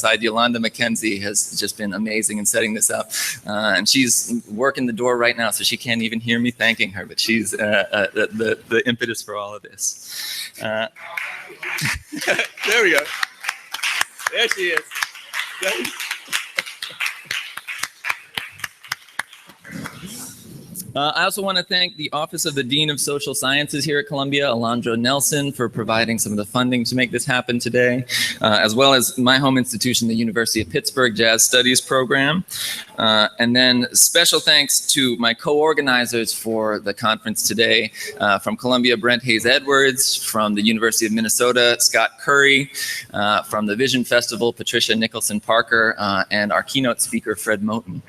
outside. Yolanda McKenzie has just been amazing in setting this up. And she's working the door right now, so she can't even hear me thanking her, but she's the impetus for all of this. There we go. There she is. I also want to thank the Office of the Dean of Social Sciences here at Columbia, Alondra Nelson, for providing some of the funding to make this happen today, as well as my home institution, the University of Pittsburgh Jazz Studies Program. And then special thanks to my co-organizers for the conference today, from Columbia, Brent Hayes Edwards, from the University of Minnesota, Scott Curry, from the Vision Festival, Patricia Nicholson Parker, and our keynote speaker, Fred Moten.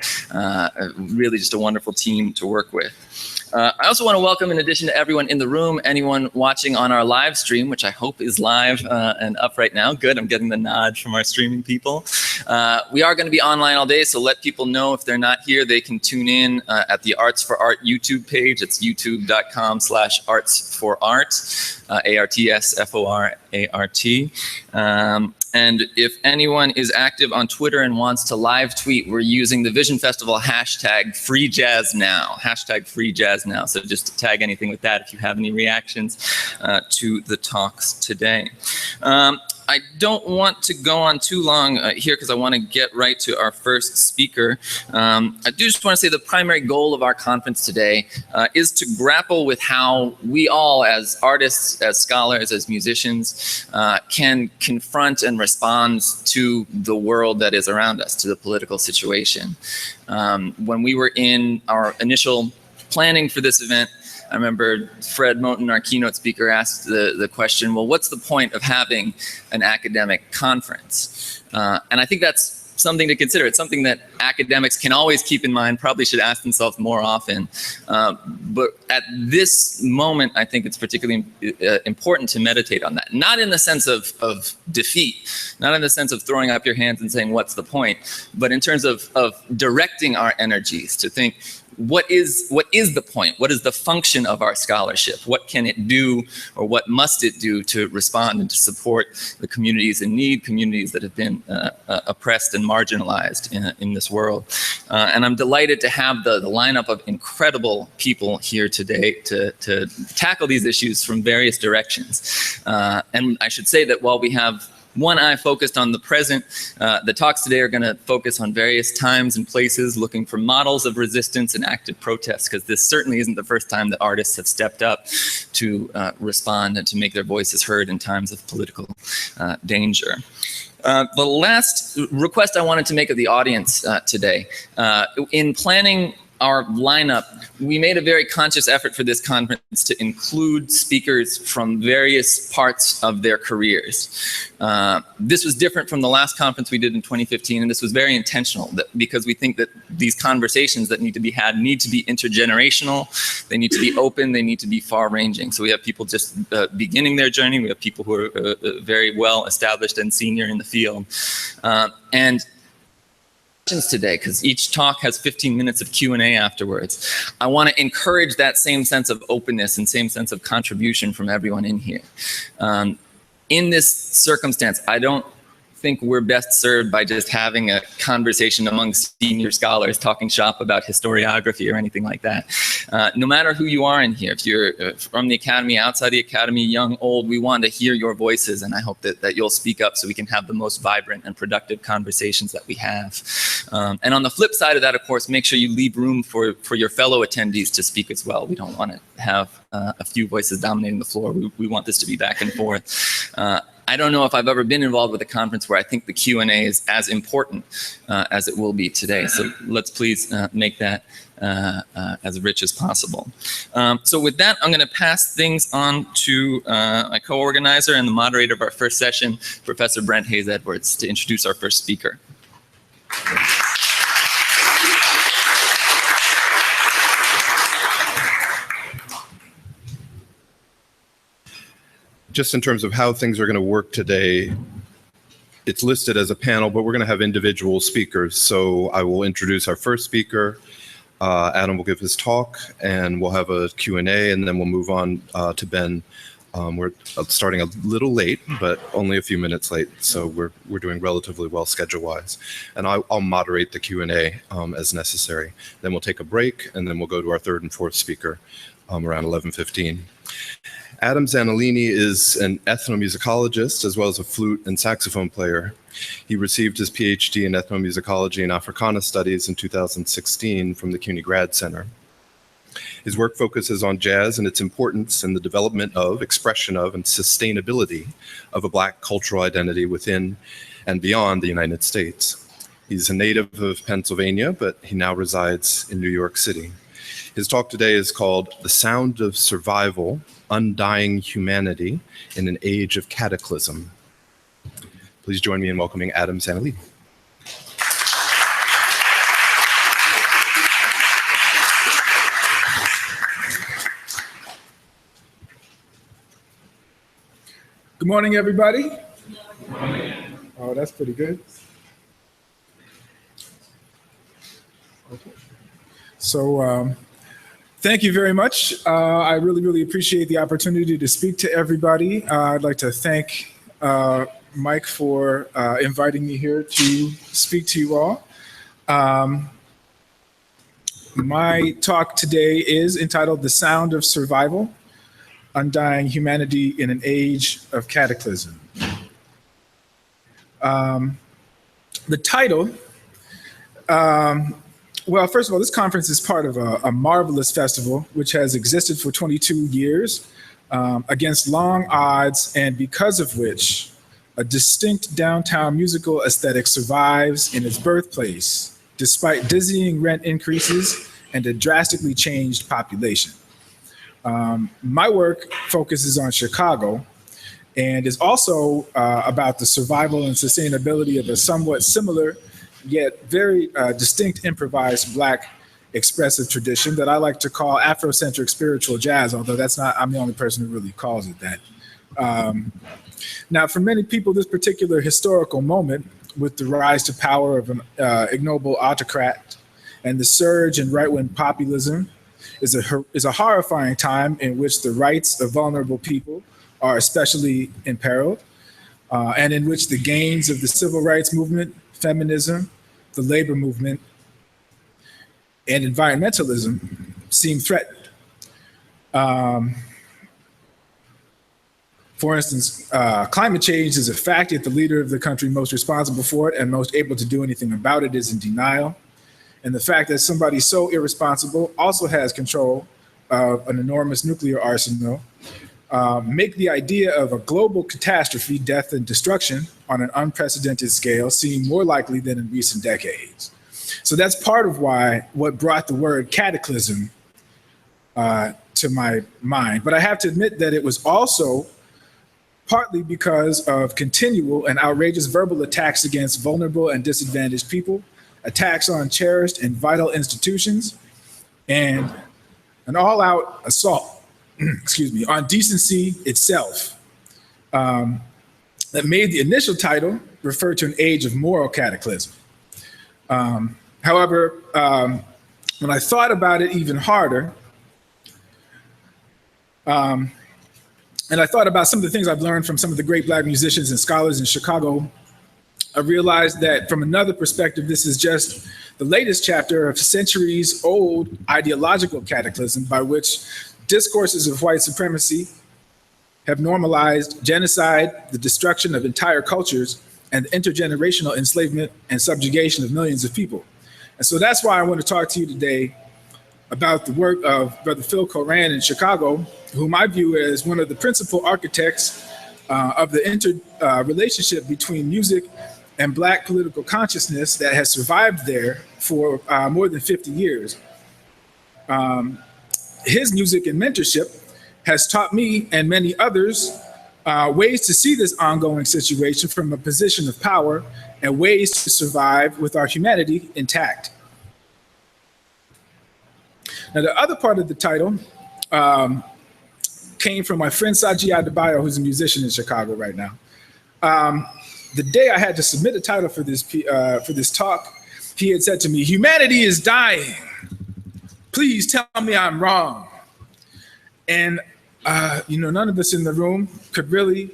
Really just a wonderful team to work with. I also want to welcome, in addition to everyone in the room, anyone watching on our live stream, which I hope is live and up right now. Good, I'm getting the nod from our streaming people. We are going to be online all day, so let people know if they're not here, they can tune in at the Arts for Art YouTube page. It's youtube.com/artsforart, ARTSFORART. And if anyone is active on Twitter and wants to live tweet, we're using the Vision Festival hashtag #FreeJazzNow, hashtag #FreeJazzNow. So just tag anything with that if you have any reactions to the talks today. I don't want to go on too long here because I want to get right to our first speaker. I do just want to say the primary goal of our conference today is to grapple with how we all, as artists, as scholars, as musicians, can confront and respond to the world that is around us, to the political situation. When we were in our initial planning for this event, I remember Fred Moten, our keynote speaker, asked the question, well, what's the point of having an academic conference? And I think that's something to consider. It's something that academics can always keep in mind, probably should ask themselves more often. But at this moment, I think it's particularly important to meditate on that. Not in the sense of defeat, not in the sense of throwing up your hands and saying, what's the point? But in terms of directing our energies to think, what is the point? What is the function of our scholarship? What can it do, or what must it do to respond and to support the communities in need, communities that have been oppressed and marginalized in this world? And I'm delighted to have the lineup of incredible people here today to tackle these issues from various directions. And I should say that while we have one eye focused on the present, the talks today are going to focus on various times and places, looking for models of resistance and active protest, because this certainly isn't the first time that artists have stepped up to respond and to make their voices heard in times of political danger. The last request I wanted to make of the audience today, in planning our lineup, we made a very conscious effort for this conference to include speakers from various parts of their careers. This was different from the last conference we did in 2015, and this was very intentional because we think that these conversations that need to be had need to be intergenerational, they need to be open, they need to be far-ranging. So we have people just beginning their journey, we have people who are very well established and senior in the field. And today, because each talk has 15 minutes of Q&A afterwards. I want to encourage that same sense of openness and same sense of contribution from everyone in here. In this circumstance, I don't think we're best served by just having a conversation among senior scholars talking shop about historiography or anything like that. No matter who you are in here, if you're from the academy, outside the academy, young, old, we want to hear your voices, and I hope that you'll speak up so we can have the most vibrant and productive conversations that we have. And on the flip side of that, of course, make sure you leave room for your fellow attendees to speak as well. We don't want to have a few voices dominating the floor. We want this to be back and forth. I don't know if I've ever been involved with a conference where I think the Q&A is as important as it will be today. So let's please make that as rich as possible. So with that, I'm going to pass things on to my co-organizer and the moderator of our first session, Professor Brent Hayes Edwards, to introduce our first speaker. Just in terms of how things are going to work today, it's listed as a panel, but we're going to have individual speakers. So I will introduce our first speaker. Adam will give his talk, and we'll have a Q&A, and then we'll move on to Ben We're starting a little late, but only a few minutes late, so we're doing relatively well schedule-wise. And I'll moderate the Q&A as necessary. Then we'll take a break, and then we'll go to our third and fourth speaker around 11:15. Adam Zanolini is an ethnomusicologist as well as a flute and saxophone player. He received his PhD in ethnomusicology and Africana studies in 2016 from the CUNY Grad Center. His work focuses on jazz and its importance in the development of, expression of, and sustainability of a Black cultural identity within and beyond the United States. He's a native of Pennsylvania, but he now resides in New York City. His talk today is called The Sound of Survival, Undying Humanity in an Age of Cataclysm. Please join me in welcoming Adam Zanolini. Good morning, everybody. Good morning. Oh, that's pretty good. Okay. So, thank you very much. I really appreciate the opportunity to speak to everybody. I'd like to thank Mike for inviting me here to speak to you all. My talk today is entitled The Sound of Survival, Undying Humanity in an Age of Cataclysm. The title, well, first of all, this conference is part of a marvelous festival which has existed for 22 years against long odds, and because of which a distinct downtown musical aesthetic survives in its birthplace despite dizzying rent increases and a drastically changed population. My work focuses on Chicago and is also about the survival and sustainability of a somewhat similar yet very distinct improvised Black expressive tradition that I like to call Afrocentric spiritual jazz, although I'm the only person who really calls it that. Now, for many people, this particular historical moment with the rise to power of an ignoble autocrat and the surge in right-wing populism is a horrifying time in which the rights of vulnerable people are especially imperiled, and in which the gains of the civil rights movement, feminism, the labor movement, and environmentalism seem threatened. For instance, climate change is a fact, yet the leader of the country most responsible for it and most able to do anything about it is in denial. And the fact that somebody so irresponsible also has control of an enormous nuclear arsenal make the idea of a global catastrophe, death, and destruction on an unprecedented scale seem more likely than in recent decades. So that's part of what brought the word cataclysm to my mind. But I have to admit that it was also partly because of continual and outrageous verbal attacks against vulnerable and disadvantaged people, attacks on cherished and vital institutions, and an all-out assault, on decency itself that made the initial title refer to an age of moral cataclysm. However, when I thought about it even harder, and I thought about some of the things I've learned from some of the great Black musicians and scholars in Chicago, I realized that from another perspective, this is just the latest chapter of centuries-old ideological cataclysm by which discourses of white supremacy have normalized genocide, the destruction of entire cultures, and intergenerational enslavement and subjugation of millions of people. And so that's why I want to talk to you today about the work of Brother Phil Coran in Chicago, whom I view as one of the principal architects of the interrelationship between music and Black political consciousness that has survived there for more than 50 years. His music and mentorship has taught me and many others ways to see this ongoing situation from a position of power and ways to survive with our humanity intact. Now, the other part of the title came from my friend Saji Adebayo, who's a musician in Chicago right now. The day I had to submit a title for this talk, he had said to me, "Humanity is dying. Please tell me I'm wrong." And none of us in the room could really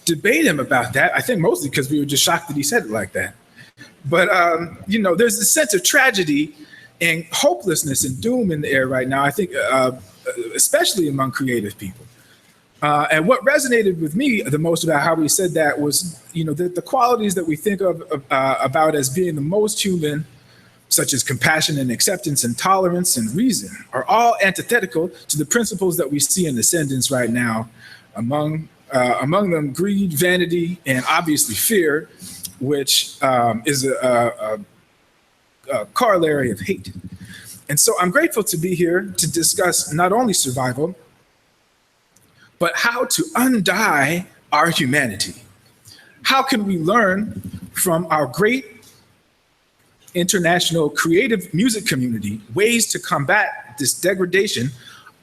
debate him about that. I think mostly because we were just shocked that he said it like that. But, there's a sense of tragedy and hopelessness and doom in the air right now, I think, especially among creative people. And what resonated with me the most about how he said that was, the qualities that we think of about as being the most human, such as compassion and acceptance and tolerance and reason, are all antithetical to the principles that we see in ascendance right now, among them greed, vanity, and obviously fear, which is a corollary of hate. And so I'm grateful to be here to discuss not only survival, but how to undie our humanity. How can we learn from our great international creative music community ways to combat this degradation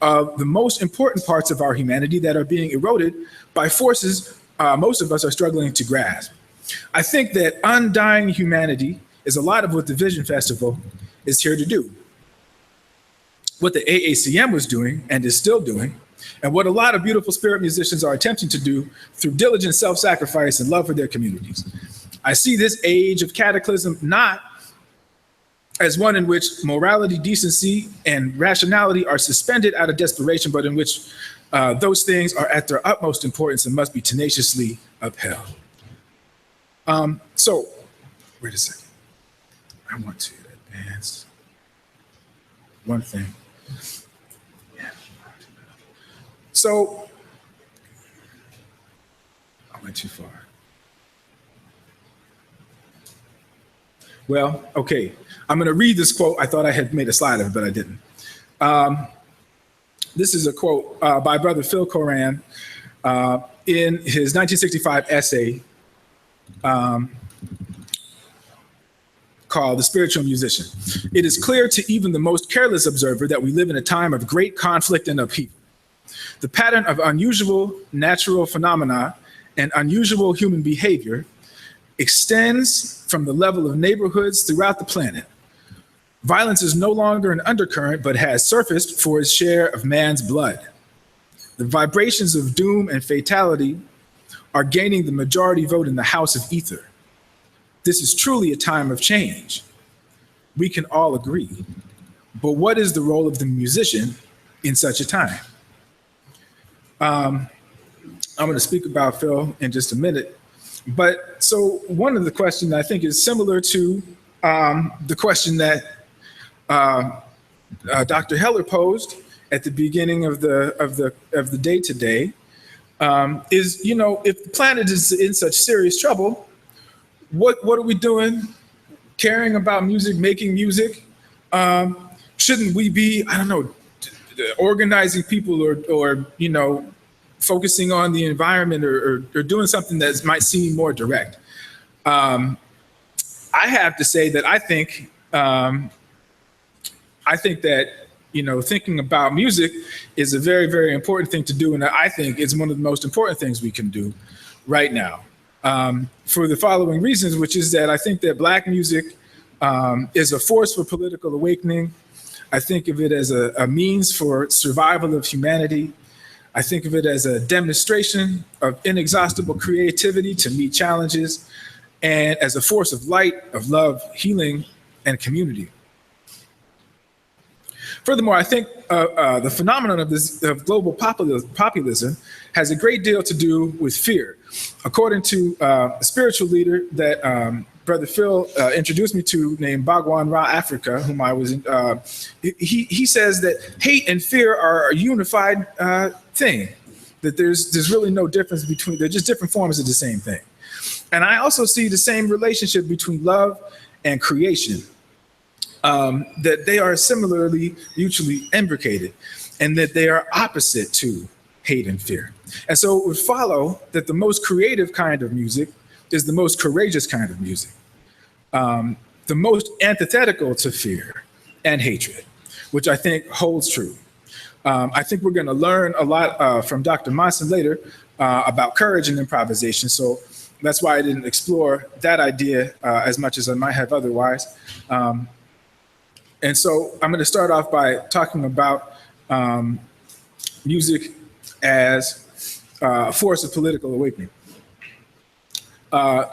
of the most important parts of our humanity that are being eroded by forces most of us are struggling to grasp? I think that undying humanity is a lot of what the Vision Festival is here to do. What the AACM was doing and is still doing, and what a lot of beautiful spirit musicians are attempting to do through diligent self-sacrifice and love for their communities. I see this age of Cataclysm not as one in which morality, decency, and rationality are suspended out of desperation, but in which those things are at their utmost importance and must be tenaciously upheld. So, wait a second. I want to advance one thing. So, I went too far. Well, okay. I'm going to read this quote. I thought I had made a slide of it, but I didn't. This is a quote by Brother Phil Coran in his 1965 essay called The Spiritual Musician. It is clear to even the most careless observer that we live in a time of great conflict and upheaval. The pattern of unusual natural phenomena and unusual human behavior extends from the level of neighborhoods throughout the planet. Violence is no longer an undercurrent, but has surfaced for its share of man's blood. The vibrations of doom and fatality are gaining the majority vote in the House of Ether. This is truly a time of change. We can all agree. But what is the role of the musician in such a time? I'm going to speak about Phil in just a minute. But so one of the questions I think is similar to the question that Dr. Heller posed at the beginning of the day today, is, if the planet is in such serious trouble, what are we doing caring about music, making music? Shouldn't we be, organizing people or focusing on the environment or doing something that might seem more direct? I have to say that I think that, thinking about music is a very, very important thing to do. And I think it's one of the most important things we can do right now, for the following reasons, which is that I think that Black music is a force for political awakening. I think of it as a means for survival of humanity. I think of it as a demonstration of inexhaustible creativity to meet challenges, and as a force of light, of love, healing, and community. Furthermore, I think the phenomenon of global populism has a great deal to do with fear. According to a spiritual leader that Brother Phil introduced me to, named Bhagwan Ra Africa, whom I was, he says that hate and fear are a unified thing, that there's really no difference between, they're just different forms of the same thing. And I also see the same relationship between love and creation, that they are similarly mutually imbricated, and that they are opposite to hate and fear. And so it would follow that the most creative kind of music is the most courageous kind of music, the most antithetical to fear and hatred, which I think holds true. I think we're going to learn a lot from Dr. Monson later about courage and improvisation. So that's why I didn't explore that idea as much as I might have otherwise. And so I'm going to start off by talking about music as a force of political awakening.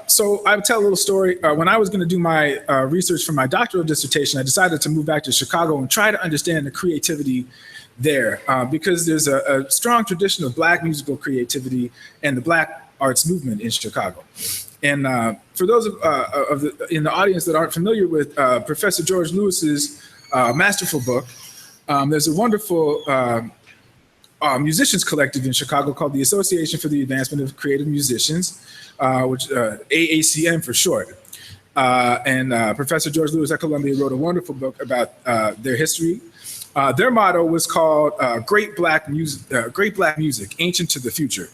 So I would tell a little story. When I was going to do my research for my doctoral dissertation, I decided to move back to Chicago and try to understand the creativity there, because there's a strong tradition of Black musical creativity and the Black arts movement in Chicago. And for those in the audience that aren't familiar with Professor George Lewis's masterful book, there's a wonderful musicians collective in Chicago called the Association for the Advancement of Creative Musicians, which AACM for short. And Professor George Lewis at Columbia wrote a wonderful book about their history. Their motto was called Great Black Music, Ancient to the Future.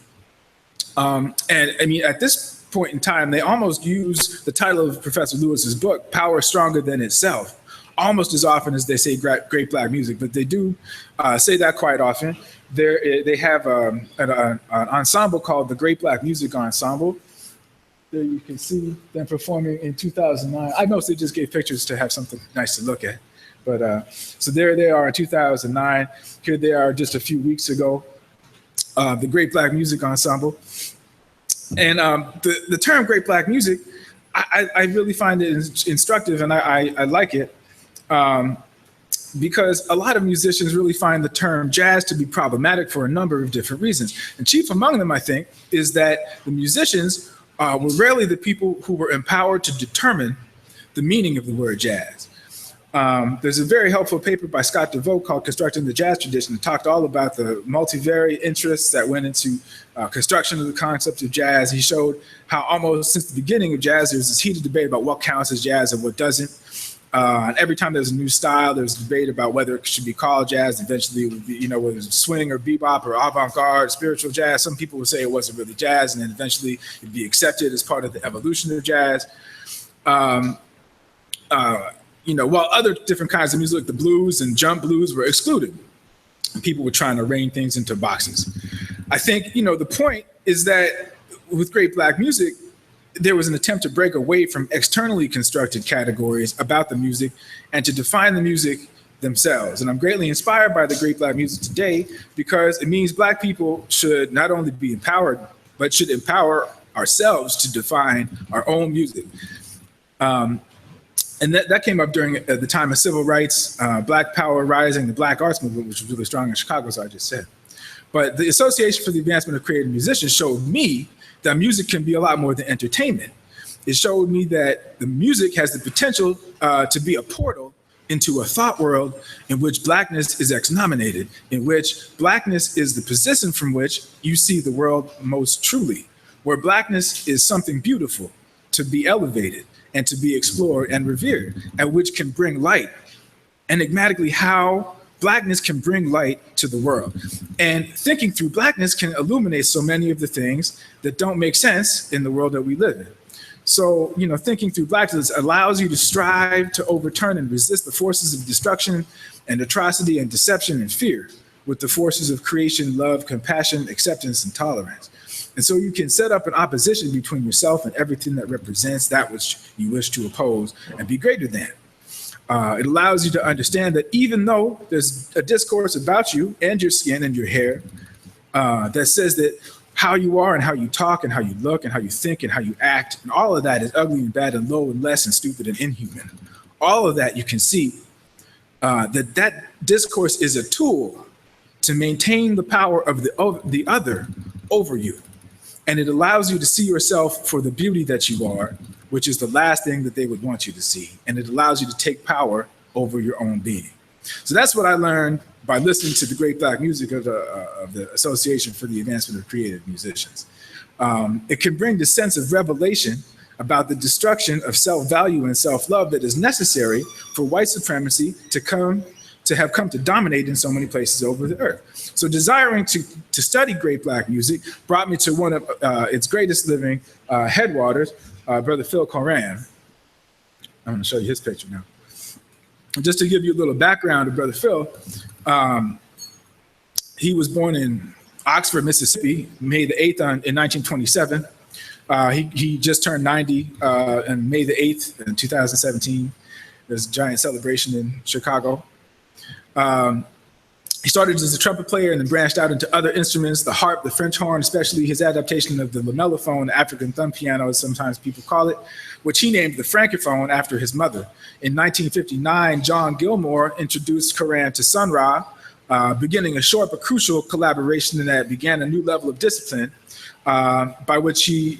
And I mean, at this point in time, they almost use the title of Professor Lewis's book, Power Stronger Than Itself, almost as often as they say Great Black Music, but they do say that quite often. They have an ensemble called the Great Black Music Ensemble. There you can see them performing in 2009. I mostly just gave pictures to have something nice to look at. But so there they are in 2009. Here they are just a few weeks ago, the Great Black Music Ensemble. And the term Great Black Music, I really find it instructive, and I like it. Because a lot of musicians really find the term jazz to be problematic for a number of different reasons. And chief among them, I think, is that the musicians were rarely the people who were empowered to determine the meaning of the word jazz. There's a very helpful paper by Scott DeVoe called Constructing the Jazz Tradition that talked all about the multivariate interests that went into construction of the concept of jazz. He showed how almost since the beginning of jazz, there's this heated debate about what counts as jazz and what doesn't. And every time there's a new style, there's a debate about whether it should be called jazz. Eventually, it would be, whether it's swing or bebop or avant-garde, spiritual jazz. Some people would say it wasn't really jazz, and then eventually it'd be accepted as part of the evolution of jazz. While other different kinds of music, like the blues and jump blues, were excluded. And people were trying to rein things into boxes. I think, the point is that with Great Black Music, there was an attempt to break away from externally constructed categories about the music and to define the music themselves. And I'm greatly inspired by the Great Black Music today because it means Black people should not only be empowered, but should empower ourselves to define our own music. And that came up during the time of civil rights, Black Power rising, the Black arts movement, which was really strong in Chicago, as I just said. But the Association for the Advancement of Creative Musicians showed me that music can be a lot more than entertainment. It showed me that the music has the potential to be a portal into a thought world in which Blackness is exnominated, in which Blackness is the position from which you see the world most truly, where Blackness is something beautiful to be elevated and to be explored and revered, and which can bring light. Enigmatically, how Blackness can bring light to the world. And thinking through Blackness can illuminate so many of the things that don't make sense in the world that we live in. So, thinking through Blackness allows you to strive to overturn and resist the forces of destruction and atrocity and deception and fear with the forces of creation, love, compassion, acceptance, and tolerance. And so you can set up an opposition between yourself and everything that represents that which you wish to oppose and be greater than. It allows you to understand that even though there's a discourse about you and your skin and your hair that says that how you are and how you talk and how you look and how you think and how you act, and all of that is ugly and bad and low and less and stupid and inhuman. All of that you can see that discourse is a tool to maintain the power of the other over you. And it allows you to see yourself for the beauty that you are, which is the last thing that they would want you to see. And it allows you to take power over your own being. So that's what I learned by listening to the Great Black Music of the Association for the Advancement of Creative Musicians. It can bring the sense of revelation about the destruction of self-value and self-love that is necessary for white supremacy to have come to dominate in so many places over the earth. So desiring to study Great Black Music brought me to one of its greatest living headwaters, Brother Phil Coran. I'm going to show you his picture now. Just to give you a little background of Brother Phil, he was born in Oxford, Mississippi, May the 8th in 1927. He just turned 90 on May the 8th in 2017. There's a giant celebration in Chicago. He started as a trumpet player and then branched out into other instruments, the harp, the French horn, especially his adaptation of the lamellophone, the African thumb piano, as sometimes people call it, which he named the francophone after his mother. In 1959, John Gilmore introduced Karan to Sun Ra, beginning a short but crucial collaboration that began a new level of discipline, by which he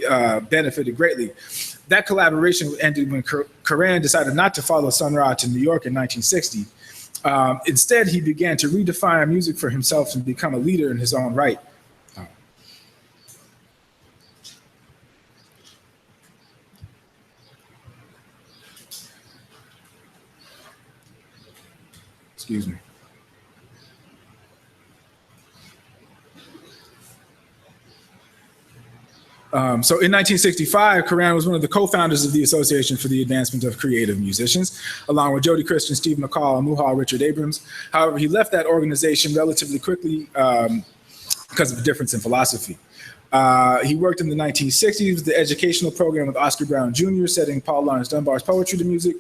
benefited greatly. That collaboration ended when Karan decided not to follow Sun Ra to New York in 1960. Instead, he began to redefine music for himself and become a leader in his own right. Excuse me. So in 1965, Karan was one of the co-founders of the Association for the Advancement of Creative Musicians, along with Jody Christian, Steve McCall, and Muhal Richard Abrams. However, he left that organization relatively quickly because of a difference in philosophy. He worked in the 1960s with the educational program with Oscar Brown Jr., setting Paul Laurence Dunbar's poetry to music.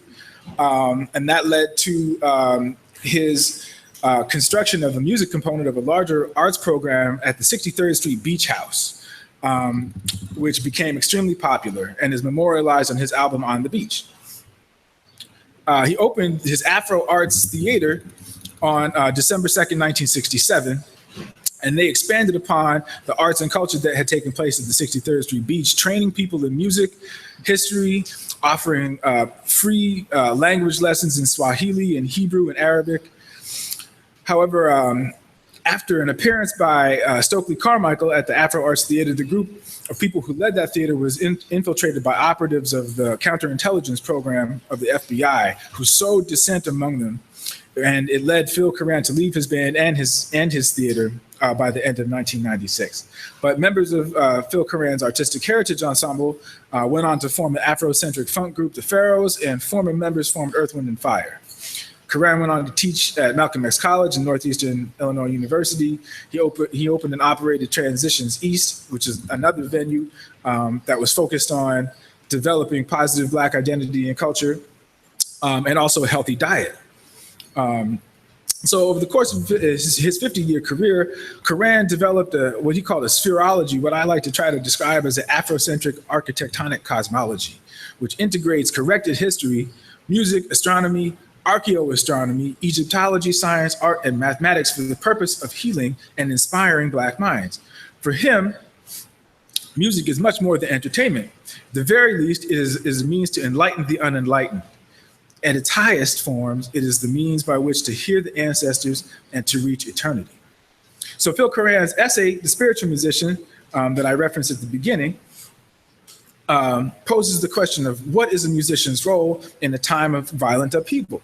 And that led to his construction of a music component of a larger arts program at the 63rd Street Beach House, which became extremely popular and is memorialized on his album On the Beach. He opened his Afro Arts Theater on December 2nd, 1967, and they expanded upon the arts and culture that had taken place at the 63rd Street Beach, training people in music, history, offering free language lessons in Swahili and Hebrew and Arabic. However, after an appearance by Stokely Carmichael at the Afro Arts Theater, the group of people who led that theater was infiltrated by operatives of the counterintelligence program of the FBI, who sowed dissent among them. And it led Phil Karan to leave his band and his theater by the end of 1996. But members of Phil Karan's Artistic Heritage Ensemble went on to form the Afrocentric funk group, the Pharaohs, and former members formed Earth, Wind, and Fire. Karan went on to teach at Malcolm X College and Northeastern Illinois University. He opened and operated Transitions East, which is another venue that was focused on developing positive Black identity and culture, and also a healthy diet. So over the course of his 50-year career, Karan developed what he called a spherology, what I like to try to describe as an Afrocentric architectonic cosmology, which integrates corrected history, music, astronomy, archaeoastronomy, Egyptology, science, art, and mathematics for the purpose of healing and inspiring Black minds. For him, music is much more than entertainment. At the very least, it is a means to enlighten the unenlightened. At its highest forms, it is the means by which to hear the ancestors and to reach eternity. So Phil Karan's essay, The Spiritual Musician, that I referenced at the beginning, poses the question of what is a musician's role in a time of violent upheaval?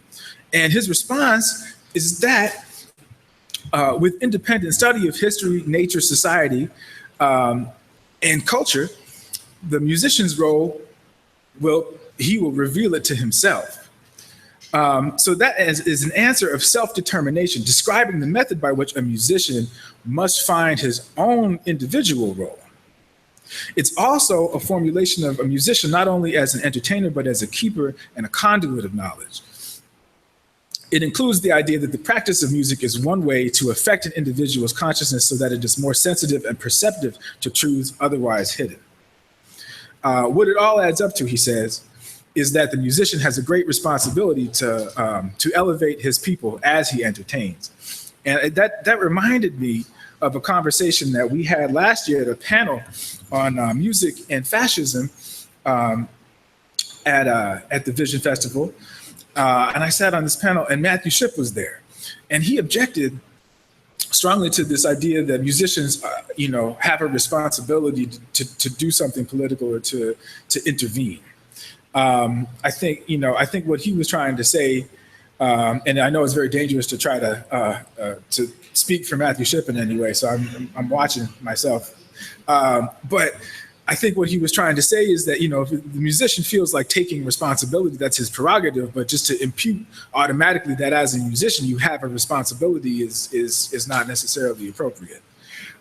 And his response is that with independent study of history, nature, society, and culture, the musician's role he will reveal it to himself. So that is an answer of self-determination, describing the method by which a musician must find his own individual role. It's also a formulation of a musician not only as an entertainer, but as a keeper and a conduit of knowledge. It includes the idea that the practice of music is one way to affect an individual's consciousness so that it is more sensitive and perceptive to truths otherwise hidden. What it all adds up to, he says, is that the musician has a great responsibility to elevate his people as he entertains. And that reminded me of a conversation that we had last year at a panel on music and fascism at the Vision Festival. And I sat on this panel and Matthew Shipp was there. And he objected strongly to this idea that musicians, have a responsibility to do something political or to intervene. I think what he was trying to say, and I know it's very dangerous to try to speak for Matthew Shipp in any way, so I'm watching myself. But I think what he was trying to say is that, if the musician feels like taking responsibility, that's his prerogative, but just to impute automatically that as a musician you have a responsibility is not necessarily appropriate.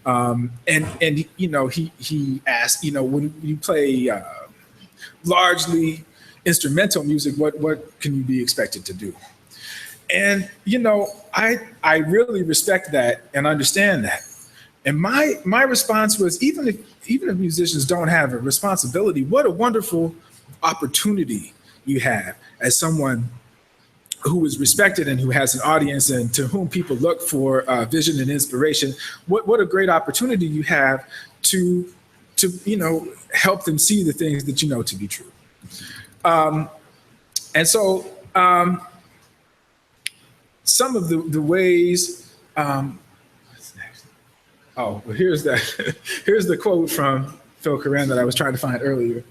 And he asked, when you play largely instrumental music, what can you be expected to do? And, I really respect that and understand that. And my response was, even if musicians don't have a responsibility, what a wonderful opportunity you have as someone who is respected and who has an audience and to whom people look for vision and inspiration. What a great opportunity you have to help them see the things that you know to be true. And so some of the ways. What's next? Oh, well, here's the quote from Phil Coran that I was trying to find earlier.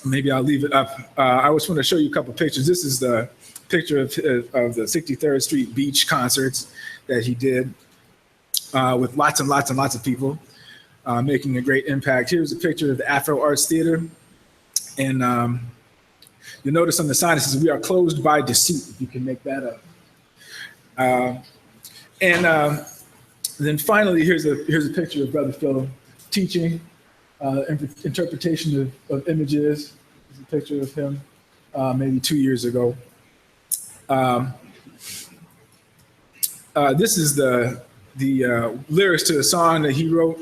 Maybe I'll leave it up. I just want to show you a couple pictures. This is the picture of the 63rd Street Beach concerts that he did with lots and lots and lots of people making a great impact. Here's a picture of the Afro Arts Theater. And you'll notice on the sign it says, "We are closed by deceit," if you can make that up. Then finally, here's a picture of Brother Phil teaching interpretation of images. There's a picture of him maybe 2 years ago. This is the lyrics to a song that he wrote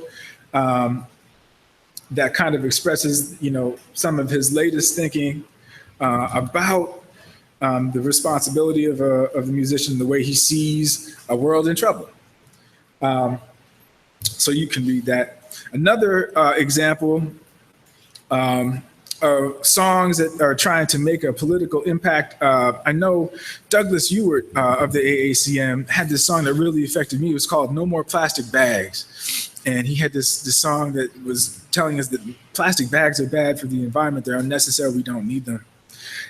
that kind of expresses, some of his latest thinking about the responsibility of the musician, the way he sees a world in trouble. So you can read that. Another example of songs that are trying to make a political impact. I know Douglas Ewart of the AACM had this song that really affected me. It was called "No More Plastic Bags." And he had this song that was telling us that plastic bags are bad for the environment. They're unnecessary. We don't need them.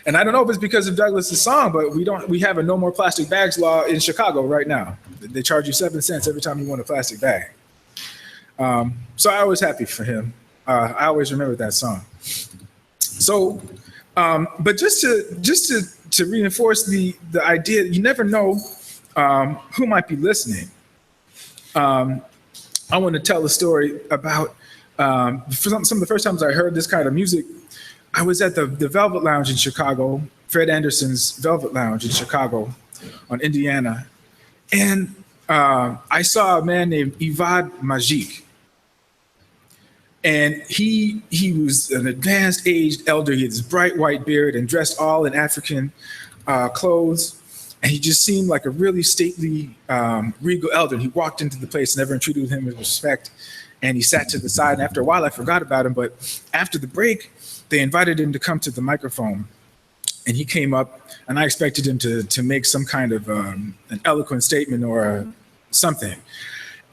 And I don't know if it's because of Douglas's song, but we have a no more plastic bags law in Chicago right now. They charge you 7 cents every time you want a plastic bag. So I was happy for him. I always remember that song. So, but just to reinforce the idea, you never know who might be listening. I want to tell a story about some of the first times I heard this kind of music. I was at the Velvet Lounge in Chicago, Fred Anderson's Velvet Lounge in Chicago on Indiana. And I saw a man named Ivad Majik. And he was an advanced aged elder. He had this bright white beard and dressed all in African clothes. And he just seemed like a really stately, regal elder. And he walked into the place and everyone treated him with respect. And he sat to the side. And after a while, I forgot about him. But after the break, they invited him to come to the microphone. And he came up, and I expected him to make some kind of an eloquent statement or something.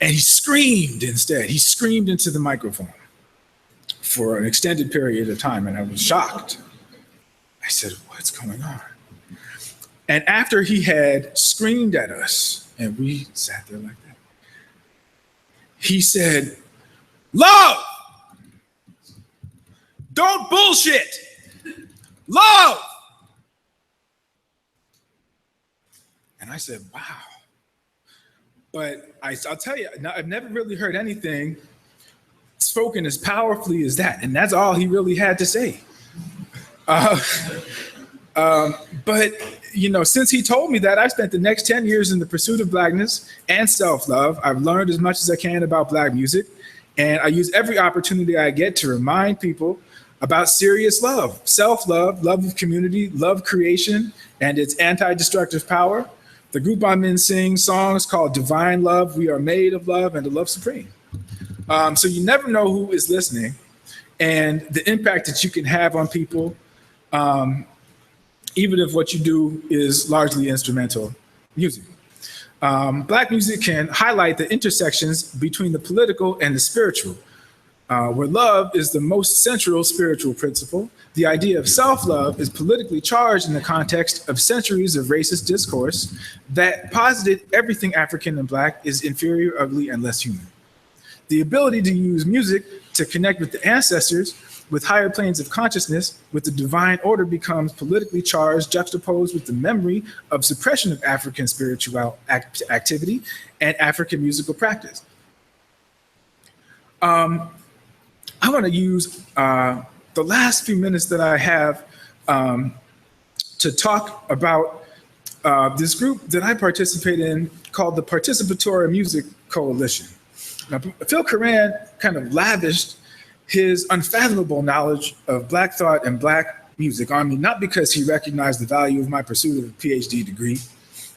And he screamed instead. He screamed into the microphone for an extended period of time. And I was shocked. I said, "What's going on?" And after he had screamed at us, and we sat there like that, he said, "Love! Don't bullshit! Love!" And I said, "Wow." But I'll tell you, I've never really heard anything spoken as powerfully as that. And that's all he really had to say. But, since he told me that, I spent the next 10 years in the pursuit of Blackness and self-love. I've learned as much as I can about Black music. And I use every opportunity I get to remind people about serious love, self-love, love of community, love creation, and its anti-destructive power. The group I'm in sings songs called Divine Love, We Are Made of Love, and The Love Supreme. So you never know who is listening and the impact that you can have on people, even if what you do is largely instrumental music. Black music can highlight the intersections between the political and the spiritual, where love is the most central spiritual principle. The idea of self-love is politically charged in the context of centuries of racist discourse that posited everything African and Black is inferior, ugly, and less human. The ability to use music to connect with the ancestors with higher planes of consciousness with the divine order becomes politically charged, juxtaposed with the memory of suppression of African spiritual activity and African musical practice. I want to use the last few minutes that I have to talk about this group that I participate in called the Participatory Music Coalition. Now, Phil Coran kind of lavished his unfathomable knowledge of Black thought and Black music on me, not because he recognized the value of my pursuit of a PhD degree,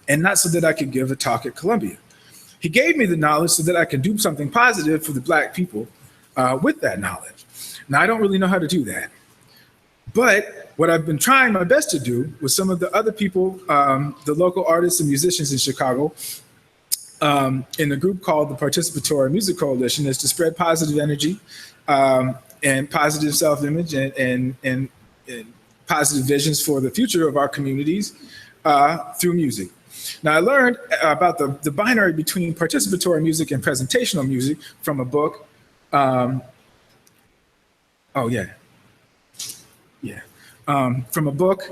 and not so that I could give a talk at Columbia. He gave me the knowledge so that I could do something positive for the Black people with that knowledge. Now, I don't really know how to do that. But what I've been trying my best to do with some of the other people, the local artists and musicians in Chicago, in a group called the Participatory Music Coalition, is to spread positive energy and positive self-image and positive visions for the future of our communities through music. Now, I learned about the binary between participatory music and presentational music from a book. From a book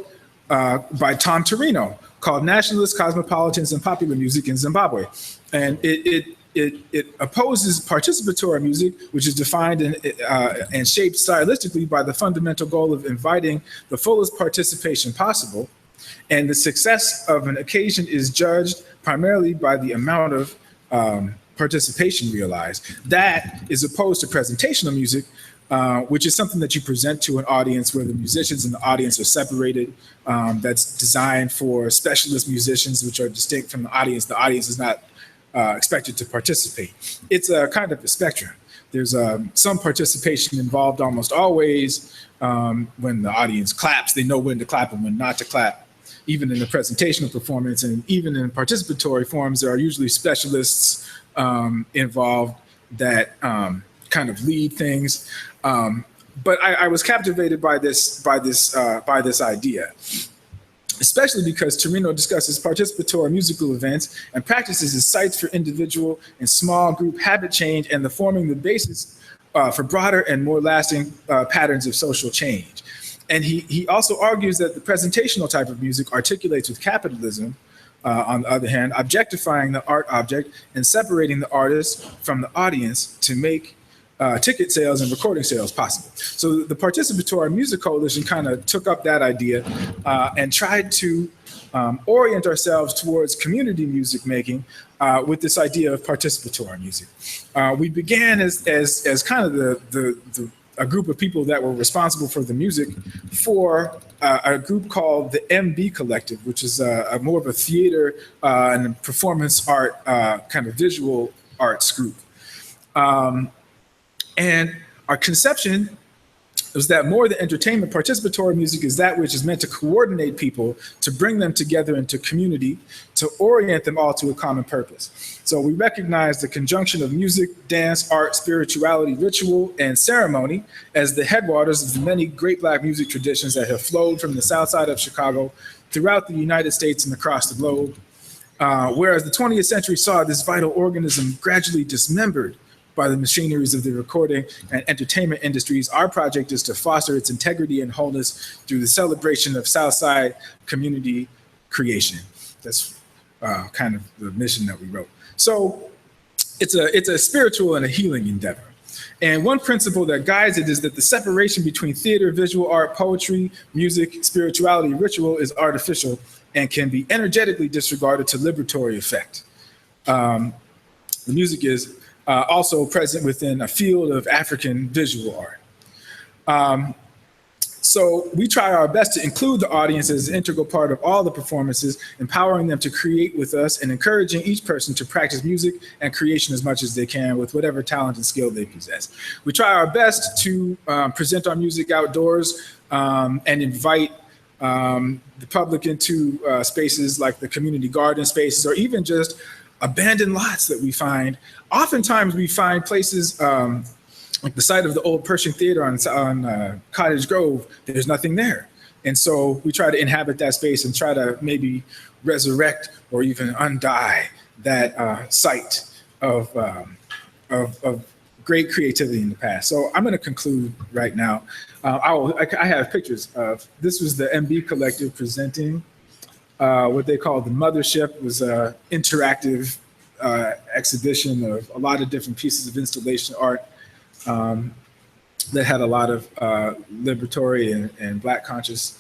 by Tom Torino called Nationalists, Cosmopolitans, and Popular Music in Zimbabwe. And it opposes participatory music, which is defined and shaped stylistically by the fundamental goal of inviting the fullest participation possible. And the success of an occasion is judged primarily by the amount of participation realized. That is opposed to presentational music, which is something that you present to an audience where the musicians and the audience are separated. That's designed for specialist musicians, which are distinct from the audience. The audience is not expected to participate. It's a kind of a spectrum. There's some participation involved almost always. When the audience claps, they know when to clap and when not to clap. Even in the presentational performance and even in participatory forms, there are usually specialists involved that kind of lead things. But I was captivated by this idea, especially because Torino discusses participatory musical events and practices as sites for individual and small group habit change and the forming the basis for broader and more lasting patterns of social change. And he also argues that the presentational type of music articulates with capitalism, on the other hand, objectifying the art object and separating the artist from the audience to make ticket sales and recording sales possible. So the Participatory Music Coalition kind of took up that idea and tried to orient ourselves towards community music making with this idea of participatory music. We began as kind of a group of people that were responsible for the music for a group called the MB Collective, which is more of a theater and performance art kind of visual arts group. And our conception was that more than entertainment, participatory music is that which is meant to coordinate people, to bring them together into community, to orient them all to a common purpose. So we recognize the conjunction of music, dance, art, spirituality, ritual, and ceremony as the headwaters of the many great Black music traditions that have flowed from the South Side of Chicago throughout the United States and across the globe. Whereas the 20th century saw this vital organism gradually dismembered by the machineries of the recording and entertainment industries, our project is to foster its integrity and wholeness through the celebration of Southside community creation. That's kind of the mission that we wrote. So it's a spiritual and a healing endeavor. And one principle that guides it is that the separation between theater, visual art, poetry, music, spirituality, ritual is artificial and can be energetically disregarded to liberatory effect. The music is also present within a field of African visual art. So we try our best to include the audience as an integral part of all the performances, empowering them to create with us and encouraging each person to practice music and creation as much as they can with whatever talent and skill they possess. We try our best to present our music outdoors and invite the public into spaces like the community garden spaces or even just abandoned lots that we find. Oftentimes we find places like the site of the old Pershing Theater on Cottage Grove, there's nothing there. And so we try to inhabit that space and try to maybe resurrect or even undie that site of great creativity in the past. So I'm gonna conclude right now. I have pictures of, this was the MB Collective presenting what they call the Mothership. It was an interactive exhibition of a lot of different pieces of installation art that had a lot of liberatory and Black conscious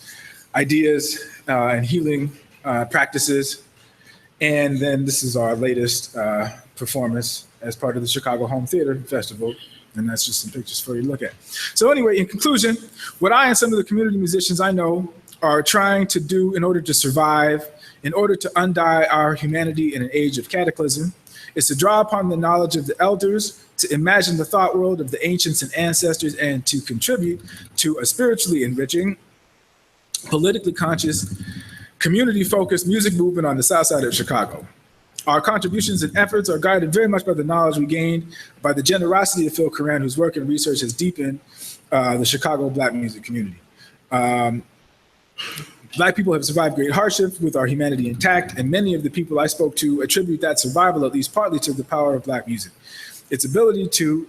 ideas and healing practices. And then this is our latest performance as part of the Chicago Home Theater Festival. And that's just some pictures for you to look at. So anyway, in conclusion, what I and some of the community musicians I know are trying to do in order to survive, in order to undie our humanity in an age of cataclysm, is to draw upon the knowledge of the elders, to imagine the thought world of the ancients and ancestors, and to contribute to a spiritually enriching, politically conscious, community-focused music movement on the south side of Chicago. Our contributions and efforts are guided very much by the knowledge we gained, by the generosity of Phil Coran, whose work and research has deepened the Chicago Black music community. Black people have survived great hardship with our humanity intact, and many of the people I spoke to attribute that survival at least partly to the power of Black music. Its ability to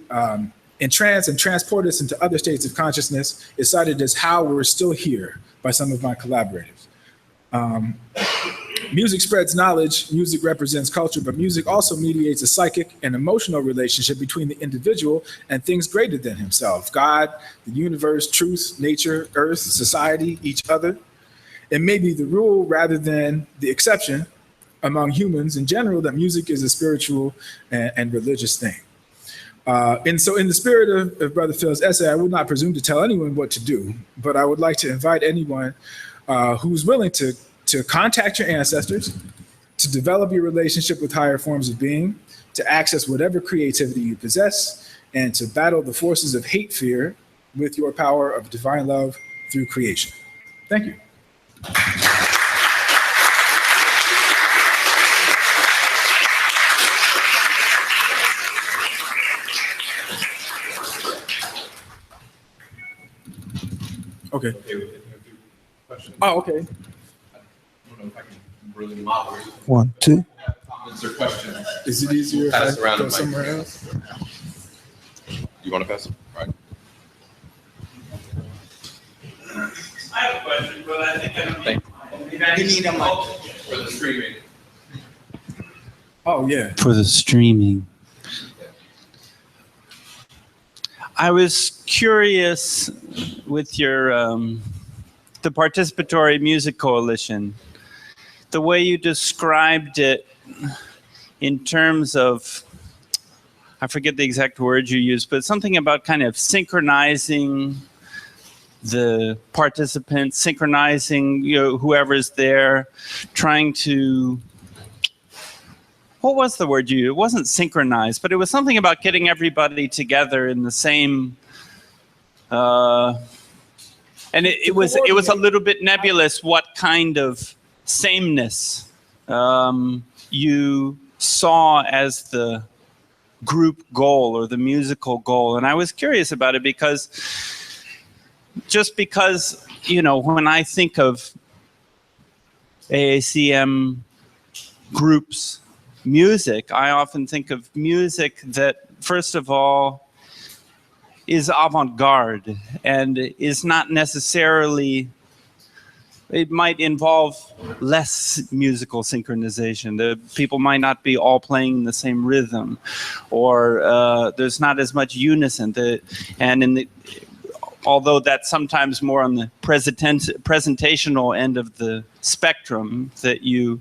entrance and transport us into other states of consciousness is cited as how we're still here by some of my collaborators. Music spreads knowledge, music represents culture, but music also mediates a psychic and emotional relationship between the individual and things greater than himself: God, the universe, truth, nature, earth, society, each other. It may be the rule rather than the exception among humans in general that music is a spiritual and religious thing. And so in the spirit of Brother Phil's essay, I would not presume to tell anyone what to do, but I would like to invite anyone who's willing to contact your ancestors, to develop your relationship with higher forms of being, to access whatever creativity you possess, and to battle the forces of hate fear with your power of divine love through creation. Thank you. Okay. Oh, okay. I don't know if I can really moderate. 1, 2. Comments or questions? Is it easier if Pass I around go the mic. somewhere else? You want to pass it? All right. I have a question, but I think I don't Thank need a mic. For the streaming. Oh, yeah. For the streaming. I was curious with your the Participatory Music Coalition, the way you described it in terms of, I forget the exact word you used, but something about kind of synchronizing the participants, synchronizing, you know, whoever's there, trying to, what was the word you used? It wasn't synchronized, but it was something about getting everybody together in the same, and it was a little bit nebulous what kind of sameness you saw as the group goal or the musical goal. And I was curious about it because, you know, when I think of AACM groups music, I often think of music that, first of all, is avant-garde and is not necessarily, it might involve less musical synchronization. The people might not be all playing the same rhythm, or there's not as much unison. Although that's sometimes more on the presentational end of the spectrum that you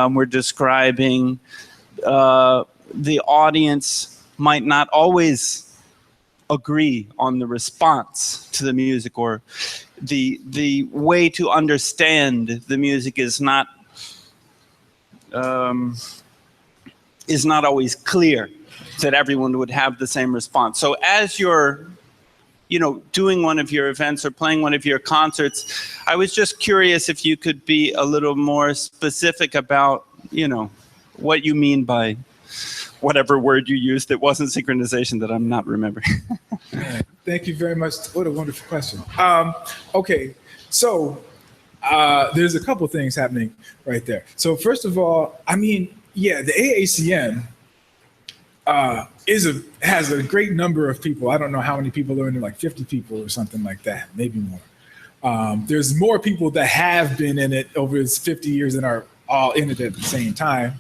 were describing, the audience might not always agree on the response to the music, or the way to understand the music is not always clear that everyone would have the same response. So as you're, you know, doing one of your events or playing one of your concerts, I was just curious if you could be a little more specific about, you know, what you mean by whatever word you used that wasn't synchronization that I'm not remembering. Thank you very much. What a wonderful question. Okay, so there's a couple things happening right there. So first of all, I mean, yeah, the AACM has a great number of people. I don't know how many people are in there, like 50 people or something like that, maybe more. There's more people that have been in it over its 50 years and are all in it at the same time.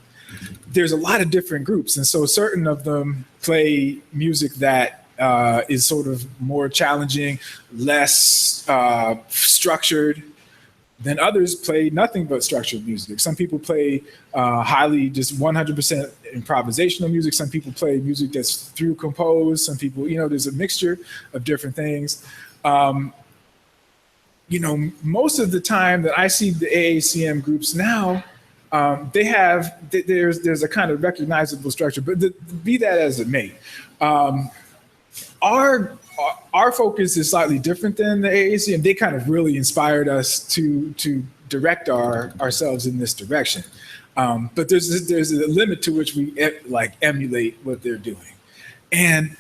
There's a lot of different groups, and so certain of them play music that is sort of more challenging, less structured, Then others play nothing but structured music. Some people play highly just 100% improvisational music. Some people play music that's through composed. Some people, there's a mixture of different things. Most of the time that I see the AACM groups now, there's a kind of recognizable structure, but be that as it may, our focus is slightly different than the AAC, and they kind of really inspired us to direct ourselves in this direction. But there's a limit to which we emulate what they're doing. And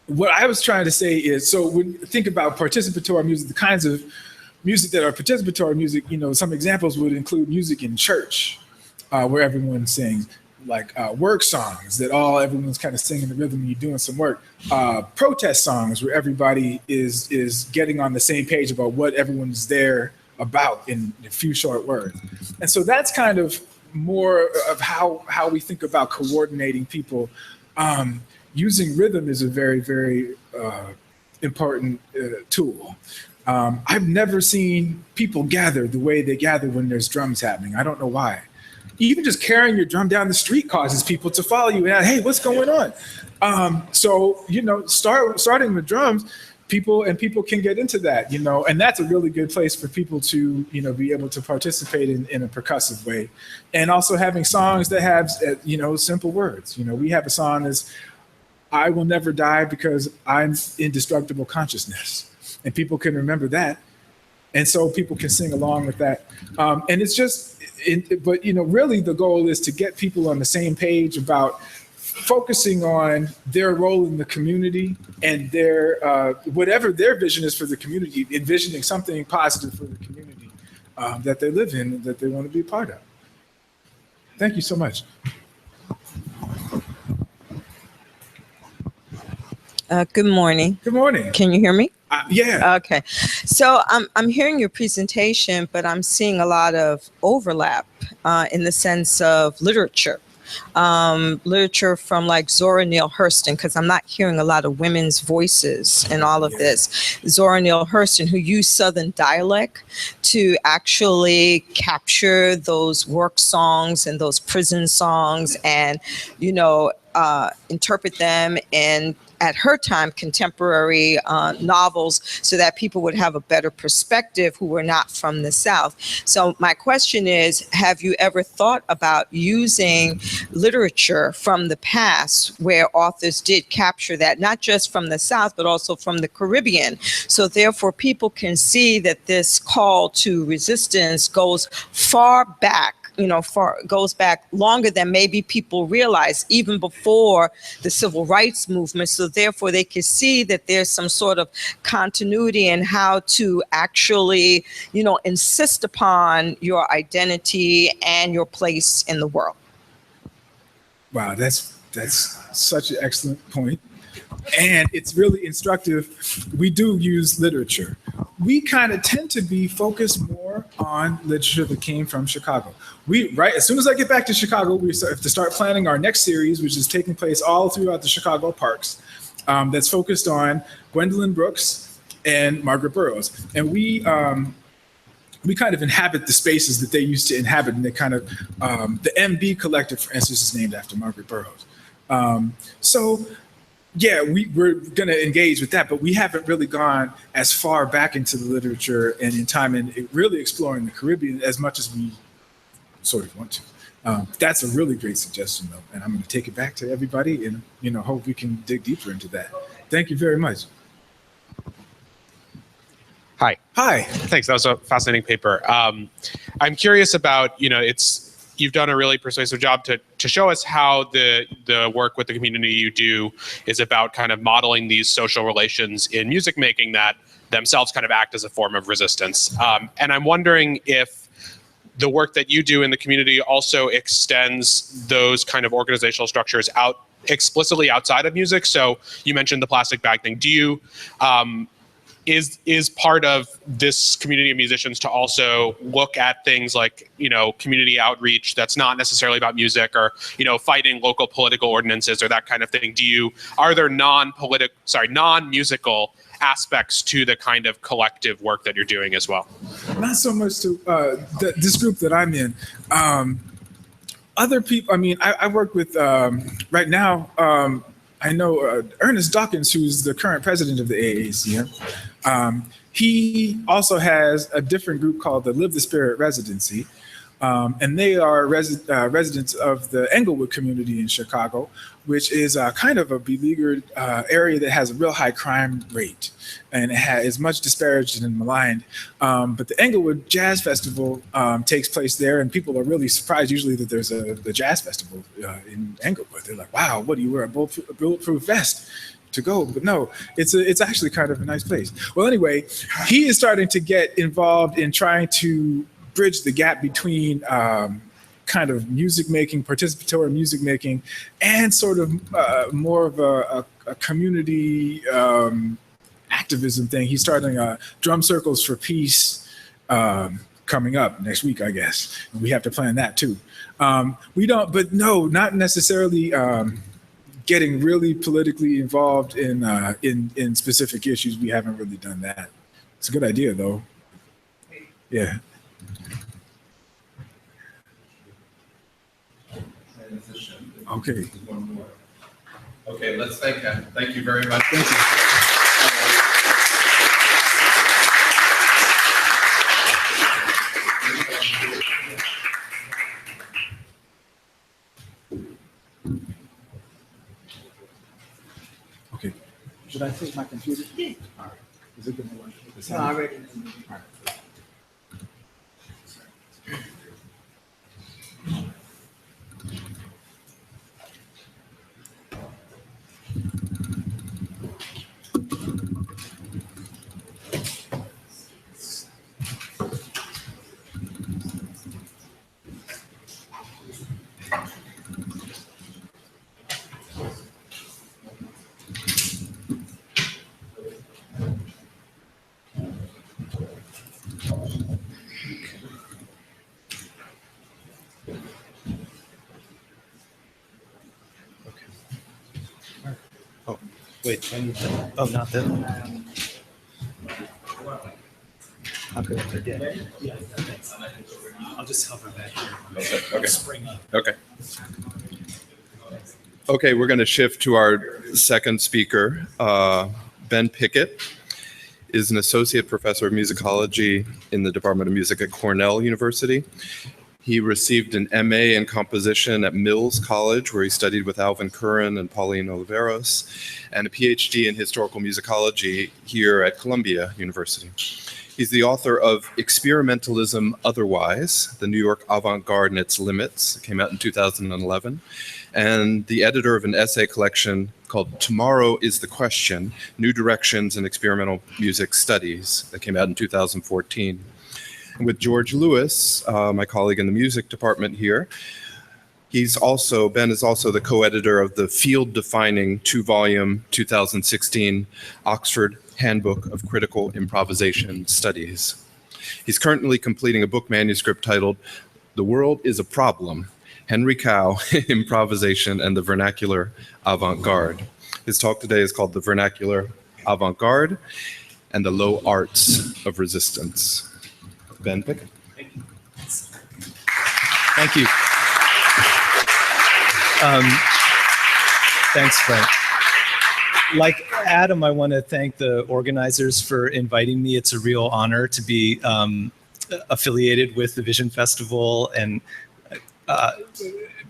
what I was trying to say is, so when you think about participatory music, the kinds of music that are participatory music, some examples would include music in church, where everyone sings, like work songs that everyone's kind of singing the rhythm and you're doing some work. Protest songs where everybody is getting on the same page about what everyone's there about in a few short words. And so that's kind of more of how we think about coordinating people. Using rhythm is a very, very important tool. I've never seen people gather the way they gather when there's drums happening. I don't know why. Even just carrying your drum down the street causes people to follow you and, hey, what's going on? Starting with drums, people can get into that, and that's a really good place for people to, be able to participate in a percussive way. And also having songs that have, simple words. We have a song that's, I will never die because I'm indestructible consciousness. And people can remember that. And so people can sing along with that. And it's just, but really the goal is to get people on the same page about focusing on their role in the community and their, whatever their vision is for the community, envisioning something positive for the community that they live in, that they want to be a part of. Thank you so much. Good morning. Good morning. Can you hear me? Yeah. Okay. So I'm hearing your presentation, but I'm seeing a lot of overlap in the sense of literature. Literature from like Zora Neale Hurston, because I'm not hearing a lot of women's voices in all of this. Zora Neale Hurston, who used Southern dialect to actually capture those work songs and those prison songs and, interpret them in, at her time, contemporary novels so that people would have a better perspective who were not from the South. So my question is, have you ever thought about using literature from the past where authors did capture that, not just from the South, but also from the Caribbean? So therefore people can see that this call to resistance goes far back, goes back longer than maybe people realize, even before the civil rights movement. So therefore they can see that there's some sort of continuity in how to actually, insist upon your identity and your place in the world. Wow, that's such an excellent point. And it's really instructive. We do use literature. We kind of tend to be focused more on literature that came from Chicago. As soon as I get back to Chicago, we have to start planning our next series, which is taking place all throughout the Chicago parks. That's focused on Gwendolyn Brooks and Margaret Burroughs. And we kind of inhabit the spaces that they used to inhabit, and they kind of, the MB Collective, for instance, is named after Margaret Burroughs. Yeah, we're going to engage with that, but we haven't really gone as far back into the literature and in time and really exploring the Caribbean as much as we sort of want to. That's a really great suggestion, though, and I'm going to take it back to everybody and hope we can dig deeper into that. Thank you very much. Hi. Hi. Thanks. That was a fascinating paper. I'm curious about, you've done a really persuasive job to show us how the work with the community you do is about kind of modeling these social relations in music making that themselves kind of act as a form of resistance. And I'm wondering if the work that you do in the community also extends those kind of organizational structures out explicitly outside of music. So you mentioned the plastic bag thing. Do you, is part of this community of musicians to also look at things like, community outreach that's not necessarily about music or, fighting local political ordinances or that kind of thing? Are there non-musical aspects to the kind of collective work that you're doing as well? Not so much to this group that I'm in. Other people, I mean, I work with, right now, I know Ernest Dawkins, who's the current president of the AACM. He also has a different group called the Live the Spirit Residency. And they are residents of the Englewood community in Chicago, which is kind of a beleaguered area that has a real high crime rate, and it is much disparaged and maligned. But the Englewood Jazz Festival takes place there, and people are really surprised usually that there's a jazz festival in Englewood. They're like, wow, what do you wear, a bulletproof vest to go? But no, it's actually kind of a nice place. Well, anyway, he is starting to get involved in trying to bridge the gap between kind of music making, participatory music making, and sort of more of a community activism thing. He's starting drum circles for peace coming up next week, I guess. And we have to plan that too. We don't, but no, not necessarily getting really politically involved in specific issues. We haven't really done that. It's a good idea though. Yeah. Okay. Okay, let's thank him. Thank you very much. Thank you. Okay. Should I take my computer? Yeah. All right. Is it going to work? No, I already. All right. Wait, oh, not that one. Okay. Yeah, thanks. I'll just hover back here. Okay. Spring up. Okay. Okay, we're going to shift to our second speaker. Ben Piekut is an associate professor of musicology in the Department of Music at Cornell University. He received an MA in composition at Mills College, where he studied with Alvin Curran and Pauline Oliveros, and a PhD in historical musicology here at Columbia University. He's the author of Experimentalism Otherwise, The New York Avant-garde and Its Limits. It came out in 2011. And the editor of an essay collection called Tomorrow is the Question, New Directions in Experimental Music Studies, that came out in 2014. With George Lewis, my colleague in the music department here. Ben is also the co-editor of the field-defining 2-volume 2016 Oxford Handbook of Critical Improvisation Studies. He's currently completing a book manuscript titled The World is a Problem, Henry Cow, Improvisation and the Vernacular Avant-garde. His talk today is called The Vernacular Avant-garde and the Low Arts of Resistance. Ben Piekut. Thank you. Thanks, Frank. Like Adam, I want to thank the organizers for inviting me. It's a real honor to be affiliated with the Vision Festival and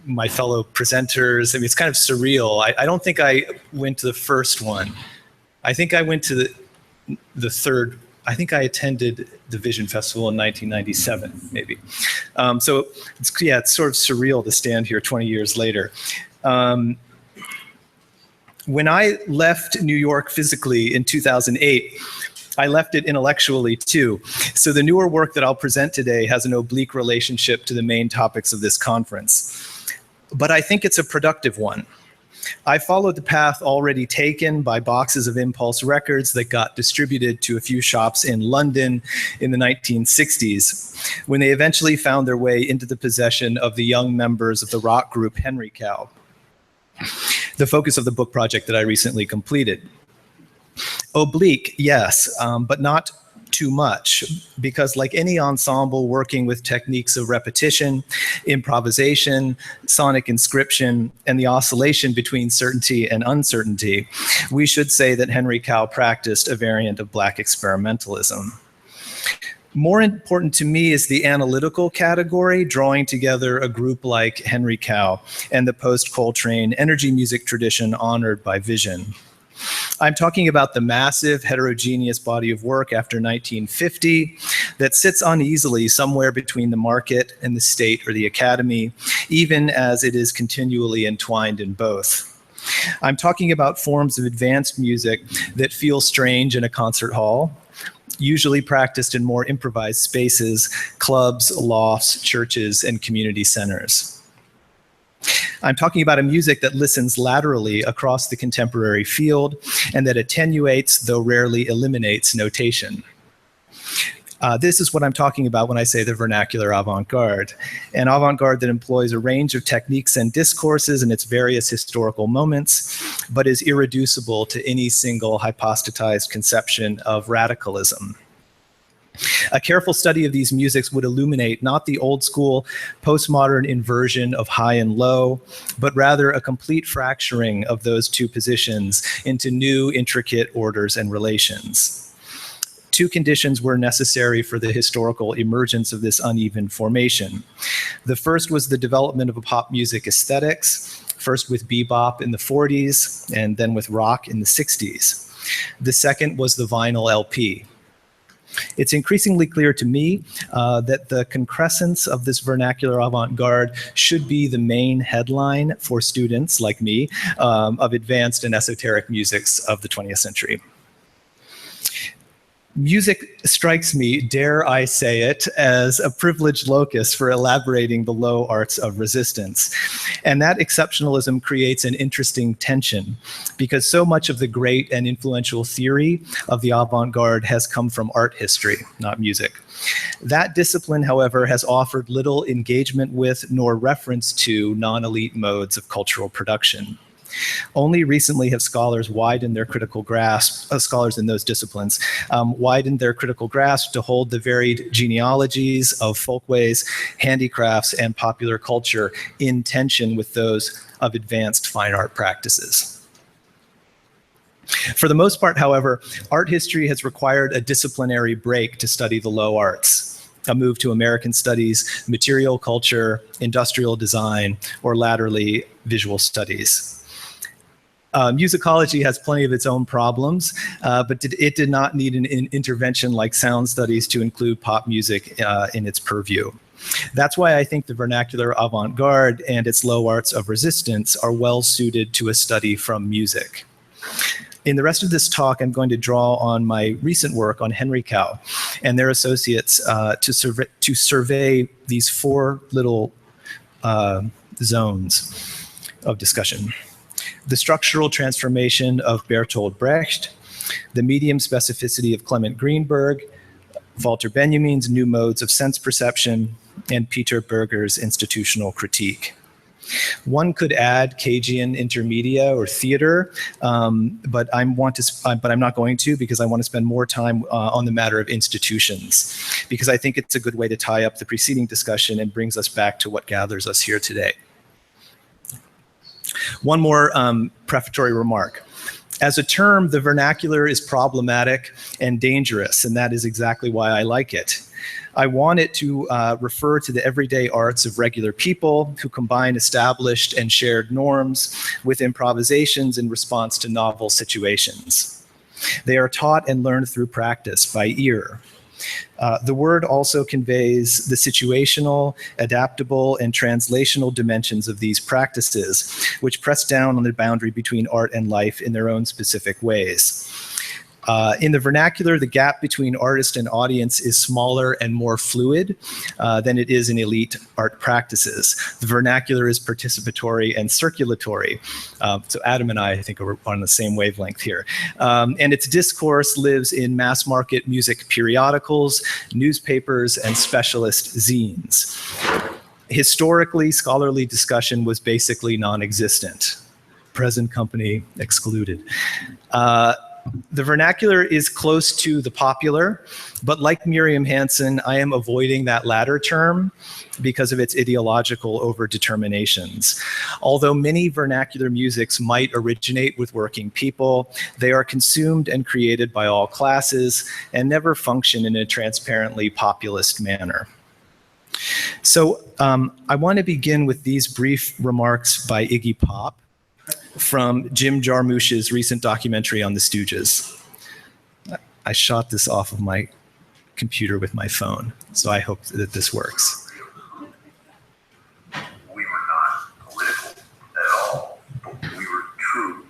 my fellow presenters. I mean, it's kind of surreal. I don't think I went to the first one. I think I went to the third. I think I attended the Vision Festival in 1997, maybe. So it's sort of surreal to stand here 20 years later. When I left New York physically in 2008, I left it intellectually too. So the newer work that I'll present today has an oblique relationship to the main topics of this conference. But I think it's a productive one. I followed the path already taken by boxes of Impulse records that got distributed to a few shops in London in the 1960s, when they eventually found their way into the possession of the young members of the rock group Henry Cow, the focus of the book project that I recently completed. Oblique, yes, but not too much, because like any ensemble working with techniques of repetition, improvisation, sonic inscription, and the oscillation between certainty and uncertainty, we should say that Henry Cow practiced a variant of Black experimentalism. More important to me is the analytical category, drawing together a group like Henry Cow and the post-Coltrane energy music tradition honored by Vision. I'm talking about the massive heterogeneous body of work after 1950 that sits uneasily somewhere between the market and the state or the academy, even as it is continually entwined in both. I'm talking about forms of advanced music that feel strange in a concert hall, usually practiced in more improvised spaces, clubs, lofts, churches, and community centers. I'm talking about a music that listens laterally across the contemporary field and that attenuates, though rarely eliminates, notation. This is what I'm talking about when I say the vernacular avant-garde, an avant-garde that employs a range of techniques and discourses in its various historical moments, but is irreducible to any single hypostatized conception of radicalism. A careful study of these musics would illuminate not the old school postmodern inversion of high and low, but rather a complete fracturing of those two positions into new intricate orders and relations. Two conditions were necessary for the historical emergence of this uneven formation. The first was the development of a pop music aesthetics, first with bebop in the 40s and then with rock in the 60s. The second was the vinyl LP. It's increasingly clear to me that the concrescence of this vernacular avant-garde should be the main headline for students like me of advanced and esoteric musics of the 20th century. Music strikes me, dare I say it, as a privileged locus for elaborating the low arts of resistance. And that exceptionalism creates an interesting tension, because so much of the great and influential theory of the avant-garde has come from art history, not music. That discipline, however, has offered little engagement with nor reference to non-elite modes of cultural production. Only recently have scholars widened their critical grasp, scholars in those disciplines, widened their critical grasp to hold the varied genealogies of folkways, handicrafts, and popular culture in tension with those of advanced fine art practices. For the most part, however, art history has required a disciplinary break to study the low arts, a move to American studies, material culture, industrial design, or latterly, visual studies. Musicology has plenty of its own problems, but it did not need an intervention like sound studies to include pop music in its purview. That's why I think the vernacular avant-garde and its low arts of resistance are well suited to a study from music. In the rest of this talk, I'm going to draw on my recent work on Henry Cow and their associates to survey these four little zones of discussion. The structural transformation of Bertolt Brecht, the medium specificity of Clement Greenberg, Walter Benjamin's new modes of sense perception, and Peter Berger's institutional critique. One could add Cagean intermedia or theater, but I'm not going to, because I want to spend more time on the matter of institutions, because I think it's a good way to tie up the preceding discussion and brings us back to what gathers us here today. One more prefatory remark. As a term, the vernacular is problematic and dangerous, and that is exactly why I like it. I want it to refer to the everyday arts of regular people who combine established and shared norms with improvisations in response to novel situations. They are taught and learned through practice by ear. The word also conveys the situational, adaptable, and translational dimensions of these practices, which press down on the boundary between art and life in their own specific ways. In the vernacular, the gap between artist and audience is smaller and more fluid than it is in elite art practices. The vernacular is participatory and circulatory. So Adam and I think, are on the same wavelength here. And its discourse lives in mass market music periodicals, newspapers, and specialist zines. Historically, scholarly discussion was basically non-existent. Present company excluded. The vernacular is close to the popular, but like Miriam Hansen, I am avoiding that latter term because of its ideological overdeterminations. Although many vernacular musics might originate with working people, they are consumed and created by all classes and never function in a transparently populist manner. So I want to begin with these brief remarks by Iggy Pop from Jim Jarmusch's recent documentary on the Stooges. I shot this off of my computer with my phone, so I hope that this works. We were not political at all, but we were true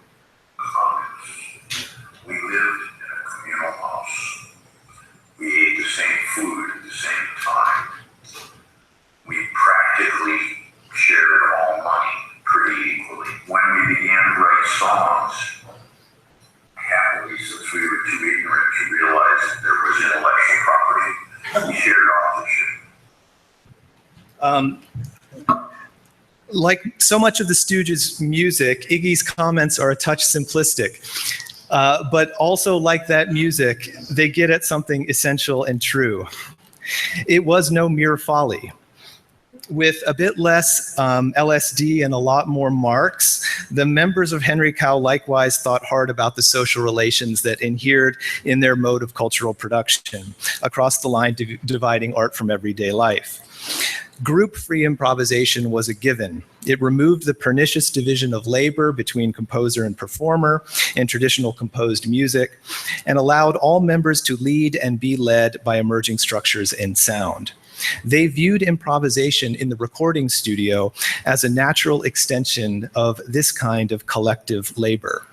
communists. We lived in a communal house. We ate the same food at the same time. We practically shared all money pretty equally. When we began to write songs, happily, since we were too ignorant to realize that there was intellectual property, we shared authorship. Like so much of the Stooges' music, Iggy's comments are a touch simplistic. But also like that music, they get at something essential and true. It was no mere folly. With a bit less LSD and a lot more Marx, the members of Henry Cow likewise thought hard about the social relations that inhered in their mode of cultural production, across the line dividing art from everyday life. Group-free improvisation was a given. It removed the pernicious division of labor between composer and performer in traditional composed music, and allowed all members to lead and be led by emerging structures in sound. They viewed improvisation in the recording studio as a natural extension of this kind of collective labor.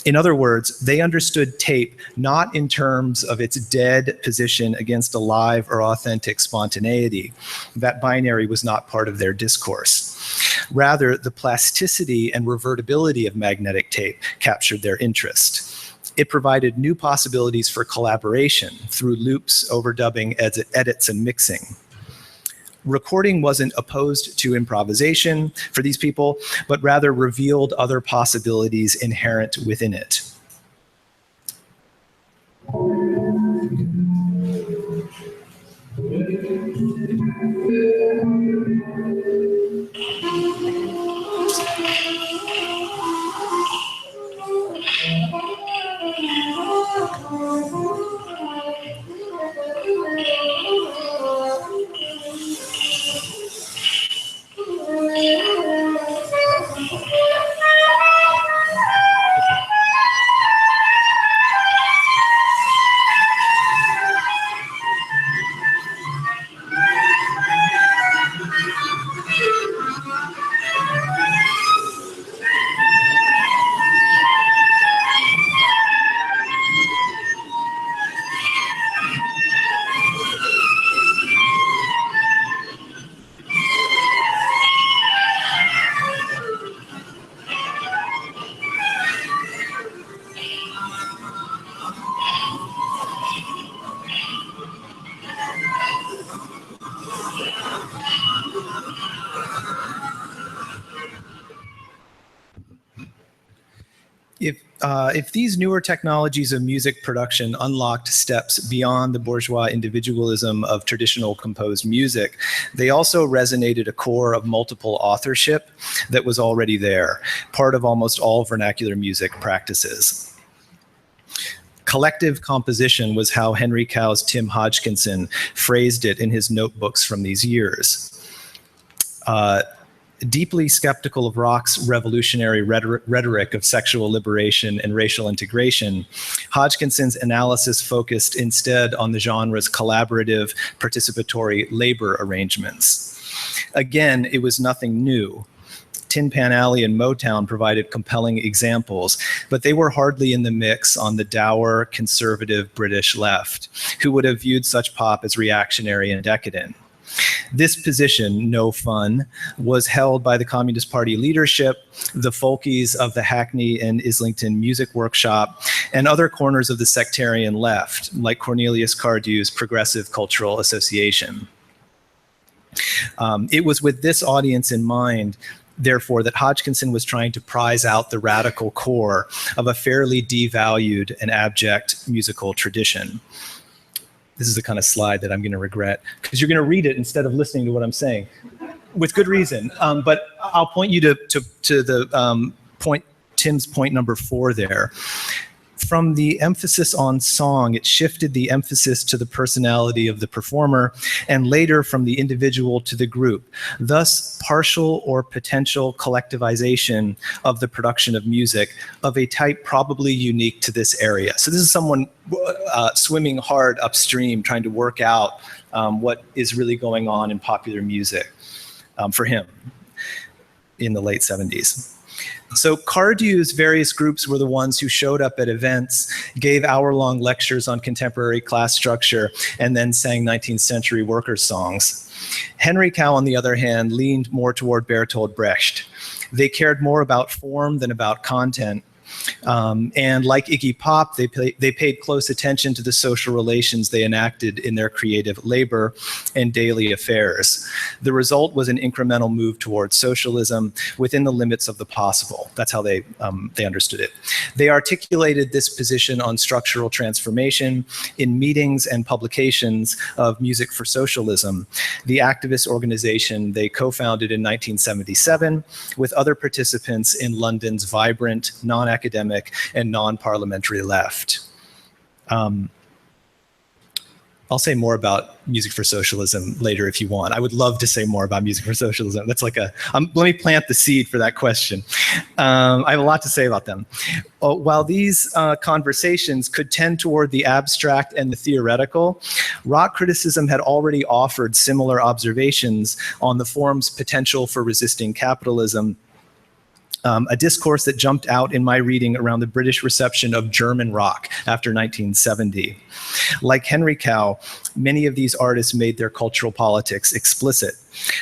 In other words, they understood tape not in terms of its dead position against a live or authentic spontaneity. That binary was not part of their discourse. Rather, the plasticity and revertibility of magnetic tape captured their interest. It provided new possibilities for collaboration through loops, overdubbing, edits, and mixing. Recording wasn't opposed to improvisation for these people, but rather revealed other possibilities inherent within it. If these newer technologies of music production unlocked steps beyond the bourgeois individualism of traditional composed music, they also resonated a core of multiple authorship that was already there, part of almost all vernacular music practices. Collective composition was how Henry Cow's Tim Hodgkinson phrased it in his notebooks from these years. Deeply skeptical of rock's revolutionary rhetoric of sexual liberation and racial integration, Hodgkinson's analysis focused instead on the genre's collaborative, participatory labor arrangements. Again, it was nothing new. Tin Pan Alley and Motown provided compelling examples, but they were hardly in the mix on the dour, conservative British left, who would have viewed such pop as reactionary and decadent. This position, no fun, was held by the Communist Party leadership, the folkies of the Hackney and Islington Music Workshop, and other corners of the sectarian left, like Cornelius Cardew's Progressive Cultural Association. It was with this audience in mind therefore, that Hodgkinson was trying to prize out the radical core of a fairly devalued and abject musical tradition. This is the kind of slide that I'm going to regret, because you're going to read it instead of listening to what I'm saying, with good reason. But I'll point you to the point, Tim's point number 4 there. From the emphasis on song, it shifted the emphasis to the personality of the performer, and later from the individual to the group. Thus, partial or potential collectivization of the production of music of a type probably unique to this area. So this is someone swimming hard upstream, trying to work out what is really going on in popular music for him in the late 70s. So Cardew's various groups were the ones who showed up at events, gave hour-long lectures on contemporary class structure, and then sang 19th century workers' songs. Henry Cow, on the other hand, leaned more toward Bertolt Brecht. They cared more about form than about content. And like Iggy Pop, they paid close attention to the social relations they enacted in their creative labor and daily affairs. The result was an incremental move towards socialism within the limits of the possible. That's how they understood it. They articulated this position on structural transformation in meetings and publications of Music for Socialism, the activist organization they co-founded in 1977 with other participants in London's vibrant, non-academic and non-parliamentary left. I'll say more about Music for Socialism later if you want. I would love to say more about Music for Socialism. That's like let me plant the seed for that question. I have a lot to say about them. While these conversations could tend toward the abstract and the theoretical, rock criticism had already offered similar observations on the form's potential for resisting capitalism. A discourse that jumped out in my reading around the British reception of German rock after 1970. Like Henry Cow, many of these artists made their cultural politics explicit.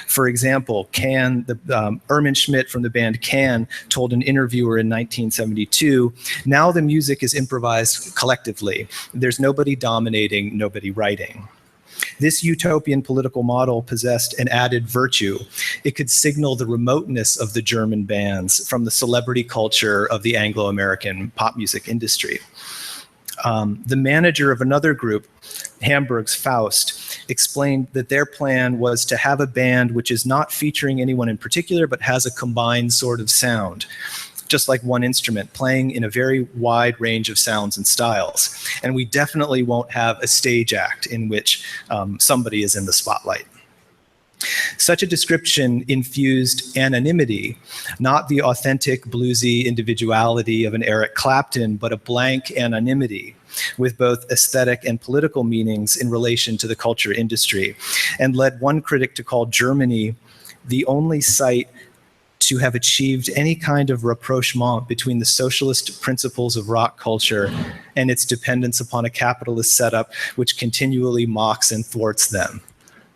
For example, Ermin Schmidt from the band Can told an interviewer in 1972, "Now the music is improvised collectively. There's nobody dominating, nobody writing." This utopian political model possessed an added virtue. It could signal the remoteness of the German bands from the celebrity culture of the Anglo-American pop music industry. The manager of another group, Hamburg's Faust, explained that their plan was to have a band which is not featuring anyone in particular, but has a combined sort of sound, just like one instrument, playing in a very wide range of sounds and styles. And we definitely won't have a stage act in which somebody is in the spotlight. Such a description infused anonymity, not the authentic bluesy individuality of an Eric Clapton, but a blank anonymity with both aesthetic and political meanings in relation to the culture industry, and led one critic to call Germany the only site to have achieved any kind of rapprochement between the socialist principles of rock culture and its dependence upon a capitalist setup which continually mocks and thwarts them.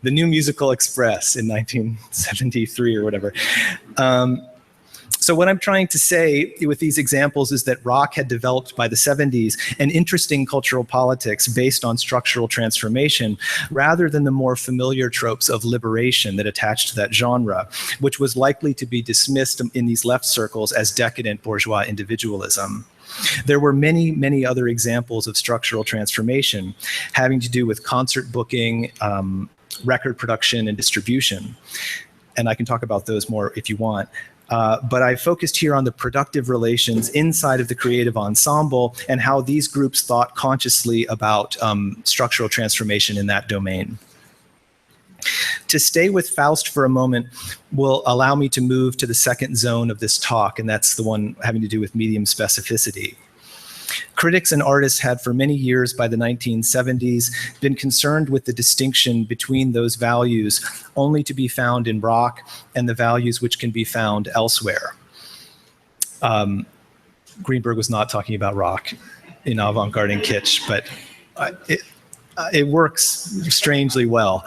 The New Musical Express in 1973 or whatever. So what I'm trying to say with these examples is that rock had developed by the 70s an interesting cultural politics based on structural transformation rather than the more familiar tropes of liberation that attached to that genre, which was likely to be dismissed in these left circles as decadent bourgeois individualism. There were many, many other examples of structural transformation having to do with concert booking, record production, and distribution. And I can talk about those more if you want. But I focused here on the productive relations inside of the creative ensemble and how these groups thought consciously about structural transformation in that domain. To stay with Faust for a moment will allow me to move to the second zone of this talk, and that's the one having to do with medium specificity. Critics and artists had for many years by the 1970s been concerned with the distinction between those values only to be found in rock and the values which can be found elsewhere. Greenberg was not talking about rock in Avant-garde and Kitsch, but it works strangely well.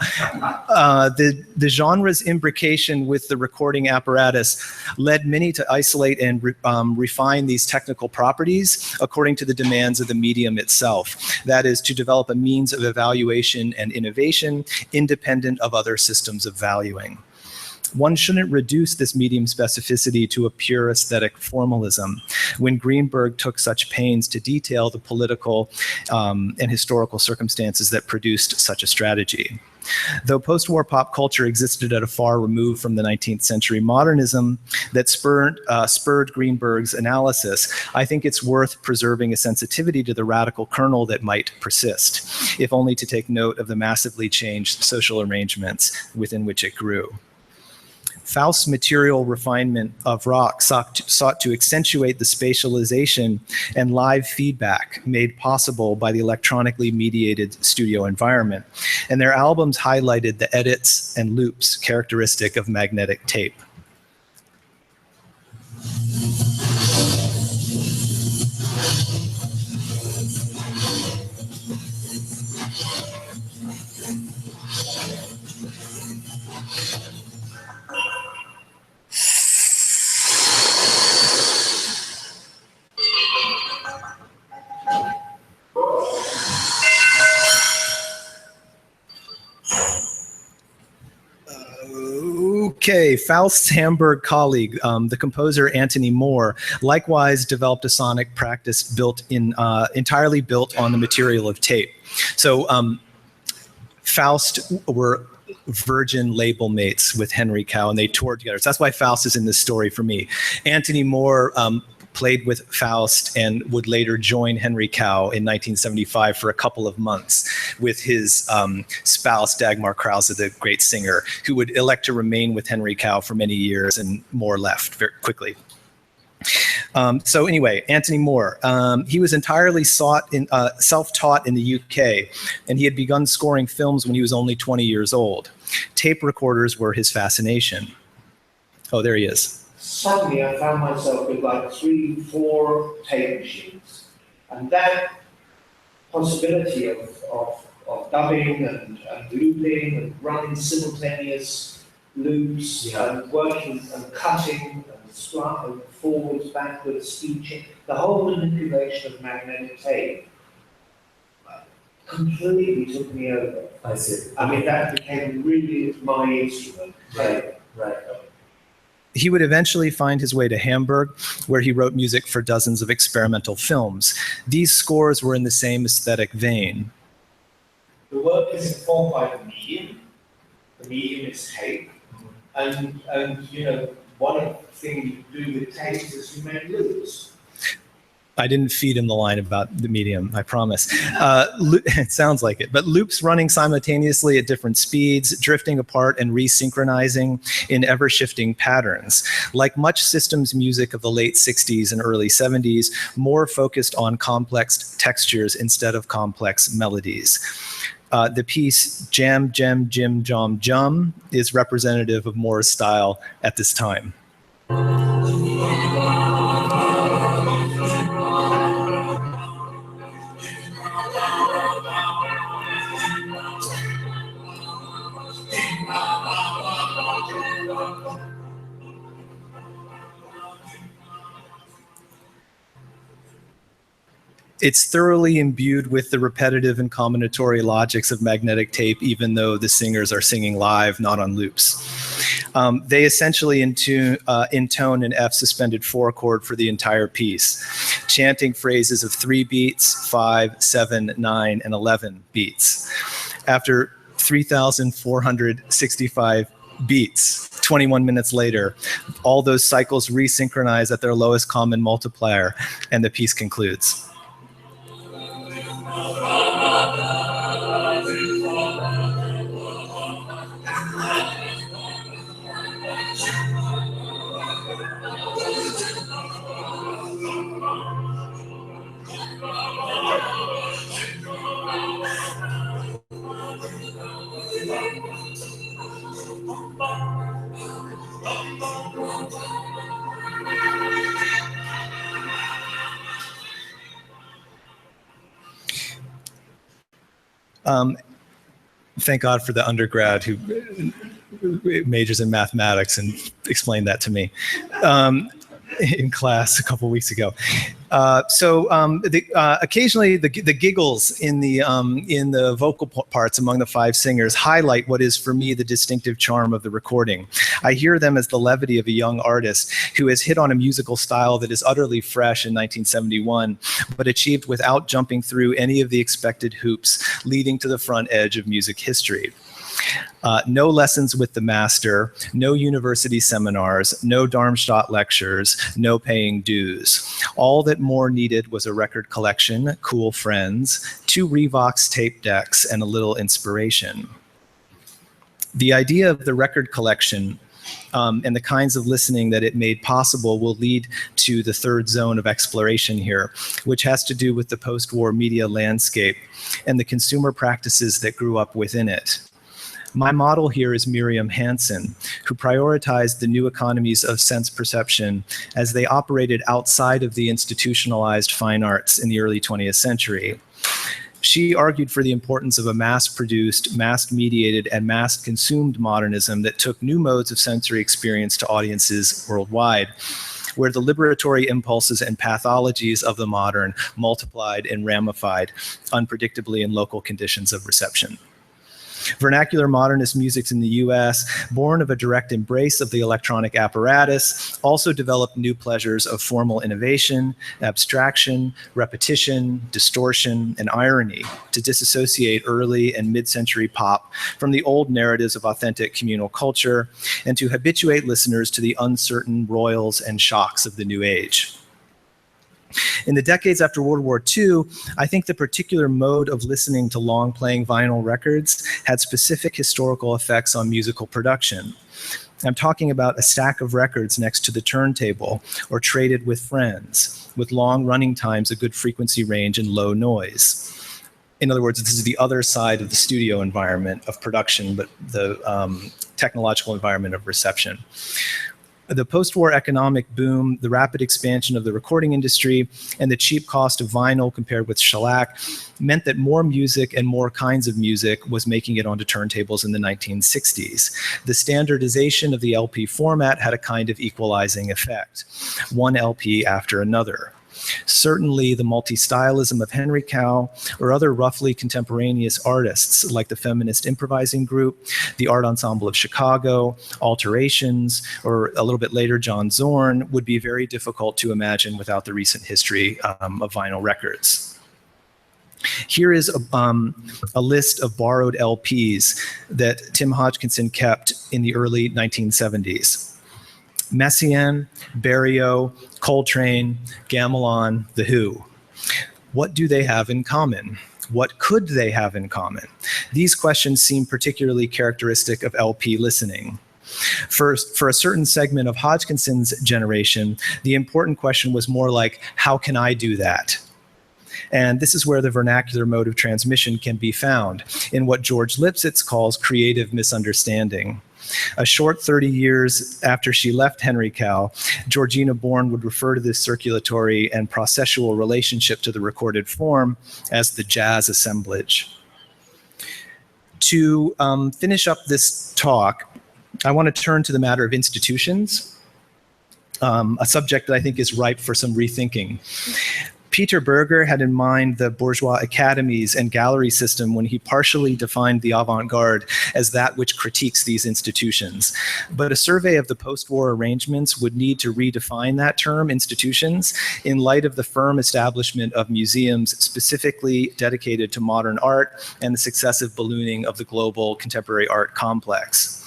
The genre's imbrication with the recording apparatus led many to isolate and refine these technical properties according to the demands of the medium itself. That is, to develop a means of evaluation and innovation independent of other systems of valuing. One shouldn't reduce this medium specificity to a pure aesthetic formalism when Greenberg took such pains to detail the political and historical circumstances that produced such a strategy. Though post-war pop culture existed at a far remove from the 19th century modernism that spurred Greenberg's analysis, I think it's worth preserving a sensitivity to the radical kernel that might persist, if only to take note of the massively changed social arrangements within which it grew. Faust's material refinement of rock sought to accentuate the spatialization and live feedback made possible by the electronically mediated studio environment, and their albums highlighted the edits and loops characteristic of magnetic tape. Okay, Faust's Hamburg colleague, the composer Anthony Moore, likewise developed a sonic practice entirely built on the material of tape. So Faust were Virgin label mates with Henry Cow, and they toured together. So that's why Faust is in this story for me. Anthony Moore played with Faust and would later join Henry Cow in 1975 for a couple of months with his spouse, Dagmar Krause, the great singer, who would elect to remain with Henry Cow for many years, and Moore left very quickly. So anyway, Anthony Moore, he was entirely self-taught in the UK, and he had begun scoring films when he was only 20 years old. Tape recorders were his fascination. Oh, there he is. Suddenly I found myself with like 3, 4 tape machines, and that possibility of dubbing and looping and running simultaneous loops and working and cutting and forwards, backwards, speeching, the whole manipulation of magnetic tape completely took me over. I see. I mean, that became really my instrument. Right. He would eventually find his way to Hamburg, where he wrote music for dozens of experimental films. These scores were in the same aesthetic vein. The work is informed by the medium. The medium is tape. And you know, one of the things you do with tapes is you make loops. I didn't feed him the line about the medium, I promise. It sounds like it. But loops running simultaneously at different speeds, drifting apart and resynchronizing in ever-shifting patterns. Like much systems music of the late 60s and early 70s, more focused on complex textures instead of complex melodies. The piece Jam, Jam, Jim, Jom, Jum is representative of Moore's style at this time. It's thoroughly imbued with the repetitive and combinatory logics of magnetic tape, even though the singers are singing live, not on loops. They essentially intone an F suspended 4 chord for the entire piece, chanting phrases of 3 beats, 5, 7, 9, and 11 beats. After 3,465 beats, 21 minutes later, all those cycles resynchronize at their lowest common multiplier, and the piece concludes. Thank God for the undergrad who majors in mathematics and explained that to me in class a couple weeks ago. Occasionally the giggles in the vocal parts among the five singers highlight what is for me the distinctive charm of the recording. I hear them as the levity of a young artist who has hit on a musical style that is utterly fresh in 1971, but achieved without jumping through any of the expected hoops leading to the front edge of music history. No lessons with the master, no university seminars, no Darmstadt lectures, no paying dues. All that Moore needed was a record collection, cool friends, 2 Revox tape decks, and a little inspiration. The idea of the record collection and the kinds of listening that it made possible will lead to the third zone of exploration here, which has to do with the post-war media landscape and the consumer practices that grew up within it. My model here is Miriam Hansen, who prioritized the new economies of sense perception as they operated outside of the institutionalized fine arts in the early 20th century. She argued for the importance of a mass-produced, mass-mediated, and mass-consumed modernism that took new modes of sensory experience to audiences worldwide, where the liberatory impulses and pathologies of the modern multiplied and ramified unpredictably in local conditions of reception. Vernacular modernist music in the US, born of a direct embrace of the electronic apparatus, also developed new pleasures of formal innovation, abstraction, repetition, distortion, and irony to disassociate early and mid-century pop from the old narratives of authentic communal culture and to habituate listeners to the uncertain royals and shocks of the new age. In the decades after World War II, I think the particular mode of listening to long-playing vinyl records had specific historical effects on musical production. I'm talking about a stack of records next to the turntable or traded with friends, with long running times, a good frequency range, and low noise. In other words, this is the other side of the studio environment of production, but the technological environment of reception. The post-war economic boom, the rapid expansion of the recording industry, and the cheap cost of vinyl compared with shellac meant that more music and more kinds of music was making it onto turntables in the 1960s. The standardization of the LP format had a kind of equalizing effect, one LP after another. Certainly, the multi-stylism of Henry Cow or other roughly contemporaneous artists like the feminist improvising group, the Art Ensemble of Chicago, Alterations, or a little bit later John Zorn would be very difficult to imagine without the recent history of vinyl records. Here is a list of borrowed LPs that Tim Hodgkinson kept in the early 1970s. Messiaen, Berrio, Coltrane, Gamelan, The Who. What do they have in common? What could they have in common? These questions seem particularly characteristic of LP listening. For a certain segment of Hodgkinson's generation, the important question was more like, how can I do that? And this is where the vernacular mode of transmission can be found, in what George Lipsitz calls creative misunderstanding. A short 30 years after she left Henry Cow, Georgina Bourne would refer to this circulatory and processual relationship to the recorded form as the jazz assemblage. To finish up this talk, I want to turn to the matter of institutions, a subject that I think is ripe for some rethinking. Peter Berger had in mind the bourgeois academies and gallery system when he partially defined the avant-garde as that which critiques these institutions. But a survey of the post-war arrangements would need to redefine that term, institutions, in light of the firm establishment of museums specifically dedicated to modern art and the successive ballooning of the global contemporary art complex.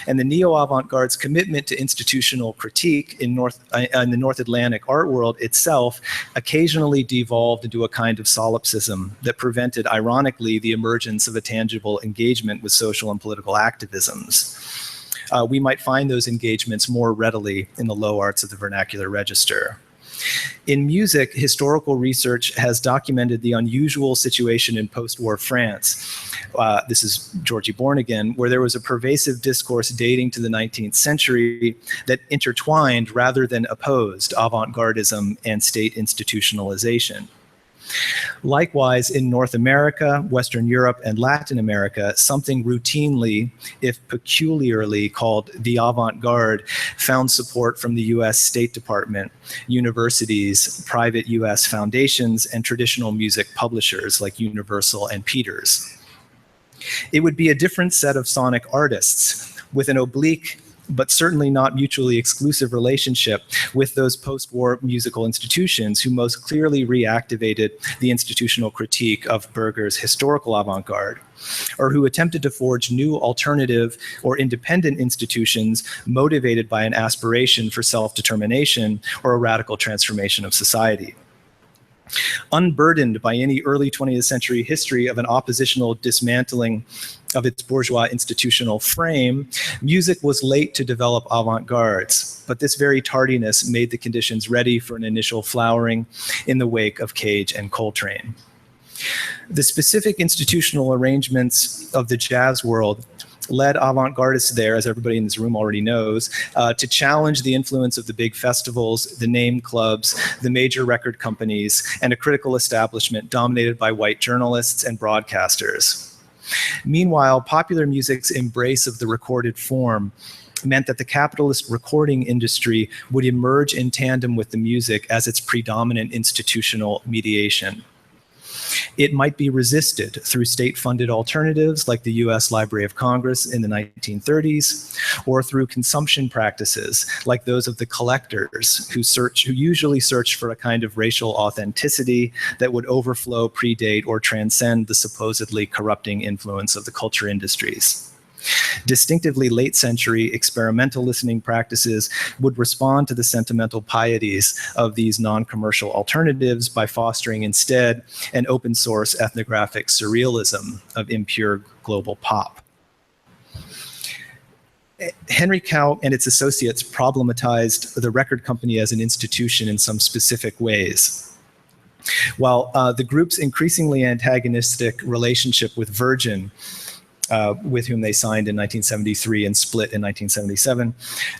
And the neo-avant-garde's commitment to institutional critique in the North Atlantic art world itself occasionally devolved into a kind of solipsism that prevented, ironically, the emergence of a tangible engagement with social and political activisms. We might find those engagements more readily in the low arts of the vernacular register. In music, historical research has documented the unusual situation in post-war France. This is Georgie Bourne again, where there was a pervasive discourse dating to the 19th century that intertwined rather than opposed avant-gardism and state institutionalization. Likewise, in North America, Western Europe, and Latin America, something routinely, if peculiarly called the avant-garde, found support from the US State Department, universities, private US foundations, and traditional music publishers like Universal and Peters. It would be a different set of sonic artists with an oblique but certainly not mutually exclusive relationship with those post-war musical institutions who most clearly reactivated the institutional critique of Berger's historical avant-garde, or who attempted to forge new alternative or independent institutions motivated by an aspiration for self-determination or a radical transformation of society. Unburdened by any early 20th century history of an oppositional dismantling of its bourgeois institutional frame, music was late to develop avant-gardes, but this very tardiness made the conditions ready for an initial flowering in the wake of Cage and Coltrane. The specific institutional arrangements of the jazz world led avant-gardists there, as everybody in this room already knows, to challenge the influence of the big festivals, the name clubs, the major record companies, and a critical establishment dominated by white journalists and broadcasters. Meanwhile, popular music's embrace of the recorded form meant that the capitalist recording industry would emerge in tandem with the music as its predominant institutional mediation. It might be resisted through state-funded alternatives like the US Library of Congress in the 1930s, or through consumption practices like those of the collectors who usually search for a kind of racial authenticity that would overflow, predate, or transcend the supposedly corrupting influence of the culture industries. Distinctively late century experimental listening practices would respond to the sentimental pieties of these non-commercial alternatives by fostering instead an open source ethnographic surrealism of impure global pop. Henry Cow and its associates problematized the record company as an institution in some specific ways. While the group's increasingly antagonistic relationship with Virgin, with whom they signed in 1973 and split in 1977,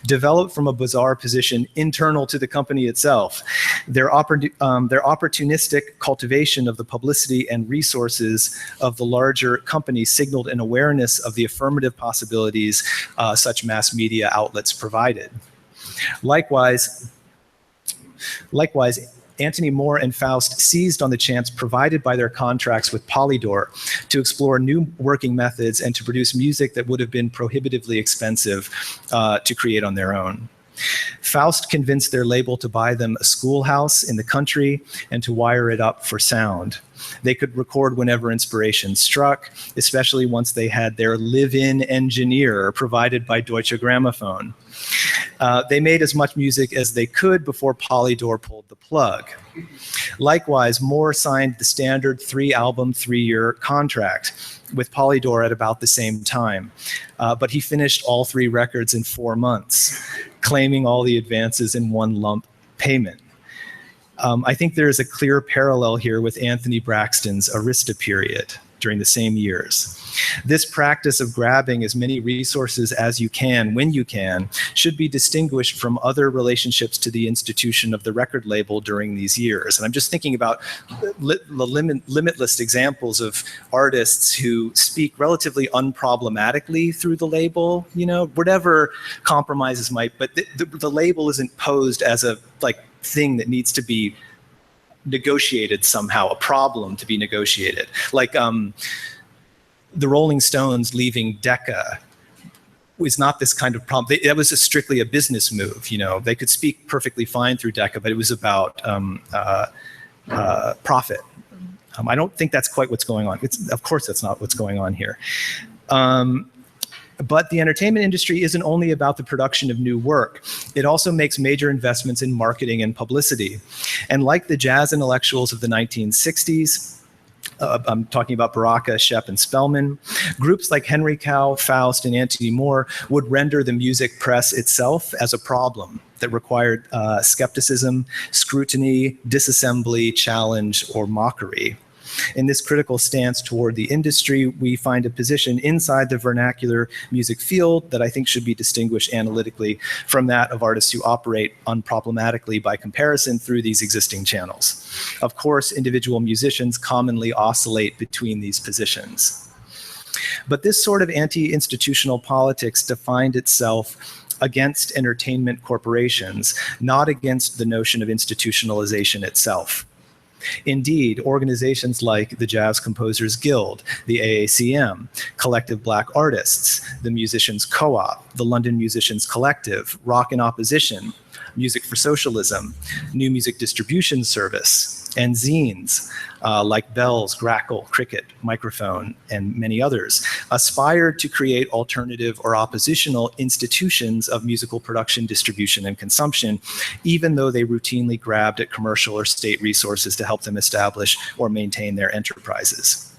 developed from a bizarre position internal to the company itself. Their opportunistic cultivation of the publicity and resources of the larger company signaled an awareness of the affirmative possibilities such mass media outlets provided. Likewise, Anthony Moore and Faust seized on the chance provided by their contracts with Polydor to explore new working methods and to produce music that would have been prohibitively expensive to create on their own. Faust convinced their label to buy them a schoolhouse in the country and to wire it up for sound. They could record whenever inspiration struck, especially once they had their live-in engineer provided by Deutsche Grammophon. They made as much music as they could before Polydor pulled the plug. Likewise, Moore signed the standard 3-album, 3-year contract with Polydor at about the same time. But he finished all 3 records in 4 months, claiming all the advances in one lump payment. I think there is a clear parallel here with Anthony Braxton's Arista period during the same years. This practice of grabbing as many resources as you can when you can should be distinguished from other relationships to the institution of the record label during these years. And I'm just thinking about limitless examples of artists who speak relatively unproblematically through the label, you know, whatever compromises might, but the label isn't posed as a thing that needs to be negotiated somehow, a problem to be negotiated. Like the Rolling Stones leaving Decca was not this kind of problem. That was strictly a business move. You know, they could speak perfectly fine through Decca, but it was about profit. I don't think that's quite what's going on. Of course, that's not what's going on here. But the entertainment industry isn't only about the production of new work. It also makes major investments in marketing and publicity. And like the jazz intellectuals of the 1960s, I'm talking about Baraka, Shep, and Spellman, groups like Henry Cow, Faust, and Anthony Moore would render the music press itself as a problem that required skepticism, scrutiny, disassembly, challenge, or mockery. In this critical stance toward the industry, we find a position inside the vernacular music field that I think should be distinguished analytically from that of artists who operate unproblematically by comparison through these existing channels. Of course, individual musicians commonly oscillate between these positions. But this sort of anti-institutional politics defined itself against entertainment corporations, not against the notion of institutionalization itself. Indeed, organizations like the Jazz Composers Guild, the AACM, Collective Black Artists, the Musicians Co-op, the London Musicians Collective, Rock in Opposition, Music for Socialism, New Music Distribution Service, and zines like Bells, Grackle, Cricket, Microphone, and many others, aspired to create alternative or oppositional institutions of musical production, distribution, and consumption, even though they routinely grabbed at commercial or state resources to help them establish or maintain their enterprises.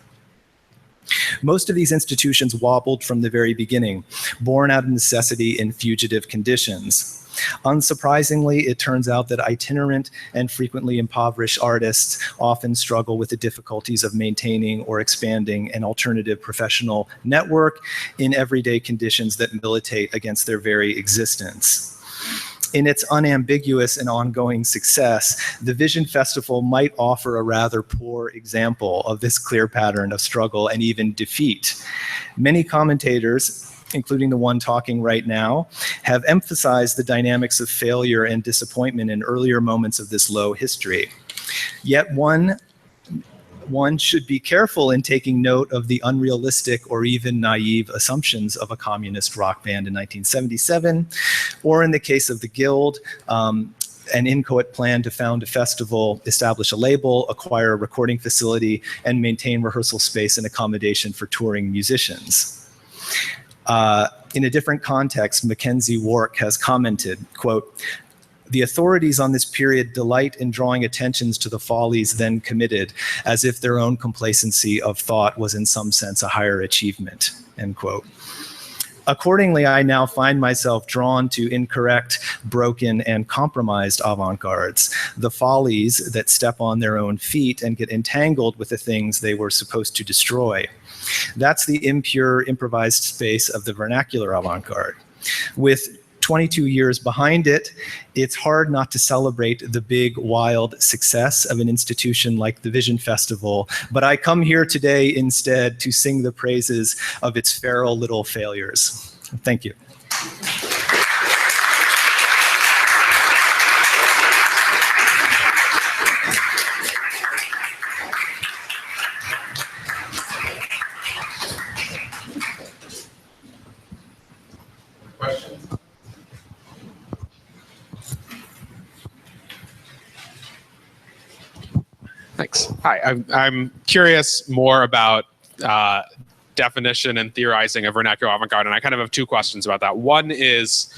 Most of these institutions wobbled from the very beginning, born out of necessity in fugitive conditions. Unsurprisingly, it turns out that itinerant and frequently impoverished artists often struggle with the difficulties of maintaining or expanding an alternative professional network in everyday conditions that militate against their very existence. In its unambiguous and ongoing success, the Vision Festival might offer a rather poor example of this clear pattern of struggle and even defeat. Many commentators, including the one talking right now, have emphasized the dynamics of failure and disappointment in earlier moments of this low history. Yet one should be careful in taking note of the unrealistic or even naive assumptions of a communist rock band in 1977, or in the case of the Guild, an inchoate plan to found a festival, establish a label, acquire a recording facility, and maintain rehearsal space and accommodation for touring musicians. In a different context, Mackenzie Wark has commented, quote, "The authorities on this period delight in drawing attentions to the follies then committed, as if their own complacency of thought was in some sense a higher achievement," end quote. Accordingly, I now find myself drawn to incorrect, broken, and compromised avant-gardes, the follies that step on their own feet and get entangled with the things they were supposed to destroy. That's the impure, improvised space of the vernacular avant-garde. With 22 years behind it, it's hard not to celebrate the big, wild success of an institution like the Vision Festival, but I come here today instead to sing the praises of its feral little failures. Thank you. Thanks. Hi, I'm curious more about definition and theorizing of vernacular avant-garde, and I kind of have two questions about that. One is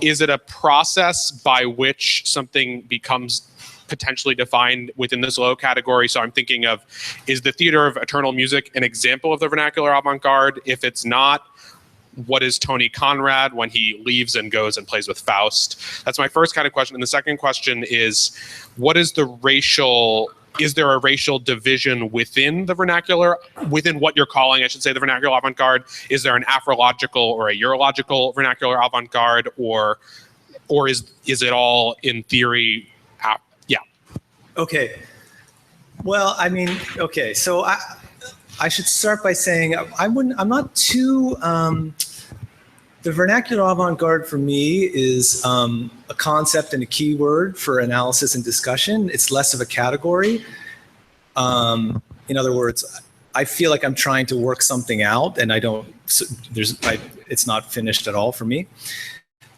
it a process by which something becomes potentially defined within this low category? So I'm thinking of, is the theater of eternal music an example of the vernacular avant-garde? If it's not, what is Tony Conrad when he leaves and goes and plays with Faust? That's my first kind of question. And the second question is, is there a racial division within the vernacular, within what you're calling, I should say, the vernacular avant-garde? Is there an Afrological or a Eurological vernacular avant-garde, or is it all in theory? Yeah. Okay. Well, I mean, okay. So I should start by saying I'm not too. The vernacular avant-garde for me is a concept and a keyword for analysis and discussion. It's less of a category. In other words, I feel like I'm trying to work something out, and it's not finished at all for me.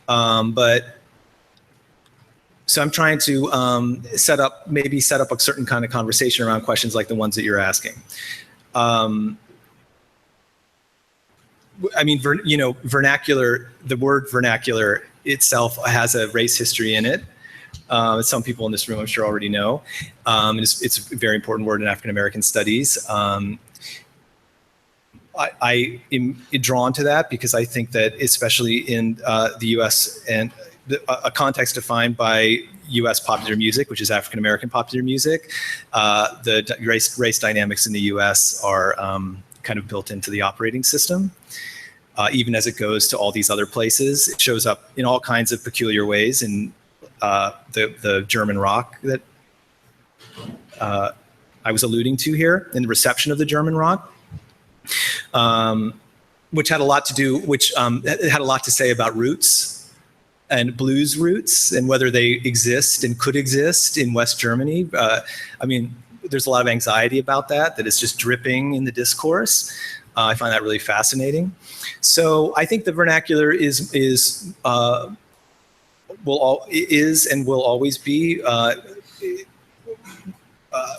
So I'm trying to set up a certain kind of conversation around questions like the ones that you're asking. I mean, vernacular, the word vernacular itself has a race history in it. Some people in this room, I'm sure, already know. It's a very important word in African American studies. I am drawn to that because I think that, especially in the U.S. and a context defined by U.S. popular music, which is African American popular music. The race dynamics in the U.S. are kind of built into the operating system. Even as it goes to all these other places, it shows up in all kinds of peculiar ways in the German rock that I was alluding to here, in the reception of the German rock, which had a lot to say about roots and blues roots and whether they exist and could exist in West Germany. I mean, there's a lot of anxiety about that is just dripping in the discourse. I find that really fascinating. So I think the vernacular is and will always be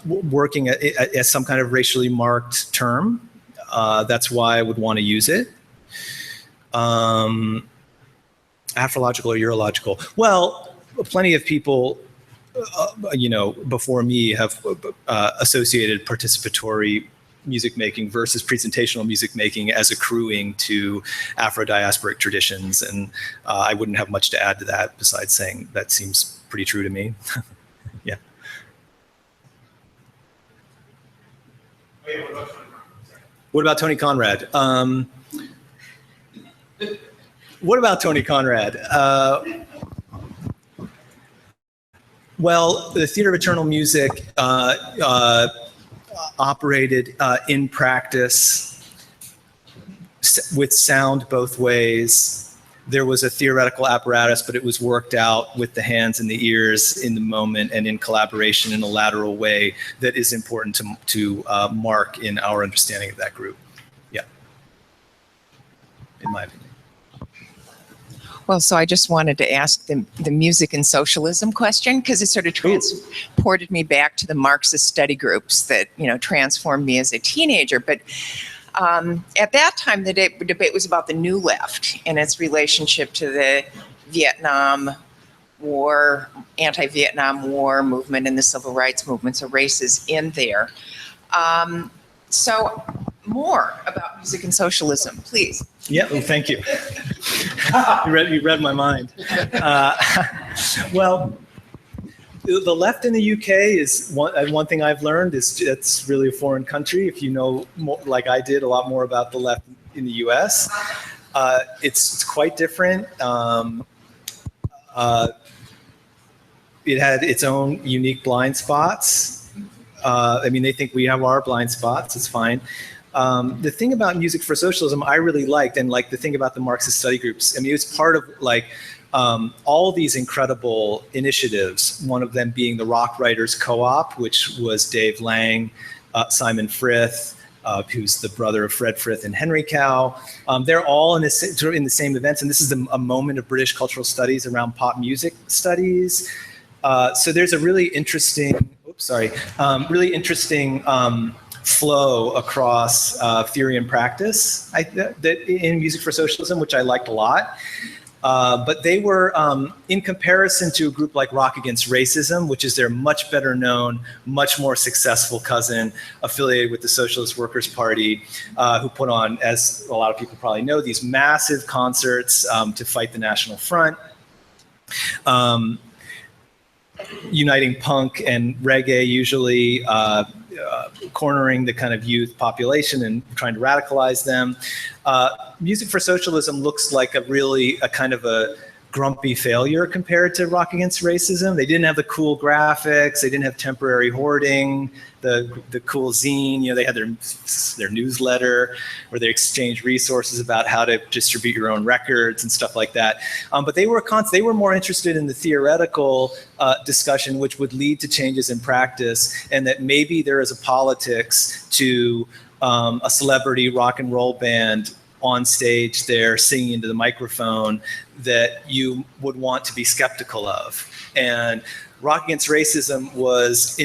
working as some kind of racially marked term. That's why I would want to use it. Aphrological or urological? Well, plenty of people, before me have associated participatory music making versus presentational music making as accruing to Afro-diasporic traditions. And I wouldn't have much to add to that besides saying that seems pretty true to me. Yeah. What about Tony Conrad? What about Tony Conrad? Well, the Theater of Eternal Music operated in practice with sound both ways. There was a theoretical apparatus, but it was worked out with the hands and the ears in the moment and in collaboration in a lateral way that is important to mark in our understanding of that group. Yeah, in my opinion. Well, so I just wanted to ask the music and socialism question, because it sort of transported me back to the Marxist study groups that, transformed me as a teenager. But at that time, the debate was about the New Left and its relationship to the Vietnam War, anti-Vietnam War movement and the civil rights movement, so races in there. So more about music and socialism, please. Yeah, well, thank you. You read my mind. Well, the left in the UK is one thing I've learned is it's really a foreign country. If you know more, like I did, a lot more about the left in the US, it's quite different. It had its own unique blind spots. They think we have our blind spots. It's fine. The thing about Music for Socialism I really liked, and the thing about the Marxist study groups, it's part of all these incredible initiatives, one of them being the Rock Writers Co-op, which was Dave Lang, Simon Frith, who's the brother of Fred Frith and Henry Cow. They're all in the same events, and this is a moment of British cultural studies around pop music studies. So there's a really interesting, flow across theory and practice that in Music for Socialism, which I liked a lot. But they were, in comparison to a group like Rock Against Racism, which is their much better known, much more successful cousin affiliated with the Socialist Workers' Party, who put on, as a lot of people probably know, these massive concerts to fight the National Front. Uniting punk and reggae, usually cornering the kind of youth population and trying to radicalize them. Music for Socialism looks like a kind of a grumpy failure compared to Rock Against Racism. They didn't have the cool graphics. They didn't have temporary hoarding, the cool zine. They had their newsletter where they exchanged resources about how to distribute your own records and stuff like that. But they were more interested in the theoretical discussion, which would lead to changes in practice, and that maybe there is a politics to a celebrity rock and roll band on stage there singing into the microphone that you would want to be skeptical of. And Rock Against Racism was,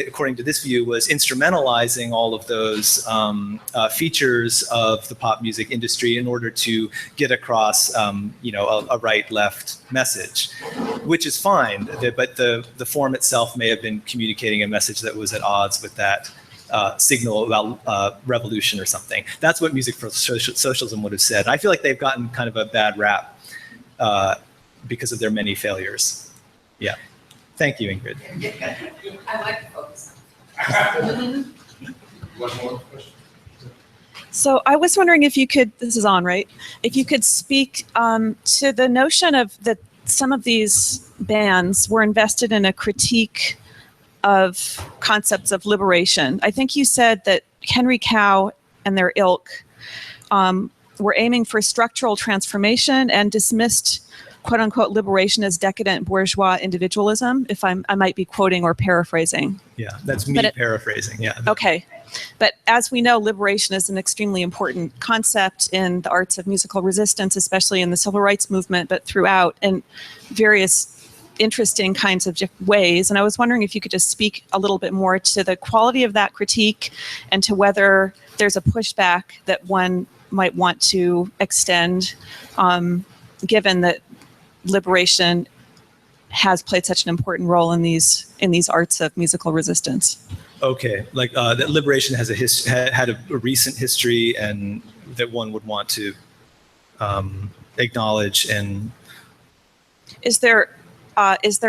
according to this view, was instrumentalizing all of those features of the pop music industry in order to get across, a right-left message, which is fine. But the form itself may have been communicating a message that was at odds with that signal about revolution or something. That's what Music for Socialism would have said. I feel like they've gotten kind of a bad rap because of their many failures. Yeah. Thank you, Ingrid. I like the focus. One more question. So I was wondering if you could, this is on, right? If you could speak to the notion of that some of these bands were invested in a critique of concepts of liberation. I think you said that Henry Cow and their ilk were aiming for structural transformation and dismissed quote unquote liberation as decadent bourgeois individualism, if I might be quoting or paraphrasing. Yeah, that's me paraphrasing. Yeah. Okay. But as we know, liberation is an extremely important concept in the arts of musical resistance, especially in the civil rights movement, but throughout in various interesting kinds of ways. And I was wondering if you could just speak a little bit more to the quality of that critique and to whether there's a pushback that one might want to extend, given that liberation has played such an important role in these arts of musical resistance. Okay, like that liberation has had a recent history, and that one would want to acknowledge. And is there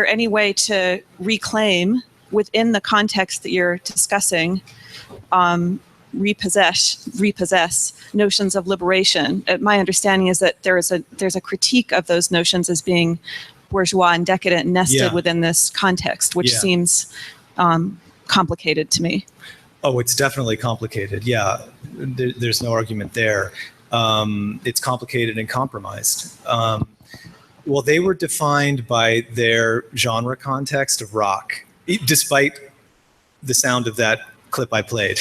any way to reclaim within the context that you're discussing, repossess notions of liberation? My understanding is that there's a critique of those notions as being bourgeois and decadent nested within this context, which seems complicated to me. Oh, it's definitely complicated. Yeah, there's no argument there. It's complicated and compromised. Well, they were defined by their genre context of rock, despite the sound of that clip I played.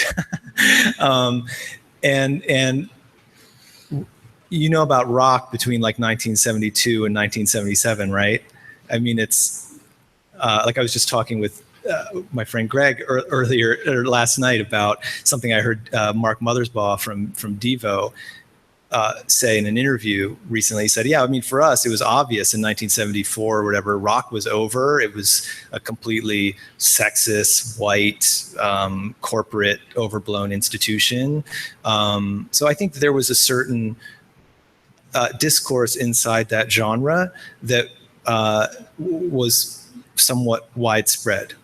And you know about rock between like 1972 and 1977, right? I mean, it's like I was just talking with my friend Greg earlier or last night about something I heard Mark Mothersbaugh from Devo say in an interview recently. He said, yeah, I mean, for us, it was obvious in 1974 or whatever, rock was over. It was a completely sexist, white, corporate, overblown institution. So I think there was a certain discourse inside that genre that was somewhat widespread.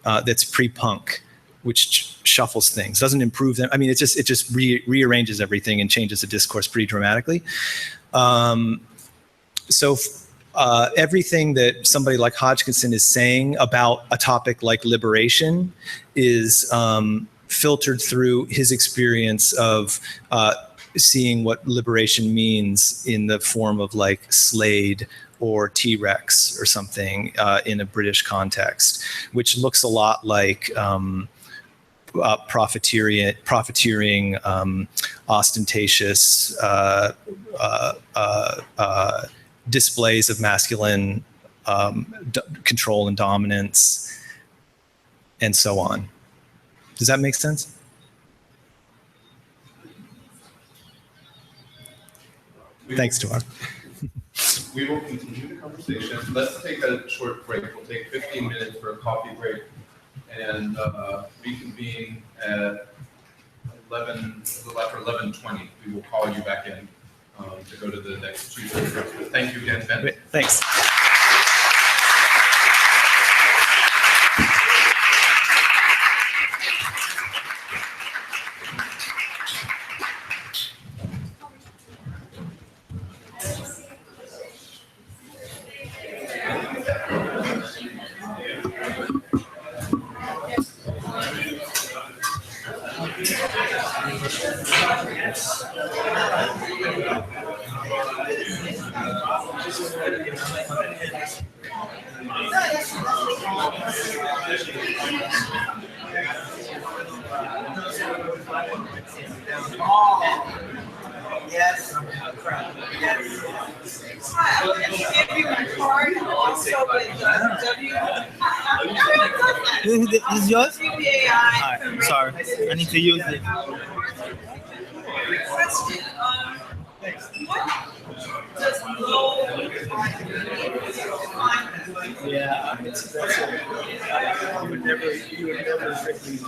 That's pre-punk, which shuffles things, doesn't improve them. I mean, it just rearranges everything and changes the discourse pretty dramatically. So everything that somebody like Hodgkinson is saying about a topic like liberation is filtered through his experience of seeing what liberation means in the form of like Slade or T-Rex or something in a British context, which looks a lot like profiteering, ostentatious displays of masculine control and dominance, and so on. Does that make sense? Thanks, Tuan. We will continue the conversation. Let's take a short break. We'll take 15 minutes for a coffee break and reconvene at 11:20. We will call you back in to go to the next two. Thank you again, Ben. Thanks. This is yours? Alright, sorry. I need to use it. Yeah, that's it. You would never strictly. No.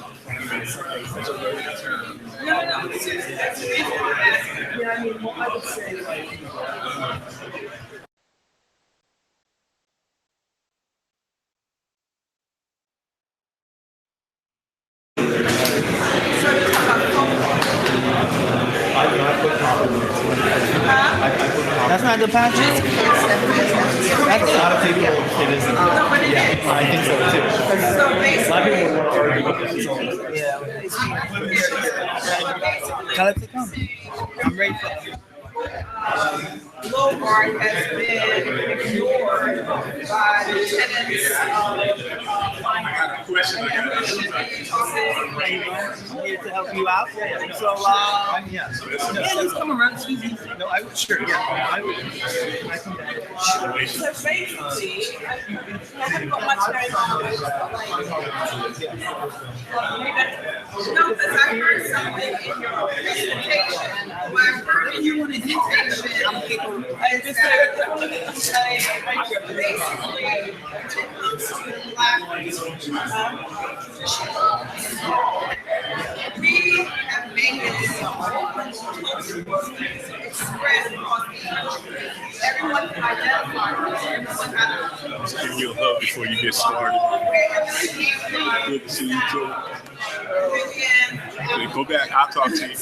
Yeah, I mean, well, I would say like. had the patches? A lot of people, it isn't. Yeah, I think so too. A lot of people want to argue with that. Yeah. Can I take on? I'm ready for it. Low art has been ignored by the tenants of I'm here to help you out. So, yeah, let's come around. Excuse me. No, I would, sure, yeah. I come back. so basically, I haven't got much going on. No, because I heard something in your presentation. When I heard in your presentation, I just said, basically, when it comes to Black we have made it express across the country. Everyone can identify with everyone has Give you a hug before you get started. Good to see you too. Okay, go back. I'll talk to you.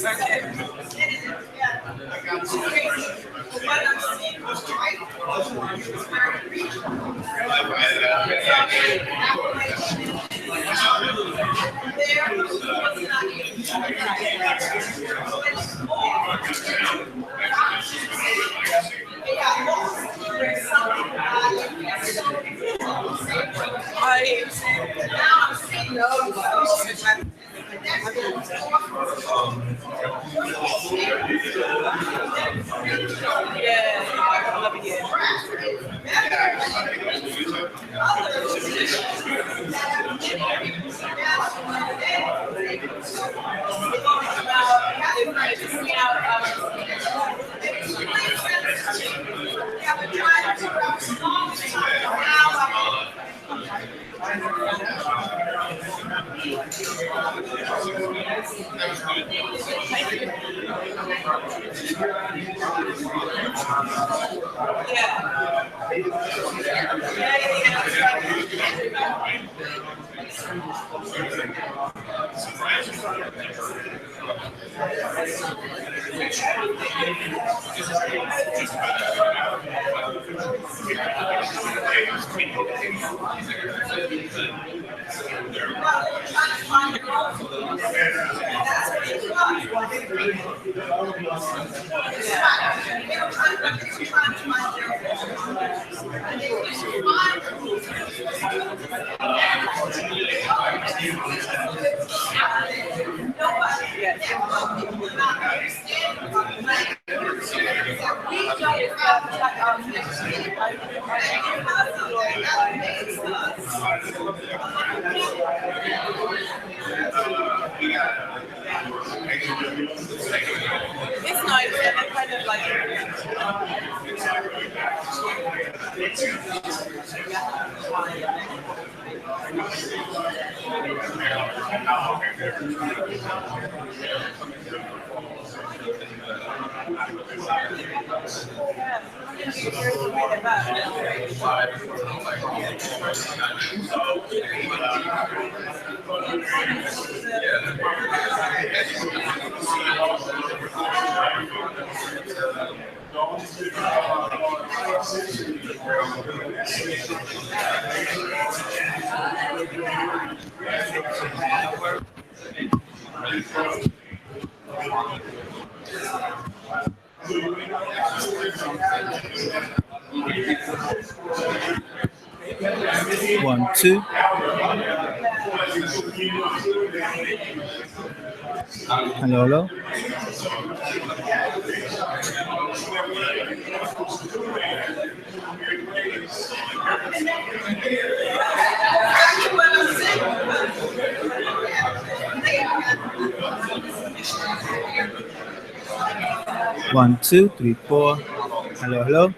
It's nice, and kind of like One, two. Hello, hello. One, two, three, four. Hello, hello.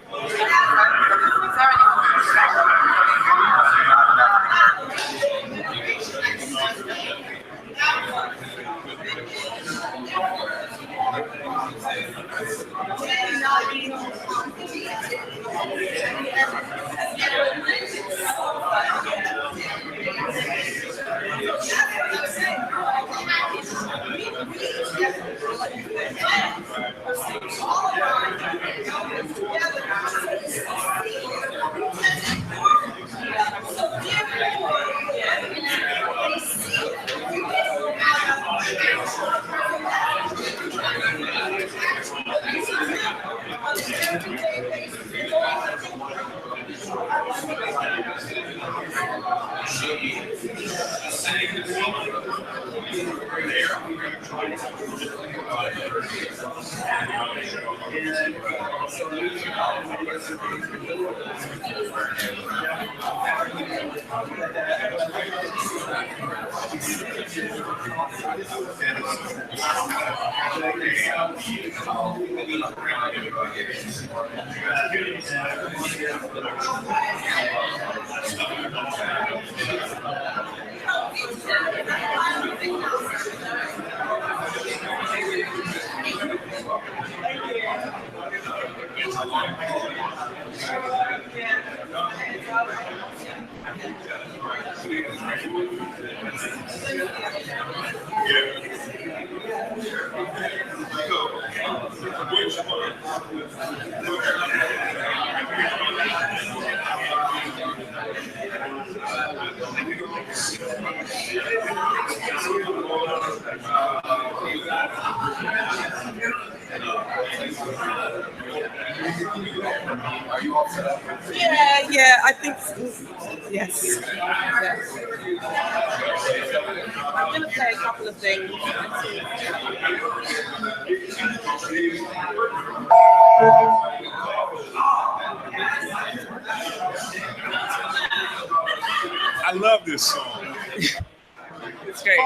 Yeah, I think, yes. I'm going to play a couple of things. I love this song. It's great.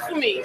Fumi.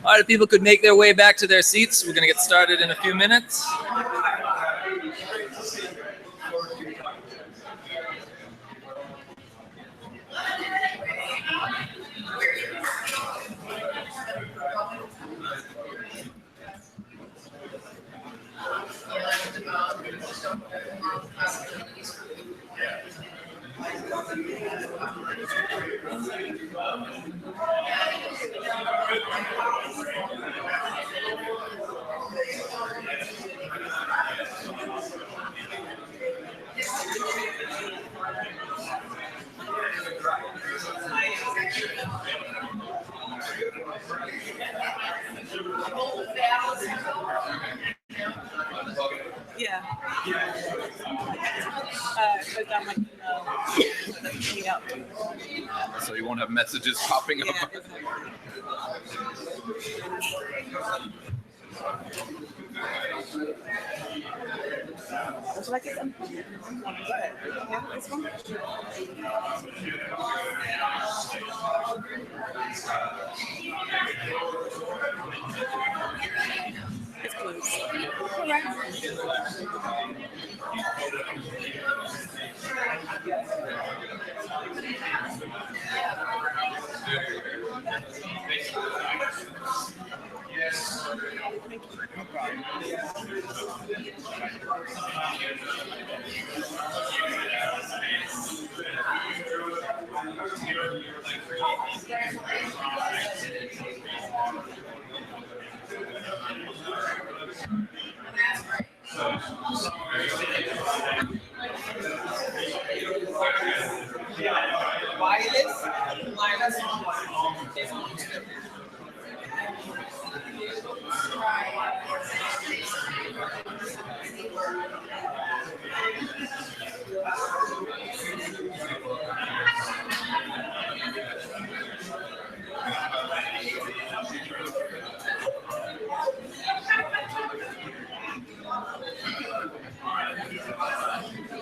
All right, if people could make their way back to their seats, we're going to get started in a few minutes. Yeah. I've got my email. So you won't have messages popping up. Should I get them? Yeah, this one? It's blues. All right.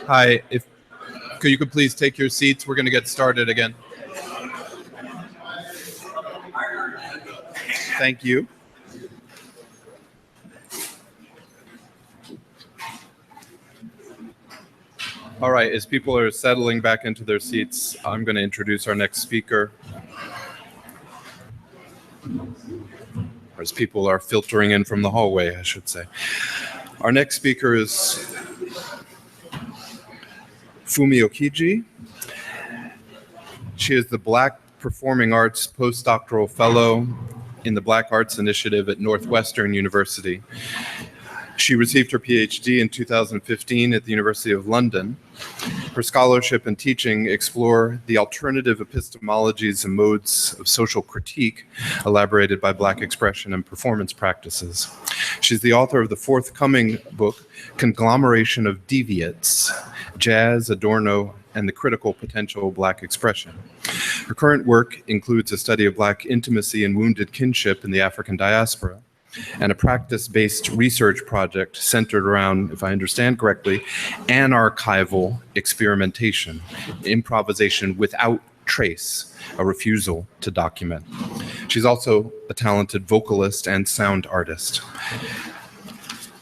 Hi, if you could please take your seats, we're going to get started again. Thank you. All right, as people are settling back into their seats, I'm going to introduce our next speaker. As people are filtering in from the hallway, I should say. Our next speaker is Fumi Okiji. She is the Black Performing Arts Postdoctoral Fellow in the Black Arts Initiative at Northwestern University. She received her PhD in 2015 at the University of London. Her scholarship and teaching explore the alternative epistemologies and modes of social critique elaborated by Black expression and performance practices. She's the author of the forthcoming book, Conglomeration of Deviates, Jazz, Adorno, and the Critical Potential of Black Expression. Her current work includes a study of Black intimacy and wounded kinship in the African diaspora, and a practice-based research project centered around, if I understand correctly, anarchival experimentation, improvisation without trace, a refusal to document. She's also a talented vocalist and sound artist.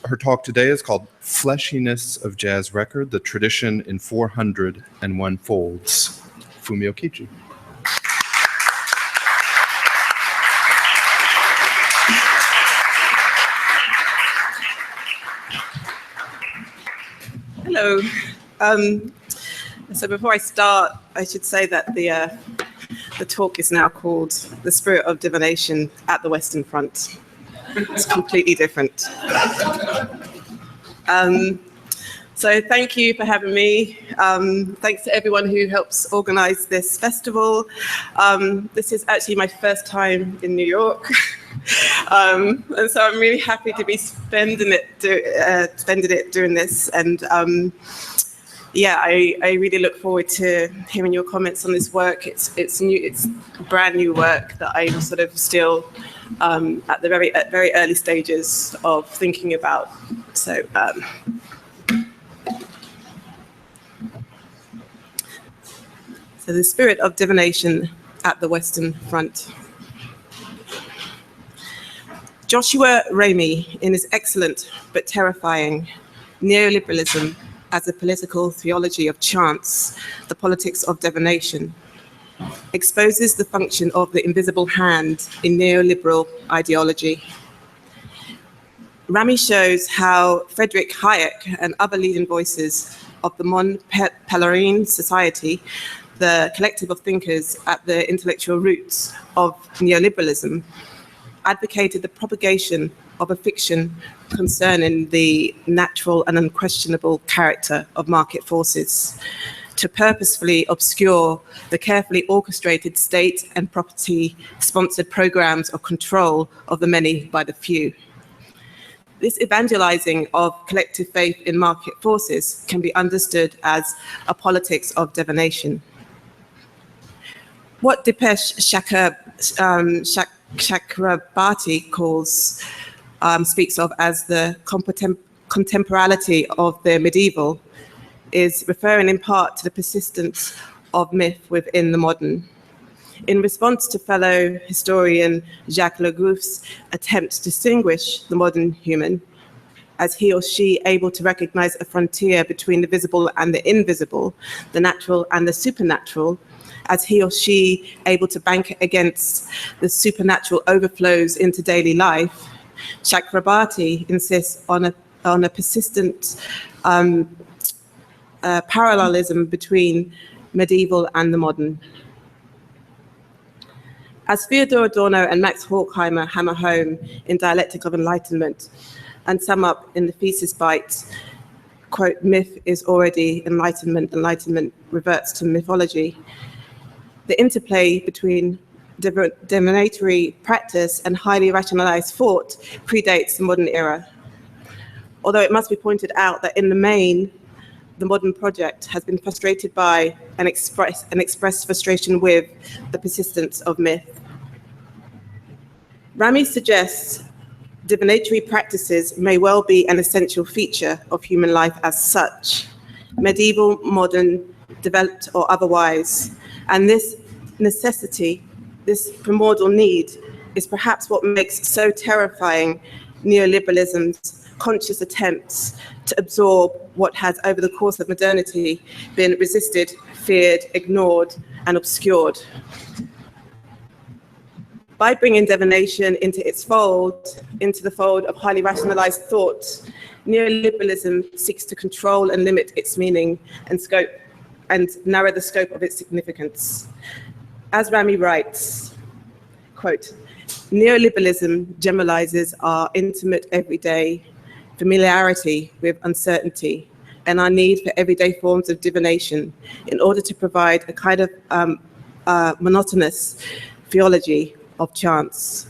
Her talk today is called Fleshiness of Jazz Record, the Tradition in 401 Folds. Fumi Okiji. Hello. So before I start, I should say that the talk is now called The Spirit of Divination at the Western Front. It's completely different. So thank you for having me. Thanks to everyone who helps organize this festival. This is actually my first time in New York. And so I'm really happy to be spending it doing this. And yeah, I really look forward to hearing your comments on this work. It's new, it's brand new work that I'm sort of still at very early stages of thinking about. So the spirit of divination at the Western Front. Joshua Ramey, in his excellent but terrifying Neoliberalism as a Political Theology of Chance, the Politics of Divination, exposes the function of the invisible hand in neoliberal ideology. Ramey shows how Friedrich Hayek and other leading voices of the Mont Pelerin Society, the collective of thinkers at the intellectual roots of neoliberalism, advocated the propagation of a fiction concerning the natural and unquestionable character of market forces to purposefully obscure the carefully orchestrated state and property-sponsored programs of control of the many by the few. This evangelizing of collective faith in market forces can be understood as a politics of divination. What Dipesh Chakrabarti speaks of as the contemporality of the medieval is referring in part to the persistence of myth within the modern. In response to fellow historian Jacques Le Gouff's attempt to distinguish the modern human, as he or she able to recognize a frontier between the visible and the invisible, the natural and the supernatural, as he or she able to bank against the supernatural overflows into daily life, Chakrabarti insists on a persistent parallelism between medieval and the modern. As Theodor Adorno and Max Horkheimer hammer home in Dialectic of Enlightenment and sum up in the thesis bite, quote, myth is already enlightenment, enlightenment reverts to mythology. The interplay between divinatory practice and highly rationalized thought predates the modern era. Although it must be pointed out that in the main, the modern project has been frustrated by and expressed frustration with the persistence of myth. Rami suggests divinatory practices may well be an essential feature of human life as such, medieval, modern, developed or otherwise, and this necessity, this primordial need, is perhaps what makes so terrifying neoliberalism's conscious attempts to absorb what has over the course of modernity been resisted, feared, ignored, and obscured. By bringing divination into its fold, into the fold of highly rationalized thought, neoliberalism seeks to control and limit its meaning and scope, and narrow the scope of its significance. As Rami writes, quote, neoliberalism generalizes our intimate everyday familiarity with uncertainty and our need for everyday forms of divination in order to provide a kind of monotonous theology of chance.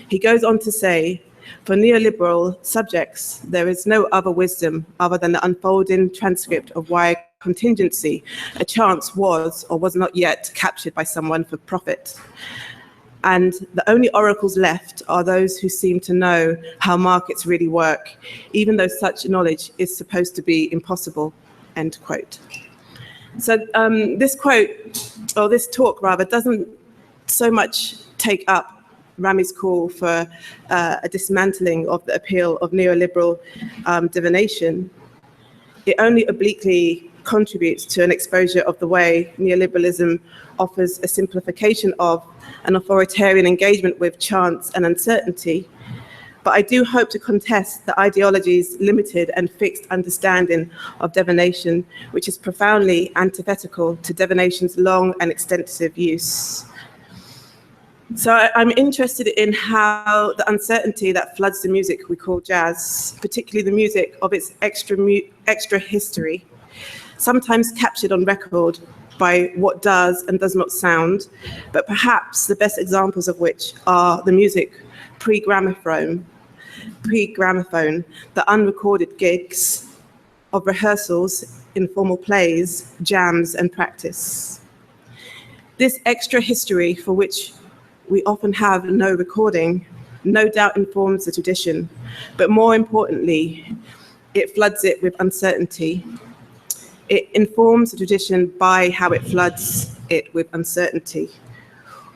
He goes on to say, for neoliberal subjects, there is no other wisdom other than the unfolding transcript of why contingency, a chance, was or was not yet captured by someone for profit. And the only oracles left are those who seem to know how markets really work, even though such knowledge is supposed to be impossible, end quote. So this quote, or this talk rather, doesn't so much take up Rami's call for a dismantling of the appeal of neoliberal divination. It only obliquely contributes to an exposure of the way neoliberalism offers a simplification of an authoritarian engagement with chance and uncertainty. But I do hope to contest the ideology's limited and fixed understanding of divination, which is profoundly antithetical to divination's long and extensive use. So I'm interested in how the uncertainty that floods the music we call jazz, particularly the music of its extra history, sometimes captured on record by what does and does not sound, but perhaps the best examples of which are the music pre-gramophone, the unrecorded gigs of rehearsals, informal plays, jams, and practice. This extra history, for which we often have no recording, no doubt informs the tradition, but more importantly, it floods it with uncertainty. It informs the tradition by how it floods it with uncertainty.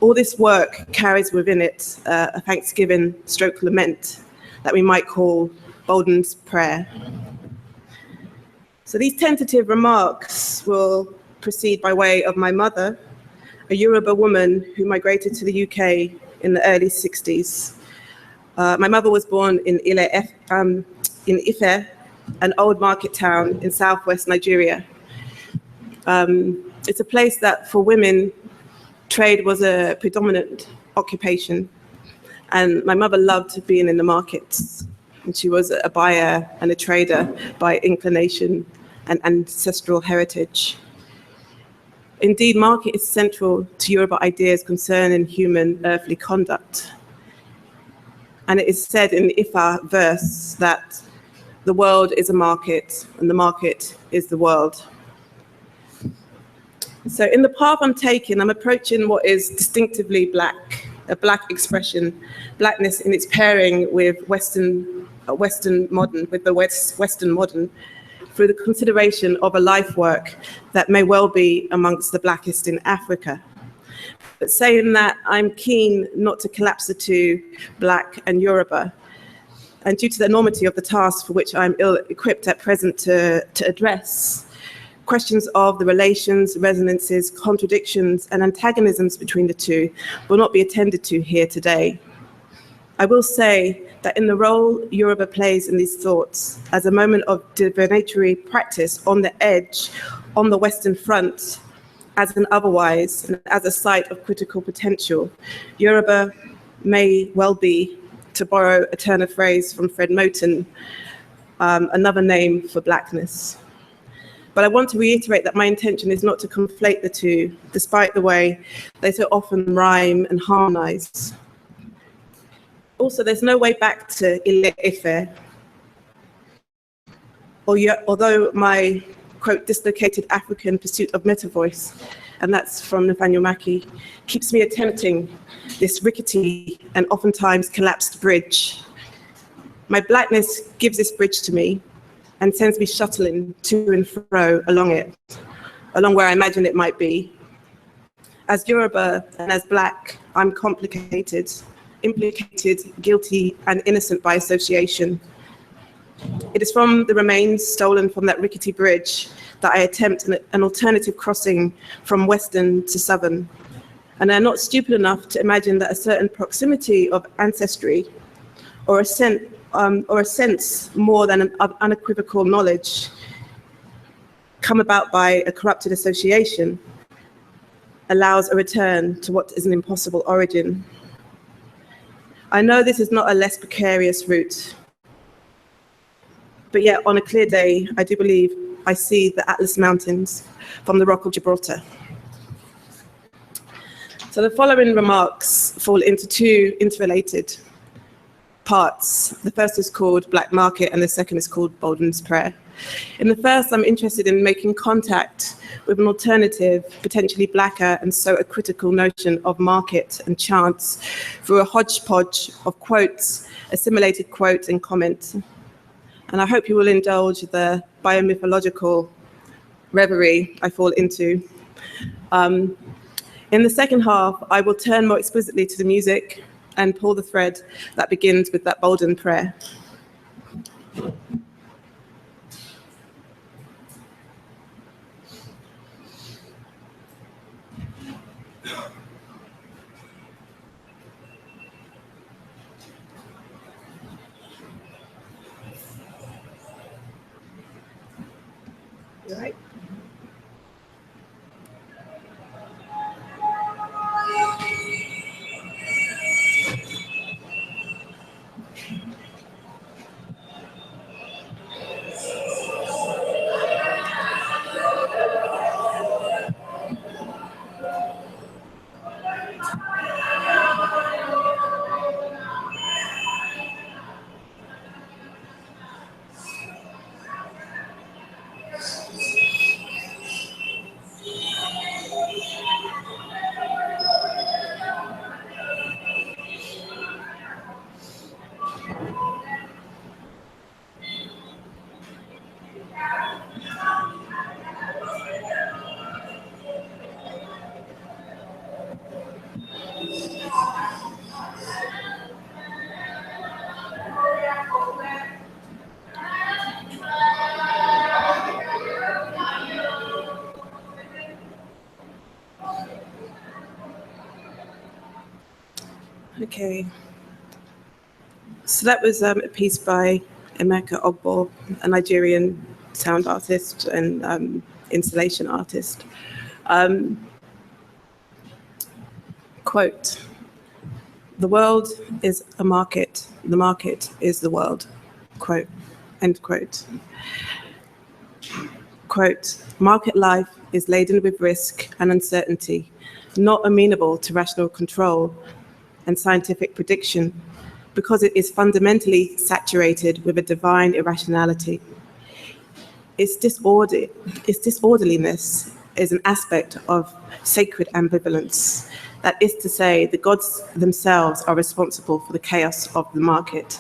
All this work carries within it a thanksgiving stroke lament that we might call Bolden's prayer. So these tentative remarks will proceed by way of my mother, a Yoruba woman who migrated to the UK in the early 60s. My mother was born in Ife, an old market town in southwest Nigeria. It's a place that for women, trade was a predominant occupation. And my mother loved being in the markets. And she was a buyer and a trader by inclination and ancestral heritage. Indeed, market is central to Yoruba ideas concerning human earthly conduct. And it is said in the Ifa verse that the world is a market and the market is the world. So in the path I'm taking, I'm approaching what is distinctively Black, a Black expression, Blackness in its pairing with Western modern, with the Western modern, through the consideration of a life work that may well be amongst the Blackest in Africa. But saying that, I'm keen not to collapse the two, Black and Yoruba. And due to the enormity of the task for which I'm ill-equipped at present to address, questions of the relations, resonances, contradictions, and antagonisms between the two will not be attended to here today. I will say that in the role Yoruba plays in these thoughts, as a moment of divinatory practice on the edge, on the Western front, as an otherwise, and as a site of critical potential, Yoruba may well be, to borrow a turn of phrase from Fred Moten, another name for blackness. But I want to reiterate that my intention is not to conflate the two, despite the way they so often rhyme and harmonize. Also, there's no way back to Ile Ife, although my, quote, dislocated African pursuit of meta voice, and that's from Nathaniel Mackey, keeps me attempting this rickety and oftentimes collapsed bridge. My blackness gives this bridge to me and sends me shuttling to and fro along it, along where I imagine it might be. As Yoruba and as black, I'm complicated, implicated, guilty, and innocent by association. It is from the remains stolen from that rickety bridge that I attempt an alternative crossing from Western to Southern. And I'm not stupid enough to imagine that a certain proximity of ancestry or a sense more than an unequivocal knowledge come about by a corrupted association allows a return to what is an impossible origin. I know this is not a less precarious route, but yet on a clear day, I do believe I see the Atlas Mountains from the Rock of Gibraltar. So the following remarks fall into two interrelated parts. The first is called Black Market and the second is called Bolden's Prayer. In the first, I'm interested in making contact with an alternative, potentially blacker and so a critical notion of market and chance through a hodgepodge of quotes, assimilated quotes and comments. And I hope you will indulge the biomythological reverie I fall into. In the second half, I will turn more explicitly to the music and pull the thread that begins with that Bolden prayer. You all right? Okay, so that was a piece by Emeka Ogbo, a Nigerian sound artist and installation artist. Quote, "The world is a market, the market is the world," quote, end quote. Quote, "Market life is laden with risk and uncertainty, not amenable to rational control and scientific prediction, because it is fundamentally saturated with a divine irrationality. Its disorderliness is an aspect of sacred ambivalence. That is to say, the gods themselves are responsible for the chaos of the market.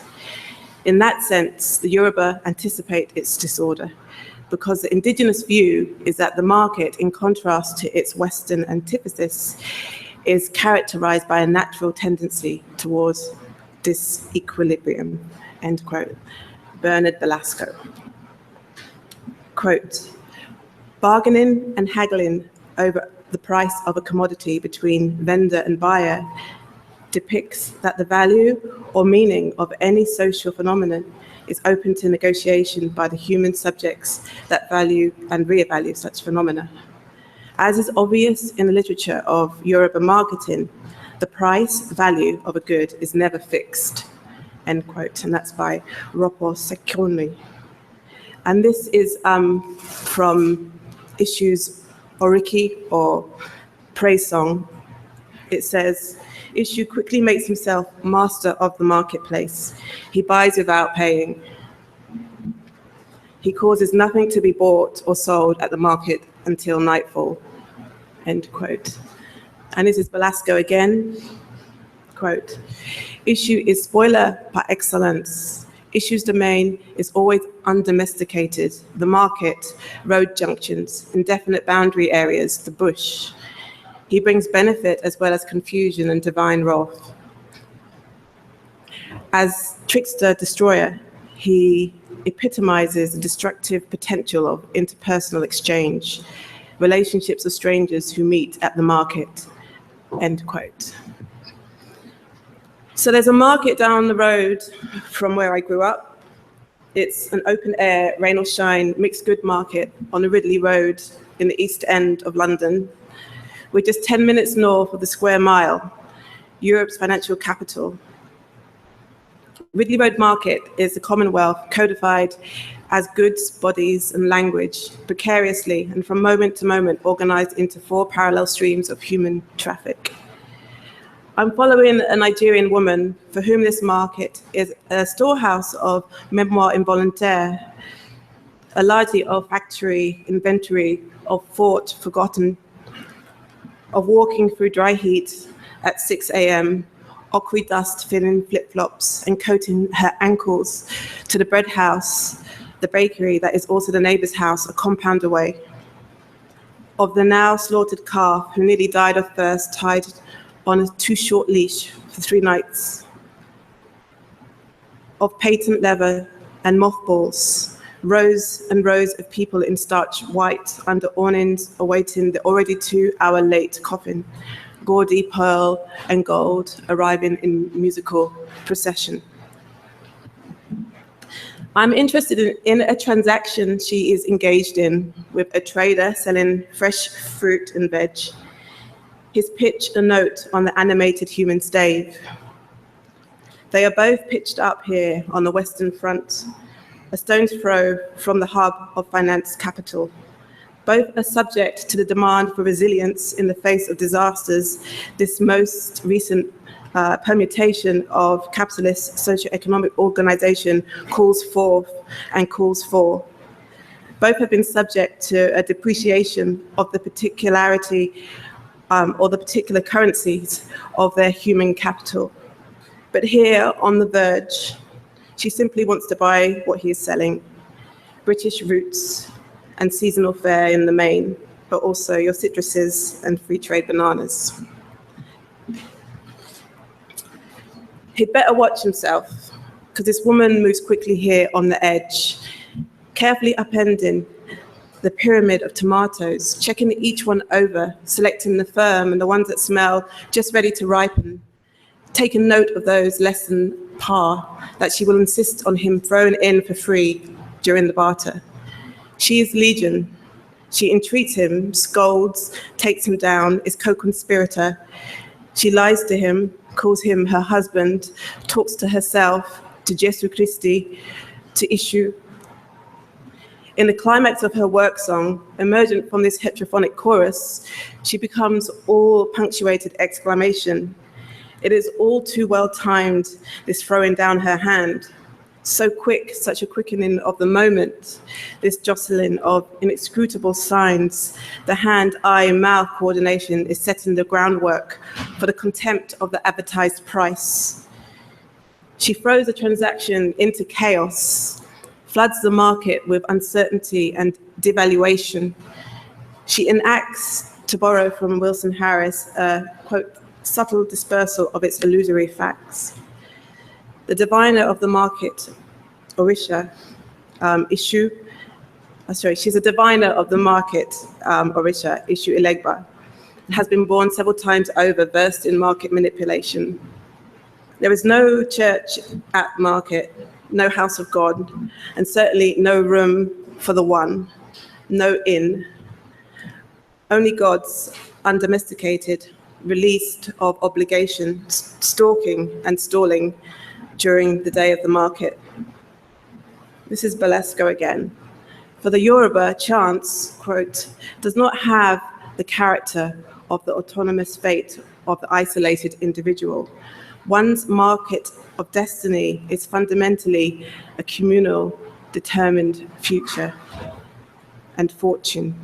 In that sense, the Yoruba anticipate its disorder, because the indigenous view is that the market, in contrast to its Western antithesis, is characterized by a natural tendency towards disequilibrium," end quote. Bernard Velasco. Quote, "Bargaining and haggling over the price of a commodity between vendor and buyer depicts that the value or meaning of any social phenomenon is open to negotiation by the human subjects that value and reevaluate such phenomena. As is obvious in the literature of Yoruba marketing, the price value of a good is never fixed," end quote. And that's by Ropo Sekoni. And this is from Issue's Oriki, or praise song. It says, Issue quickly makes himself master of the marketplace. He buys without paying. He causes nothing to be bought or sold at the market until nightfall. End quote. And this is Belasco again. Quote, Issue is spoiler par excellence. Issue's domain is always undomesticated. The market, road junctions, indefinite boundary areas, the bush. He brings benefit as well as confusion and divine wrath. As trickster destroyer, he epitomizes the destructive potential of interpersonal exchange, relationships of strangers who meet at the market, end quote. So there's a market down the road from where I grew up. It's an open air, rain or shine, mixed good market on the Ridley Road in the East End of London. We're just 10 minutes north of the Square Mile, Europe's financial capital. Ridley Road Market is the Commonwealth codified as goods, bodies, and language, precariously and from moment to moment organized into 4 parallel streams of human traffic. I'm following a Nigerian woman for whom this market is a storehouse of memoir involontaire, a largely olfactory inventory of thought forgotten, of walking through dry heat at 6 a.m., ochre dust filling flip-flops and coating her ankles to the bread house, the bakery that is also the neighbor's house a compound away, of the now slaughtered calf who nearly died of thirst tied on a too short leash for 3 nights, of patent leather and mothballs, rows and rows of people in starch white under awnings awaiting the already 2-hour late coffin, gaudy pearl and gold arriving in musical procession. I'm interested in a transaction she is engaged in with a trader selling fresh fruit and veg. He's pitched a note on the animated human stave. They are both pitched up here on the Western Front, a stone's throw from the hub of finance capital. Both are subject to the demand for resilience in the face of disasters, this most recent permutation of capitalist socioeconomic organization calls forth and calls for. Both have been subject to a depreciation of the particularity or the particular currencies of their human capital. But here on the verge, she simply wants to buy what he is selling, British roots and seasonal fare in the main, but also your citruses and free trade bananas. He'd better watch himself, because this woman moves quickly here on the edge, carefully upending the pyramid of tomatoes, checking each one over, selecting the firm and the ones that smell just ready to ripen, taking note of those less than par that she will insist on him throwing in for free during the barter. She is legion. She entreats him, scolds, takes him down, is co-conspirator. She lies to him, calls him her husband, talks to herself, to Jesu Christi, to Issue. In the climax of her work song, emergent from this heterophonic chorus, she becomes all punctuated exclamation. It is all too well timed, this throwing down her hand. So quick, such a quickening of the moment, this jostling of inscrutable signs. The hand-eye-mouth coordination is setting the groundwork for the contempt of the advertised price. She throws the transaction into chaos, floods the market with uncertainty and devaluation. She enacts, to borrow from Wilson Harris, a, quote, subtle dispersal of its illusory facts. The diviner of the market, Orisha, she's a diviner of the market, Orisha, Issue Elegba, has been born several times over, versed in market manipulation. There is no church at market, no house of God, and certainly no room for the one, no inn. Only gods, undomesticated, released of obligation, stalking and stalling during the day of the market. This is Belasco again. For the Yoruba, chance, quote, does not have the character of the autonomous fate of the isolated individual. One's market of destiny is fundamentally a communal, determined future and fortune.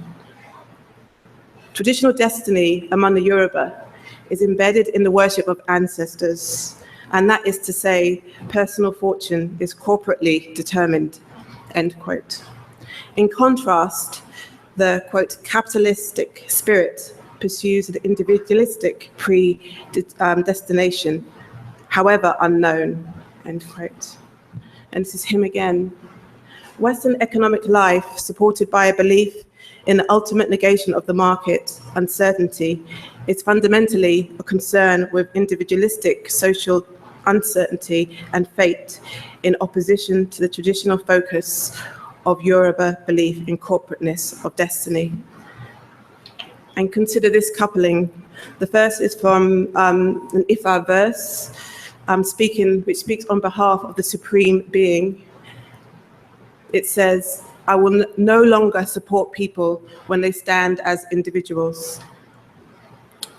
Traditional destiny among the Yoruba is embedded in the worship of ancestors, and that is to say, personal fortune is corporately determined, end quote. In contrast, the, quote, capitalistic spirit pursues the individualistic predestination, however unknown, end quote. And this is him again. Western economic life, supported by a belief in the ultimate negation of the market, uncertainty, is fundamentally a concern with individualistic social uncertainty and fate in opposition to the traditional focus of Yoruba belief in corporateness of destiny. And consider this coupling. The first is from an Ifa verse, which speaks on behalf of the Supreme Being. It says, I will no longer support people when they stand as individuals.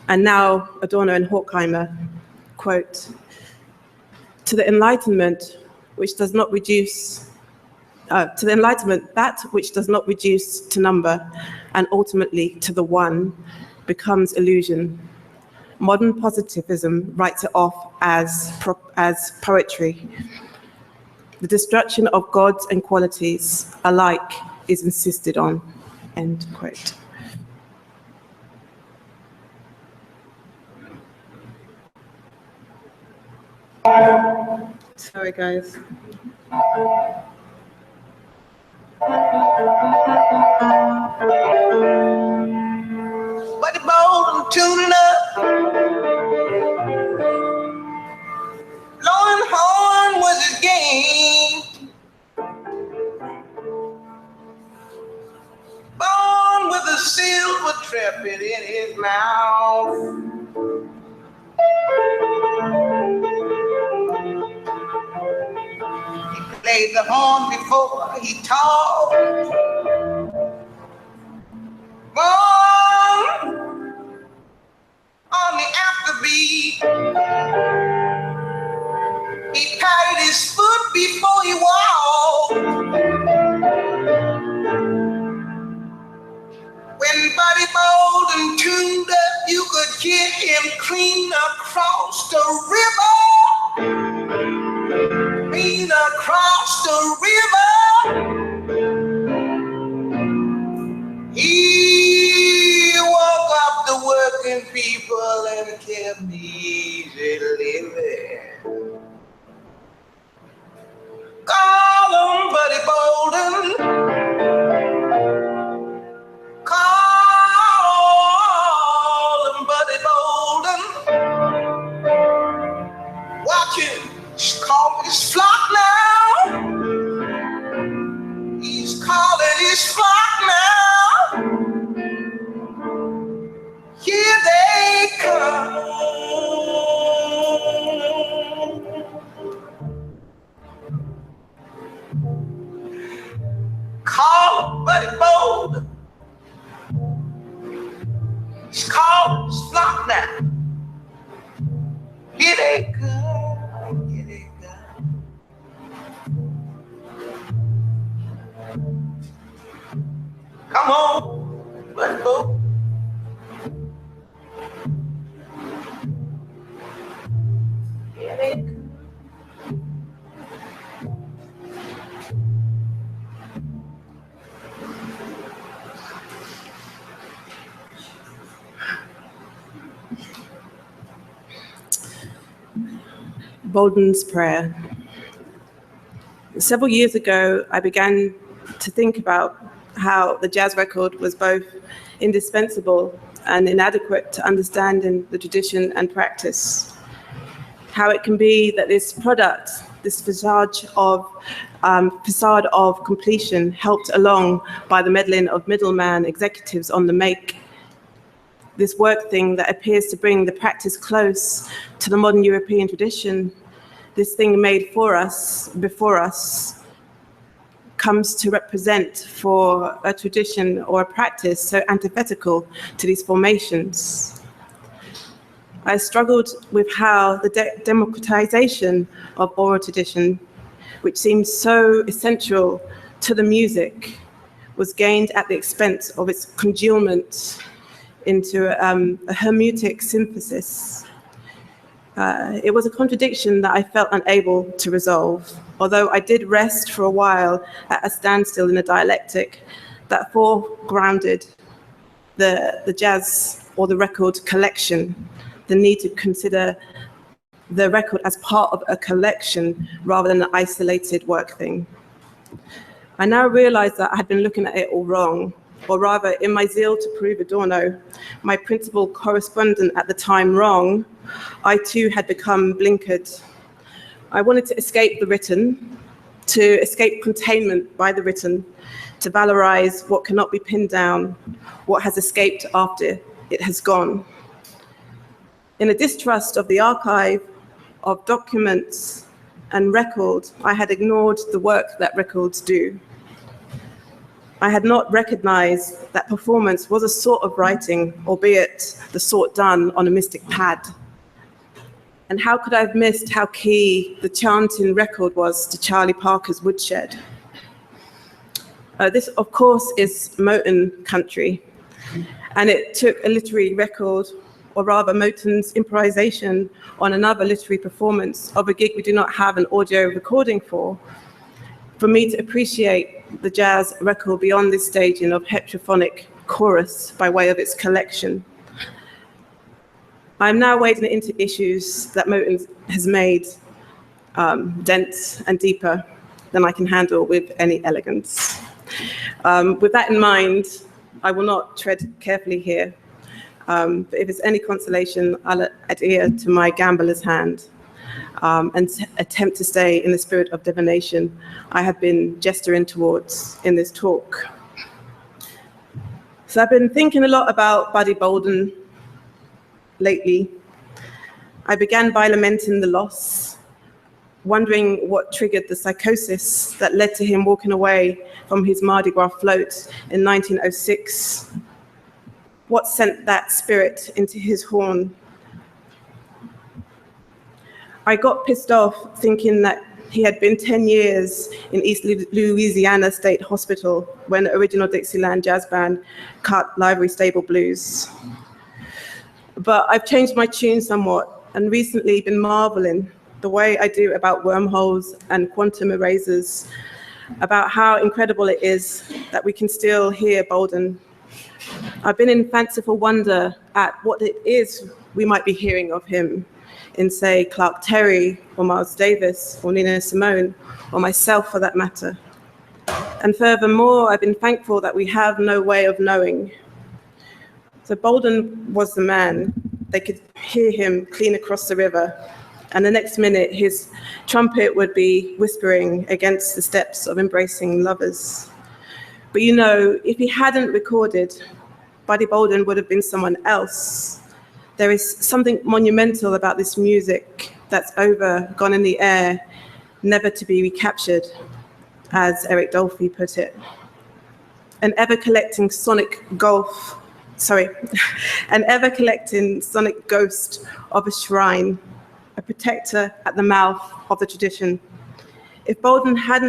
And now Adorno and Horkheimer, quote, to the enlightenment which does not reduce, that which does not reduce to number and ultimately to the one becomes illusion. Modern positivism writes it off as poetry. The destruction of gods and qualities alike is insisted on, end quote. Sorry, guys. But the bold and tuning up, blowing horn was his game. Born with a silver trumpet in his mouth. He played the horn before he talked. Born on the afterbeat. He patted his foot before he walked. When Buddy Bolden tuned up, you could get him clean across the river. Clean across the river. He woke up the working people and kept easy living. Call him Buddy Bolden. Call him Buddy Bolden. Watch him. He's calling his flock now. He's calling his flock now. Here they come. Call Buddy Bolden. He's calling his flock now. Here they come. Here they come. Come on, Buddy Bolden. Here they come. Bolden's Prayer. Several years ago, I began to think about how the jazz record was both indispensable and inadequate to understanding the tradition and practice. How it can be that this product, this facade of completion, helped along by the meddling of middleman executives on the make. This work thing that appears to bring the practice close to the modern European tradition, this thing made for us, before us, comes to represent for a tradition or a practice so antithetical to these formations. I struggled with how the democratization of oral tradition, which seems so essential to the music, was gained at the expense of its congealment into a hermeneutic synthesis. It was a contradiction that I felt unable to resolve, although I did rest for a while at a standstill in a dialectic that foregrounded the jazz or the record collection, the need to consider the record as part of a collection rather than an isolated work thing. I now realize that I had been looking at it all wrong, or rather, in my zeal to prove Adorno, my principal correspondent at the time wrong, I too had become blinkered. I wanted to escape the written, to escape containment by the written, to valorize what cannot be pinned down, what has escaped after it has gone. In a distrust of the archive of documents and record, I had ignored the work that records do. I had not recognized that performance was a sort of writing, albeit the sort done on a mystic pad. And how could I have missed how key the chanting record was to Charlie Parker's Woodshed? This, of course, is Moten country, and it took a literary record, or rather Moten's improvisation on another literary performance of a gig we do not have an audio recording for me to appreciate the jazz record beyond this staging of heterophonic chorus by way of its collection. I'm now wading into issues that Moten has made dense and deeper than I can handle with any elegance. With that in mind, I will not tread carefully here. But if it's any consolation, I'll adhere to my gambler's hand and attempt to stay in the spirit of divination I have been gesturing towards in this talk. So I've been thinking a lot about Buddy Bolden lately. I began by lamenting the loss, wondering what triggered the psychosis that led to him walking away from his Mardi Gras float in 1906. What sent that spirit into his horn? I got pissed off thinking that he had been 10 years in East Louisiana State Hospital when the original Dixieland jazz band cut Library Stable Blues. But I've changed my tune somewhat and recently been marveling the way I do about wormholes and quantum erasers, about how incredible it is that we can still hear Bolden. I've been in fanciful wonder at what it is we might be hearing of him in, say, Clark Terry or Miles Davis or Nina Simone or myself for that matter. And furthermore, I've been thankful that we have no way of knowing. So Bolden was the man. They could hear him clean across the river, and the next minute his trumpet would be whispering against the steps of embracing lovers. But you know, if he hadn't recorded, Buddy Bolden would have been someone else. There is something monumental about this music that's gone in the air, never to be recaptured, as Eric Dolphy put it. An ever-collecting sonic ghost of a shrine, a protector at the mouth of the tradition. If Bolden had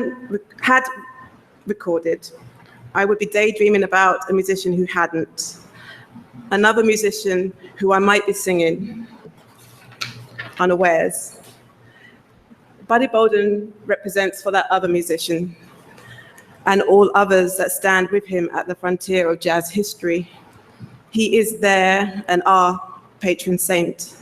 recorded, I would be daydreaming about a musician who hadn't. Another musician who I might be singing unawares. Buddy Bolden represents for that other musician and all others that stand with him at the frontier of jazz history. He is their and our patron saint.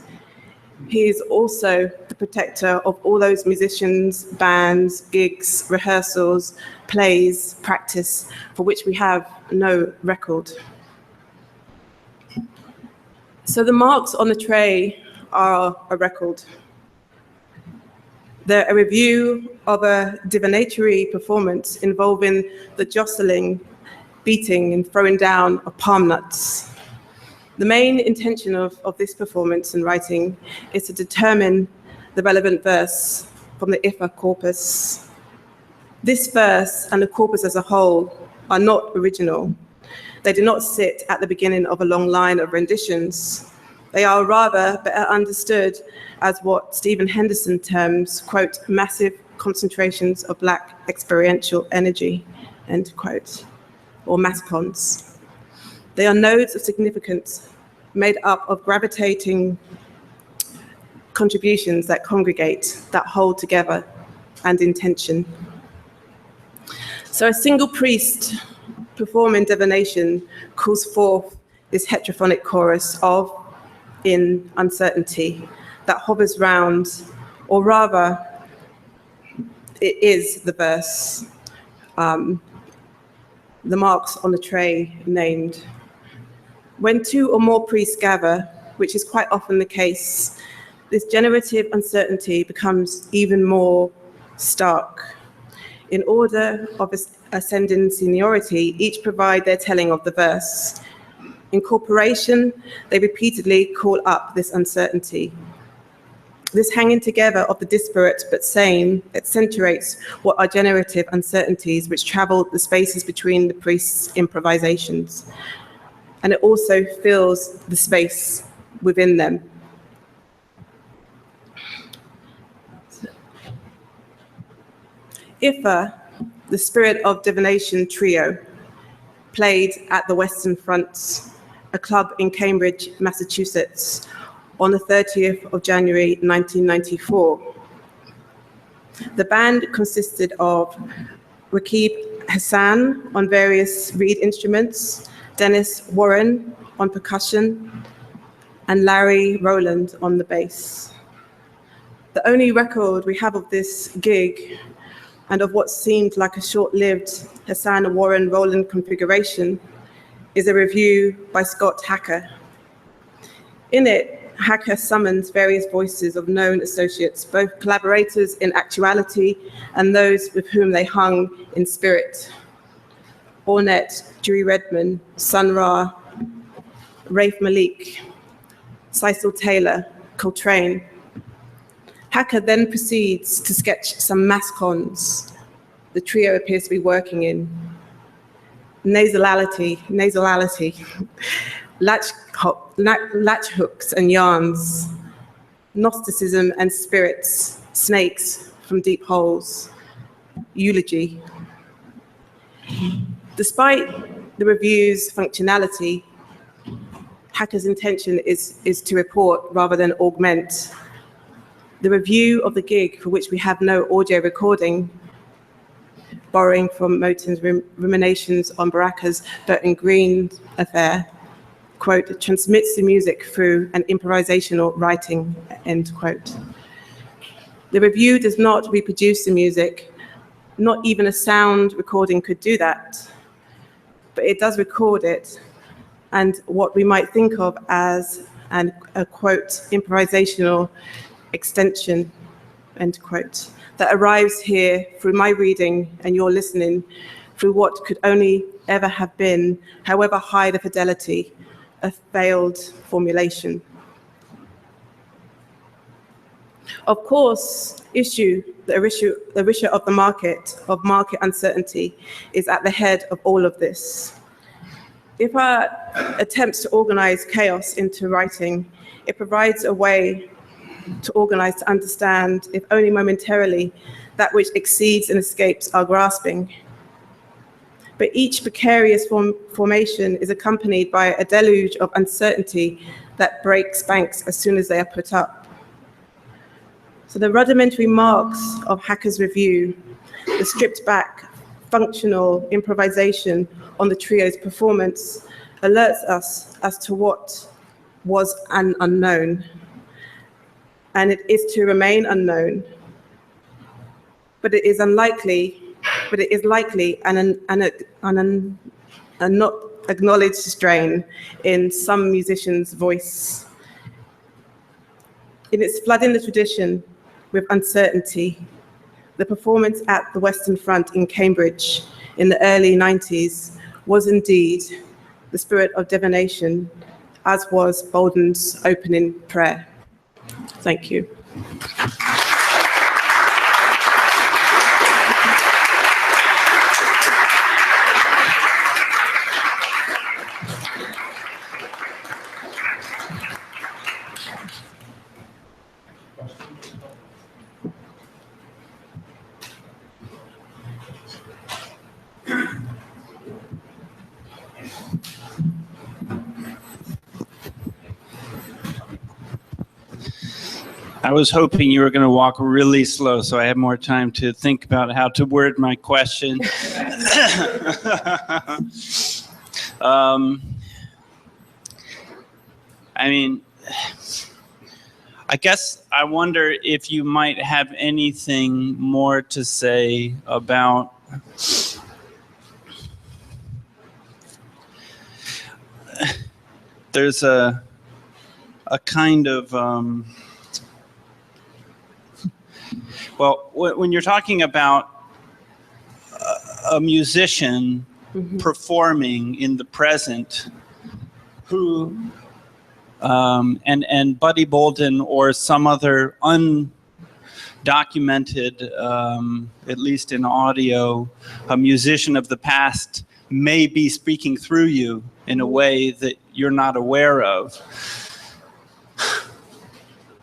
He is also the protector of all those musicians, bands, gigs, rehearsals, plays, practice, for which we have no record. So the marks on the tray are a record. They're a review of a divinatory performance involving the jostling, beating, and throwing down of palm nuts. The main intention of this performance and writing is to determine the relevant verse from the Ifa corpus. This verse and the corpus as a whole are not original. They do not sit at the beginning of a long line of renditions. They are rather better understood as what Stephen Henderson terms, quote, massive concentrations of Black experiential energy, end quote, or masscons. They are nodes of significance made up of gravitating contributions that congregate, that hold together, and intention. So a single priest performing divination calls forth this heterophonic chorus of, in uncertainty, that hovers round, or rather, it is the verse, the marks on the tray named. When two or more priests gather, which is quite often the case, this generative uncertainty becomes even more stark. In order of ascending seniority, each provide their telling of the verse. In corporation, they repeatedly call up this uncertainty. This hanging together of the disparate but same accentuates what are generative uncertainties which travel the spaces between the priests' improvisations. And it also fills the space within them. Ifa, the Spirit of Divination trio, played at the Western Front, a club in Cambridge, Massachusetts, on the 30th of January 1994. The band consisted of Rakib Hassan on various reed instruments, Dennis Warren on percussion, and Larry Rowland on the bass. The only record we have of this gig and of what seemed like a short-lived Hassan Warren Rowland configuration is a review by Scott Hacker. In it, Hacker summons various voices of known associates, both collaborators in actuality and those with whom they hung in spirit. Ornette, Dewey Redman, Sun Ra, Rafe Malik, Cecil Taylor, Coltrane. Hacker then proceeds to sketch some masscons the trio appears to be working in. Nasality, latch hooks and yarns, Gnosticism and spirits, snakes from deep holes, eulogy. Despite the review's functionality, Hacker's intention is to report rather than augment. The review of the gig, for which we have no audio recording, borrowing from Moten's ruminations on Baraka's Burton Green affair, quote, transmits the music through an improvisational writing, end quote. The review does not reproduce the music. Not even a sound recording could do that, but it does record it, and what we might think of as a quote, improvisational extension, end quote, that arrives here through my reading and your listening, through what could only ever have been, however high the fidelity, a failed formulation. Of course, the issue of the market, of market uncertainty, is at the head of all of this. If our attempts to organize chaos into writing, it provides a way to organize, to understand, if only momentarily, that which exceeds and escapes our grasping. But each precarious formation is accompanied by a deluge of uncertainty that breaks banks as soon as they are put up. So the rudimentary marks of Hacker's review, the stripped back, functional improvisation on the trio's performance, alerts us as to what was an unknown. And it is to remain unknown. But it is likely an not acknowledged strain in some musician's voice. In its flooding the tradition with uncertainty, the performance at the Western Front in Cambridge in the early 90s was indeed the spirit of divination, as was Bolden's opening prayer. Thank you. I was hoping you were going to walk really slow so I had more time to think about how to word my question. I mean, I guess I wonder if you might have anything more to say about there's a kind of well, when you're talking about a musician performing in the present, who and Buddy Bolden or some other undocumented, at least in audio, a musician of the past may be speaking through you in a way that you're not aware of.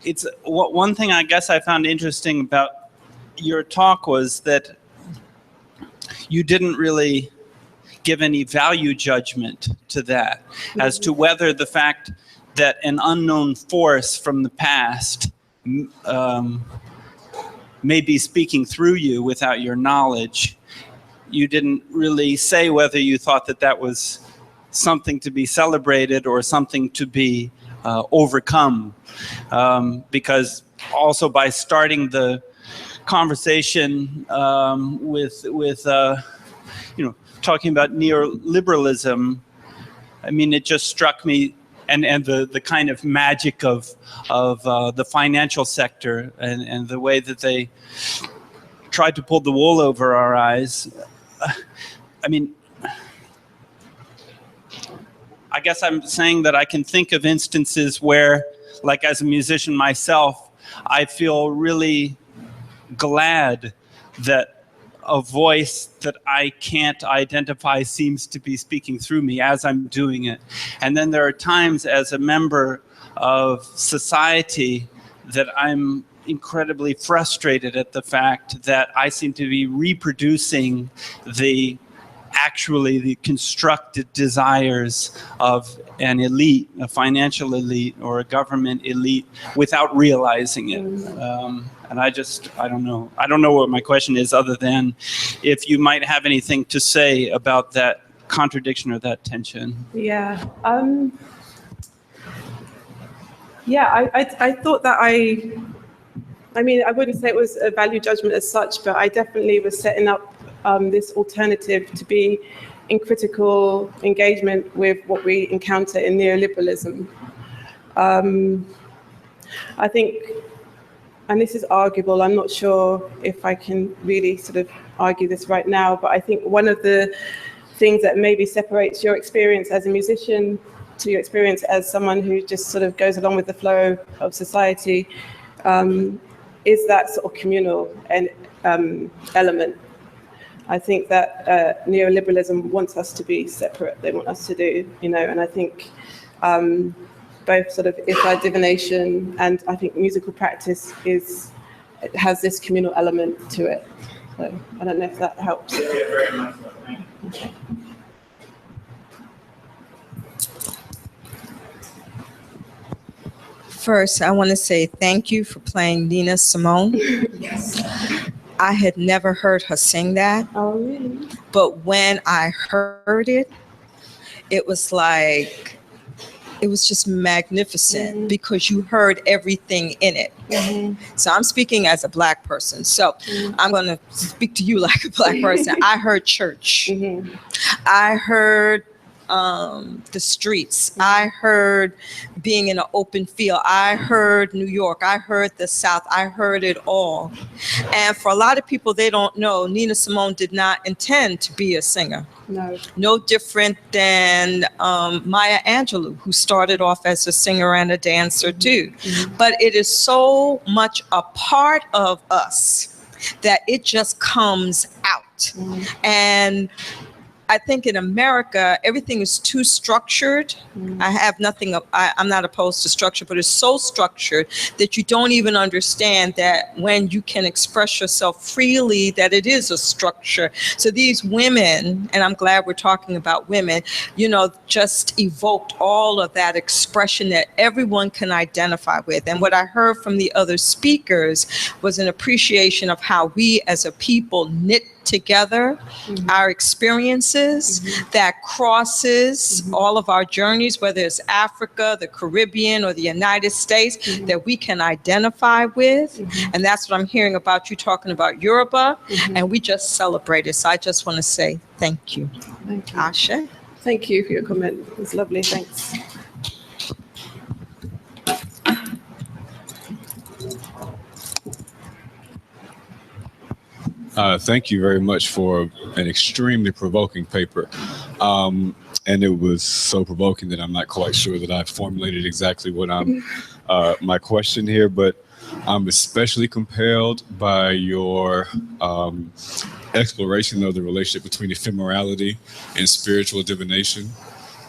It's one thing I guess I found interesting about your talk was that you didn't really give any value judgment to that as to whether the fact that an unknown force from the past may be speaking through you without your knowledge. You didn't really say whether you thought that that was something to be celebrated or something to be overcome, because also by starting the conversation with talking about neoliberalism, I mean, it just struck me, and the kind of magic of the financial sector and the way that they tried to pull the wool over our eyes. I mean, I guess I'm saying that I can think of instances where, like as a musician myself, I feel really glad that a voice that I can't identify seems to be speaking through me as I'm doing it. And then there are times as a member of society that I'm incredibly frustrated at the fact that I seem to be reproducing the constructed desires of an elite, a financial elite or a government elite, without realizing it. And I don't know. I don't know what my question is, other than if you might have anything to say about that contradiction or that tension. Yeah. I thought that I mean, I wouldn't say it was a value judgment as such, but I definitely was setting up this alternative to be in critical engagement with what we encounter in neoliberalism. I think, and this is arguable, I'm not sure if I can really sort of argue this right now, but I think one of the things that maybe separates your experience as a musician to your experience as someone who just sort of goes along with the flow of society is that sort of communal element. I think that neoliberalism wants us to be separate. They want us to do, and I think both sort of inside divination and I think musical practice has this communal element to it. So I don't know if that helps. Yeah, very much. Okay. First, I want to say thank you for playing Nina Simone. Yes. I had never heard her sing that. Oh, really? But when I heard it, it was like, it was just magnificent because you heard everything in it. So I'm speaking as a Black person. So I'm going to speak to you like a Black person. I heard church. I heard the streets. I heard being in an open field. I heard New York. I heard the South. I heard it all. And for a lot of people, they don't know, Nina Simone did not intend to be a singer. No different than Maya Angelou, who started off as a singer and a dancer too. But it is so much a part of us that it just comes out. And I think in America, everything is too structured. I have nothing, I'm not opposed to structure, but it's so structured that you don't even understand that when you can express yourself freely, that it is a structure. So these women, and I'm glad we're talking about women, you know, just evoked all of that expression that everyone can identify with. And what I heard from the other speakers was an appreciation of how we as a people knit together our experiences that crosses all of our journeys, whether it's Africa, the Caribbean, or the United States, that we can identify with. And that's what I'm hearing about you talking about Yoruba, and we just celebrated. So I just want to say thank you. Thank you. Ashe. Thank you for your comment. It was lovely. Thanks. Thank you very much for an extremely provoking paper. And it was so provoking that I'm not quite sure that I formulated exactly what my question here, but I'm especially compelled by your exploration of the relationship between ephemerality and spiritual divination.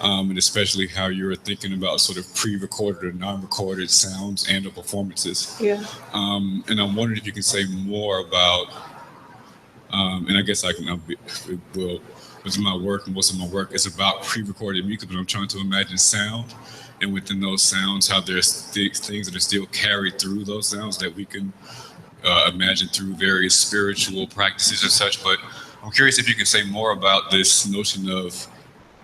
And especially how you're thinking about sort of pre-recorded or non-recorded sounds and or performances. Yeah. And I'm wondering if you can say more about, and I guess what's my work and most of my work is about pre-recorded music, but I'm trying to imagine sound, and within those sounds, how there's things that are still carried through those sounds that we can imagine through various spiritual practices and such. But I'm curious if you can say more about this notion of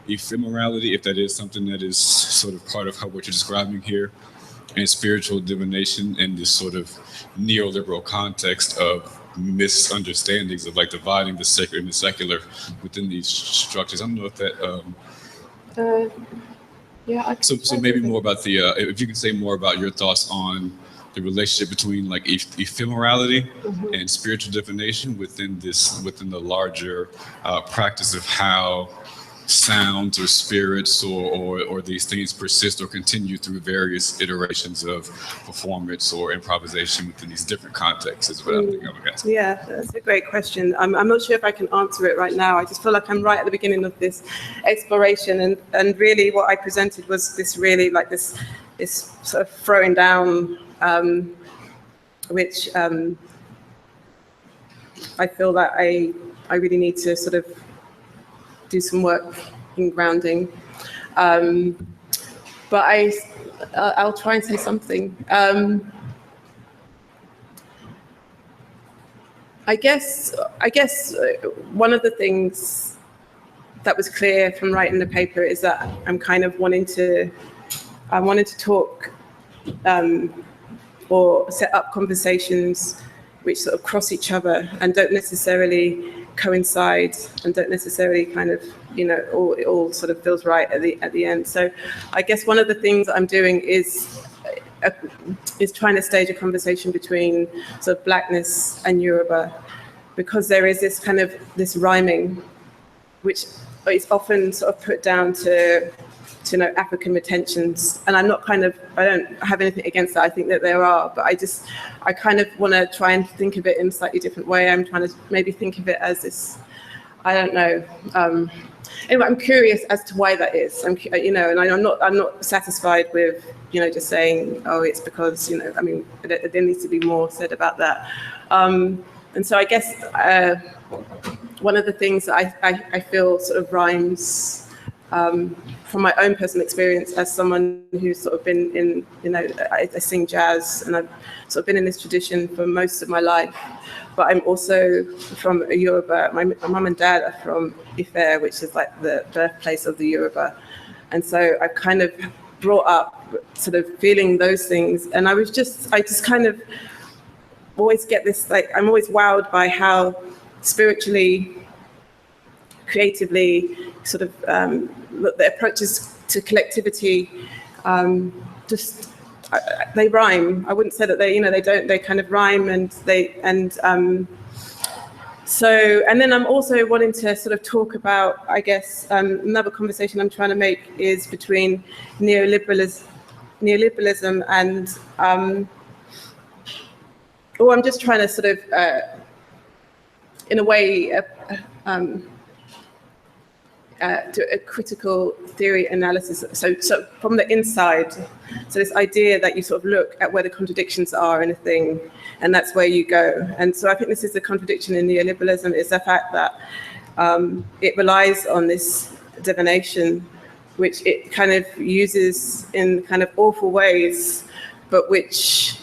ephemerality, if that is something that is sort of part of what you're describing here, and spiritual divination in this sort of neoliberal context of misunderstandings of like dividing the sacred and the secular within these structures. I don't know if that. Yeah. So maybe more about the if you can say more about your thoughts on the relationship between like ephemerality and spiritual divination within the larger practice of how sounds or spirits or these things persist or continue through various iterations of performance or improvisation within these different contexts is what I'm thinking of asking. Yeah, that's a great question. I'm not sure if I can answer it right now. I just feel like I'm right at the beginning of this exploration, and really what I presented was this really like this sort of throwing down, which I feel that I really need to sort of do some work in grounding, but I'll try and say something. I guess one of the things that was clear from writing the paper is that I'm kind of wanting to talk or set up conversations which sort of cross each other and don't necessarily coincide and don't necessarily kind of, you know, it all sort of feels right at the end. So I guess one of the things I'm doing is trying to stage a conversation between sort of Blackness and Yoruba, because there is this kind of this rhyming, which is often sort of put down to you know, African retentions. And I don't have anything against that. I think that there are, but I kind of want to try and think of it in a slightly different way. I'm trying to maybe think of it as this, I don't know. Anyway, I'm curious as to why that is. You know, and I'm not satisfied with, you know, just saying, oh, it's because, you know, I mean, there needs to be more said about that. And so I guess one of the things that I feel sort of rhymes from my own personal experience as someone who's sort of been in, you know, I sing jazz and I've sort of been in this tradition for most of my life, but I'm also from a Yoruba. My mum and dad are from Ife, which is like the birthplace of the Yoruba. And so I kind of brought up sort of feeling those things. And I just kind of always get this, like, I'm always wowed by how spiritually, creatively, sort of the approaches to collectivity, they rhyme. I wouldn't say that they, you know, they don't. They kind of rhyme, and so. And then I'm also wanting to sort of talk about, I guess, another conversation I'm trying to make is between neoliberalism and. I'm just trying to sort of, in a way. do a critical theory analysis. So from the inside, so this idea that you sort of look at where the contradictions are in a thing, and that's where you go. And so I think this is the contradiction in neoliberalism, is the fact that it relies on this divination, which it kind of uses in kind of awful ways, but which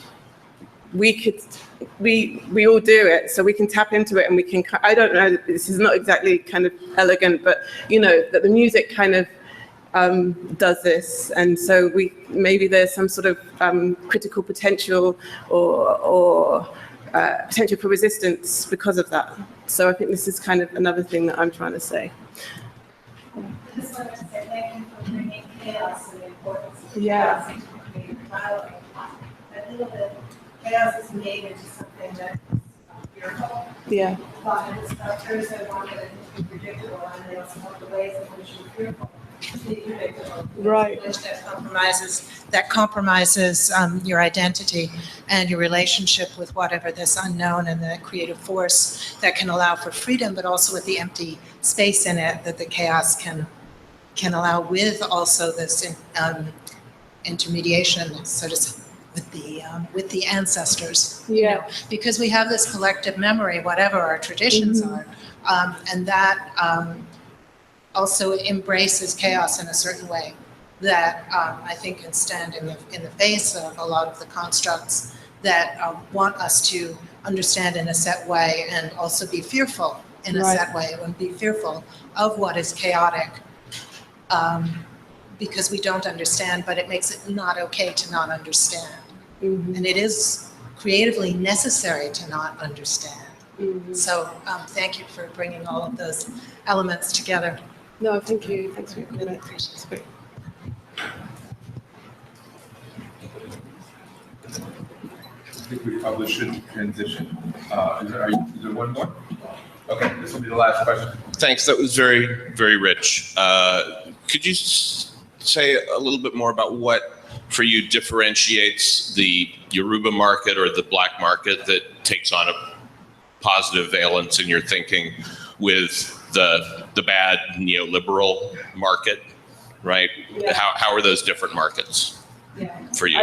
we all do it, so we can tap into it, and we can, I don't know, this is not exactly kind of elegant, but you know, that the music kind of does this, and so maybe there's some sort of critical potential or potential for resistance because of that. So I think this is kind of another thing that I'm trying to say. I just wanted to say thank you for bringing chaos and the importance of Yeah. chaos into creative dialogue. I feel that chaos is made into something that is fearful. Yeah. But the sculptors, I want it to be predictable, and they also want the ways in which you're fearful to be predictable. Right. Which that compromises your identity and your relationship with whatever this unknown and the creative force that can allow for freedom, but also with the empty space in it that the chaos can allow, with also this intermediation, so to say, with the ancestors. Yeah. You know, because we have this collective memory, whatever our traditions are, and that also embraces chaos in a certain way that I think can stand in the face of a lot of the constructs that want us to understand in a set way and also be fearful in a set way, and be fearful of what is chaotic. Because we don't understand, but it makes it not okay to not understand. And it is creatively necessary to not understand. So thank you for bringing all of those elements together. No, thank you. Thanks for your comment. It's great. I think we probably should transition. Is there one more? Okay, this will be the last question. Thanks. That was very, very rich. Could you say a little bit more about what, for you, differentiates the Yoruba market or the Black market that takes on a positive valence in your thinking with the bad neoliberal market, right? Yeah. How are those different markets for you?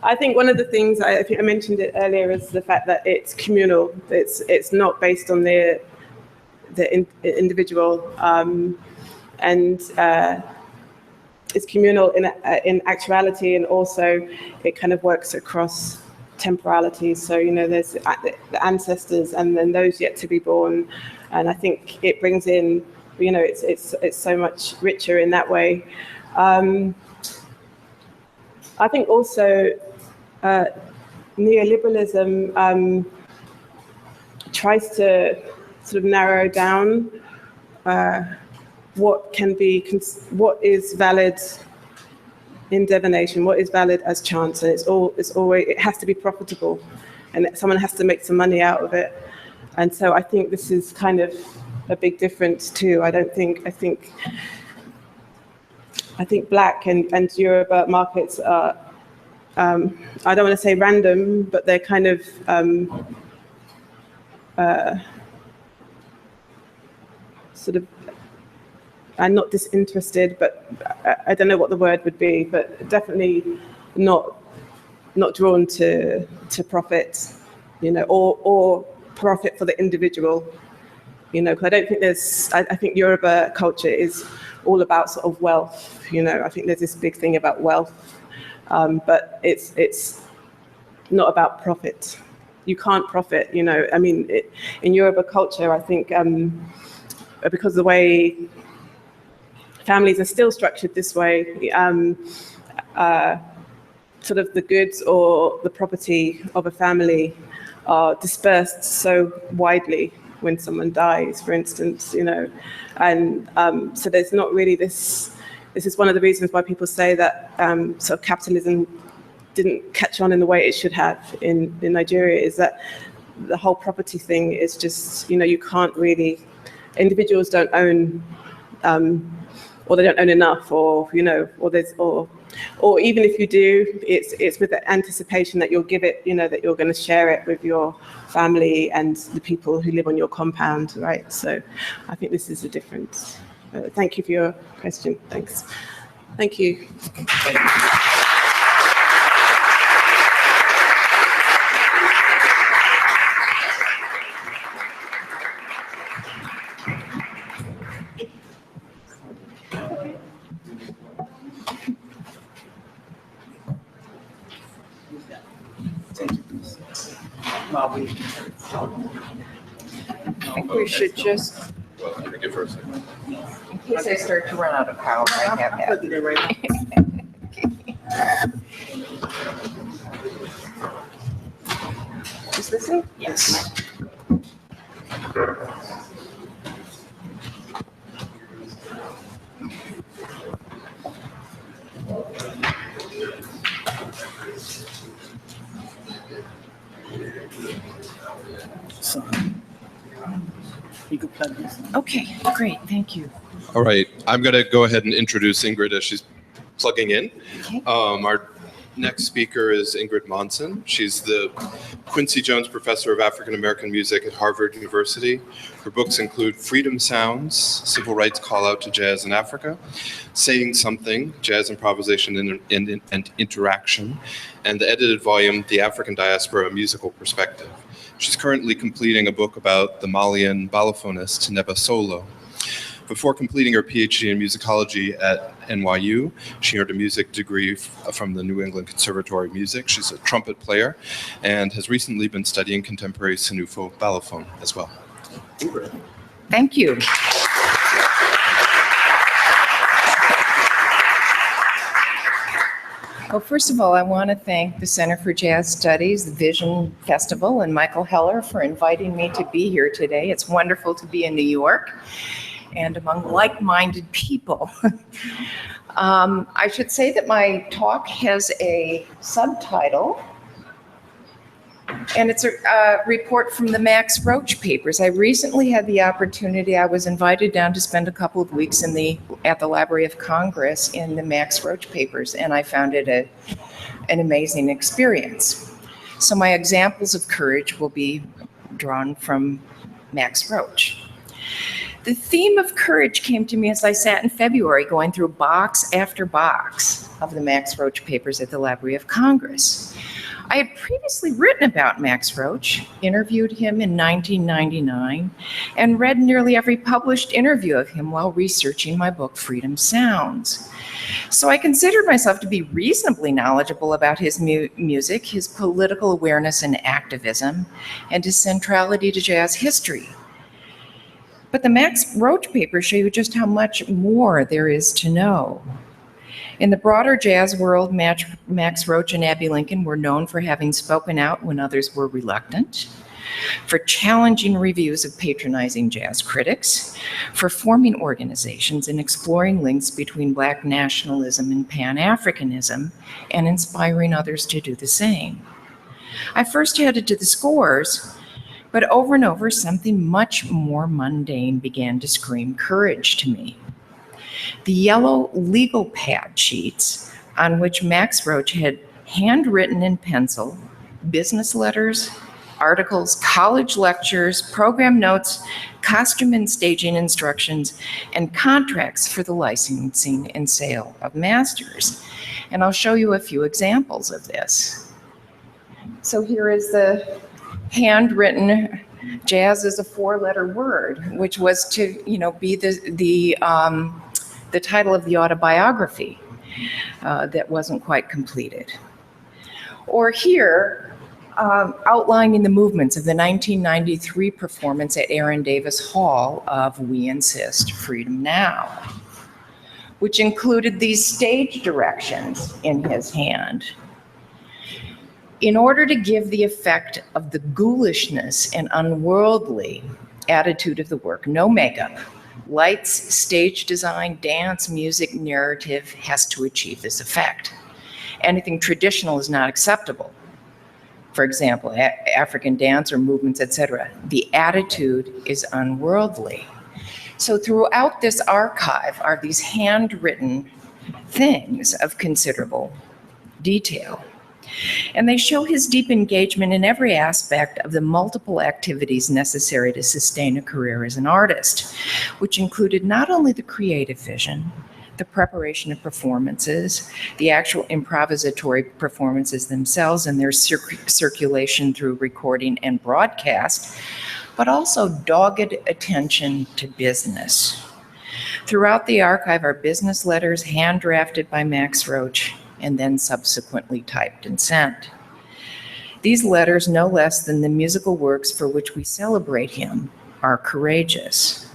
I think one of the things, I think I mentioned it earlier, is the fact that it's communal. It's not based on the individual, and it's communal in actuality, and also it kind of works across temporalities. So, you know, there's the ancestors and then those yet to be born, and I think it brings in, you know, it's so much richer in that way. I think also neoliberalism tries to sort of narrow down what is valid in divination, what is valid as chance, and it has to be profitable, and someone has to make some money out of it. And so I think this is kind of a big difference too. I think Black and Yoruba markets are, I don't want to say random, but they're kind of sort of, I'm not disinterested, but I don't know what the word would be, but definitely not drawn to profit, you know, or profit for the individual, you know, because I don't think I think Yoruba culture is all about sort of wealth, you know. I think there's this big thing about wealth, but it's not about profit. You can't profit, you know. I mean, in Yoruba culture, I think because the way families are still structured this way, sort of the goods or the property of a family are dispersed so widely when someone dies, for instance, you know, and so there's not really this is one of the reasons why people say that sort of capitalism didn't catch on in the way it should have in Nigeria, is that the whole property thing is just, you know, you can't really, individuals don't own, or they don't own enough, or, you know, or or even if you do, it's with the anticipation that you'll give it, that you're going to share it with your family and the people who live on your compound, right? So I think this is the difference. Thank you for your question. Thanks. Thank you. I think we should just, in case I start to run out of power, I have that. Is this it? Yes. Okay, great, thank you. All right, I'm going to go ahead and introduce Ingrid as she's plugging in. Okay. Our next speaker is Ingrid Monson. She's the Quincy Jones Professor of African American Music at Harvard University. Her books include Freedom Sounds, Civil Rights Call Out to Jazz in Africa, Saying Something, Jazz Improvisation and Interaction, and the edited volume, The African Diaspora, A Musical Perspective. She's currently completing a book about the Malian balafoniist Neba Solo. Before completing her PhD in musicology at NYU, she earned a music degree from the New England Conservatory of Music. She's a trumpet player and has recently been studying contemporary Sinufo balaphone as well. Ingrid. Thank you. Well, first of all, I want to thank the Center for Jazz Studies, the Vision Festival, and Michael Heller for inviting me to be here today. It's wonderful to be in New York and among like-minded people. I should say that my talk has a subtitle, and it's a report from the Max Roach papers. I recently had the opportunity, I was invited down to spend a couple of weeks at the Library of Congress in the Max Roach papers, and I found it an amazing experience. So my examples of courage will be drawn from Max Roach. The theme of courage came to me as I sat in February going through box after box of the Max Roach papers at the Library of Congress. I had previously written about Max Roach, interviewed him in 1999, and read nearly every published interview of him while researching my book, Freedom Sounds. So I considered myself to be reasonably knowledgeable about his music, his political awareness and activism, and his centrality to jazz history. But the Max Roach papers show you just how much more there is to know. In the broader jazz world, Max Roach and Abbie Lincoln were known for having spoken out when others were reluctant, for challenging reviews of patronizing jazz critics, for forming organizations and exploring links between Black nationalism and Pan-Africanism, and inspiring others to do the same. I first headed to the scores, but over and over, something much more mundane began to scream courage to me. The yellow legal pad sheets on which Max Roach had handwritten in pencil business letters, articles, college lectures, program notes, costume and staging instructions, and contracts for the licensing and sale of masters. And I'll show you a few examples of this. So here is the handwritten jazz is a four-letter word, which was to, be the title of the autobiography that wasn't quite completed. Or here, outlining the movements of the 1993 performance at Aaron Davis Hall of We Insist, Freedom Now, which included these stage directions in his hand. In order to give the effect of the ghoulishness and unworldly attitude of the work, no makeup, lights, stage design, dance, music, narrative has to achieve this effect. Anything traditional is not acceptable. For example, African dance or movements, etc. The attitude is unworldly. So throughout this archive are these handwritten things of considerable detail. And they show his deep engagement in every aspect of the multiple activities necessary to sustain a career as an artist, which included not only the creative vision, the preparation of performances, the actual improvisatory performances themselves and their circulation through recording and broadcast, but also dogged attention to business. Throughout the archive are business letters hand-drafted by Max Roach and then subsequently typed and sent. These letters, no less than the musical works for which we celebrate him, are courageous.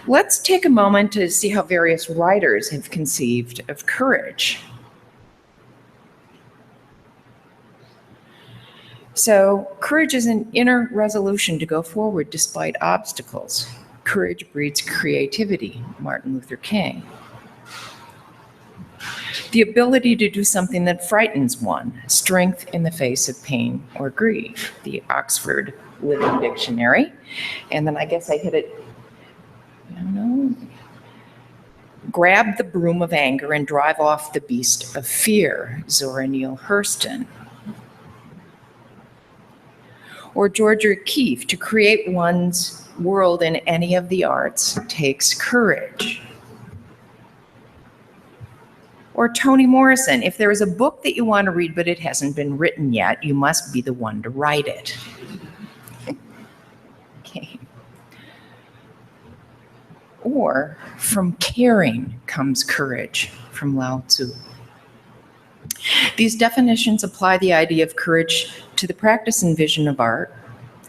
Let's take a moment to see how various writers have conceived of courage. So, courage is an inner resolution to go forward despite obstacles. Courage breeds creativity, Martin Luther King. The ability to do something that frightens one, strength in the face of pain or grief, the Oxford Living Dictionary. And then I guess I hit it, I don't know. Grab the broom of anger and drive off the beast of fear, Zora Neale Hurston. Or George O'Keeffe, to create one's world in any of the arts takes courage. Or Toni Morrison, if there is a book that you want to read but it hasn't been written yet, you must be the one to write it. Okay. Or from caring comes courage, from Lao Tzu. These definitions apply the idea of courage to the practice and vision of art,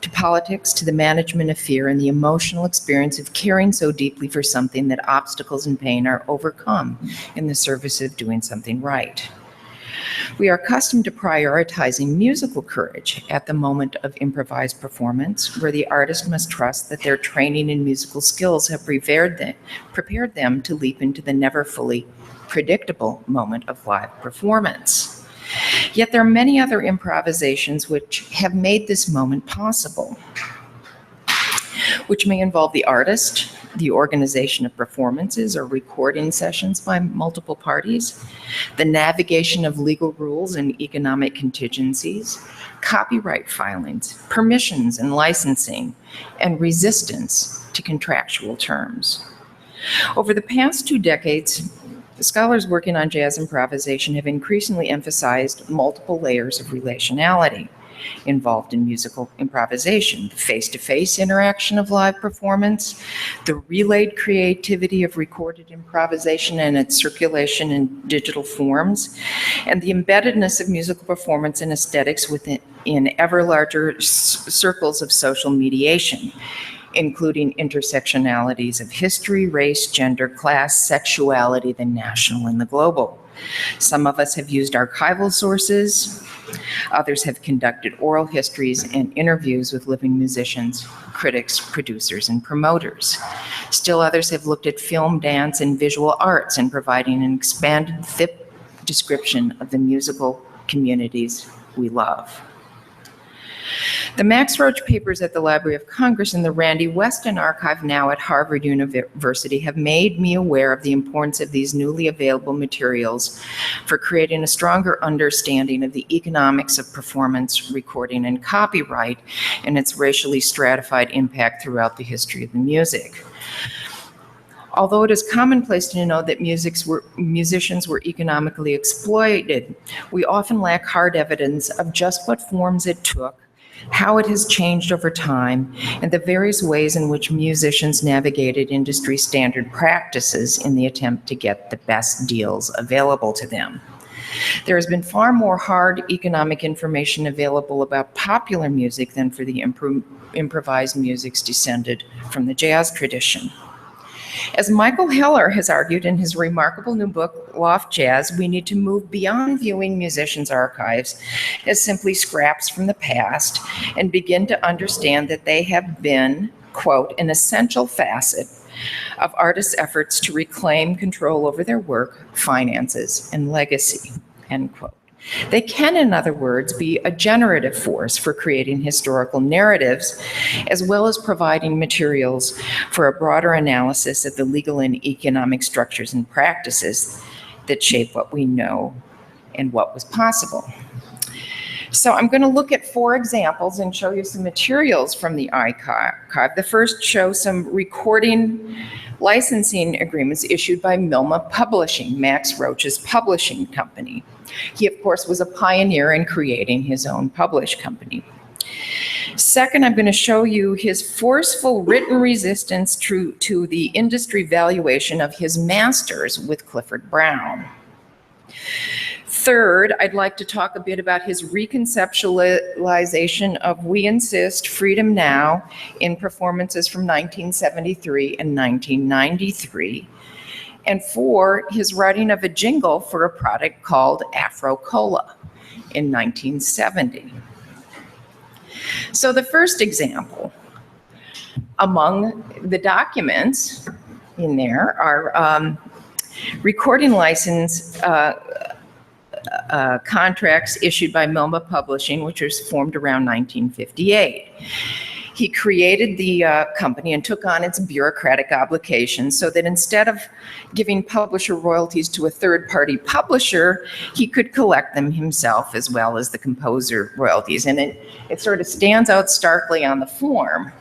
to politics, to the management of fear, and the emotional experience of caring so deeply for something that obstacles and pain are overcome in the service of doing something right. We are accustomed to prioritizing musical courage at the moment of improvised performance, where the artist must trust that their training and musical skills have prepared them to leap into the never fully predictable moment of live performance. Yet there are many other improvisations which have made this moment possible, which may involve the artist, the organization of performances or recording sessions by multiple parties, the navigation of legal rules and economic contingencies, copyright filings, permissions and licensing, and resistance to contractual terms. Over the past 2 decades, scholars working on jazz improvisation have increasingly emphasized multiple layers of relationality involved in musical improvisation: the face-to-face interaction of live performance, the relayed creativity of recorded improvisation and its circulation in digital forms, and the embeddedness of musical performance and aesthetics within ever larger circles of social mediation, including intersectionalities of history, race, gender, class, sexuality, the national and the global. Some of us have used archival sources. Others have conducted oral histories and interviews with living musicians, critics, producers, and promoters. Still others have looked at film, dance, and visual arts and providing an expanded, thick description of the musical communities we love. The Max Roach papers at the Library of Congress and the Randy Weston Archive now at Harvard University have made me aware of the importance of these newly available materials for creating a stronger understanding of the economics of performance, recording, and copyright and its racially stratified impact throughout the history of the music. Although it is commonplace to know that musicians were economically exploited, we often lack hard evidence of just what forms it took, how it has changed over time, and the various ways in which musicians navigated industry standard practices in the attempt to get the best deals available to them. There has been far more hard economic information available about popular music than for the improvised musics descended from the jazz tradition. As Michael Heller has argued in his remarkable new book, Loft Jazz, we need to move beyond viewing musicians' archives as simply scraps from the past and begin to understand that they have been, quote, an essential facet of artists' efforts to reclaim control over their work, finances, and legacy, end quote. They can, in other words, be a generative force for creating historical narratives, as well as providing materials for a broader analysis of the legal and economic structures and practices that shape what we know and what was possible. So I'm going to look at 4 examples and show you some materials from the archive. The first shows some recording licensing agreements issued by Milma Publishing, Max Roach's publishing company. He, of course, was a pioneer in creating his own published company. Second, I'm going to show you his forceful written resistance to the industry valuation of his masters with Clifford Brown. Third, I'd like to talk a bit about his reconceptualization of We Insist, Freedom Now in performances from 1973 and 1993. And 4, his writing of a jingle for a product called Afro Cola in 1970. So the first example, among the documents in there are recording license contracts issued by Milma Publishing, which was formed around 1958. He created the company and took on its bureaucratic obligations so that instead of giving publisher royalties to a third-party publisher, he could collect them himself as well as the composer royalties. And it sort of stands out starkly on the form.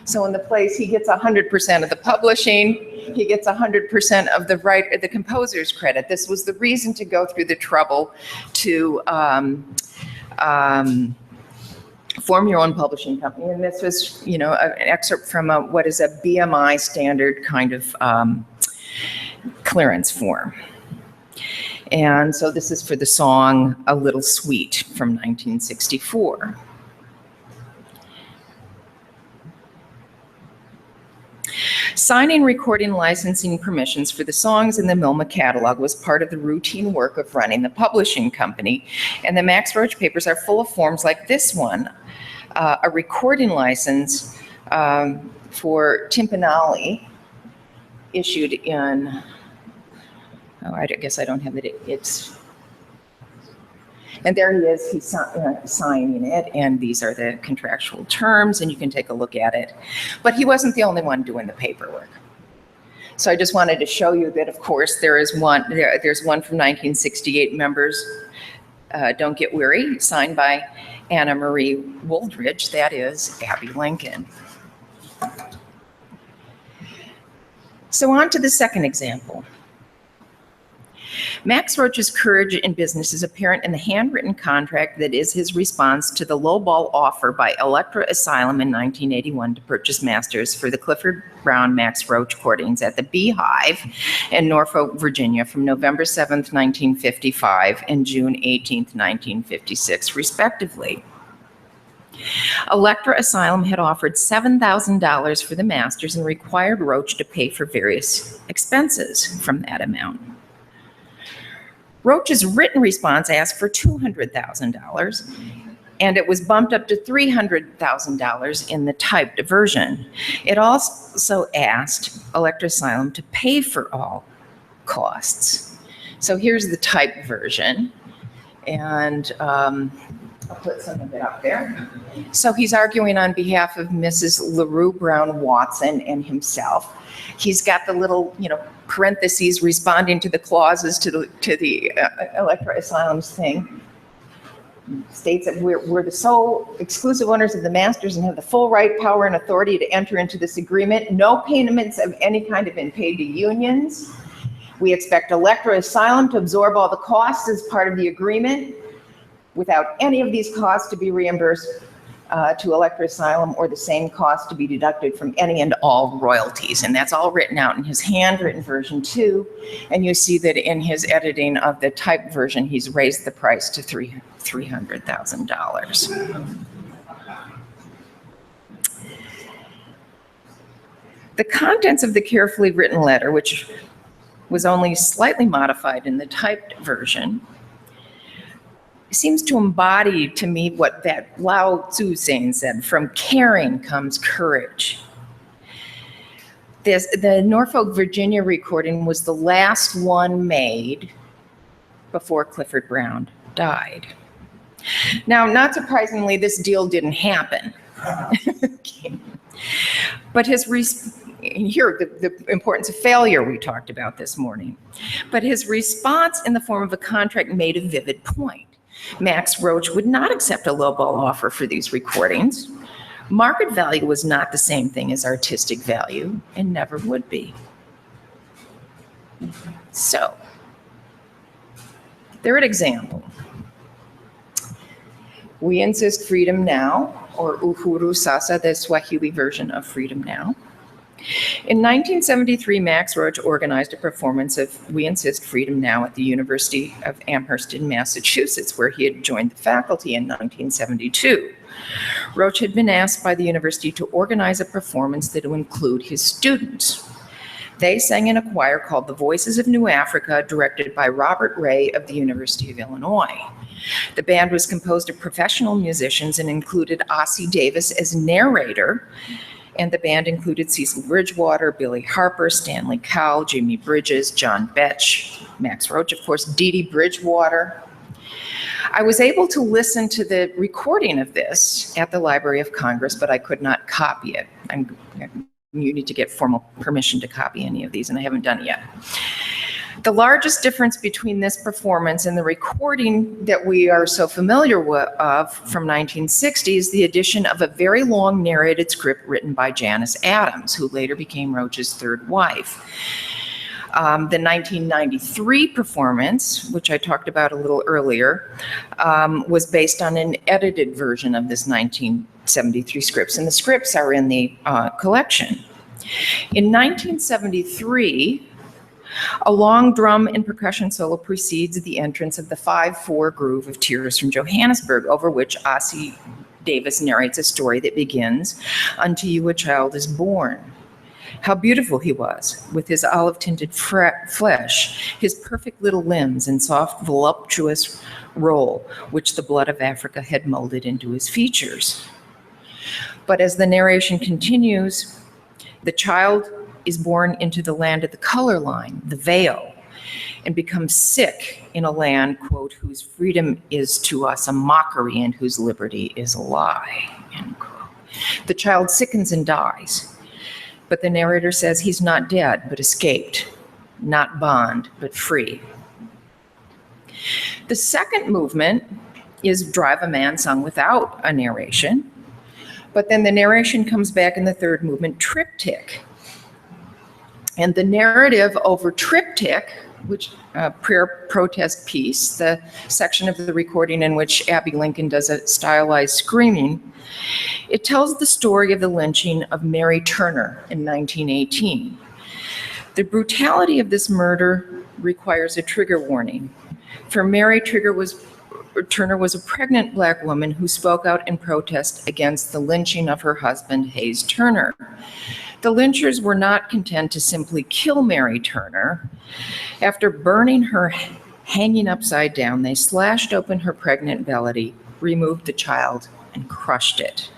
So in the place, he gets 100% of the publishing, he gets 100% of the composer's credit. This was the reason to go through the trouble to form your own publishing company. And this was, an excerpt from what is a BMI standard kind of clearance form. And so this is for the song A Little Sweet from 1964. Signing recording licensing permissions for the songs in the Milma catalog was part of the routine work of running the publishing company. And the Max Roach papers are full of forms like this one, a recording license for Timpanali issued in, I guess I don't have it, and there he is, he's signing it, and these are the contractual terms, and you can take a look at it. But he wasn't the only one doing the paperwork. So I just wanted to show you that, of course, there's one from 1968 members, Don't Get Weary, signed by Anna Marie Wooldridge, that is Abby Lincoln. So on to the second example. Max Roach's courage in business is apparent in the handwritten contract that is his response to the lowball offer by Elektra Asylum in 1981 to purchase masters for the Clifford Brown Max Roach recordings at the Beehive in Norfolk, Virginia from November 7th, 1955 and June 18th, 1956, respectively. Elektra Asylum had offered $7,000 for the masters and required Roach to pay for various expenses from that amount. Roach's written response asked for $200,000, and it was bumped up to $300,000 in the typed version. It also asked Elektra Asylum to pay for all costs. So here's the typed version, and I'll put some of it up there. So he's arguing on behalf of Mrs. LaRue Brown Watson and himself. He's got the little, parentheses responding to the clauses to the Elektra Asylum's thing. States that we're the sole exclusive owners of the masters and have the full right, power, and authority to enter into this agreement. No payments of any kind have been paid to unions. We expect Elektra Asylum to absorb all the costs as part of the agreement without any of these costs to be reimbursed to Elektra Asylum or the same cost to be deducted from any and all royalties. And that's all written out in his handwritten version too. And you see that in his editing of the typed version, he's raised the price to $300,000. The contents of the carefully written letter, which was only slightly modified in the typed version, seems to embody to me what that Lao Tzu saying said, from caring comes courage. The Norfolk, Virginia recording was the last one made before Clifford Brown died. Now, not surprisingly, this deal didn't happen. But his and here, the importance of failure we talked about this morning. But his response in the form of a contract made a vivid point. Max Roach would not accept a lowball offer for these recordings. Market value was not the same thing as artistic value and never would be. So, third example. We insist freedom now, or Uhuru Sasa, the Swahili version of freedom now. In 1973, Max Roach organized a performance of We Insist Freedom Now at the University of Amherst in Massachusetts, where he had joined the faculty in 1972. Roach had been asked by the university to organize a performance that would include his students. They sang in a choir called the Voices of New Africa, directed by Robert Ray of the University of Illinois. The band was composed of professional musicians and included Ossie Davis as narrator, and the band included Cecil Bridgewater, Billy Harper, Stanley Cowell, Jimmy Bridges, John Betch, Max Roach, of course, Dee Dee Bridgewater. I was able to listen to the recording of this at the Library of Congress, but I could not copy it. You need to get formal permission to copy any of these, and I haven't done it yet. The largest difference between this performance and the recording that we are so familiar with from 1960 is the addition of a very long narrated script written by Janice Adams, who later became Roach's third wife. The 1993 performance, which I talked about a little earlier, was based on an edited version of this 1973 scripts, and the scripts are in the collection. In 1973, a long drum and percussion solo precedes the entrance of the 5/4 groove of Tears from Johannesburg, over which Ossie Davis narrates a story that begins, "Unto you a child is born. How beautiful he was, with his olive-tinted flesh, his perfect little limbs and soft, voluptuous roll, which the blood of Africa had molded into his features." But as the narration continues, the child is born into the land of the color line, the veil, and becomes sick in a land, quote, "whose freedom is to us a mockery and whose liberty is a lie," end quote. The child sickens and dies, but the narrator says he's not dead, but escaped, not bond, but free. The second movement is Drive a Man, sung without a narration, but then the narration comes back in the third movement, Triptych. And the narrative over Triptych, which prayer protest piece, the section of the recording in which Abby Lincoln does a stylized screaming, it tells the story of the lynching of Mary Turner in 1918. The brutality of this murder requires a trigger warning. For Mary Turner was a pregnant Black woman who spoke out in protest against the lynching of her husband, Hayes Turner. The lynchers were not content to simply kill Mary Turner. After burning her hanging upside down, they slashed open her pregnant belly, removed the child, and crushed it.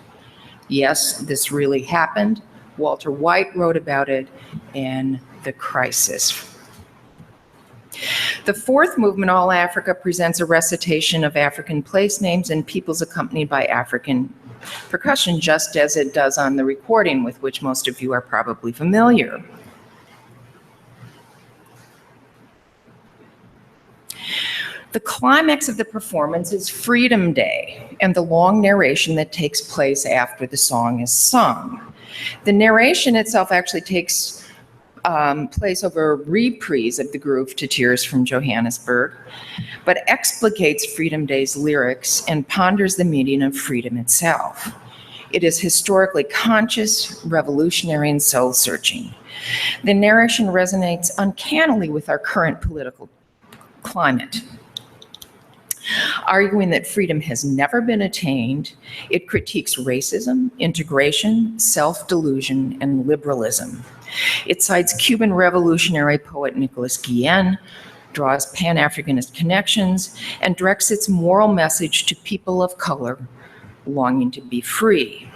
Yes, this really happened. Walter White wrote about it in The Crisis. The fourth movement, All Africa, presents a recitation of African place names and peoples accompanied by African percussion, just as it does on the recording, with which most of you are probably familiar. The climax of the performance is Freedom Day and the long narration that takes place after the song is sung. The narration itself actually takes place over a reprise of the groove to Tears from Johannesburg, but explicates Freedom Day's lyrics and ponders the meaning of freedom itself. It is historically conscious, revolutionary, and soul-searching. The narration resonates uncannily with our current political climate. Arguing that freedom has never been attained, it critiques racism, integration, self-delusion, and liberalism. It cites Cuban revolutionary poet Nicolas Guillen, draws Pan-Africanist connections, and directs its moral message to people of color longing to be free.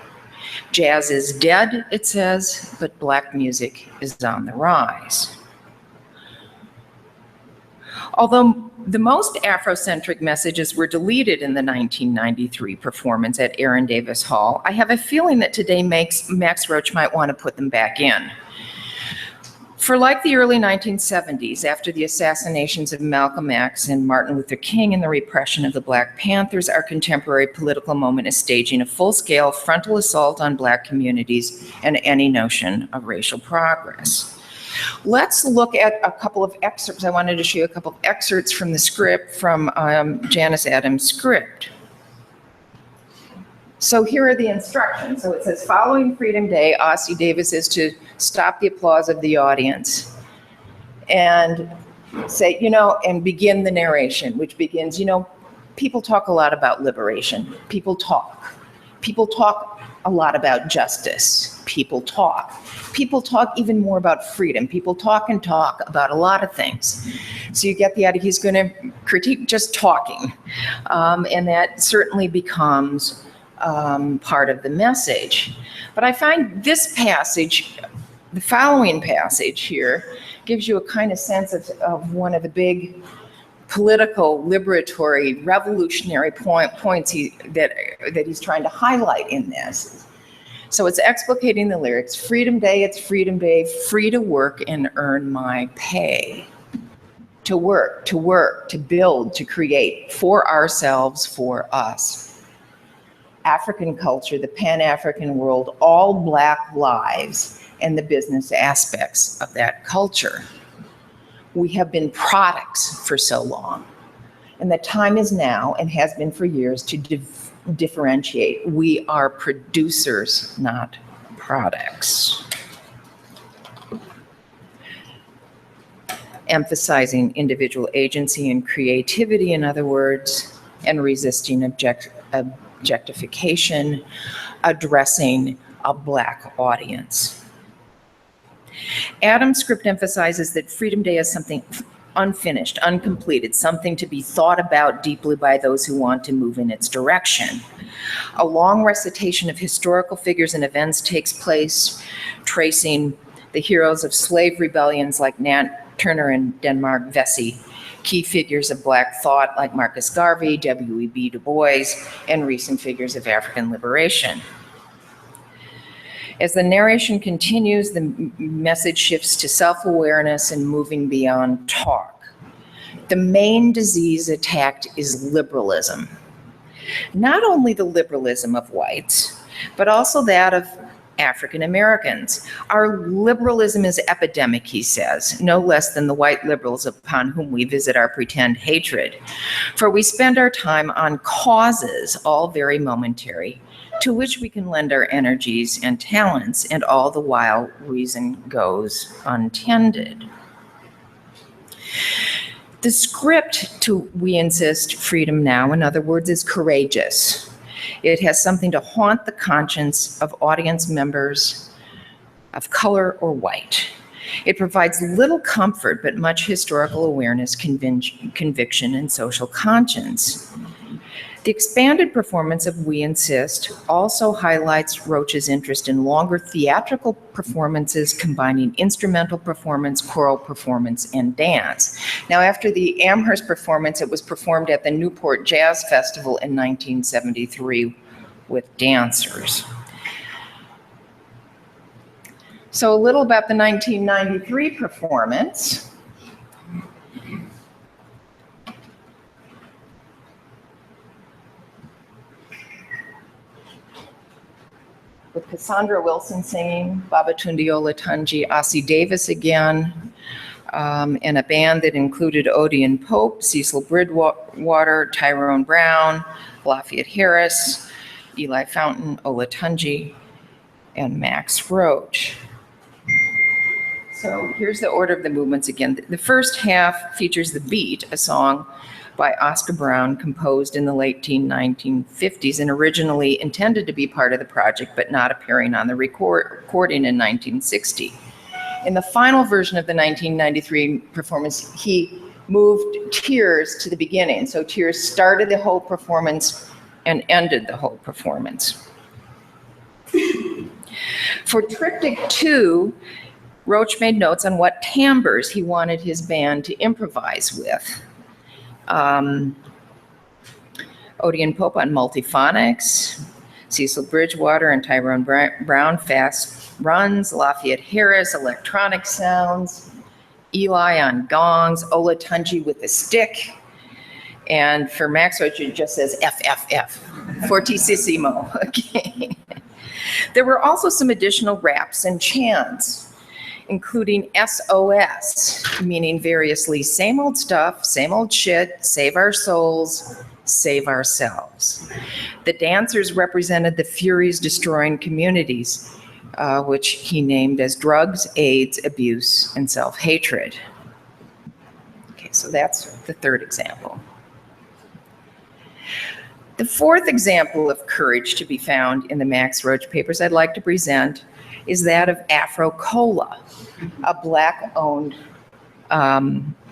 Jazz is dead, it says, but Black music is on the rise. Although the most Afrocentric messages were deleted in the 1993 performance at Aaron Davis Hall, I have a feeling that today Max Roach might want to put them back in. For like the early 1970s, after the assassinations of Malcolm X and Martin Luther King and the repression of the Black Panthers, our contemporary political moment is staging a full-scale frontal assault on Black communities and any notion of racial progress. Let's look at a couple of excerpts. I wanted to show you a couple of excerpts from the script, from Janice Adams' script. So here are the instructions. So it says, following Freedom Day, Ossie Davis is to stop the applause of the audience and say, and begin the narration, which begins, people talk a lot about liberation. People talk a lot about justice. People talk even more about freedom. People talk about a lot of things. So you get the idea, he's going to critique just talking. And that certainly becomes part of the message. But I find this passage, the following passage here, gives you a kind of sense of one of the big political, liberatory, revolutionary points that he's trying to highlight in this. So it's explicating the lyrics. Freedom Day, it's Freedom Day, free to work and earn my pay. To work, to build, to create, for ourselves, for us. African culture, the Pan-African world, all Black lives, and the business aspects of that culture. We have been products for so long, and the time is now, and has been for years, to differentiate. We are producers, not products. Emphasizing individual agency and creativity, in other words, and resisting objectification, addressing a Black audience. Adams' script emphasizes that Freedom Day is something unfinished, uncompleted, something to be thought about deeply by those who want to move in its direction. A long recitation of historical figures and events takes place, tracing the heroes of slave rebellions like Nat Turner and Denmark Vesey, key figures of Black thought like Marcus Garvey, W.E.B. Du Bois, and recent figures of African liberation. As the narration continues, the message shifts to self-awareness and moving beyond talk. The main disease attacked is liberalism. Not only the liberalism of whites, but also that of African Americans. Our liberalism is epidemic, he says, no less than the white liberals upon whom we visit our pretend hatred. For we spend our time on causes, all very momentary, to which we can lend our energies and talents, and all the while reason goes untended. The script to We Insist Freedom Now, in other words, is courageous. It has something to haunt the conscience of audience members of color or white. It provides little comfort, but much historical awareness, conviction, and social conscience. The expanded performance of We Insist also highlights Roach's interest in longer theatrical performances combining instrumental performance, choral performance, and dance. Now, after the Amherst performance, it was performed at the Newport Jazz Festival in 1973 with dancers. So a little about the 1993 performance. With Cassandra Wilson singing, Babatunde Olatunji, Ossie Davis again, and a band that included Odeon Pope, Cecil Bridgewater, Tyrone Brown, Lafayette Harris, Eli Fountain, Olatunji, and Max Roach. So here's the order of the movements again. The first half features The Beat, a song by Oscar Brown, composed in the late 1950s and originally intended to be part of the project, but not appearing on the recording in 1960. In the final version of the 1993 performance, he moved Tears to the beginning. So Tears started the whole performance and ended the whole performance. For Triptych 2, Roach made notes on what timbres he wanted his band to improvise with. Odeon Pope on multiphonics, Cecil Bridgewater and Tyrone Brown, Fast Runs, Lafayette Harris, Electronic Sounds, Eli on gongs, Ola Tunji with a stick, and for Max Roach it just says FFF, fortissimo. Okay. There were also some additional raps and chants, including SOS, meaning variously same old stuff, same old shit, save our souls, save ourselves. The dancers represented the furies destroying communities, which he named as drugs, AIDS, abuse, and self-hatred. Okay, so that's the third example. The fourth example of courage to be found in the Max Roach papers I'd like to present is that of Afro Cola, a Black-owned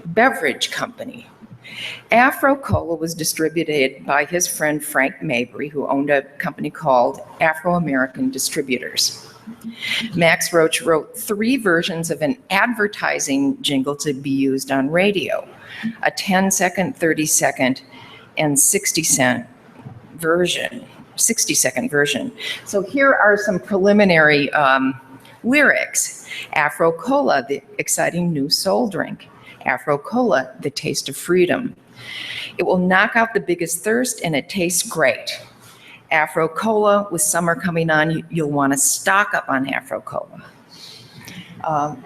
beverage company. Afro Cola was distributed by his friend Frank Mabry, who owned a company called Afro-American Distributors. Max Roach wrote 3 versions of an advertising jingle to be used on radio, a 10-second, 30-second, and 60-second version. So here are some preliminary lyrics. Afro Cola, the exciting new soul drink. Afro Cola, the taste of freedom. It will knock out the biggest thirst and it tastes great. Afro Cola, with summer coming on, you'll want to stock up on Afro Cola.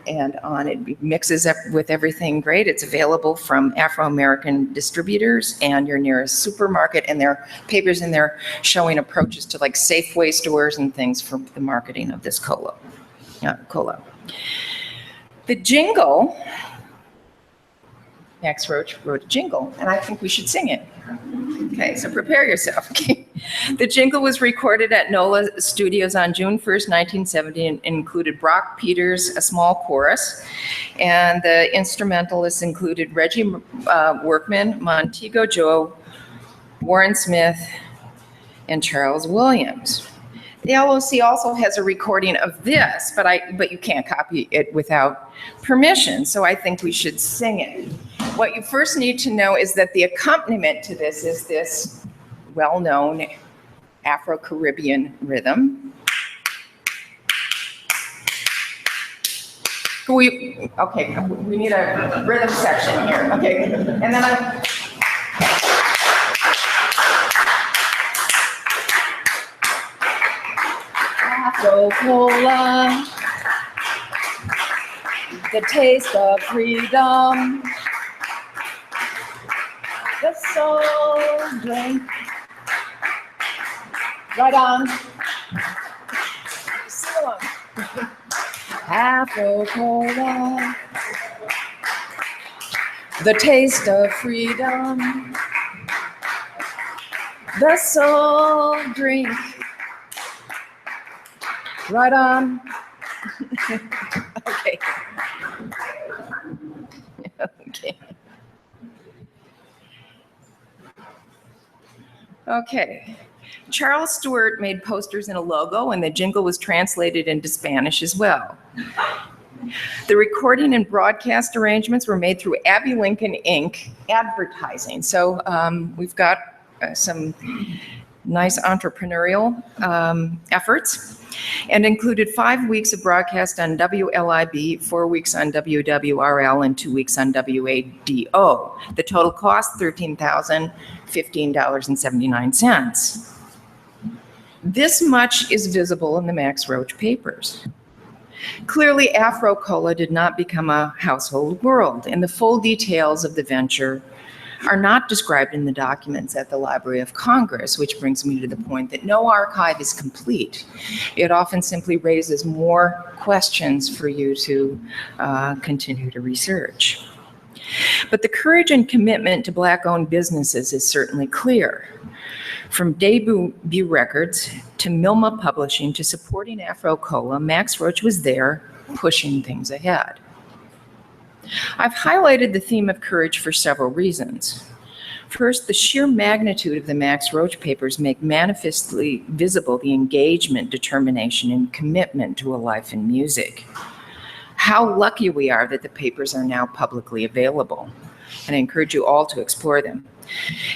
It mixes up with everything great. It's available from Afro-American distributors and your nearest supermarket, and there are papers in there showing approaches to like Safeway stores and things for the marketing of this cola. The jingle, Max Roach wrote a jingle, and I think we should sing it. Okay, so prepare yourself. Okay. The jingle was recorded at NOLA Studios on June 1st, 1970, and included Brock Peters, a small chorus, and the instrumentalists included Reggie Workman, Montego Joe, Warren Smith, and Charles Williams. The LOC also has a recording of this, but you can't copy it without permission, so I think we should sing it. What you first need to know is that the accompaniment to this is this well-known Afro-Caribbean rhythm. We need a rhythm section here. Okay, and then Afro-Cola, the taste of freedom, the soul drink. Right on. Sing along. Afro-Cola, the taste of freedom, the soul drink. Right on. Okay. Okay. Okay. Charles Stewart made posters and a logo, and the jingle was translated into Spanish as well. The recording and broadcast arrangements were made through Abbey Lincoln Inc. Advertising. So we've got some nice entrepreneurial efforts, and included 5 weeks of broadcast on WLIB, 4 weeks on WWRL, and 2 weeks on WADO. The total cost, $13,015.79. This much is visible in the Max Roach papers. Clearly, Afro Cola did not become a household word, and the full details of the venture are not described in the documents at the Library of Congress, which brings me to the point that no archive is complete. It often simply raises more questions for you to continue to research. But the courage and commitment to Black-owned businesses is certainly clear. From Debut Records to Milma Publishing to supporting Afro Cola, Max Roach was there pushing things ahead. I've highlighted the theme of courage for several reasons. First, the sheer magnitude of the Max Roach papers make manifestly visible the engagement, determination, and commitment to a life in music. How lucky we are that the papers are now publicly available, and I encourage you all to explore them.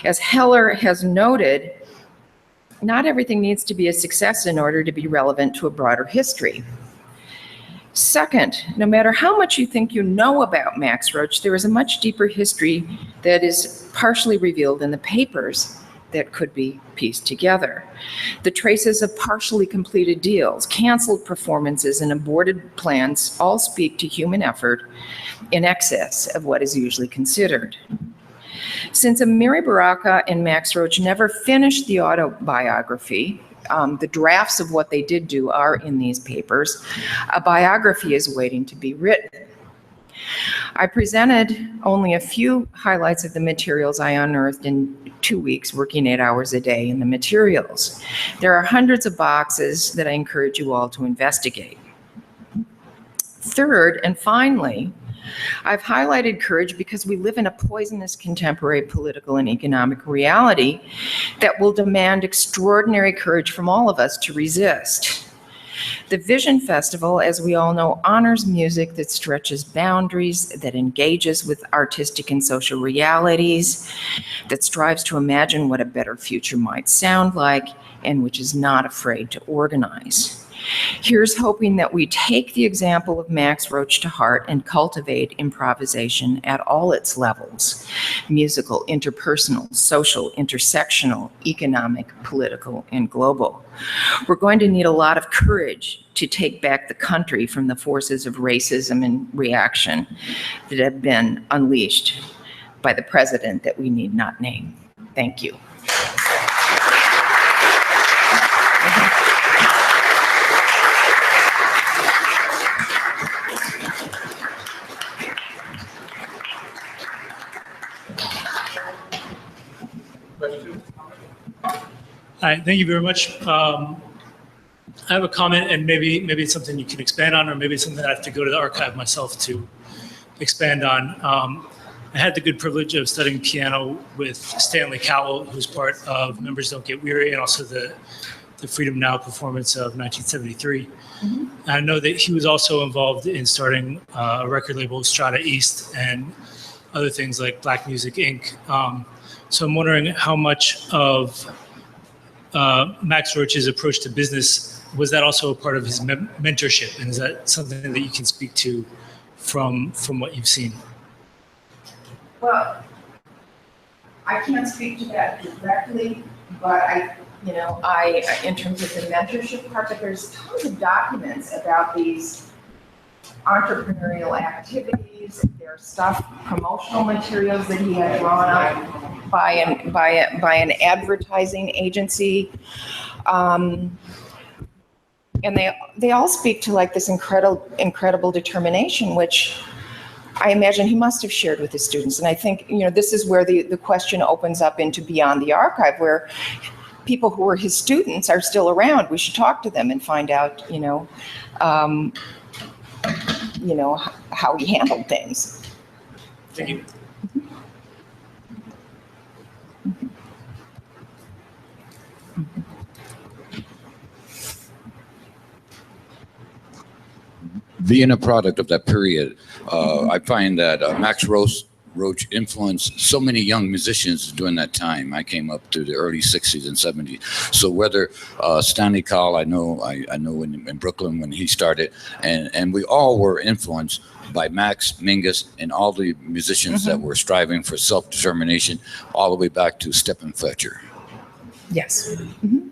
As Heller has noted, Not everything needs to be a success in order to be relevant to a broader history. Second, no matter how much you think you know about Max Roach, there is a much deeper history that is partially revealed in the papers that could be pieced together. The traces of partially completed deals, canceled performances, and aborted plans all speak to human effort in excess of what is usually considered. Since Amiri Baraka and Max Roach never finished the autobiography, the drafts of what they did do are in these papers, a biography is waiting to be written. I presented only a few highlights of the materials I unearthed in 2 weeks, working 8 hours a day in the materials. There are hundreds of boxes that I encourage you all to investigate. Third, and finally, I've highlighted courage because we live in a poisonous contemporary political and economic reality that will demand extraordinary courage from all of us to resist. The Vision Festival, as we all know, honors music that stretches boundaries, that engages with artistic and social realities, that strives to imagine what a better future might sound like, and which is not afraid to organize. Here's hoping that we take the example of Max Roach to heart and cultivate improvisation at all its levels: musical, interpersonal, social, intersectional, economic, political, and global. We're going to need a lot of courage to take back the country from the forces of racism and reaction that have been unleashed by the president that we need not name. Thank you. Hi, thank you very much. I have a comment, and maybe it's something you can expand on, or maybe it's something I have to go to the archive myself to expand on. I had the good privilege of studying piano with Stanley Cowell, who's part of Members Don't Get Weary, and also the Freedom Now performance of 1973. Mm-hmm. I know that he was also involved in starting a record label, Strata East, and other things like Black Music Inc. So I'm wondering how much of Max Roach's approach to business, was that also a part of his mentorship? And is that something that you can speak to from what you've seen? Well, I can't speak to that directly, but in terms of the mentorship part, but there's tons of documents about these entrepreneurial activities. There's stuff, promotional materials that he had drawn up by an advertising agency, and they all speak to like this incredible determination, which I imagine he must have shared with his students. And I think this is where the question opens up into beyond the archive, where people who were his students are still around. We should talk to them and find out how he handled things. Thank you. Being a product of that period, I find that Max Roach influenced so many young musicians during that time. I came up through the early 60s and 70s. So whether Stanley Cowell, I know in Brooklyn when he started, and we all were influenced by Max, Mingus, and all the musicians that were striving for self-determination, all the way back to Stephen Fletcher. Yes. Mm-hmm.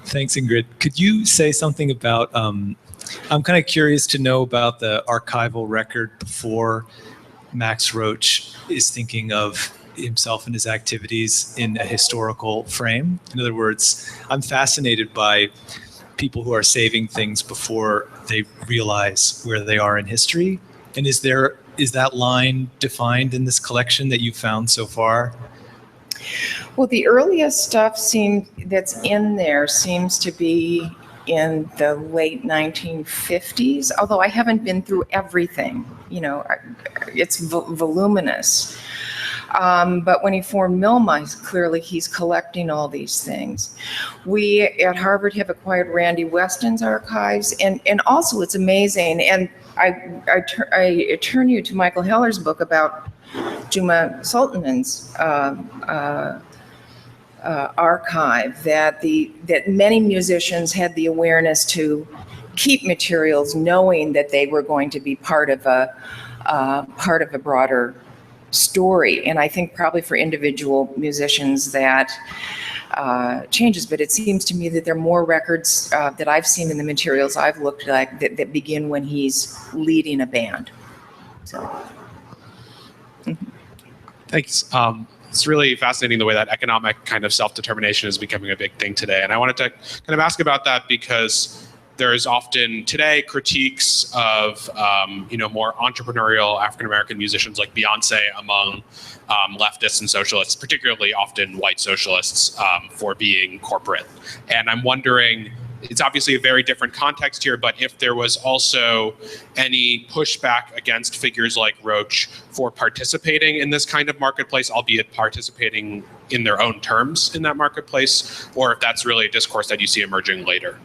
Thanks, Ingrid. Could you say something about, I'm kind of curious to know about the archival record before Max Roach is thinking of himself and his activities in a historical frame. In other words, I'm fascinated by people who are saving things before they realize where they are in history. And is that line defined in this collection that you've found so far? Well, the earliest stuff that's in there seems to be in the late 1950s, although I haven't been through everything. It's voluminous. But when he formed Milma, clearly he's collecting all these things. We at Harvard have acquired Randy Weston's archives, and also it's amazing. And I turn you to Michael Heller's book about Juma Sultanan's archive, that many musicians had the awareness to keep materials, knowing that they were going to be part of a broader story. And I think probably for individual musicians that changes, but it seems to me that there are more records that I've seen in the materials I've looked at that begin when he's leading a band. So. Thanks. It's really fascinating the way that economic kind of self-determination is becoming a big thing today. And I wanted to kind of ask about that because there's often today critiques of, more entrepreneurial African-American musicians like Beyonce among leftists and socialists, particularly often white socialists, for being corporate. And I'm wondering, it's obviously a very different context here, but if there was also any pushback against figures like Roach for participating in this kind of marketplace, albeit participating in their own terms in that marketplace, or if that's really a discourse that you see emerging later.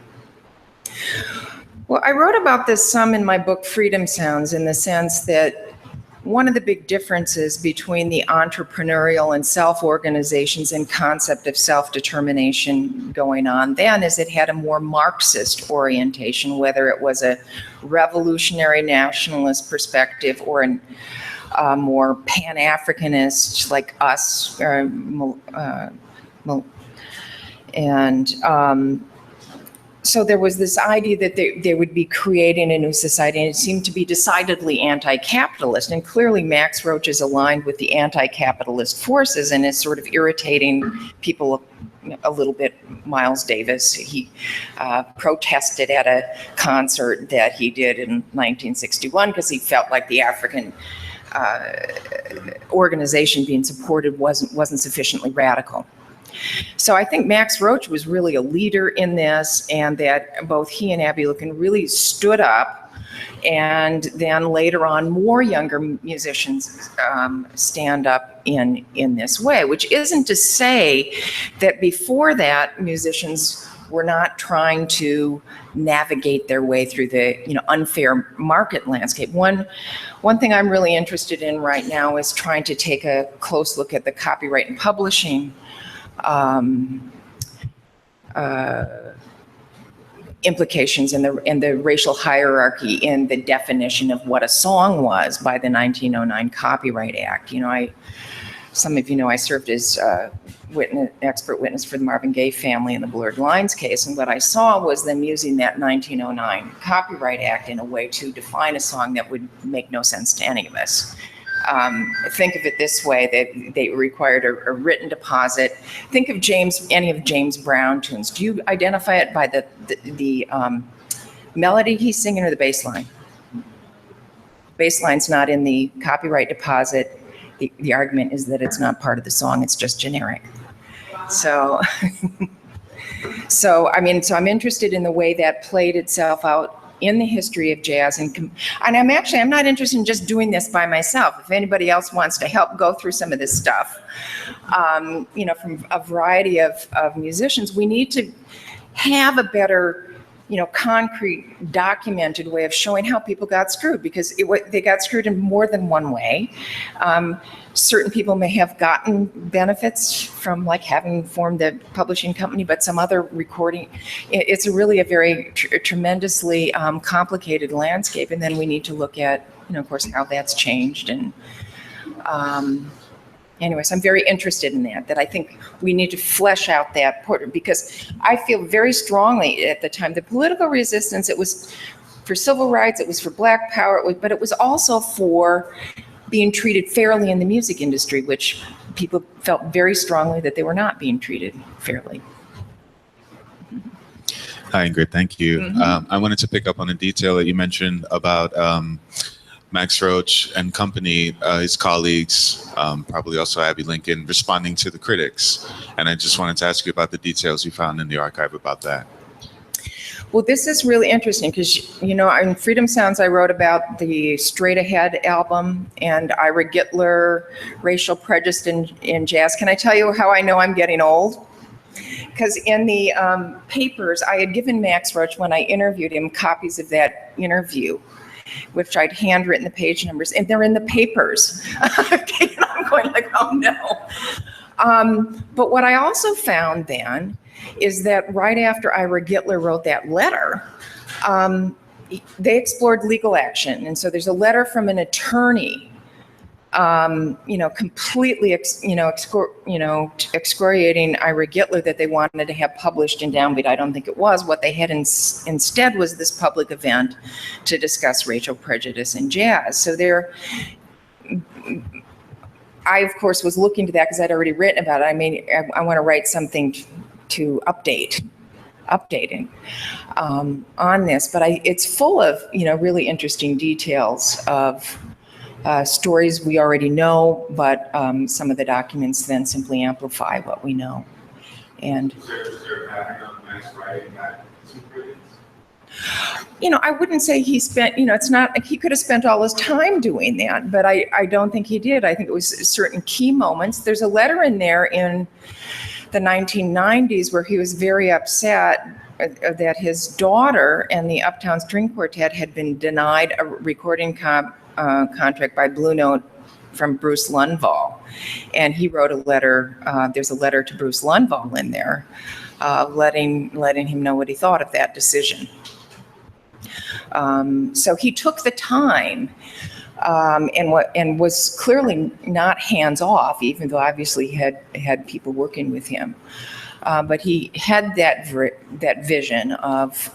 Well, I wrote about this some in my book, Freedom Sounds, in the sense that one of the big differences between the entrepreneurial and self-organizations and concept of self-determination going on then is it had a more Marxist orientation, whether it was a revolutionary nationalist perspective or a more Pan-Africanist like us, so there was this idea that they would be creating a new society, and it seemed to be decidedly anti-capitalist. And clearly Max Roach is aligned with the anti-capitalist forces and is sort of irritating people a little bit. Miles Davis, he protested at a concert that he did in 1961 because he felt like the African organization being supported wasn't sufficiently radical. So I think Max Roach was really a leader in this, and that both he and Abbie Lincoln really stood up, and then later on more younger musicians stand up in this way, which isn't to say that before that musicians were not trying to navigate their way through the unfair market landscape. One thing I'm really interested in right now is trying to take a close look at the copyright and publishing implications in the racial hierarchy in the definition of what a song was by the 1909 Copyright Act. Some of you know I served as expert witness for the Marvin Gaye family in the Blurred Lines case, and what I saw was them using that 1909 Copyright Act in a way to define a song that would make no sense to any of us. Think of it this way, that they required a written deposit. Think of any of James Brown tunes. Do you identify it by the melody he's singing or the bass line? Bass line's not in the copyright deposit. The argument is that it's not part of the song, it's just generic. So I'm interested in the way that played itself out in the history of jazz, and I'm not interested in just doing this by myself. If anybody else wants to help go through some of this stuff, from a variety of musicians, we need to have a better, concrete, documented way of showing how people got screwed, because they got screwed in more than one way. Certain people may have gotten benefits from having formed the publishing company, but some other recording. It's really a very tremendously complicated landscape, and then we need to look at, of course, how that's changed. And anyways, I'm very interested in that I think we need to flesh out that portrait, because I feel very strongly at the time, the political resistance, it was for civil rights, it was for Black power, but it was also for being treated fairly in the music industry, which people felt very strongly that they were not being treated fairly. Hi, Ingrid. Thank you. Mm-hmm. I wanted to pick up on a detail that you mentioned about Max Roach and company, his colleagues, probably also Abbie Lincoln, responding to the critics. And I just wanted to ask you about the details you found in the archive about that. Well, this is really interesting because, you know, in Freedom Sounds, I wrote about the Straight Ahead album and Ira Gitler, Racial Prejudice in Jazz. Can I tell you how I know I'm getting old? Because in the papers, I had given Max Roach, when I interviewed him, copies of that interview, which I'd handwritten the page numbers, and they're in the papers. Okay, and I'm going like, oh no. But what I also found then is that right after Ira Gitler wrote that letter, they explored legal action. And so there's a letter from an attorney, you know, completely, excoriating Ira Gitler that they wanted to have published in Downbeat. I don't think it was. What they had instead was this public event to discuss racial prejudice in jazz. So there, I, of course, was looking to that because I'd already written about it. I mean, I want to write something to updating on this, but it's full of, you know, really interesting details of stories we already know, but some of the documents then simply amplify what we know. And you know, I wouldn't say he spent, you know, it's not, he could have spent all his time doing that, but I don't think he did. I think it was certain key moments. There's a letter in there in the 1990s where he was very upset that his daughter and the Uptown String Quartet had been denied a recording contract by Blue Note from Bruce Lundvall. And he wrote a letter, there's a letter to Bruce Lundvall in there, letting him know what he thought of that decision. So he took the time and was clearly not hands off, even though obviously he had people working with him. But he had that vision of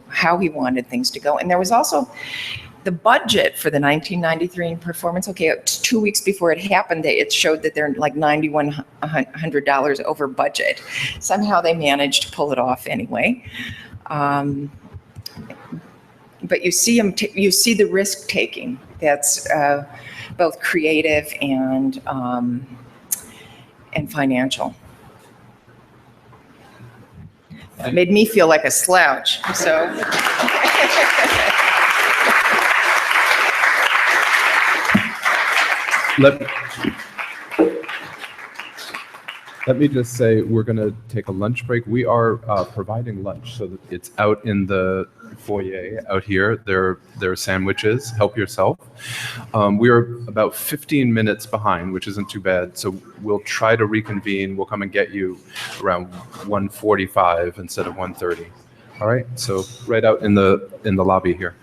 how he wanted things to go. And there was also the budget for the 1993 performance. Okay, 2 weeks before it happened, it showed that they're like $9,100 over budget. Somehow they managed to pull it off anyway. But you see you see the risk taking. That's both creative and financial. It made me feel like a slouch. So. Let me just say, we're going to take a lunch break. We are providing lunch, so that it's out in the foyer out here. There are sandwiches. Help yourself. We are about 15 minutes behind, which isn't too bad. So we'll try to reconvene. We'll come and get you around 1:45 instead of 1:30. All right. So right out in the lobby here.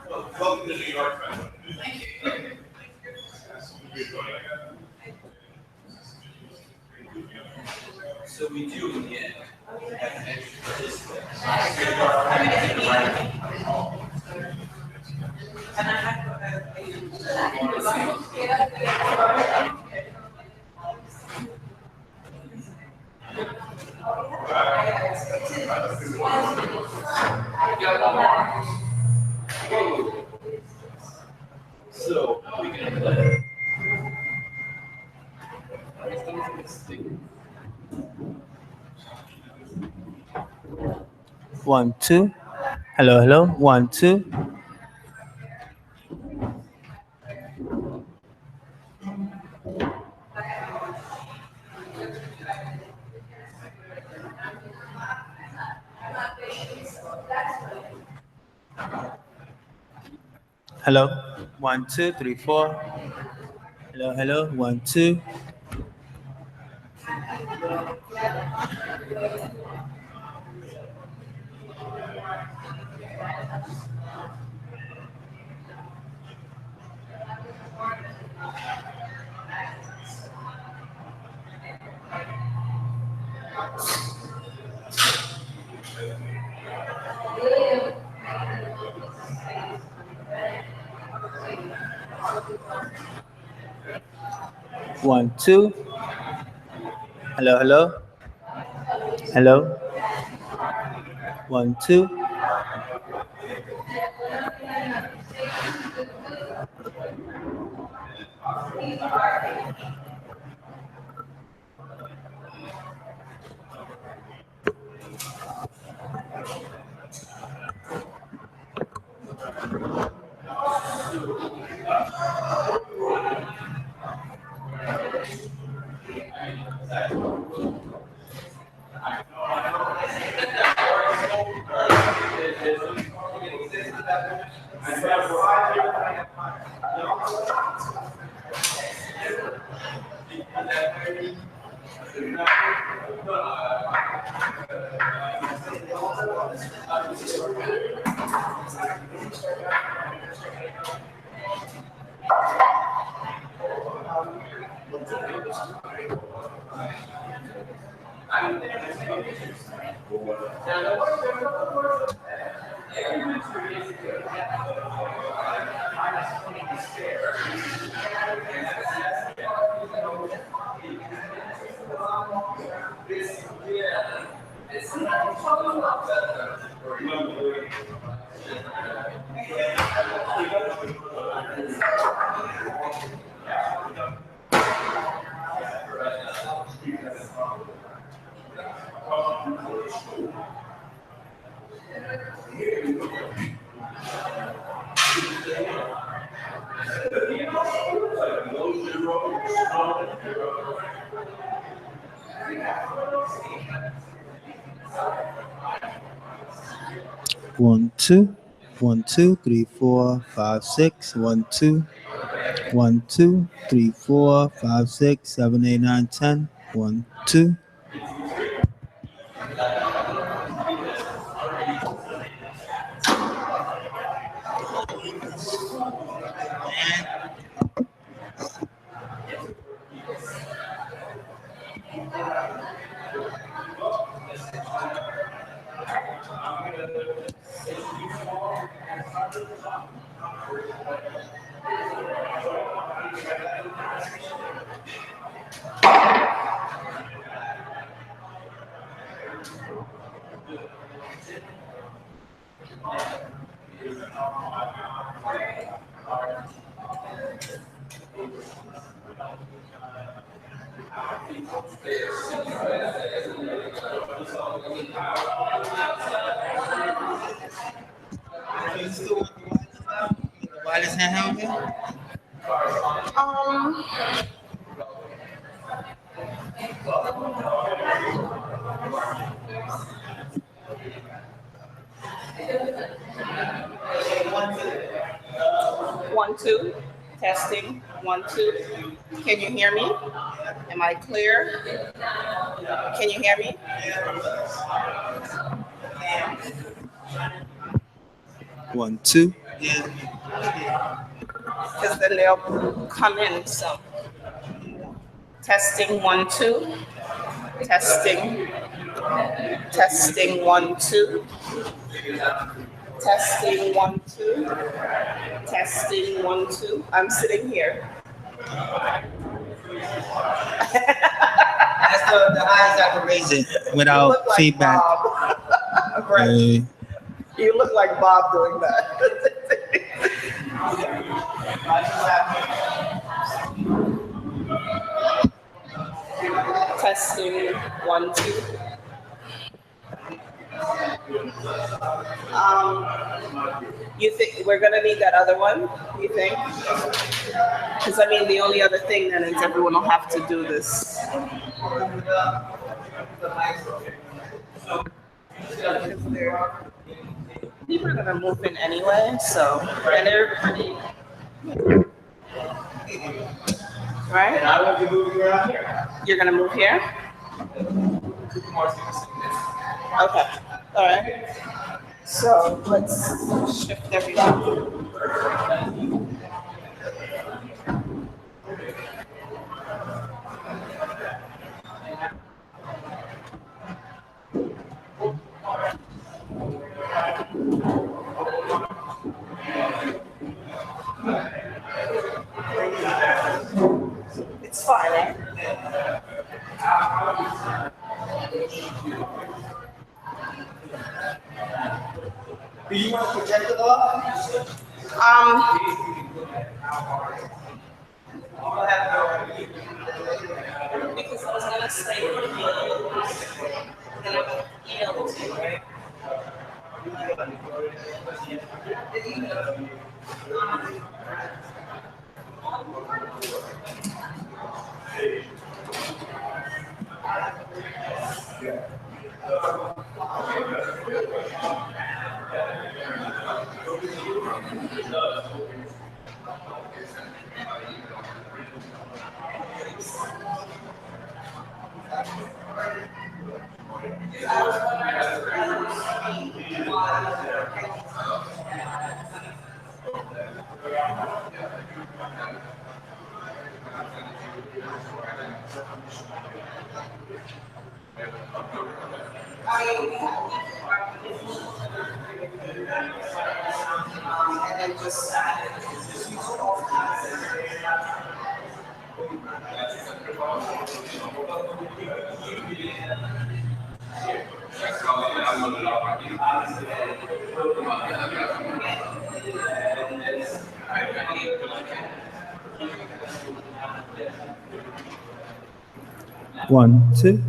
Welcome to New York, man. So we do in the end have an extra participant. So we can play. One, two. Hello, hello. One, two. Hello. 1, 2, 3, 4. Hello, hello. 1, 2. One, two. Hello, hello. Hello. 1, 2. 1, 2, 1, 2, 3, 4, 5, 6, 1, 2, 1, 2, 3, 4, 5, 6, 7, 8, 9, 10, 1, 2. Wireless handheld here? One, two, testing, 1, 2. Can you hear me? Am I clear? Can you hear me? 1, 2. Because then they'll come in, so. Testing, 1, 2. Testing. Testing, 1, 2. Testing, 1, 2. Testing, 1, 2. I'm sitting here. That's the highest I can raise it without Like feedback. Bob. Right. You look like Bob doing that. Testing, 1, 2. You think we're gonna need that other one? You think? Because I mean, the only other thing then is everyone will have to do this. People are gonna move in anyway, so and they're pretty. Right? I will be moving around here. You're gonna move here? Okay. All right. So let's shift everything. It's fine, right? Do you want to project it up? Because I was gonna say right? And then just 1, 2.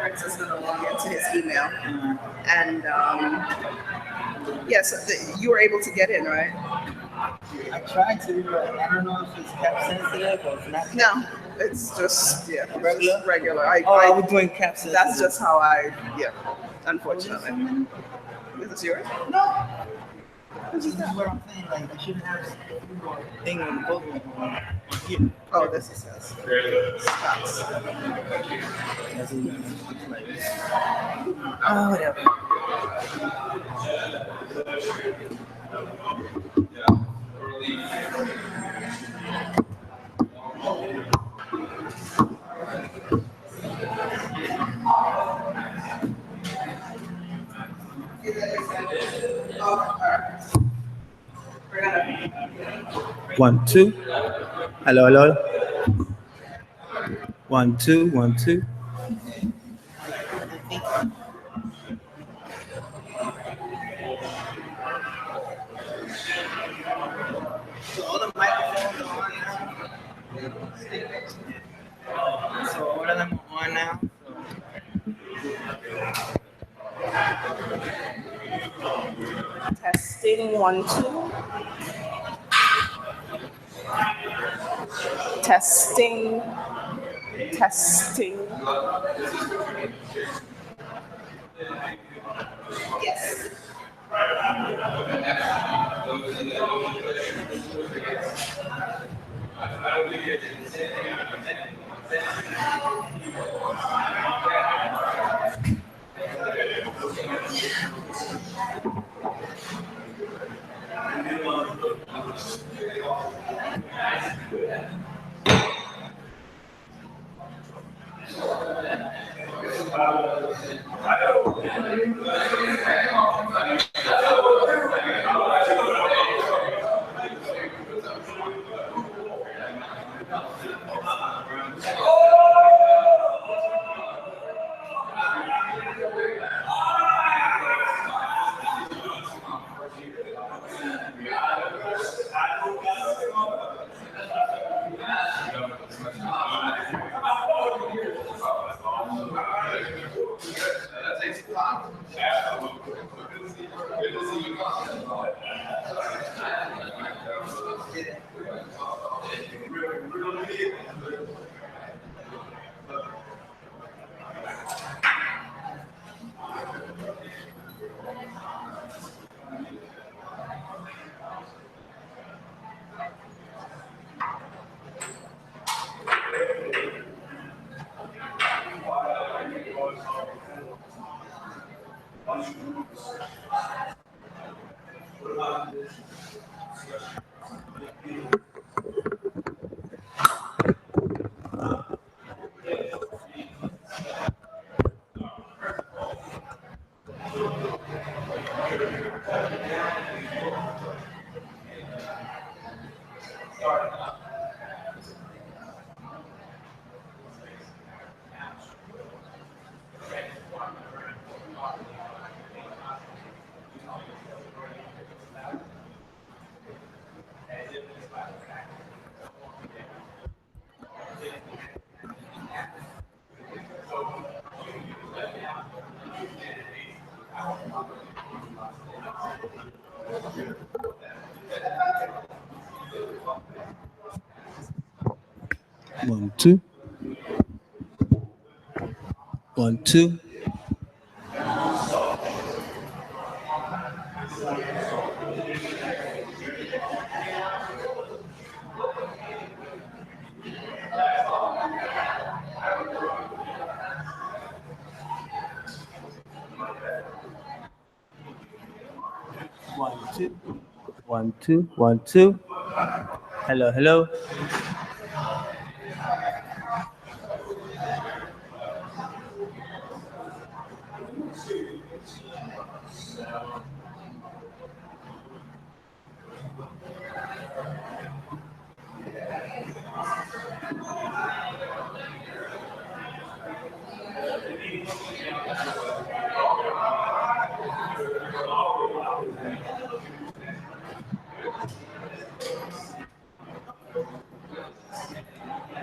Rex is going to log into his email. And yes, you were able to get in, right? I tried to, but I don't know if it's cap sensitive or it's not. No, it's just, yeah. Regular? Regular. I was doing cap sensitive. That's just how unfortunately. Is this yours? No. This is what I'm saying, like, I shouldn't have a thing on the bubble on here. Oh, this is his. Spots. Oh, whatever. One, two. Hello, hello. 1, 2, 1, 2. So all the microphones are on now. So all of them are on now. Testing 1, 2. Testing. Yes. 1, 2. 1, 2. One, two. 1, 2. 1, 2. Hello, hello.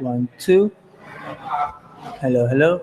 One, two. Hello, hello.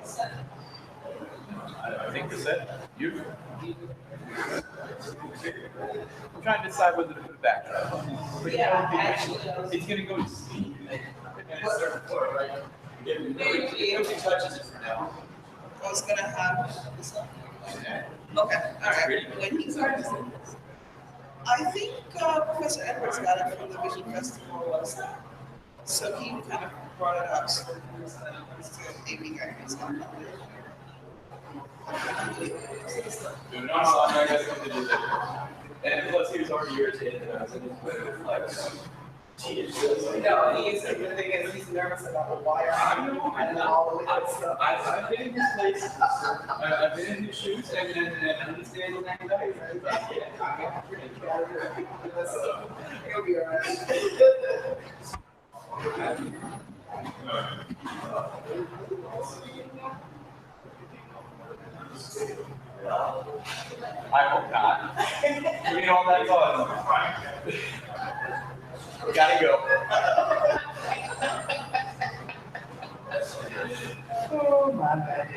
I think we're set. Beautiful. I'm trying to decide whether to put it back. It's gonna go to Steve. And it's their floor, right? Nobody touches it for now. I was gonna have this one. Okay, all right. When he started, I think Professor Edwards got it from the Vision Festival, so he kind of brought it up. So maybe he's not. And plus, he was already irritated that I was in his way with like. No, the thing is, he's nervous about the wire and all the liquid stuff. I've been in his place. I've been in his shoes and understanding that guy. He'll be alright. I hope not. You know all that fun. We gotta go. Oh my bad.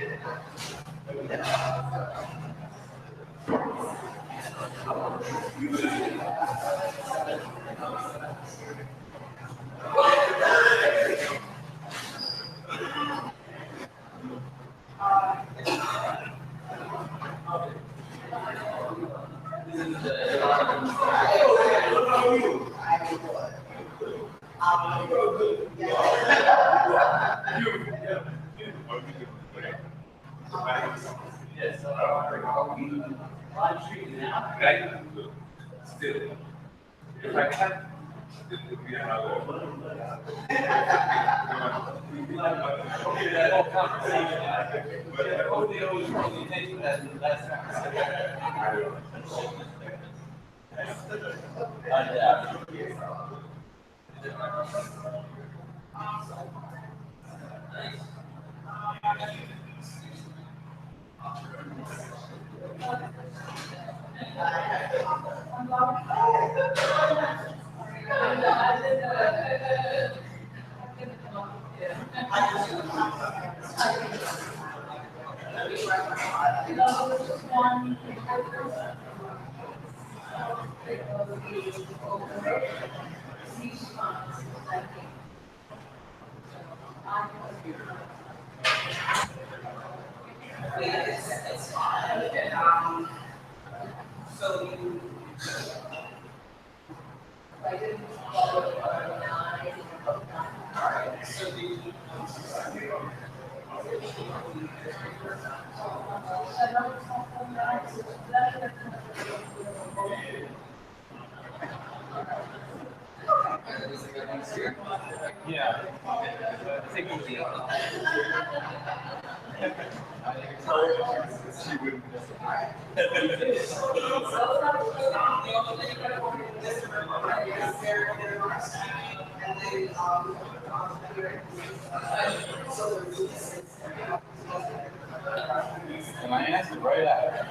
And I answered right out.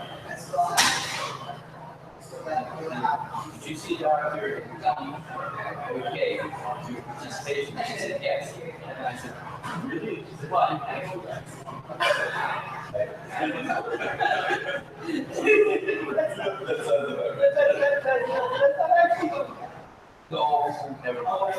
Did you see Dr. Okay, your participation? She said yes. And I said, really? She said, what? No, never mind.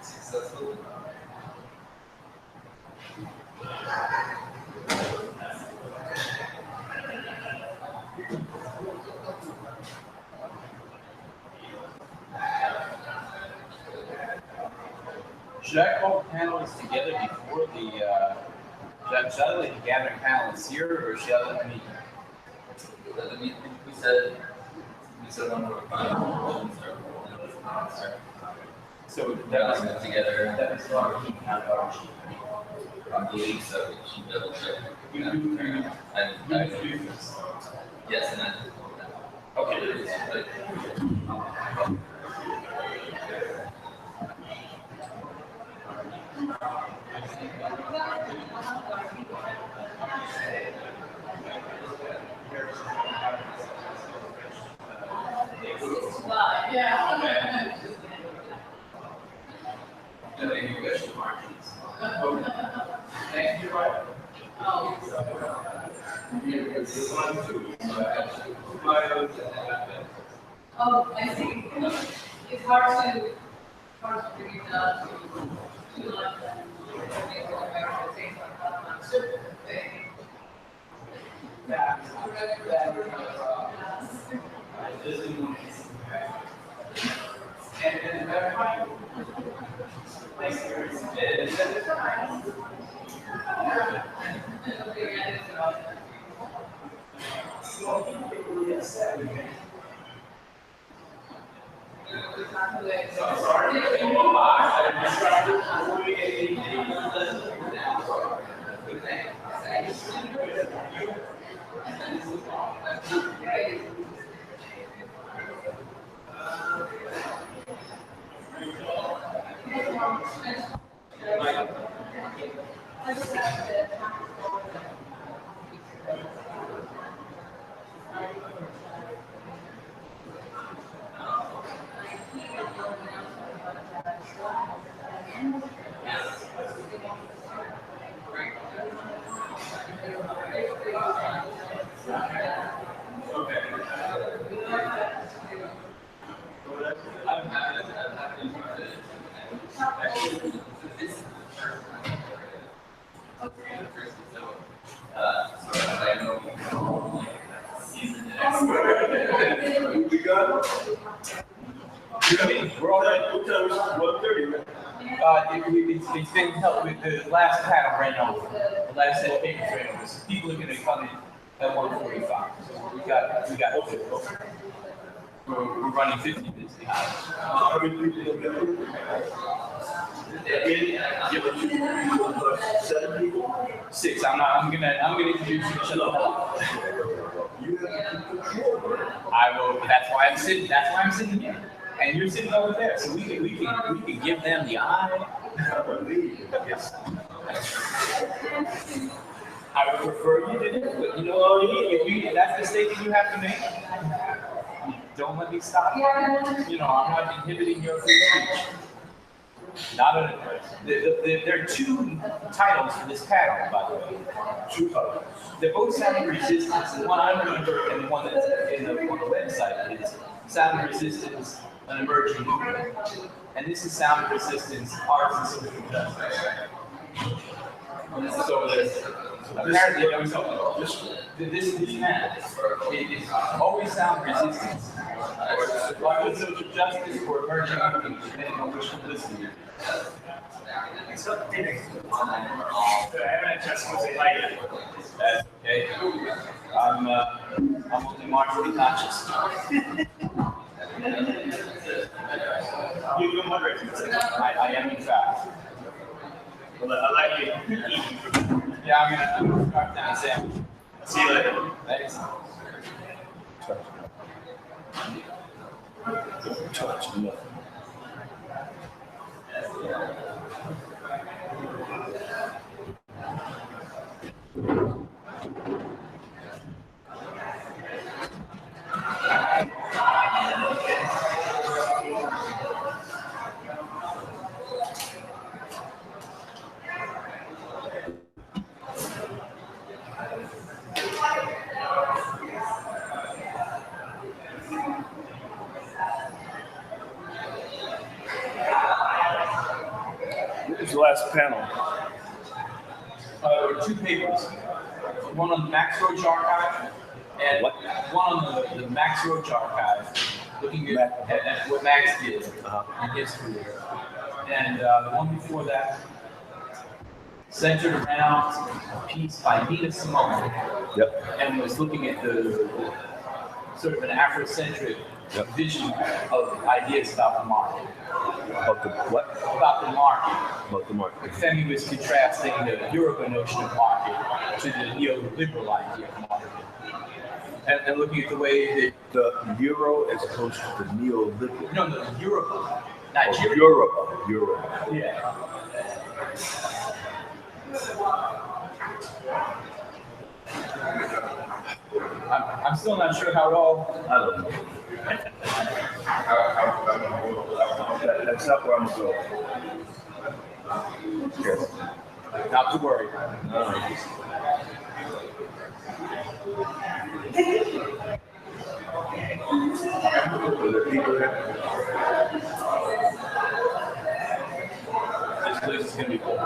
Successful. Should I call the panelists together before the, should I like gather panelists here, or should I let them meet? We said one more time. So that was it together. That was I believe so. She double checked. Yes, and I. Okay. Oh, I see. It's hard to figure it out to like We're all right. It's been helped with the last panel ran over. The last set of papers ran over. So people are going to come in at 1:45. So we got. We're running 50 minutes behind. How many people are there? 7 people. 6. I'm gonna introduce you to the I will. That's why I'm sitting here. And you're sitting over there, so we can give them the eye. Yes. I would prefer you to do it, but you know, if that's the mistake that you have to make, don't let me stop you. You know, I'm not inhibiting your free speech. Not a, there are 2 titles for this panel, by the way. 2 titles. They're both Sound of Resistance. The one I'm going to and the one that's on the website is Sound of Resistance, an emerging movement. And this is Sound of Resistance, Arts and Social Justice. So apparently, this man is always Sound of Resistance, Arts and Social Justice, or emerging movement, depending on which one listen to. I haven't had a chance to say hi yet. That's okay. I'm only marginally conscious. You're doing moderate. I am in fact. Well, I like it. Yeah, I'm gonna start down Sam. See you later. Thanks. Touch. The last panel. There were 2 papers. One on the Max Roach Archive and one on the Max Roach Archive, looking at what Max did in his career. And the one before that centered around a piece by Nina Simone. And was looking at the sort of an Afrocentric vision of ideas about the market. About the what? About the market. About the market. Femi was contrasting the Yoruba notion of market to the neoliberal idea of market. And looking at the way that the Euro as opposed to the neoliberal. No, Yoruba. Nigeria. Yoruba. Yeah. I'm still not sure how it all. I don't know. That's not where I'm going. Yes. Not to worry. No. Are there people here? This place is going to be cool.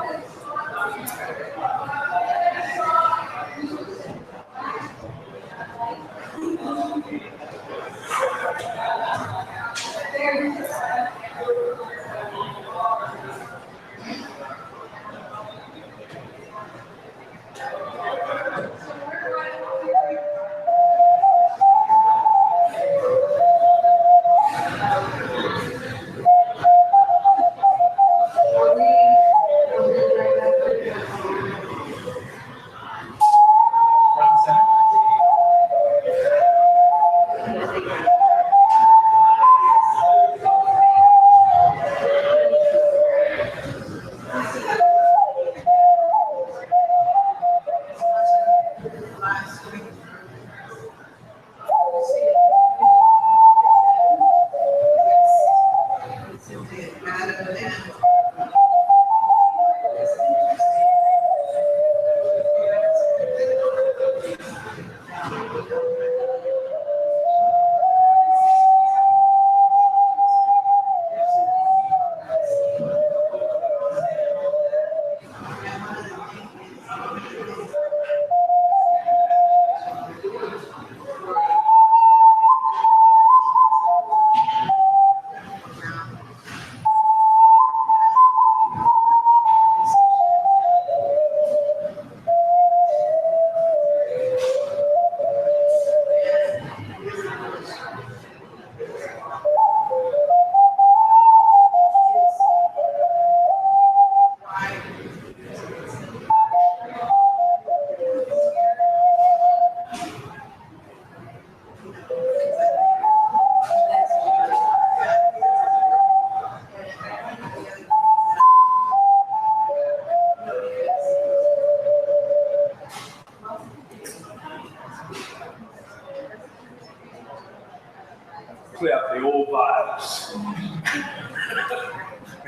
Clear out the old vibes. You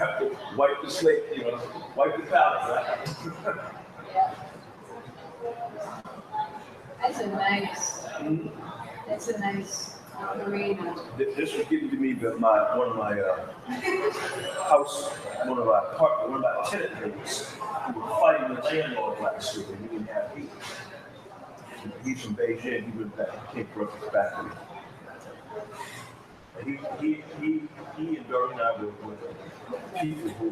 have to wipe the slate, wipe the palette, right? That's a nice arena. This was given to me by one of my tenant neighbors who were fighting the landlord last week, and he didn't have heat. He's from Beijing. He went back, came from his factory. And he and Dory and I were people who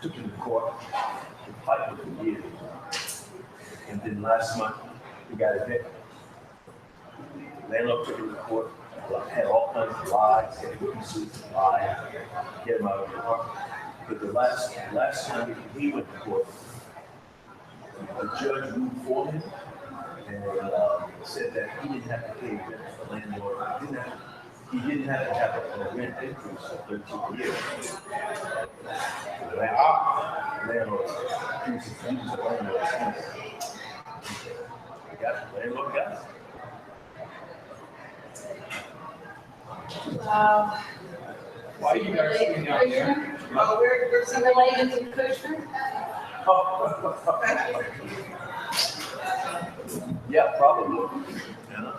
took him to court and fighting for years. And then last month, we got evicted. Landlord took him to court, had all kinds of lies, had witnesses lie, get him out of the apartment. But the last time he went to court, the judge ruled for him and said that he didn't have to pay rent. The landlord he didn't have to have a rent increase for 13 years. The landlord uses the landlord's house. The landlord got it. Wow. Why are you guys sitting down there? Oh, we're related to Kushner? Yeah, probably. Yeah.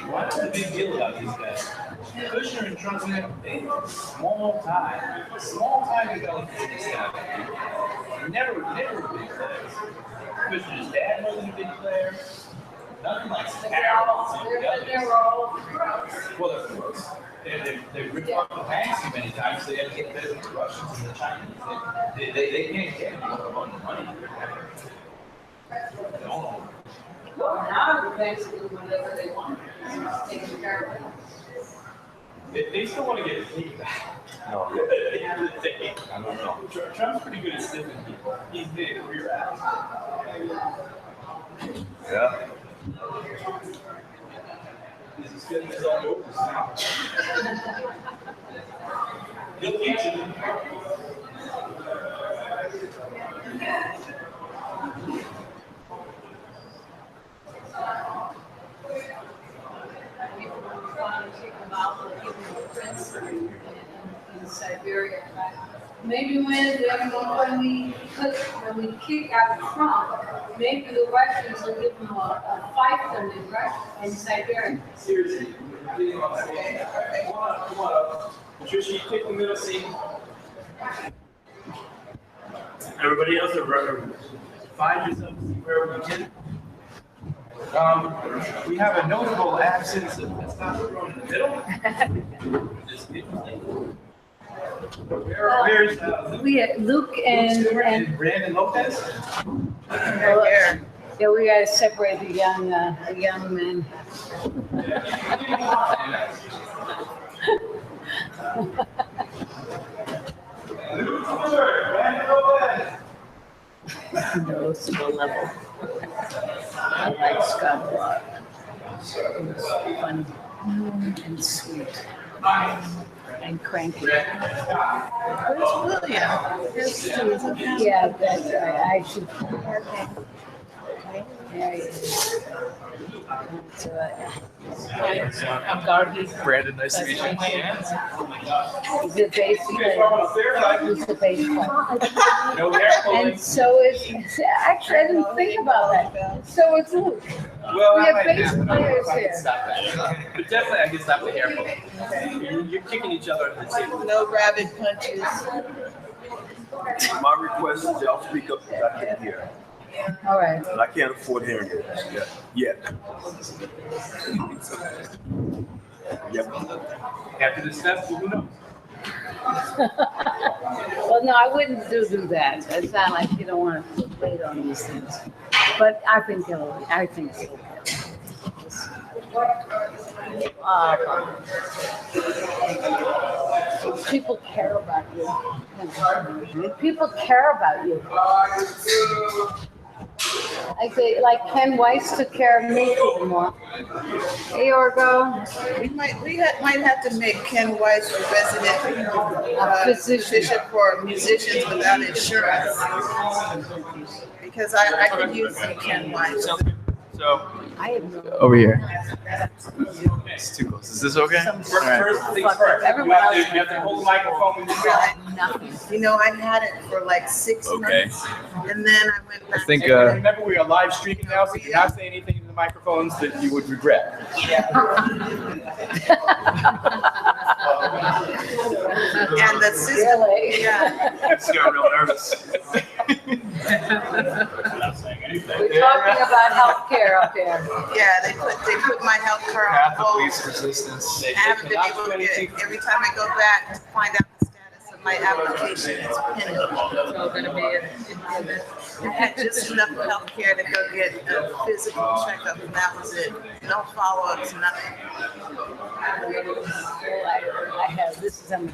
What's the big deal about these guys? Kushner and Trump's had a small time development in this guy. Never big players. Kushner's dad wasn't a big player. Nothing like They're all drugs. Well, they're drugs. They ripped off the banks too many times, so they had to get better than the Russians and the Chinese. They can't get any money. They don't. Well, now the banks do whatever they want. Taking care of it. They still want to get his team back. No. I don't know. Trump's pretty good at stiffing people. He's made a career out. Yeah. This is getting his own opus now. He'll teach it. in Siberia. Maybe when we kick out Trump, maybe the Russians will give them a fiefdom in Siberia. Seriously. Come on up. Patricia, you take the middle seat. Everybody else, find yourself where we can. We have a notable absence of testosterone in the middle. Where's We had Luke and Brandon Lopez? Yeah, we gotta separate the young men. No, skill level. I like Scott a lot. He's funny and sweet and cranky. Where's William? Yeah, that's right. I should. There he is. I'm Gargi. Brandon, nice to meet you. He's a bass player. He's a bass player. And so is, actually, I didn't think about that. So is Luke. Well, We have bass players I can here. stop that. But definitely, I can stop the hair pulling. You're kicking each other under the table. No rabbit punches. My request is y'all speak up because I can't hear. All right. And I can't afford hearing aids yet. Yep. After this festival, who knows? Well, no, I wouldn't do that. It's not like you don't want to put weight on these things. But I think so. People care about you. People care about you. I say, like Ken Weiss took care of me more. Hey, Orgo. We might have to make Ken Weiss a resident physician for musicians without insurance. Because I could use some Ken Weiss. So, I have no over here. It's too close. Is this okay? First things first. You have to hold the microphone when you go. Nothing. You know, I had it for like 6 months, and then I went back. I think. Remember, we are live streaming now, so you not say anything in the microphones that you would regret. And the system. Really? Yeah. I just got real nervous. We're talking about healthcare up there. Yeah, they put my health care on Path of hold. least resistance. I haven't been able to get, every time I go back to find out the status of my application, it's pending. So gonna be I had just enough health care to go get a physical checkup, and that was it. No follow-ups, nothing. I have, this is on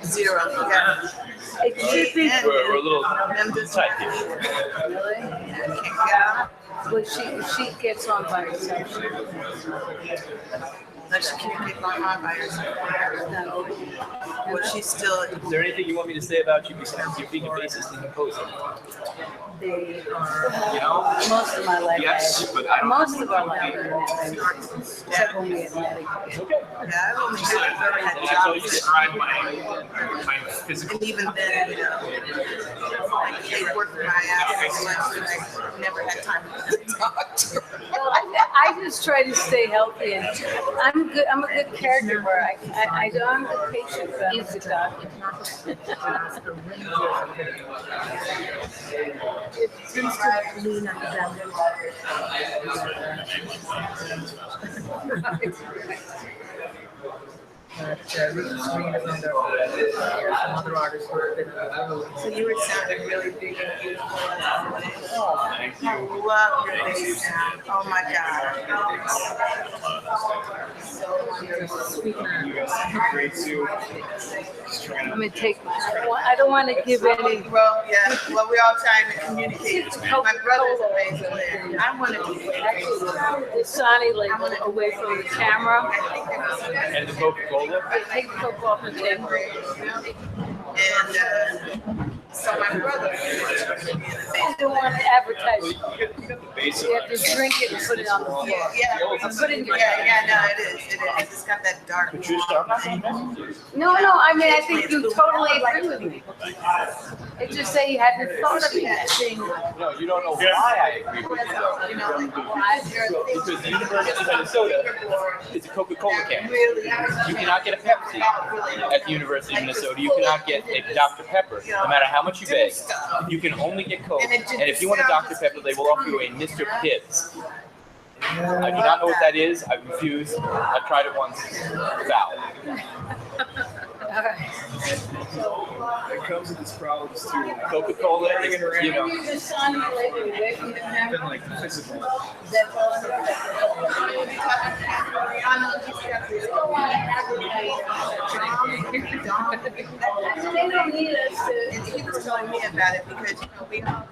Zero, yeah. It should be. We're a little tight here. Really? I can't get out. Well, she gets on by herself. No, she can't get by herself. Well, she's still. Is there anything you want me to say about you besides you being a bassist and composer? They You know? most of my life. Yes, but I don't. Most of our life. Except when we had medical. Yeah, I've only ever had That's how you jobs. describe my physical. And even then, you know, like they worked my ass off, and I never had time to talk to her. Well, I just try to stay healthy, and I'm good. I'm a good caregiver. I'm a good patient, but I'm a good doctor. It seems to lean on So you were sounding really big and beautiful. I love your bass sound. Oh my God. So wonderful. You guys sound great too. I'm gonna take my. I don't want to give any. Well, yeah. Well, we're all trying to communicate. My brother's a bass player. I want to be Actually, Sonny like away from the camera. And the Coca-Cola. Take the Coca off the table. And So my brother. They don't want to advertise. You have to drink it and put it on the floor. Yeah, Or put it in your no, it is. It's got that dark. No, I mean, I think you totally agree with me. It's just that you hadn't thought of that thing. No, you don't know why I agree with you. Because the University of Minnesota is a Coca-Cola campus. You cannot get a Pepsi at the University of Minnesota. You cannot get a Dr. Pepper, no matter how much you beg. You can only get Coke. And if you want a Dr. Pepper, they will offer you a Mr. Pibbs. I do not know what that is. I refuse. I tried it once. Foul. It comes with its problems too. Coca-Cola is, you know. Been like the physical. They don't need us to. And he was telling me about it because we all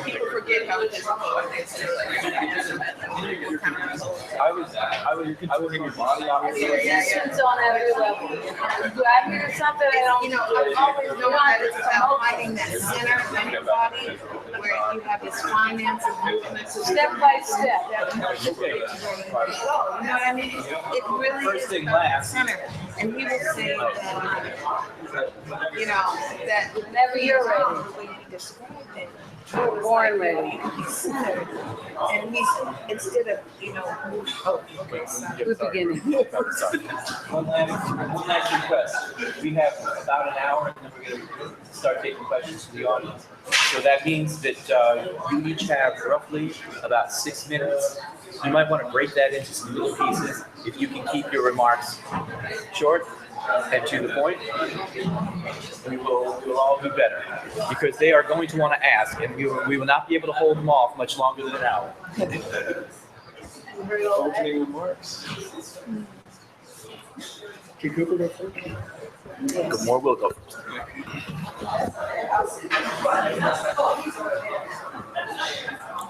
people forget how physical it is. I was in your body Resistance on every level. Do I hear something I don't? I've always known that it's about finding that center in your body where you have this finance and movement. Step by step. You know what I mean? It really First is thing about last. the center. And he was saying that, that whenever you're ready, the way he described it, born ready. he's centered. And he's, instead of, We're beginning. One last request. We have about an hour and then we're going to start taking questions from the audience. So that means that you each have roughly about 6 minutes. You might want to break that into some little pieces. If you can keep your remarks short and to the point, we will all do better. Because they are going to want to ask, and we will not be able to hold them off much longer than an hour. Opening remarks. Can Cooper go first? Good more will go first.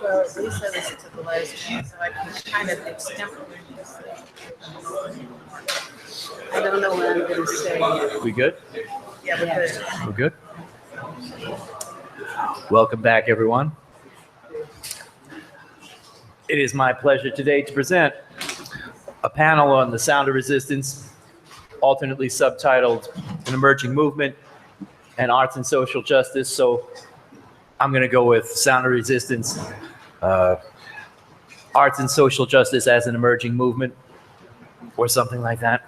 Well, Lisa listened to the last one, so I can kind of extemporate this. I don't know what I'm going to say. We good? Yeah, we're good. We're good? Welcome back, everyone. It is my pleasure today to present a panel on the sound of resistance, alternately subtitled An Emerging Movement and Arts and Social Justice. So I'm going to go with Sound of Resistance, Arts and Social Justice as an Emerging Movement, or something like that.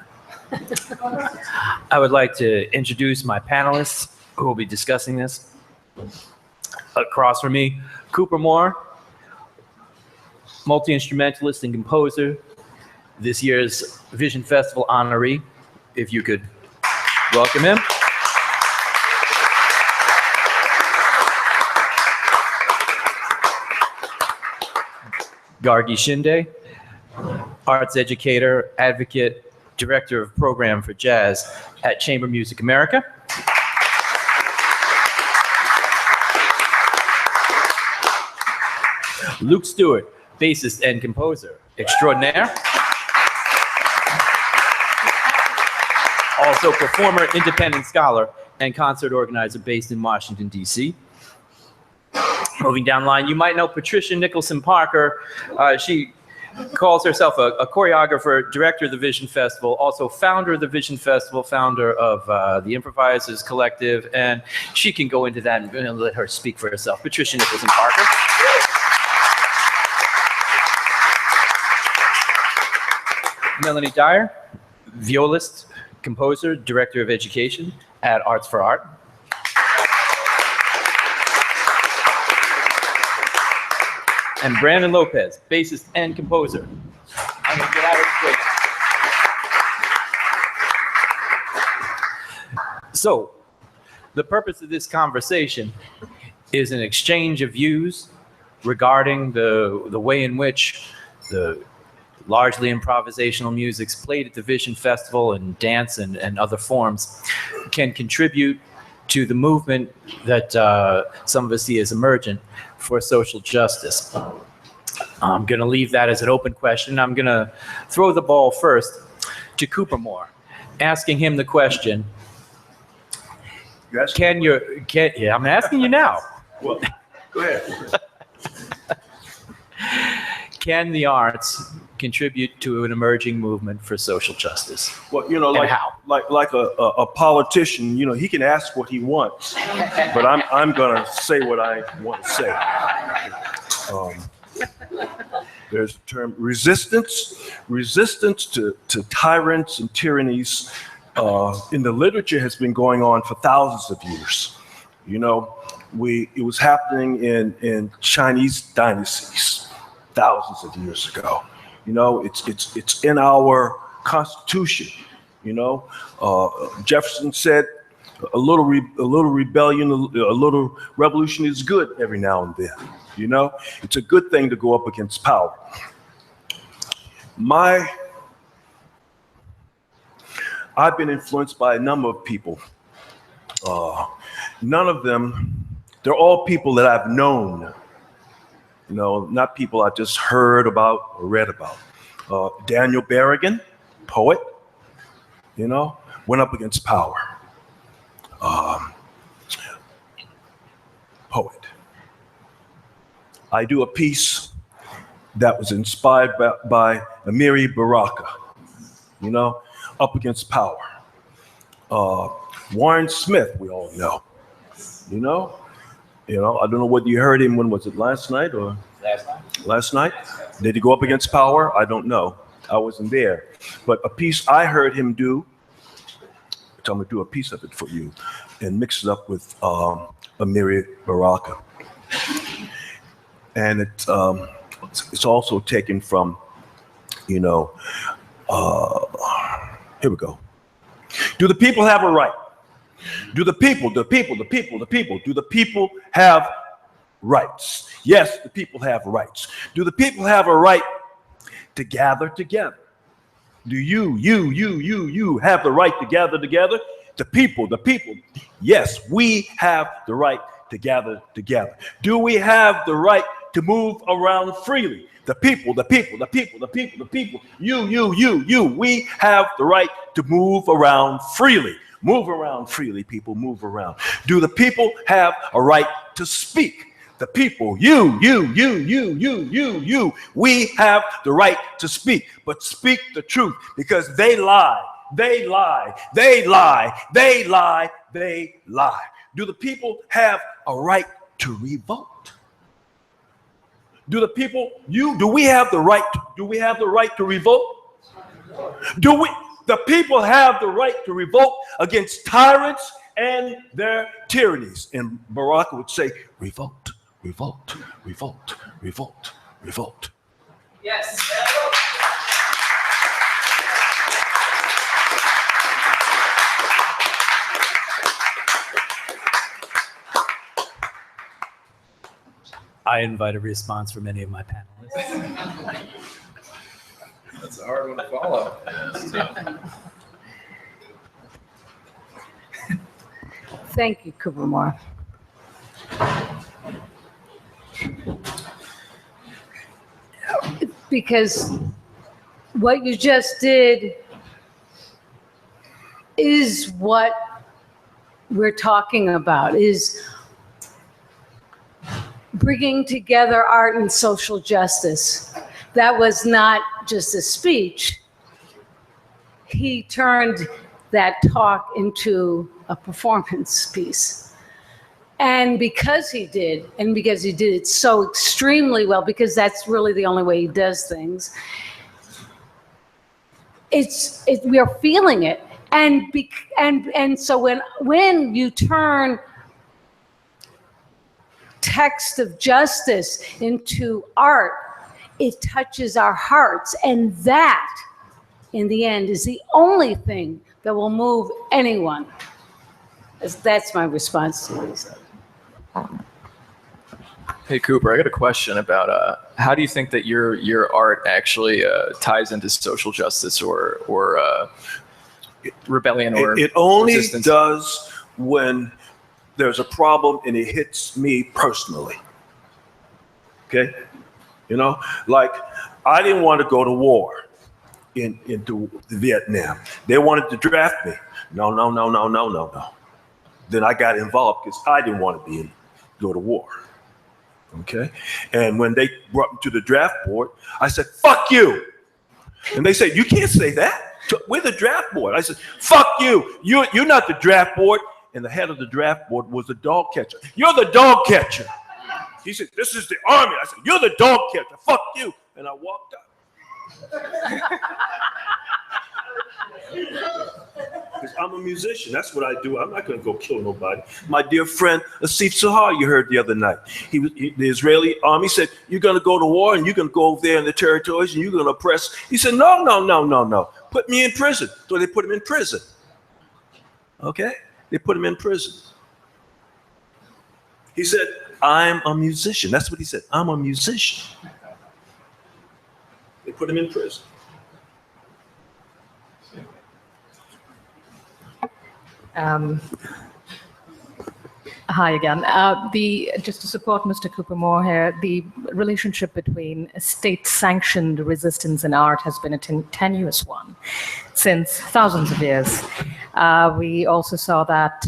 I would like to introduce my panelists who will be discussing this. Across from me, Cooper Moore, multi-instrumentalist and composer, this year's Vision Festival honoree. If you could welcome him. Gargi Shinde, arts educator, advocate, director of program for jazz at Chamber Music America. Luke Stewart, bassist and composer extraordinaire. Also performer, independent scholar, and concert organizer based in Washington, D.C. Moving down the line, you might know Patricia Nicholson Parker. She calls herself a choreographer, director of the Vision Festival, also founder of the Vision Festival, founder of the Improvisers Collective, and she can go into that and let her speak for herself. Patricia Nicholson Parker. Melanie Dyer, violist, composer, director of education at Arts for Art. And Brandon Lopez, bassist and composer. I'm gonna get out of the way. So, the purpose of this conversation is an exchange of views regarding the way in which the largely improvisational musics played at the Vision Festival and dance and other forms can contribute to the movement that some of us see as emergent for social justice. I'm going to leave that as an open question. I'm going to throw the ball first to Cooper Moore, asking him the question, Yeah, I'm asking you now. Well, go ahead. Can the arts contribute to an emerging movement for social justice? Well, you know, And like how? like a politician, you know, he can ask what he wants, but I'm gonna say what I want to say. There's a term resistance to tyrants and tyrannies in the literature has been going on for thousands of years. You know, it was happening in Chinese dynasties thousands of years ago. You know, it's in our Constitution. You know, Jefferson said a little rebellion, a little revolution is good every now and then. You know, it's a good thing to go up against power. I've been influenced by a number of people. None of them, they're all people that I've known. You know, not people I just heard about or read about. Daniel Berrigan, poet, you know, went up against power. Poet. I do a piece that was inspired by Amiri Baraka, you know, up against power. Warren Smith, we all know, you know. I don't know whether you heard him. When was it? Last night or? Last night. Did he go up against power? I don't know. I wasn't there. But a piece I heard him do, tell me to do a piece of it for you and mix it up with Amiri Baraka. And it's also taken from, you know, here we go. Do the people have a right? Do the people have rights? Yes, the people have rights. Do the people have a right to gather together? Do you have the right to gather together? The people. Yes, we have the right to gather together. Do we have the right to move around freely? The people. You. We have the right to move around freely. Move around freely, people, move around. Do the people have a right to speak? The people, you. We have the right to speak, but speak the truth because they lie. Do the people have a right to revolt? Do the people, do we have the right to revolt? The people have the right to revolt against tyrants and their tyrannies. And Baraka would say, revolt. Yes. I invite a response from any of my panelists. That's a hard one to follow. Thank you, Cooper Moore. Because what you just did is what we're talking about, is bringing together art and social justice. That was not just a speech. He turned that talk into a performance piece. And because he did it so extremely well, because that's really the only way he does things, we are feeling it. And so when you turn text of justice into art, it touches our hearts, and that, in the end, is the only thing that will move anyone. That's my response to what he said. Hey Cooper, I got a question about how do you think that your art actually ties into social justice or rebellion or it only resistance? does when there's a problem and it hits me personally. Okay? You know, like I didn't want to go to war into Vietnam. They wanted to draft me. No. Then I got involved because I didn't want to go to war. Okay? And when they brought me to the draft board, I said, fuck you. And they said, you can't say that. We're the draft board. I said, fuck you. You're not the draft board. And the head of the draft board was the dog catcher. You're the dog catcher. He said, this is the Army. I said, you're the dog catcher. Fuck you. And I walked out. Because I'm a musician. That's what I do. I'm not going to go kill nobody. My dear friend, Asif Sahar, you heard the other night. The Israeli army said, you're going to go to war and you're going to go over there in the territories and you're going to oppress. He said, no, no, no, no, no. Put me in prison. So they put him in prison. Okay? They put him in prison. He said, I'm a musician. That's what he said. I'm a musician. They put him in prison. Hi again. Just to support Mr. Cooper-Moore here, the relationship between state-sanctioned resistance and art has been a tenuous one since thousands of years. We also saw that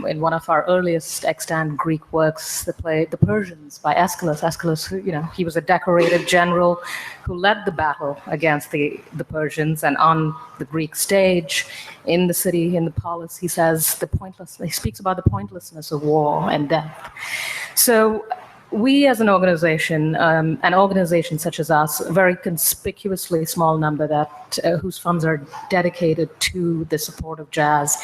in one of our earliest extant Greek works, the play The Persians by Aeschylus. Aeschylus, he was a decorated general who led the battle against the Persians, and on the Greek stage, in the city, in the polis, he speaks about the pointlessness of war and death. So we as an organization such as us, a very conspicuously small number whose funds are dedicated to the support of jazz,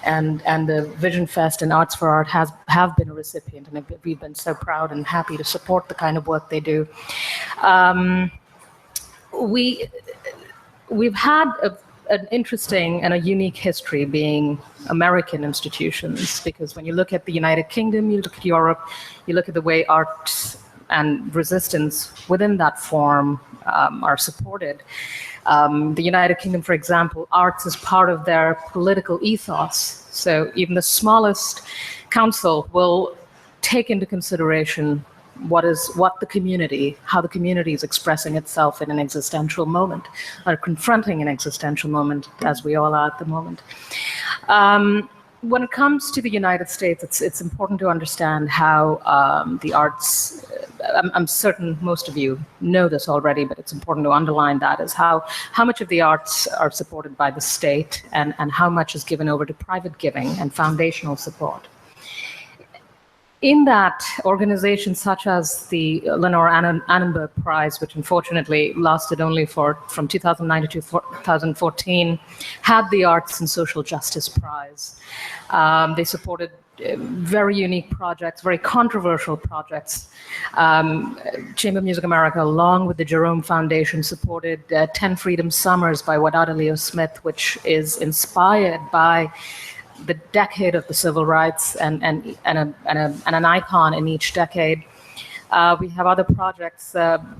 and the Vision Fest and Arts for Art have been a recipient, and we've been so proud and happy to support the kind of work they do. We've had an interesting and a unique history being American institutions, because when you look at the United Kingdom, you look at Europe, you look at the way art and resistance within that form are supported. The United Kingdom, for example, arts is part of their political ethos. So even the smallest council will take into consideration how the community is expressing itself in an existential moment, or confronting an existential moment, as we all are at the moment. When it comes to the United States, it's important to understand how the arts, I'm certain most of you know this already, but it's important to underline that, is how much of the arts are supported by the state and how much is given over to private giving and foundational support. In that, organizations such as the Lenore Annenberg Prize, which unfortunately lasted only from 2009 to 2014, had the Arts and Social Justice Prize. They supported very unique projects, very controversial projects. Chamber Music America, along with the Jerome Foundation, supported 10 Freedom Summers by Wadada Leo Smith, which is inspired by the decade of the civil rights and an icon in each decade. We have other projects.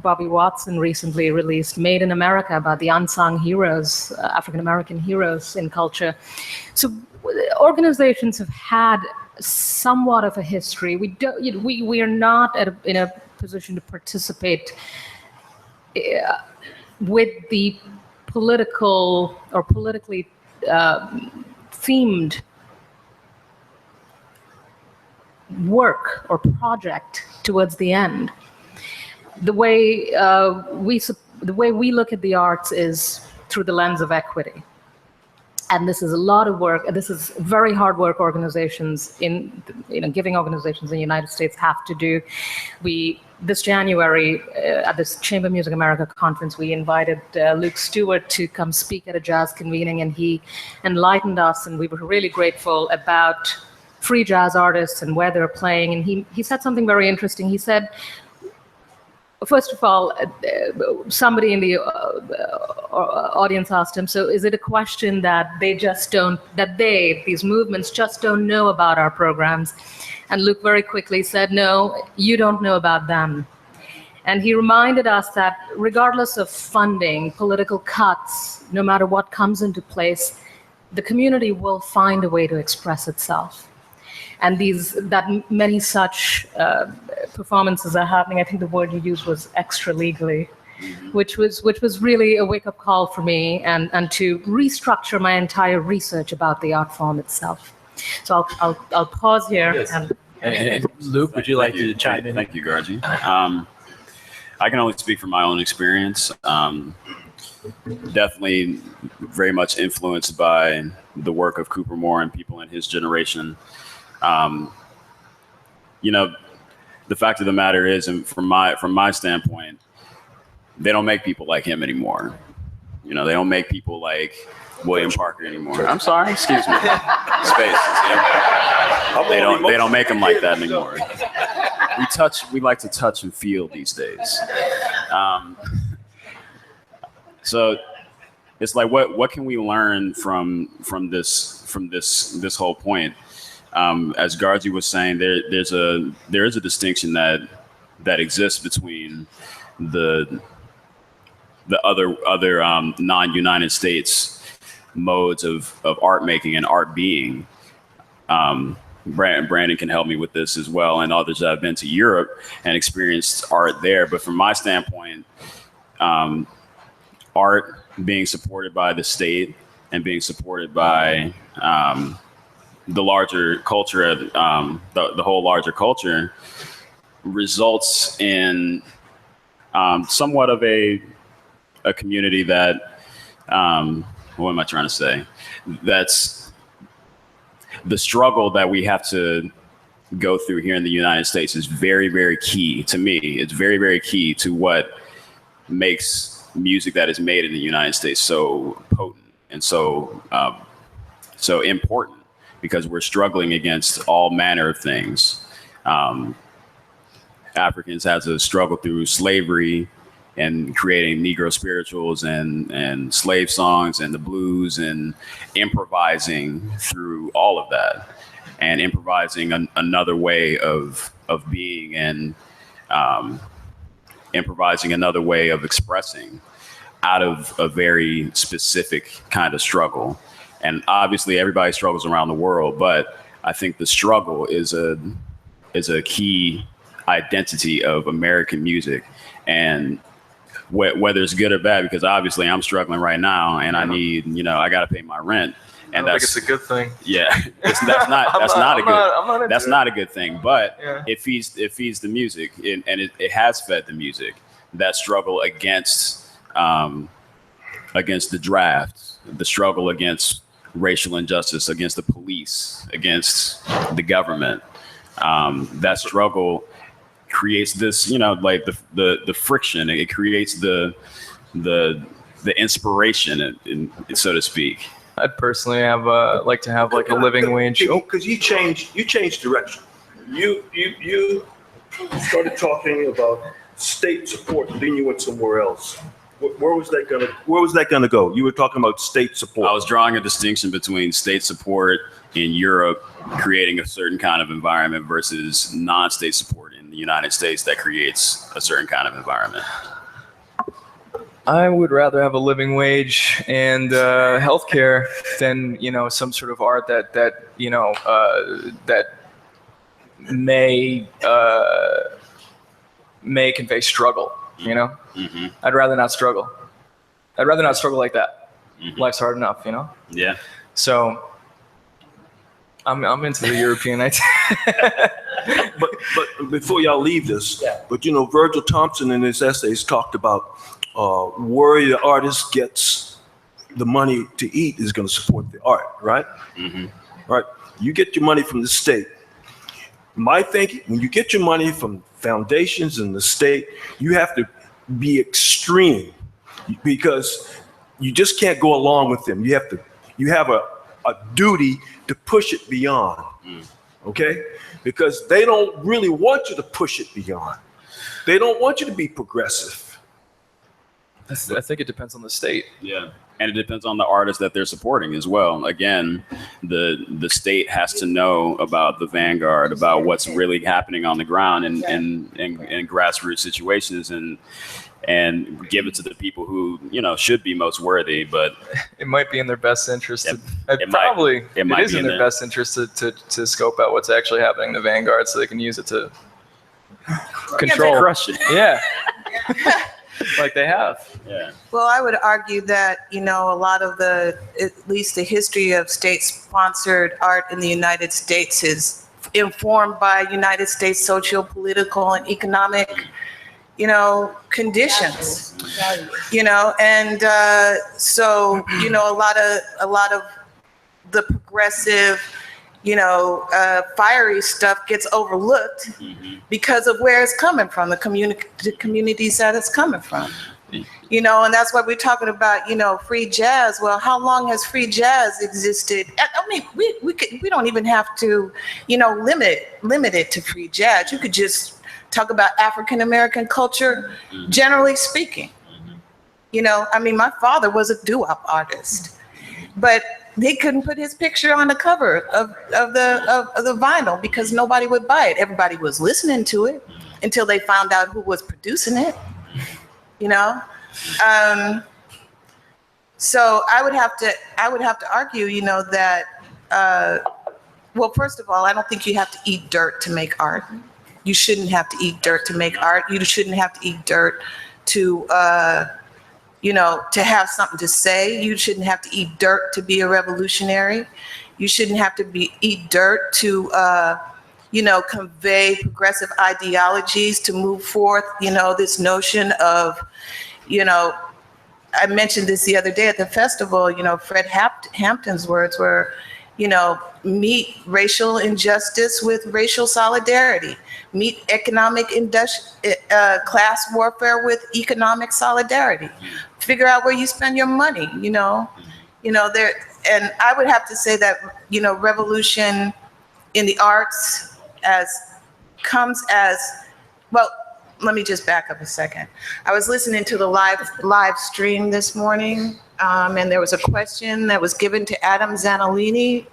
Bobby Watson recently released Made in America, about the unsung heroes, African-American heroes in culture. So organizations have had somewhat of a history. We are not in a position to participate with the political or politically themed work or project towards the end. The way we look at the arts is through the lens of equity. And this is a lot of work. This is very hard work organizations giving organizations in the United States have to do. This January, at this Chamber Music America conference, we invited Luke Stewart to come speak at a jazz convening, and he enlightened us, and we were really grateful about free jazz artists and where they're playing. And he said something very interesting. He said, first of all, somebody in the audience asked him, so is it a question that these movements just don't know about our programs? And Luke very quickly said, no, you don't know about them. And he reminded us that regardless of funding, political cuts, no matter what comes into place, the community will find a way to express itself. And many such performances are happening. I think the word you used was extra legally, which was really a wake-up call for me, and to restructure my entire research about the art form itself. So I'll pause here. Yes. And Luke, would you like to chime in? Thank you, Gargi. I can only speak from my own experience. Definitely very much influenced by the work of Cooper Moore and people in his generation. You know, the fact of the matter is, and from my standpoint, they don't make people like him anymore. You know, they don't make people like William Parker anymore. I'm sorry, excuse me. Space. They don't make them like that anymore. We like to touch and feel these days. So it's like, what can we learn from this whole point? As Gargi was saying, there is a distinction that exists between the other non-United States modes of art making and art being. Brandon can help me with this as well, and others that have been to Europe and experienced art there. But from my standpoint, art being supported by the state and being supported by the larger culture, the whole larger culture, results in somewhat of a community that, what am I trying to say? That's the struggle that we have to go through here in the United States is very, very key to me. It's very, very key to what makes music that is made in the United States so potent and so important, because we're struggling against all manner of things. Africans had to struggle through slavery and creating Negro spirituals and slave songs and the blues and improvising through all of that, and improvising another way of being, and improvising another way of expressing out of a very specific kind of struggle. And obviously everybody struggles around the world, but I think the struggle is a key identity of American music. And whether it's good or bad, because obviously I'm struggling right now and I need, I got to pay my rent. And I think it's a good thing. Yeah, that's not a good thing. But yeah, it feeds the music, and it has fed the music. That struggle against the draft, the struggle against racial injustice, against the police, against the government. That struggle creates this, like the friction. It creates the inspiration, so to speak. I'd personally like to have like a living wage. Because you changed direction. You started talking about state support, and then you went somewhere else. Where was that gonna go? You were talking about state support. I was drawing a distinction between state support in Europe, creating a certain kind of environment, versus non-state support in the United States that creates a certain kind of environment. I would rather have a living wage and healthcare than some sort of art that may convey struggle. Mm-hmm. I'd rather not struggle. I'd rather not struggle like that. Mm-hmm. Life's hard enough, Yeah. So I'm into the European idea. But before y'all leave this, but Virgil Thompson in his essays talked about where the artist gets the money to eat is going to support the art, right? Mm-hmm. Right. You get your money from the state. My thinking, when you get your money from foundations in the state, you have to be extreme, because you just can't go along with them. You have a duty to push it beyond. Okay? Because they don't really want you to push it beyond. They don't want you to be progressive. I think it depends on the state. Yeah. And it depends on the artist that they're supporting as well. Again, the state has to know about the vanguard, about what's really happening on the ground and grassroots situations, and give it to the people who should be most worthy. But it might be in their best interest. It is in their best interest to scope out what's actually happening in the vanguard, so they can use it to control. Crush it. Yeah. like they have. Yeah. Well, I would argue that, a lot of at least the history of state-sponsored art in the United States is informed by United States socio-political and economic, conditions, and so, a lot of the progressive, fiery stuff gets overlooked because of where it's coming from, the communities that it's coming from. And that's why we're talking about, free jazz. Well, how long has free jazz existed? I mean, we don't even have to, limit it to free jazz. You could just talk about African American culture, generally speaking. I mean, my father was a doo-wop artist, but they couldn't put his picture on the cover of the vinyl because nobody would buy it. Everybody was listening to it until they found out who was producing it. So I would have to argue, that well, first of all, I don't think you have to eat dirt to make art. You shouldn't have to eat dirt to make art. You shouldn't have to eat dirt to to have something to say. You shouldn't have to eat dirt to be a revolutionary. You shouldn't have to eat dirt to convey progressive ideologies, to move forth, this notion of, I mentioned this the other day at the festival, Fred Hampton's words were, meet racial injustice with racial solidarity, meet economic class warfare with economic solidarity, figure out where you spend your money, there, and I would have to say that, revolution in the arts comes as, well, let me just back up a second. I was listening to the live stream this morning, and there was a question that was given to Adam Zanolini.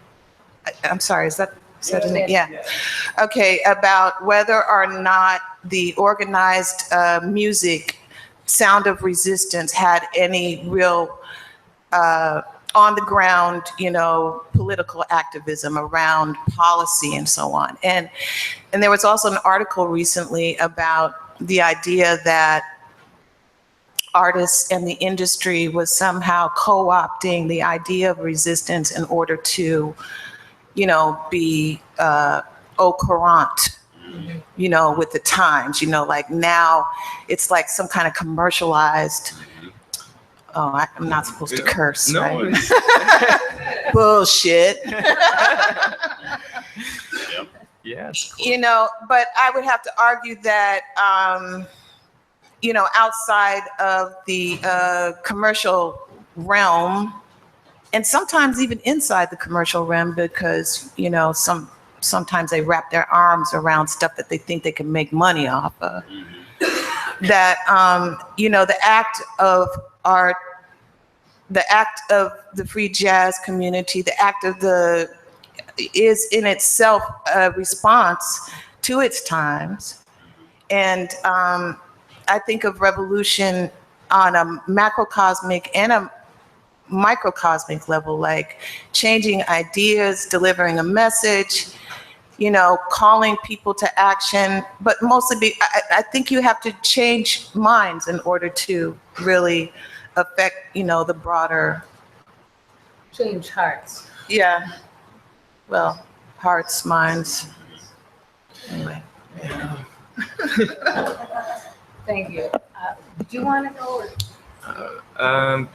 I'm sorry, is that his name? Yeah. Okay, about whether or not the organized music, Sound of Resistance, had any real on the ground, political activism around policy and so on. And there was also an article recently about the idea that artists and the industry was somehow co-opting the idea of resistance in order to, be au courant, with the times, like now it's like some kind of commercialized, I'm not supposed to curse, No, right? Bullshit. Yes. But I would have to argue that, outside of the commercial realm, and sometimes even inside the commercial realm, because, sometimes they wrap their arms around stuff that they think they can make money off of. That, the act of art, the act of the free jazz community, the act of is in itself a response to its times. And I think of revolution on a macrocosmic and a microcosmic level, like changing ideas, delivering a message, calling people to action, but mostly I think you have to change minds in order to really affect, the broader. Change hearts. Yeah. Well, hearts, minds. Anyway. Thank you. Do you want to go? Or?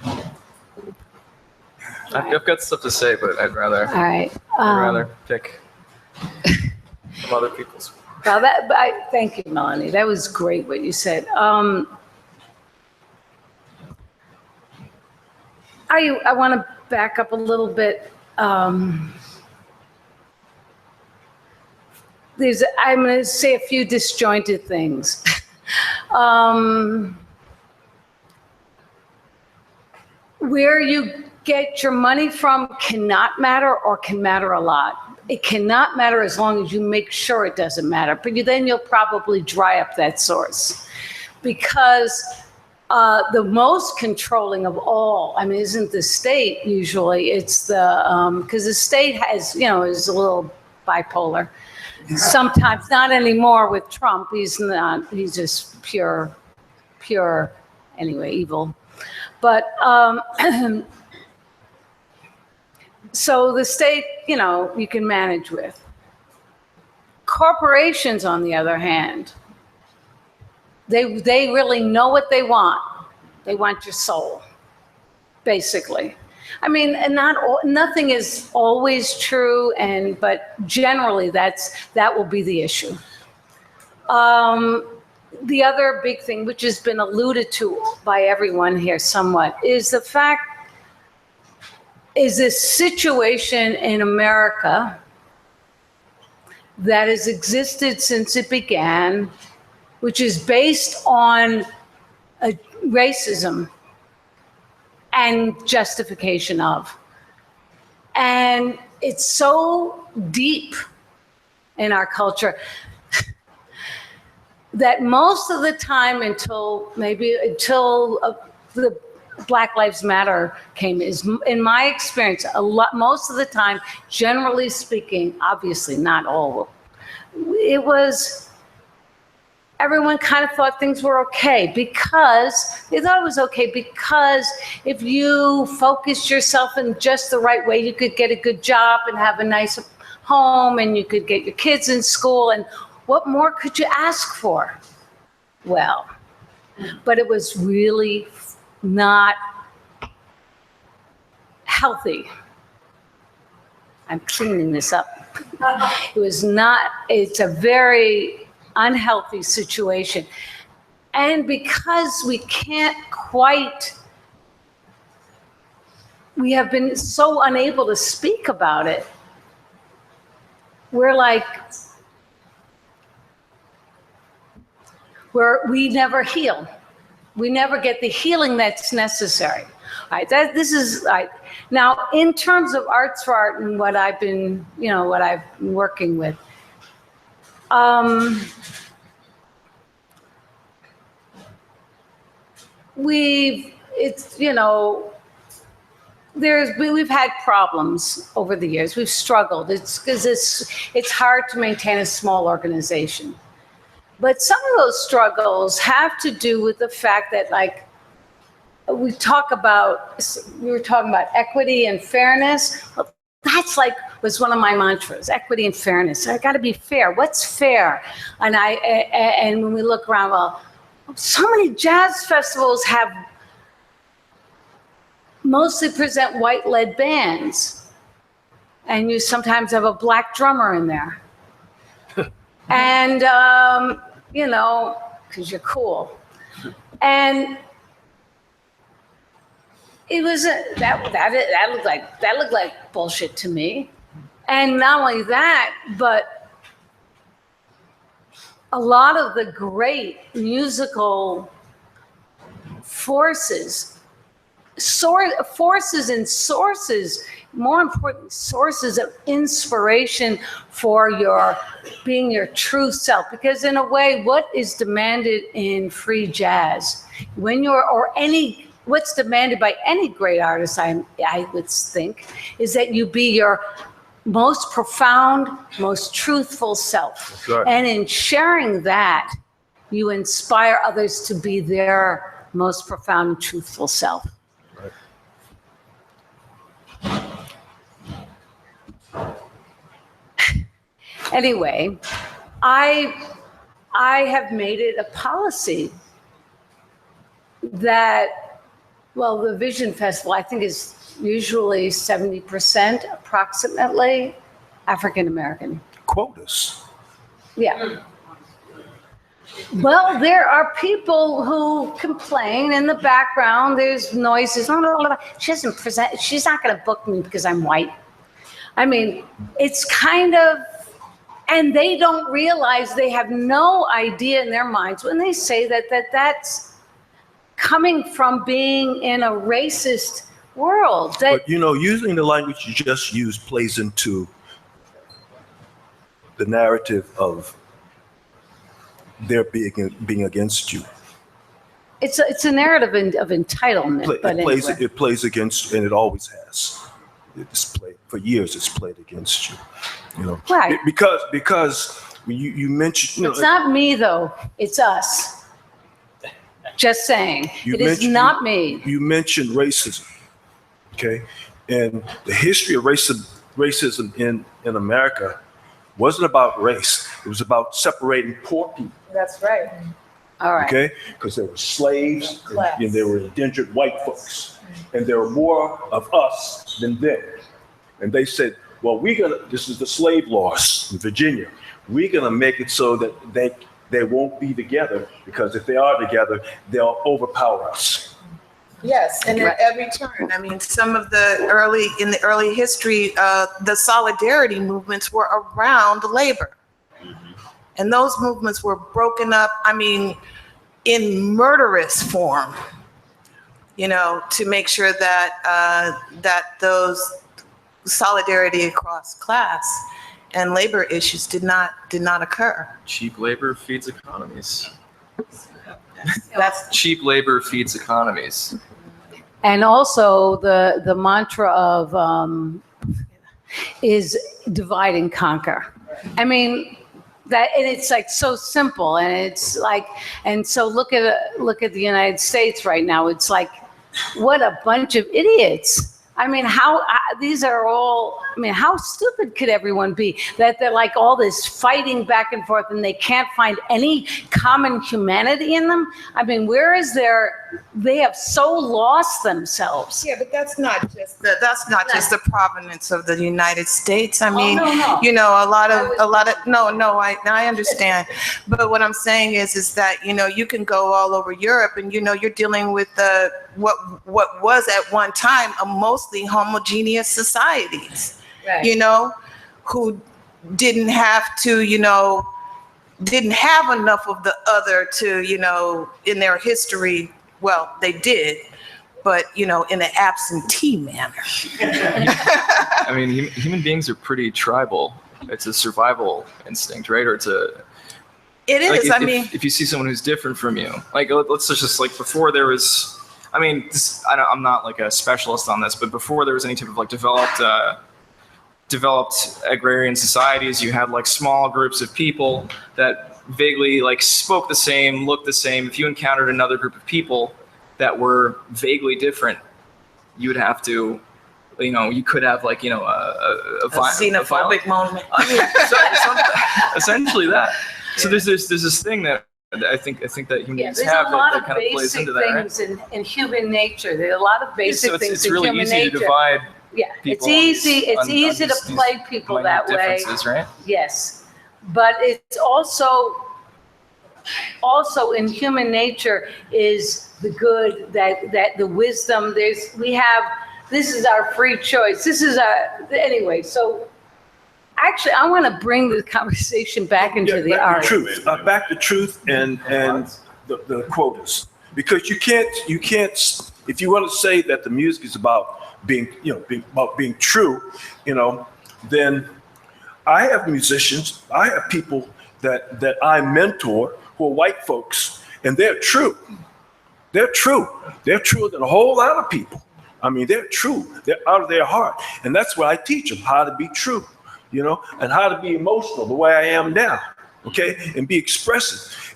I've got stuff to say, but I'd rather. All right. I'd rather pick some other people's. Well, thank you, Melanie. That was great what you said. I want to back up a little bit. I'm going to say a few disjointed things. Where you get your money from cannot matter or can matter a lot. It cannot matter as long as you make sure it doesn't matter, but then you'll probably dry up that source. Because the most controlling of all, isn't the state usually, it's the, because the state has, is a little bipolar. Sometimes, not anymore with Trump, he's not, he's just pure anyway, evil. But so the state, you can manage with. Corporations, on the other hand, they really know what they want. They want your soul, basically. I mean, and nothing is always true, but generally that will be the issue. The other big thing, which has been alluded to by everyone here somewhat, is the fact is this situation in America that has existed since it began, which is based on racism and justification of. And it's so deep in our culture that most of the time until the Black Lives Matter came, is in my experience, most of the time, generally speaking, obviously not all, it was, everyone kind of thought things were okay because they thought it was okay because if you focused yourself in just the right way, you could get a good job and have a nice home and you could get your kids in school, and what more could you ask for? Well, but it was really not healthy. I'm cleaning this up. It's a very unhealthy situation. And because we have been so unable to speak about it, we never heal. We never get the healing that's necessary. All right, this is now in terms of Arts for Art and what I've been working with. We've had problems over the years. We've struggled. It's because it's hard to maintain a small organization. But some of those struggles have to do with the fact that, we were talking about equity and fairness. Well, that's was one of my mantras, equity and fairness. I got to be fair. What's fair? And when we look around, well, so many jazz festivals mostly present white-led bands, and you sometimes have a black drummer in there. And, because you're cool. And it was that looked like bullshit to me. And not only that, but a lot of the great musical forces and sources, more important, sources of inspiration for being your true self. Because in a way, what is demanded in free jazz, what's demanded by any great artist, I would think, is that you be your most profound, most truthful self. Right. And in sharing that, you inspire others to be their most profound and truthful self. Anyway, I have made it a policy that, the Vision Festival, I think, is usually 70% approximately African American. Quotas. Yeah. Well, there are people who complain in the background. There's noises. She's not going to book me because I'm white. I mean, it's kind of, and they don't realize, they have no idea in their minds when they say that's coming from being in a racist world. But using the language you just used plays into the narrative of their being against you. It's a narrative of entitlement. It plays against, and it always has. For years, it's played against you. Right? Because you mentioned. It's not me though. It's us. Just saying. You It is mentioned- not me. You mentioned racism, okay? And the history of racism in America wasn't about race. It was about separating poor people, That's right. All right. okay? Because there were slaves Class. and there were indentured white folks. And there were more of us than them. And they said, well, this is the slave laws in Virginia. We're gonna make it so that they won't be together, because if they are together, they'll overpower us. Yes, and at every turn. I mean, in the early history, the solidarity movements were around labor. And those movements were broken up, I mean, in murderous form, to make sure that those solidarity across class and labor issues did not occur. Cheap labor feeds economies. That's Cheap labor feeds economies. And also the mantra of is divide and conquer. I mean, and it's like so simple, and it's like, and so look at the United States right now. It's like, what a bunch of idiots. I mean, these are all, I mean, how stupid could everyone be that they're like all this fighting back and forth and they can't find any common humanity in them? I mean, they have so lost themselves. Yeah, but that's not just the provenance of the United States. I mean, no. I understand. But what I'm saying is that, you can go all over Europe and, you're dealing with what was at one time a mostly homogeneous societies, Right. Who didn't have to, didn't have enough of the other to, in their history. Well, they did, but, in an absentee manner. I mean, human beings are pretty tribal. It's a survival instinct, right? Or it's a... It is, if you see someone who's different from you, like, let's just like before there was, I mean, I'm not like a specialist on this, but before there was any type of like developed agrarian societies, you had like small groups of people that vaguely like spoke the same, looked the same. If you encountered another group of people that were vaguely different, you would have to, you could have like, a xenophobic moment. I mean, essentially that. So there's this thing that I think that humans There's have a lot that of kind of plays basic into that, right? things in human nature. There are a lot of basic things It's in really human easy nature. to divide. Yeah, it's people easy. It's on easy to these play people minute that way. differences, right? Yes, but it's also in human nature is the good, that the wisdom. This is our free choice. Anyway. So actually, I want to bring the conversation back into the art. Back to truth and the quotas, because you can't. If you want to say that the music is about being true, then I have musicians, I have people that I mentor who are white folks, and they're true. They're true. They're truer than a whole lot of people. I mean, they're true. They're out of their heart, and that's what I teach them: how to be true, and how to be emotional the way I am now. Okay, and be expressive.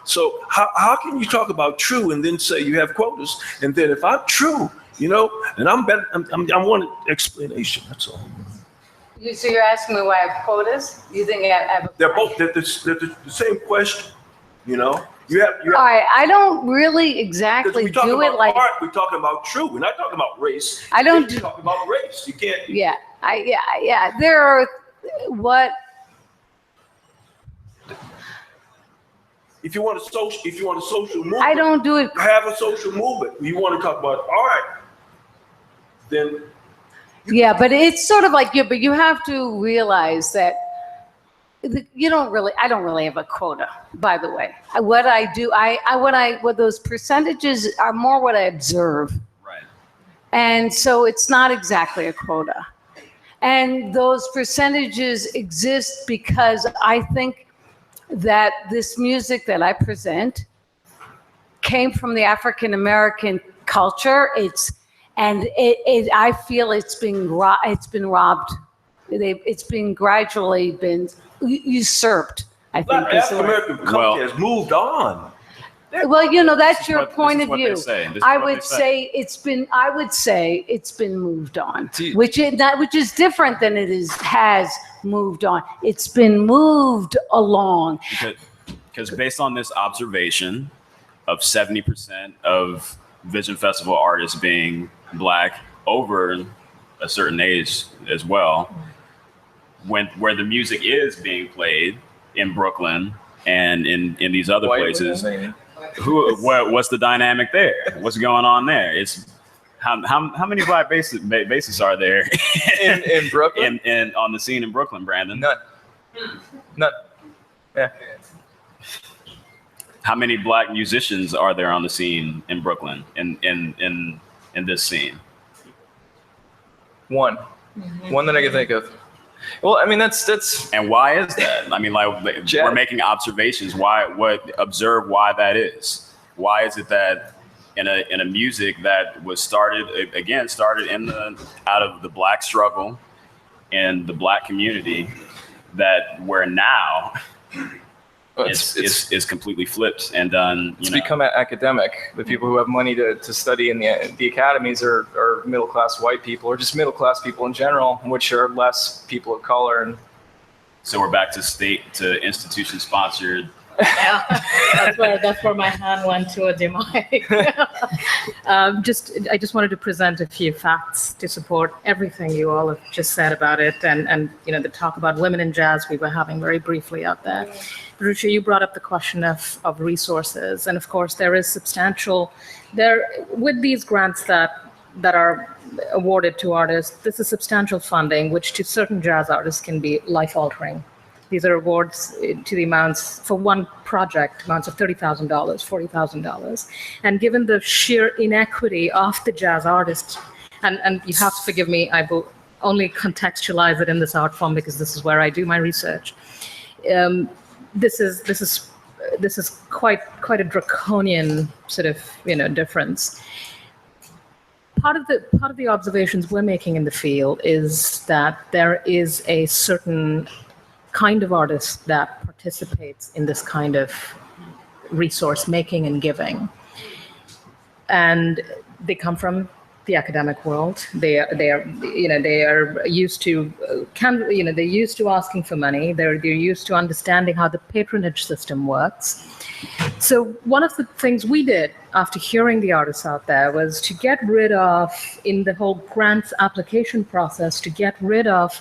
So how can you talk about true and then say you have quotas, and then if I'm true, and I'm better, I want an explanation. That's all. So you're asking me why I have quotas? You think I have? They're the same question. You have. All right, I don't really exactly do it like. Art, we're talking about true. We're not talking about race. I don't We're talking about race. You can't. Yeah, There are what. If you want a social movement, I don't do it. Have a social movement. You want to talk about art, then. Yeah, but it's sort of like but you have to realize that I don't really have a quota, by the way. What I do, what those percentages are more what I observe. Right. And so it's not exactly a quota. And those percentages exist because I think that this music that I present came from the African American culture. I feel it's been robbed. It's been gradually been usurped. I think African American culture has moved on. Well, you know, that's your This point is of what they view. say. This is I what they would say. I would say it's been moved on, which is different than it has moved on. It's been moved along. Because based on this observation of 70% of Vision Festival artists being Black over a certain age as well, where the music is being played in Brooklyn and in these other places, what's the dynamic there? What's going on there? It's how many Black bassists are there in Brooklyn? in on the scene in Brooklyn, Brandon? None. Yeah. How many Black musicians are there on the scene in Brooklyn in this scene? One that I can think of. Well, I mean, that's. And why is that? I mean, like we're making observations. Observe why that is. Why is it that in a music that was started out of the Black struggle and the Black community, that where now it's completely flipped and done. It's become academic. The people who have money to study in the academies are middle-class white people, or just middle-class people in general, which are less people of color. And so we're back to institution-sponsored. Yeah, that's where my hand went towards your mic. I just wanted to present a few facts to support everything you all have just said about it, and the talk about women in jazz we were having very briefly out there. Patricia, you brought up the question of resources, and of course there is with these grants that are awarded to artists, this is substantial funding, which to certain jazz artists can be life-altering. These are awards to the amounts for one project, amounts of $30,000, $40,000. And given the sheer inequity of the jazz artist, and you have to forgive me, I will only contextualize it in this art form because this is where I do my research. This is quite a draconian sort of difference. Part of the observations we're making in the field is that there is a certain kind of artist that participates in this kind of resource making and giving, and they come from the academic world. They are used to they're used to asking for money. They're used to understanding how the patronage system works. So one of the things we did after hearing the artists out there was to get rid of, in the whole grants application process, to get rid of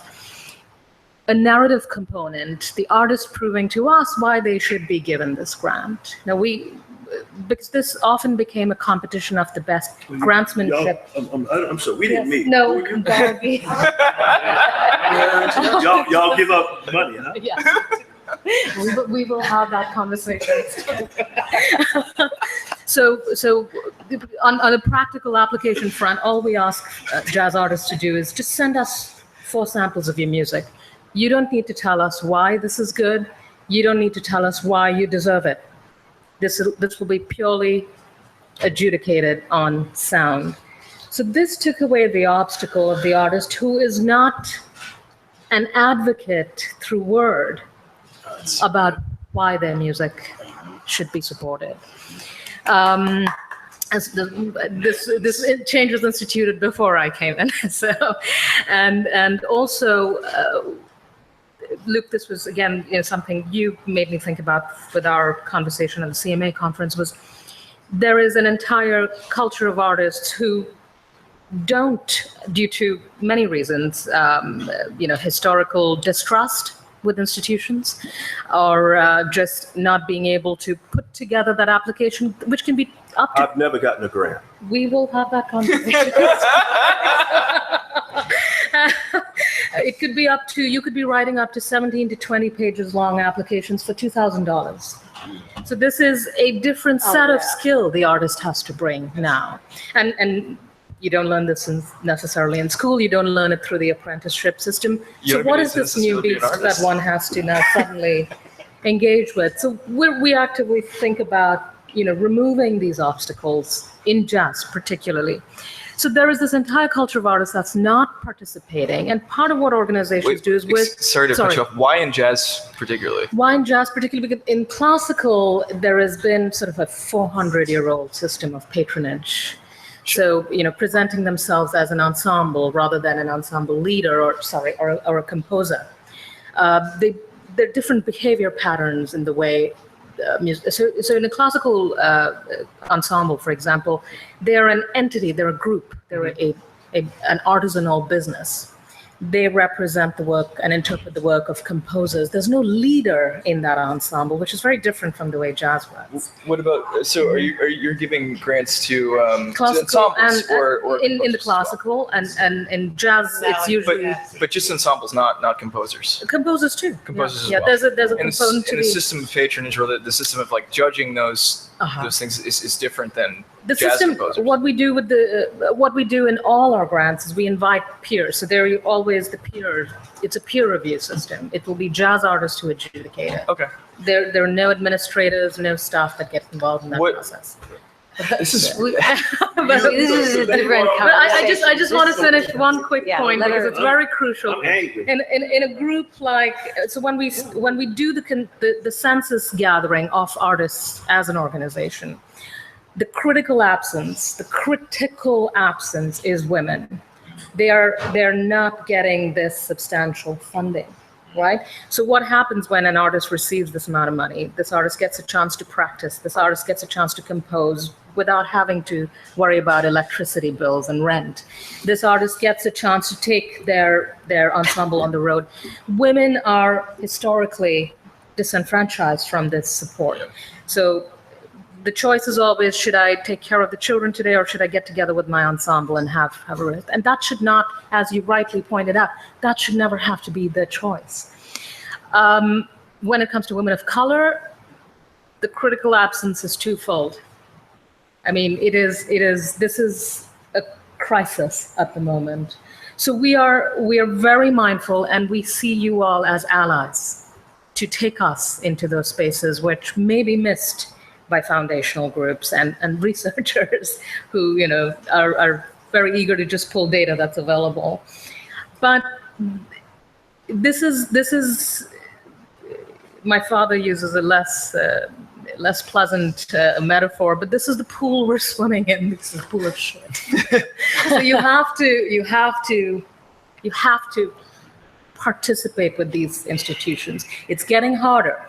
a narrative component, the artist proving to us why they should be given this grant. Now because this often became a competition of the best grantsmanship. I'm sorry, we didn't meet. No, Gargi. y'all give up money, huh? Yes. We will have that conversation. So on a practical application front, all we ask jazz artists to do is just send us 4 samples of your music. You don't need to tell us why this is good. You don't need to tell us why you deserve it. This will be purely adjudicated on sound. So this took away the obstacle of the artist who is not an advocate through word about why their music should be supported. As this change was instituted before I came in. So, and also, Luke, this was again something you made me think about with our conversation at the CMA conference. Was there is an entire culture of artists who don't, due to many reasons, historical distrust with institutions, or just not being able to put together that application, which can be up to. I've never gotten a grant. We will have that conversation. It could be up to, you could be writing up to 17 to 20 pages long applications for $2,000. So this is a different set of skill the artist has to bring now. And you don't learn this necessarily in school. You don't learn it through the apprenticeship system. So what is this new beast that one has to now suddenly engage with? So we actively think about, removing these obstacles in jazz particularly. So there is this entire culture of artists that's not participating, and part of what organizations do is Sorry to cut you off. Why in jazz particularly? Why in jazz particularly? Because in classical, there has been sort of a 400-year-old system of patronage. So, presenting themselves as an ensemble rather than an ensemble leader or a composer. There are different behavior patterns in the way music. So in a classical ensemble, for example, they're an entity, they're a group, they're an artisanal business. They represent the work and interpret the work of composers. There's no leader in that ensemble, which is very different from the way jazz works. What about, so are you giving grants to classical ensembles or in the classical and in jazz it's usually but just ensembles, not composers. Composers too. Composers as yeah. well. There's a component to the system of patronage, or the system of like judging those things is different than the jazz system. composers. What we do in all our grants is we invite peers. So there are always the peer. It's a peer review system. It will be jazz artists who adjudicate it. Okay. There are no administrators, no staff that get involved in that process. This is this is a different But I just want to finish one quick point because it's very crucial. In a group like, so when we do the census gathering of artists as an organization, the critical absence is women. They're not getting this substantial funding. Right? So what happens when an artist receives this amount of money? This artist gets a chance to practice. This artist gets a chance to compose without having to worry about electricity bills and rent. This artist gets a chance to take their ensemble on the road. Women are historically disenfranchised from this support. So the choice is always, should I take care of the children today or should I get together with my ensemble and have a rest? And that should not, as you rightly pointed out, that should never have to be the choice. When it comes to women of color, the critical absence is twofold. I mean, this is a crisis at the moment. So we are very mindful, and we see you all as allies to take us into those spaces which may be missed by foundational groups and researchers who are very eager to just pull data that's available. But this is my father uses a less pleasant metaphor, but this is the pool we're swimming in. This is a pool of shit. So you have to participate with these institutions. It's getting harder.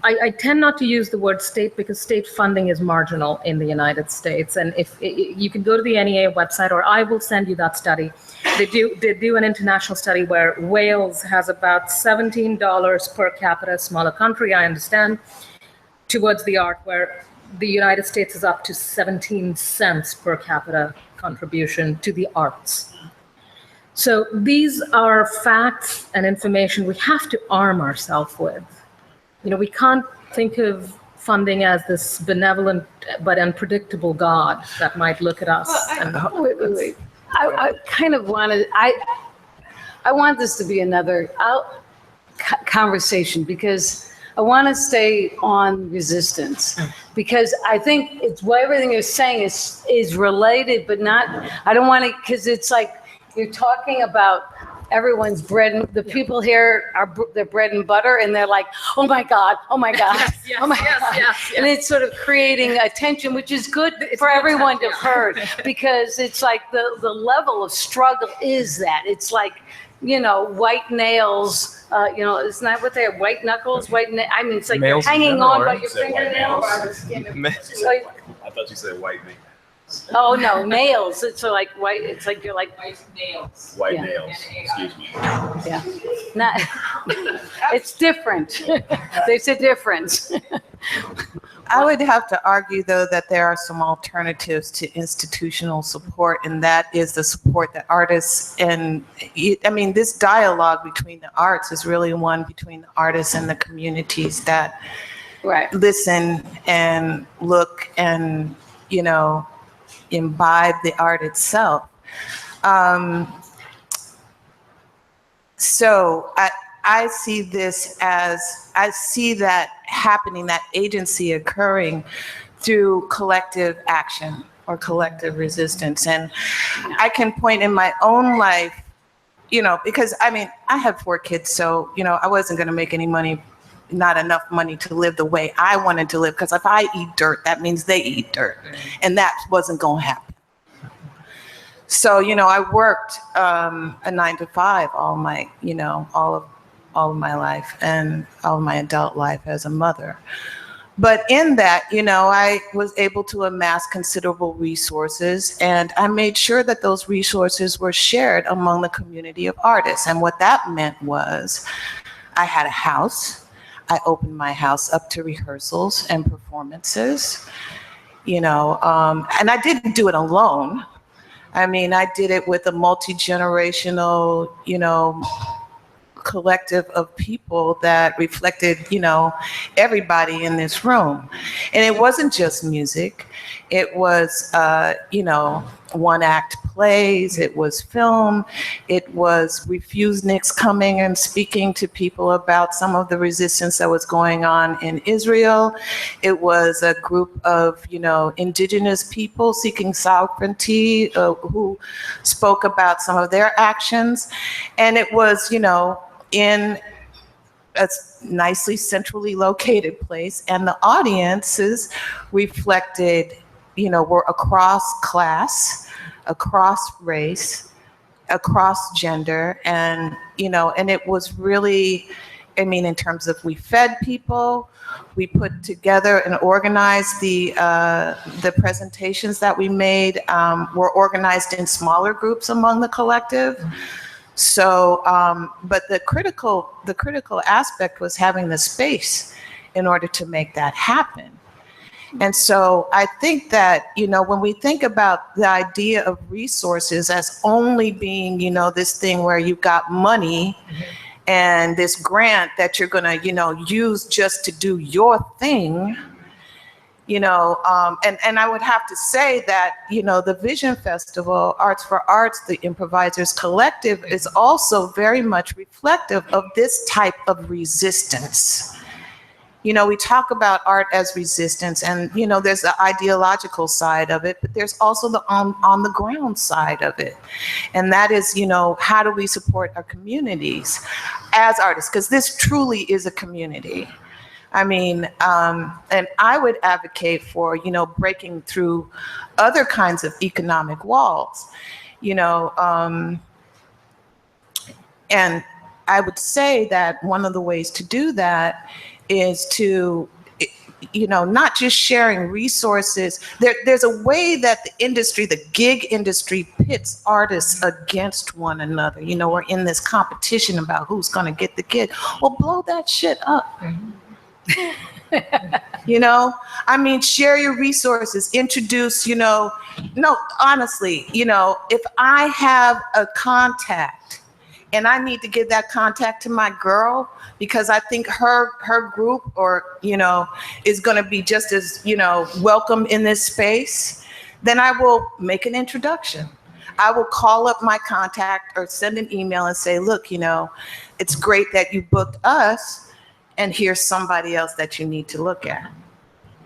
I tend not to use the word state because state funding is marginal in the United States. And if you can go to the NEA website, or I will send you that study. They do an international study where Wales has about $17 per capita, smaller country, I understand, towards the art, where the United States is up to 17 cents per capita contribution to the arts. So these are facts and information we have to arm ourselves with. We can't think of funding as this benevolent but unpredictable God that might look at us. Wait. I kind of wanted, I want this to be another conversation because I want to stay on resistance because I think it's what everything you're saying is related, but not, I don't want to, because it's like you're talking about everyone's bread, the people here are their bread and butter, and they're like, oh my God, oh my God, oh my God. Yes. And it's sort of creating a tension, which is good for everyone to have heard, because it's like the level of struggle is that. It's like, white nails, isn't that what they are? White knuckles, I mean, it's like you're hanging on by your fingernails. I thought you said white meat. Oh no, nails. It's like white. It's like you're like white nails. White nails. Excuse me. Yeah, not. It's different. There's a difference. I would have to argue, though, that there are some alternatives to institutional support, and that is the support that artists this dialogue between the arts is really one between the artists and the communities that listen and look and imbibe the art itself. So I see this as, I see that happening, that agency occurring through collective action or collective resistance. And I can point in my own life, you know, because I mean, I have 4 kids, so, you know, I wasn't going to make any money, not enough money to live the way I wanted to live. Because if I eat dirt, that means they eat dirt. And that wasn't going to happen. So, you know, I worked a 9 to 5 all my, you know, all of my life and all of my adult life as a mother. But in that, you know, I was able to amass considerable resources, and I made sure that those resources were shared among the community of artists. And what that meant was I had a house. I opened my house up to rehearsals and performances, you know, and I didn't do it alone. I mean, I did it with a multi-generational, you know, collective of people that reflected, you know, everybody in this room. And it wasn't just music. It was, you know, 1-act plays. It was film. It was refuseniks coming and speaking to people about some of the resistance that was going on in Israel. It was a group of, you know, indigenous people seeking sovereignty who spoke about some of their actions. And it was, you know, in a nicely centrally located place, and the audiences reflected, you know, were across class, across race, across gender, and, you know, and it was really, I mean, in terms of we fed people, we put together and organized the presentations that we made were organized in smaller groups among the collective. So, but the critical aspect was having the space in order to make that happen. And so I think that, you know, when we think about the idea of resources as only being, you know, this thing where you've got money and this grant that you're going to, you know, use just to do your thing, you know, and I would have to say that, you know, the Vision Festival, Arts for Arts, the Improvisers Collective is also very much reflective of this type of resistance. You know, we talk about art as resistance, and, you know, there's the ideological side of it, but there's also the on the ground side of it. And that is, you know, how do we support our communities as artists? Because this truly is a community. I mean, and I would advocate for, you know, breaking through other kinds of economic walls, you know, and I would say that one of the ways to do that is to, you know, not just sharing resources. There's a way that the industry, the gig industry, pits artists against one another. You know, we're in this competition about who's going to get the gig. Well, blow that shit up. You know, I mean, share your resources, introduce, you know, no, honestly, you know, if I have a contact and I need to give that contact to my girl because I think her group or, you know, is going to be just as, you know, welcome in this space, then I will make an introduction. I will call up my contact or send an email and say, look, you know, it's great that you booked us, and here's somebody else that you need to look at.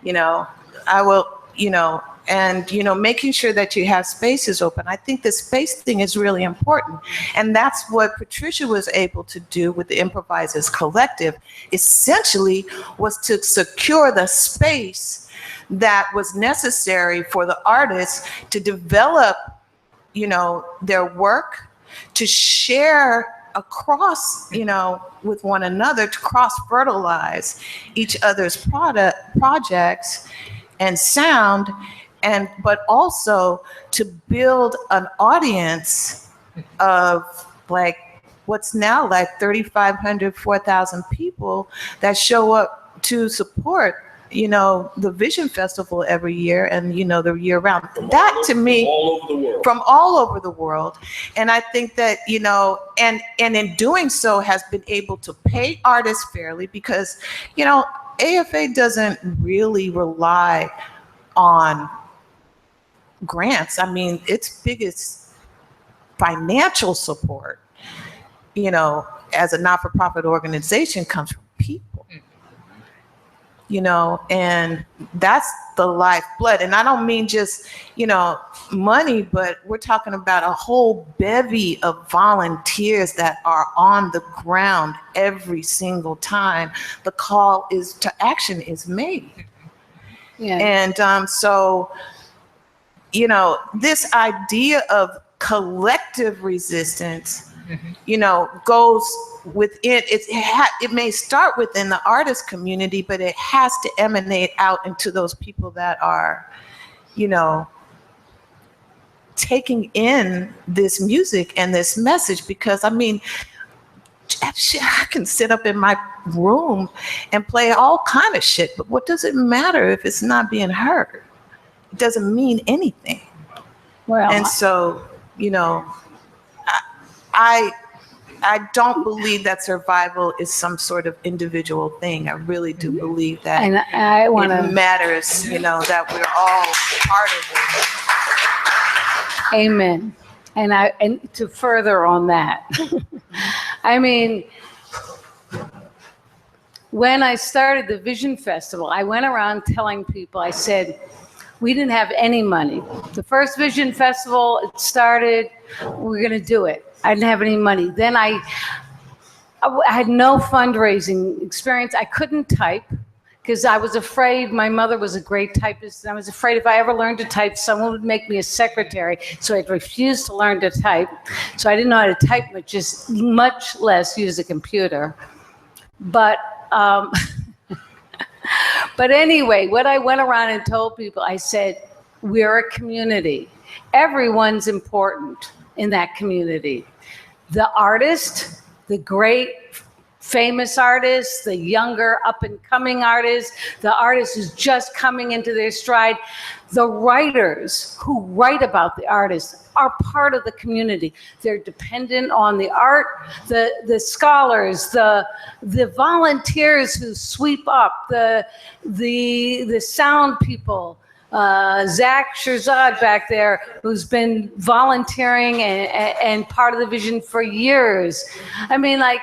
You know, I will, you know, and, you know, making sure that you have spaces open. I think the space thing is really important. And that's what Patricia was able to do with the Improvisers Collective, essentially was to secure the space that was necessary for the artists to develop, you know, their work, to share across, you know, with one another, to cross-fertilize each other's projects and sound, and but also to build an audience of like what's now like 3,500, 4,000 people that show up to support, you know, the Vision Festival every year and, you know, the year round. That to me, all over the world. From all over the world. And I think that, you know, and in doing so has been able to pay artists fairly because, you know, AFA doesn't really rely on grants. I mean, its biggest financial support, you know, as a not-for-profit organization comes from people. and that's the lifeblood. And I don't mean just, money, but we're talking about a whole bevy of volunteers that are on the ground every single time the call to action is made. Yeah. And so, this idea of collective resistance, goes within it may start within the artist community, but it has to emanate out into those people that are, taking in this music and this message. Because I mean, I can sit up in my room and play all kind of shit, but what does it matter if it's not being heard? It doesn't mean anything. Well, and so, I don't believe that survival is some sort of individual thing. I really do believe that and I want it matters, that we're all part of it. Amen. And to further on that, I mean, when I started the Vision Festival, I went around telling people, I said, we didn't have any money. The first Vision Festival, it started, we're going to do it. I didn't have any money. Then I had no fundraising experience. I couldn't type because I was afraid. My mother was a great typist, and I was afraid if I ever learned to type, someone would make me a secretary. So I refused to learn to type. So I didn't know how to type much less use a computer. But but anyway, what I went around and told people, I said, we're a community. Everyone's important in that community. The artist, the great famous artist, the younger up and coming artist, the artist who's just coming into their stride, the writers who write about the artist are part of the community. They're dependent on the art, the scholars, the volunteers who sweep up, the sound people, Zach Shirzad back there, who's been volunteering and part of the Vision for years. I mean, like,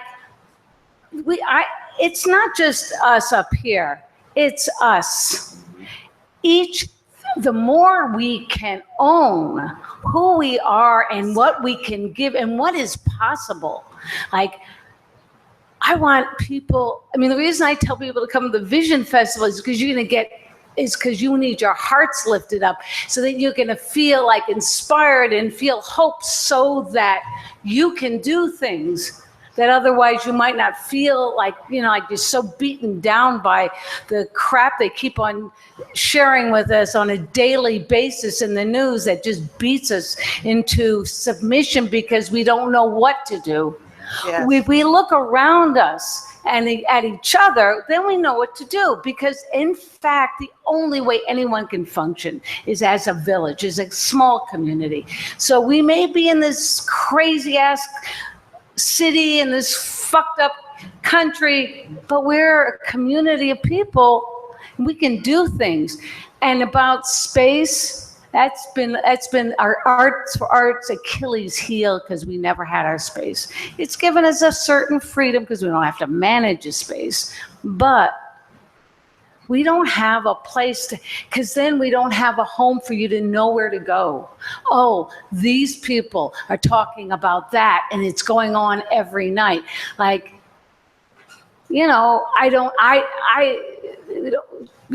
it's not just us up here, it's us. The more we can own who we are and what we can give and what is possible. Like, I want people, I mean, the reason I tell people to come to the Vision Festival is because you need your hearts lifted up so that you're going to feel like inspired and feel hope so that you can do things that otherwise you might not feel like, like you're so beaten down by the crap they keep on sharing with us on a daily basis in the news that just beats us into submission because we don't know what to do. Yes. We look around us and at each other, then we know what to do. Because in fact, the only way anyone can function is as a village, as a small community. So we may be in this crazy ass city, in this fucked up country, but we're a community of people. And we can do things. And about space, that's been our art's Achilles heel, because we never had our space. It's given us a certain freedom because we don't have to manage a space, but we don't have a place because then we don't have a home for you to know where to go. Oh, these people are talking about that and it's going on every night. Like, we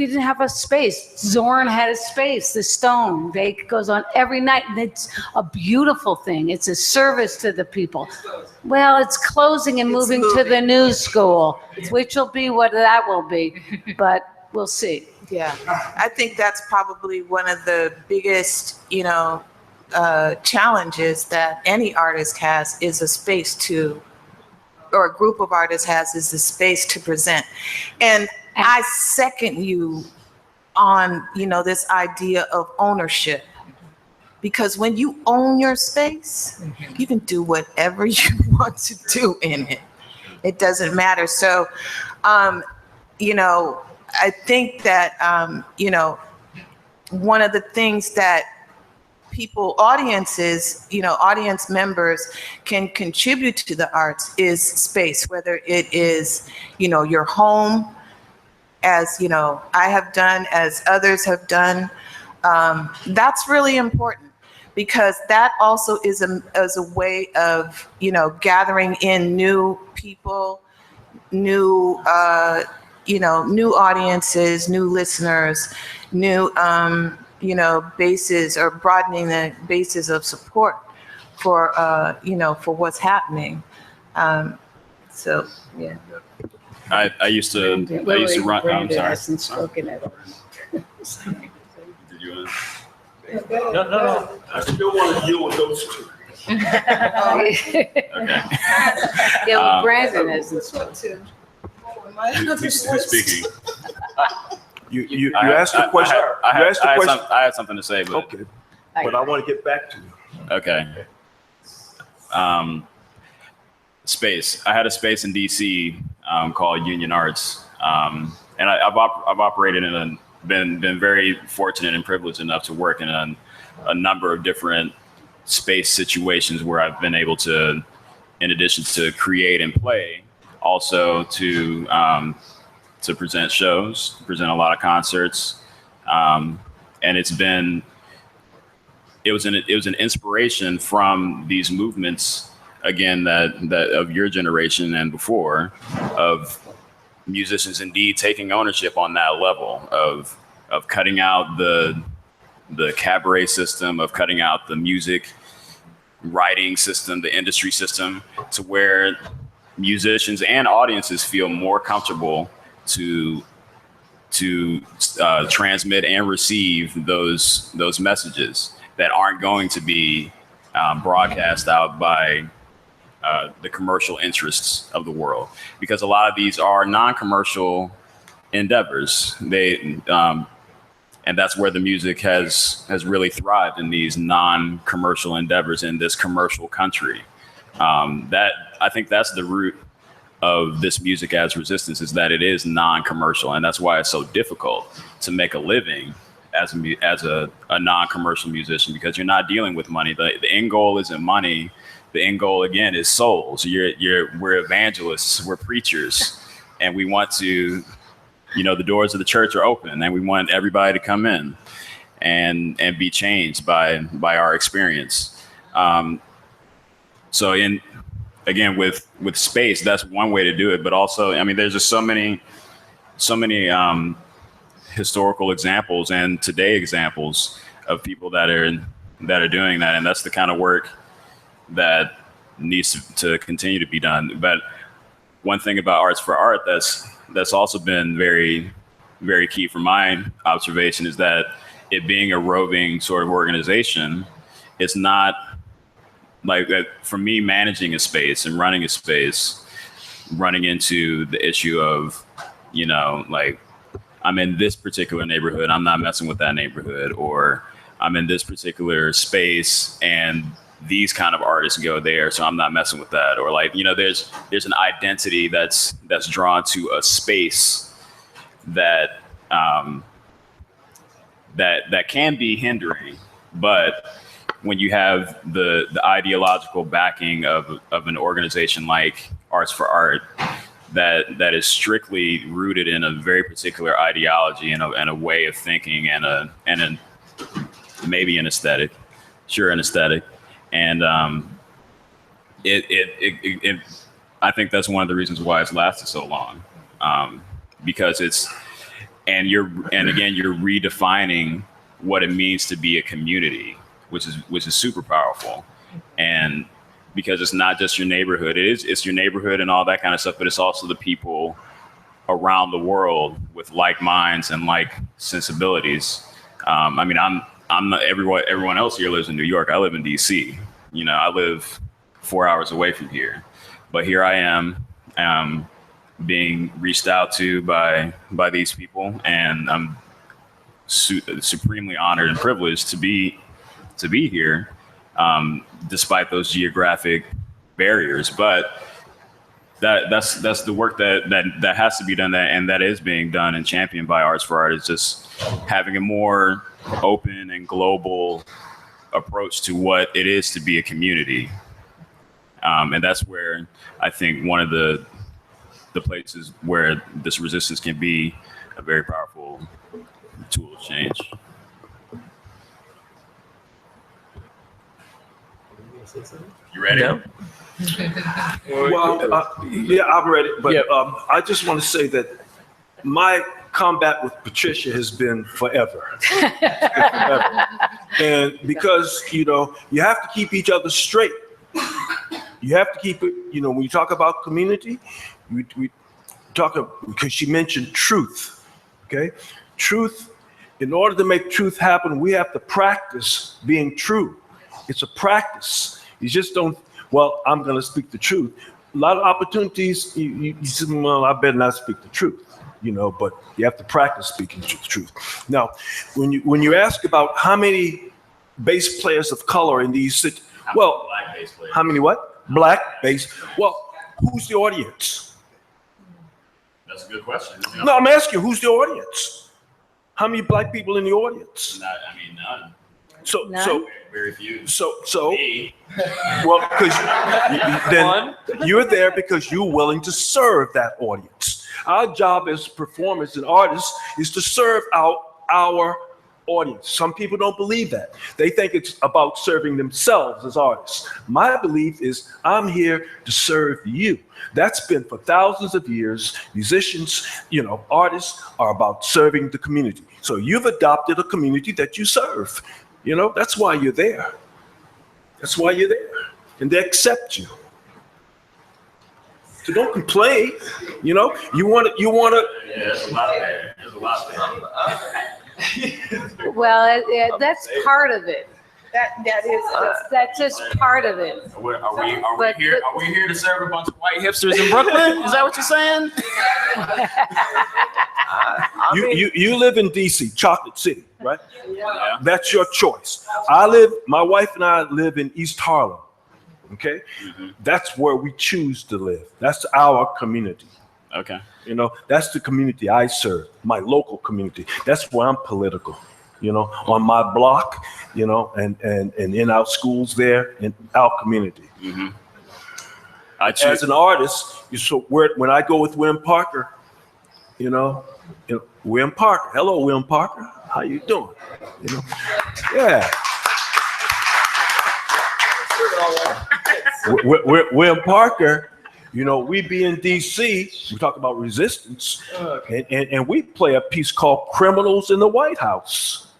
didn't have a space. Zorn had a space, the Stone. They goes on every night, and it's a beautiful thing. It's a service to the people. Well, it's closing and moving to the new school, which will be what that will be, but we'll see. Yeah, I think that's probably one of the biggest, challenges that any artist has is a space to, or a group of artists has, is the space to present. And I second you on, this idea of ownership, because when you own your space, you can do whatever you want to do in it. It doesn't matter. So, I think that, one of the things that audience members can contribute to the arts is space, whether it is, your home, as I have done, as others have done. That's really important, because that also is a way of gathering in new people, new new audiences, new listeners, new bases, or broadening the bases of support for for what's happening. So yeah. I used to run. Oh, I'm sorry. Hasn't spoken at all. Did you? No. I still want to deal with those two. Yeah, well, Brandon hasn't spoken. Who's speaking? You asked the question. I had something to say, but okay. But I want to get back to you. Okay. Space. I had a space in DC called Union Arts, and I've operated in been very fortunate and privileged enough to work in a number of different space situations where I've been able to, in addition to create and play, also to present shows, present a lot of concerts, and it was an inspiration from these movements, again, that of your generation and before, of musicians indeed taking ownership on that level of cutting out the cabaret system, of cutting out the music writing system, the industry system, to where musicians and audiences feel more comfortable to transmit and receive those messages that aren't going to be broadcast out by the commercial interests of the world, because a lot of these are non-commercial endeavors. And that's where the music has really thrived, in these non-commercial endeavors in this commercial country. That I think that's the root of this music as resistance, is that it is non-commercial, and that's why it's so difficult to make a living as a non-commercial musician, because you're not dealing with money. The end goal isn't money. The end goal, again, is souls. We're evangelists, we're preachers, and we want to, the doors of the church are open, and we want everybody to come in and be changed by our experience. So again, with space, that's one way to do it. But also, there's just so many historical examples and today examples of people that are doing that, and that's the kind of work that needs to continue to be done. But one thing about Arts for Art that's also been very, very key from my observation is that it being a roving sort of organization, it's not like that. For me, managing a space and running a space, running into the issue of, like, I'm in this particular neighborhood, I'm not messing with that neighborhood, or I'm in this particular space and these kind of artists go there, so I'm not messing with that. Or like, there's an identity that's drawn to a space that that can be hindering. But when you have the ideological backing of an organization like Arts for Art, that is strictly rooted in a very particular ideology and a way of thinking and maybe an aesthetic, an aesthetic. And I think that's one of the reasons why it's lasted so long, because you're redefining what it means to be a community, which is super powerful. And because it's not just your neighborhood, it's your neighborhood and all that kind of stuff, but it's also the people around the world with like minds and like sensibilities. I'm not everyone else here lives in New York. I live in DC. I live 4 hours away from here, but here I am, being reached out to by these people, and I'm supremely honored and privileged to be here, despite those geographic barriers. But that's the work that has to be done, and that is being done and championed by Arts for Art, is just having a more open and global approach to what it is to be a community. And that's where I think one of the places where this resistance can be a very powerful tool of change. You ready? Yeah. Well, yeah, I'm ready. But I just want to say that my combat with Patricia has been forever. Forever. And because, you have to keep each other straight. You have to keep it, when you talk about community, we talk because she mentioned truth, okay? Truth, in order to make truth happen, we have to practice being true. It's a practice. You just don't, well, I'm going to speak the truth. A lot of opportunities, you say, well, I better not speak the truth, but you have to practice speaking the truth. Now, when you ask about how many bass players of color in these, well, how many what? Black bass. Well, who's the audience? That's a good question. No, I'm asking, who's the audience? How many black people in the audience? None. So very few. So well, because then you're there because you're willing to serve that audience. Our job as performers and artists is to serve out our audience. Some people don't believe that. They think it's about serving themselves as artists. My belief is I'm here to serve you. That's been for thousands of years. Musicians, artists are about serving the community. So you've adopted a community that you serve. That's why you're there. That's why you're there. And they accept you. So don't complain. You want to. Yeah, there's a lot there. There's a lot there. Well, that's part of it. That's just part of it. Are we here to serve a bunch of white hipsters in Brooklyn? Is that what you're saying? You live in DC, Chocolate City, right? Yeah. That's your choice. My wife and I live in East Harlem. Okay? Mm-hmm. That's where we choose to live. That's our community. Okay. That's the community I serve, my local community. That's where I'm political, on my block, and in our schools there, in our community. Mm-hmm. As an artist, when I go with William Parker, William Parker, hello, William Parker, how you doing? Yeah. William Parker, we be in DC, we talk about resistance, and we play a piece called Criminals in the White House.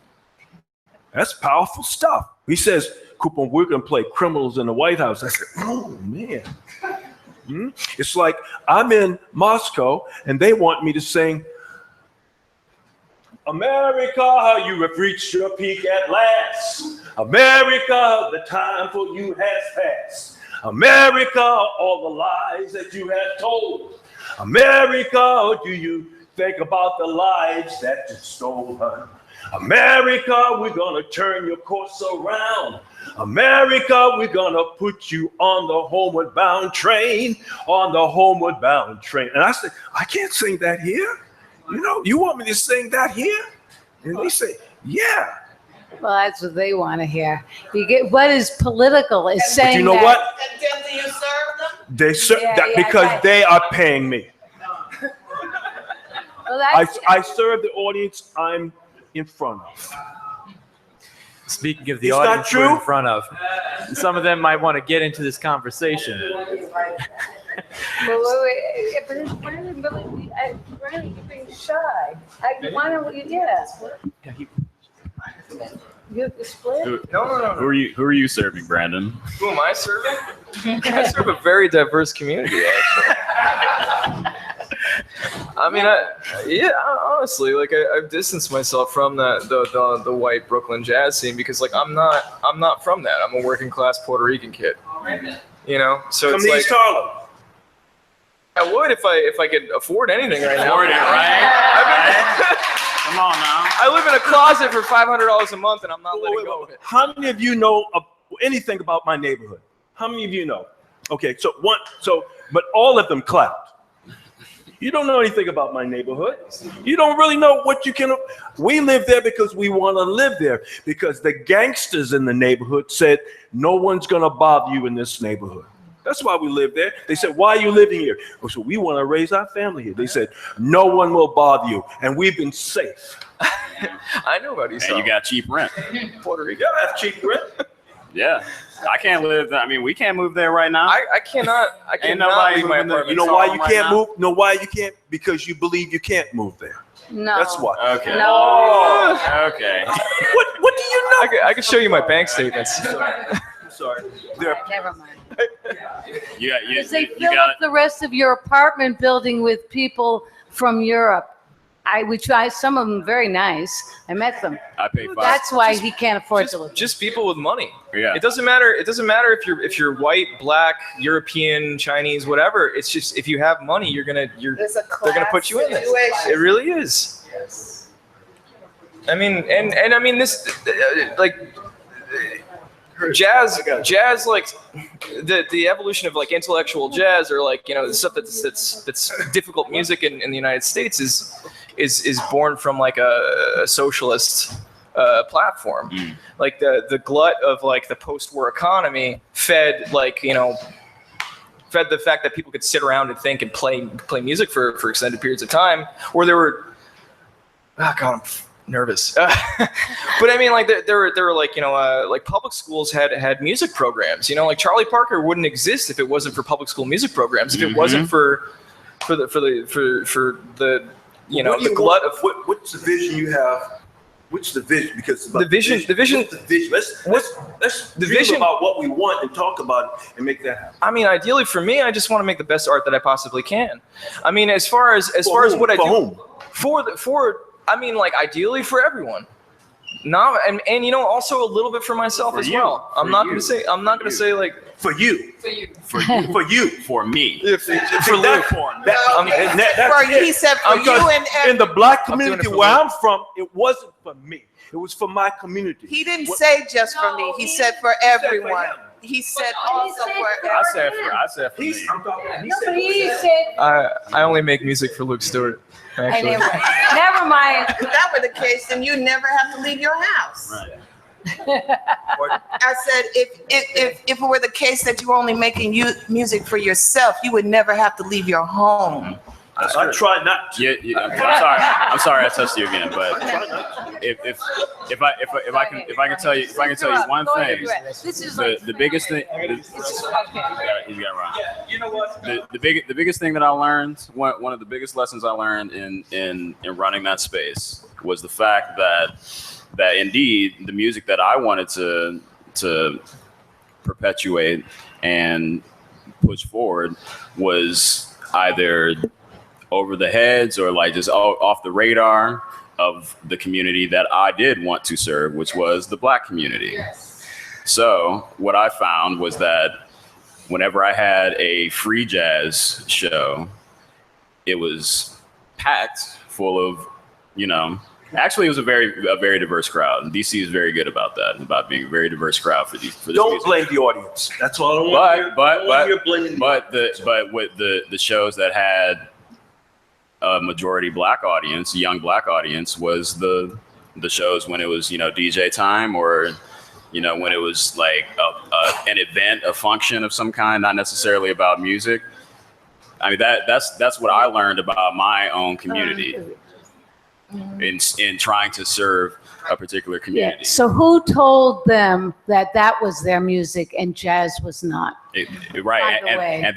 That's powerful stuff. He says, Cooper, we're going to play Criminals in the White House. I said, oh, man. It's like I'm in Moscow, and they want me to sing, America, you have reached your peak at last. America, the time for you has passed. America, all the lies that you have told. America, do you think about the lives that you stole, hun? America, we're gonna turn your course around. America, we're gonna put you on the homeward bound train, on the homeward bound train. And I said, I can't sing that here. You want me to sing that here? And they say, yeah. Well, that's what they want to hear. You get what is political is saying. But you know that, what? And then do you serve them? They serve that yeah, because right. they are paying me. Well, that's, I serve the audience I'm in front of. Speaking of the It's audience not we're in true? front of, some of them might want to get into this conversation. but it's Brandon, Brandon, you're being shy. Why don't we, You split? No. Who are you serving, Brandon? Who am I serving? I serve a very diverse community, actually. Honestly, I've distanced myself from the white Brooklyn jazz scene because I'm not from that. I'm a working class Puerto Rican kid. So Come it's to like East Harlem. I would if I could afford anything right now. Afford it, right? Come on now. I live in a closet for $500 a month, and I'm not letting go of it. How many of you know anything about my neighborhood? How many of you know? Okay, but all of them clapped. You don't know anything about my neighborhood. You don't really know what you can. We live there because we want to live there, because the gangsters in the neighborhood said, no one's going to bother you in this neighborhood. That's why we live there. They said, why are you living here? Oh, so we want to raise our family here. They said, no one will bother you. And we've been safe. I know about East. And you got cheap rent. Puerto Rico have cheap rent. Yeah. I can't live. I mean, we can't move there right now. I cannot Ain't nobody leave my moving there. apartment. You know why you Right can't now? move? Know why you can't? Because you believe you can't move there. No. That's why. Okay. No. Okay. What do you know? I can show you my bank statements. I'm sorry. Never mind. You Because they you fill got up the rest of your apartment building with people from Europe. Some of them very nice. I met them. I pay 5. That's why he can't afford to live. Just people with money. Yeah. It doesn't matter. It doesn't matter if you're white, black, European, Chinese, whatever. It's just if you have money, they're gonna put you in there. situation. It really is. Yes. I mean, and I mean this, like jazz, like the evolution of like intellectual jazz, or like the stuff that's difficult music in the United States is born from like a socialist platform. Like the glut of like the post-war economy fed the fact that people could sit around and think and play music for extended periods of time, or there were I'm nervous. But I mean, like there were like public schools had music programs. Like Charlie Parker wouldn't exist if it wasn't for public school music programs. If it wasn't for the glut of what's the vision you have? What's the vision? Because the vision. Let's dream about what we want and talk about it and make that happen. I mean, ideally for me, I just want to make the best art that I possibly can. I mean, as far as what I do for like ideally for everyone. Not and also a little bit for myself as well. I'm not gonna say like for you. For me. For Luke. He said for you and in the black community where I'm from, it wasn't for me. It was for my community. He didn't say just for me. He said for everyone. He said also for I said for me. I only make music for Luke Stewart. Actually. Never mind. If that were the case, then you never have to leave your house. Right. I said, if it were the case that you were only making music for yourself, you would never have to leave your home. I try not to. Yeah, I'm sorry I touched you again, but if I can tell you one thing, the biggest thing he's got it wrong. You know what? The biggest thing that I learned, one of the biggest lessons I learned in running that space was the fact that indeed the music that I wanted to perpetuate and push forward was either over the heads or like just off the radar of the community that I did want to serve, which was the black community. So what I found was that whenever I had a free jazz show, it was packed full of, actually it was a very diverse crowd. And DC is very good about that, about being a very diverse crowd for this Don't music. blame the audience. That's all I want to hear. But with the shows that had a majority black audience, young black audience, was the shows when it was DJ time, or when it was like an event, a function of some kind, not necessarily about music. I mean that's what I learned about my own community in trying to serve a particular community. Yeah. So who told them that was their music and jazz was not? Right, and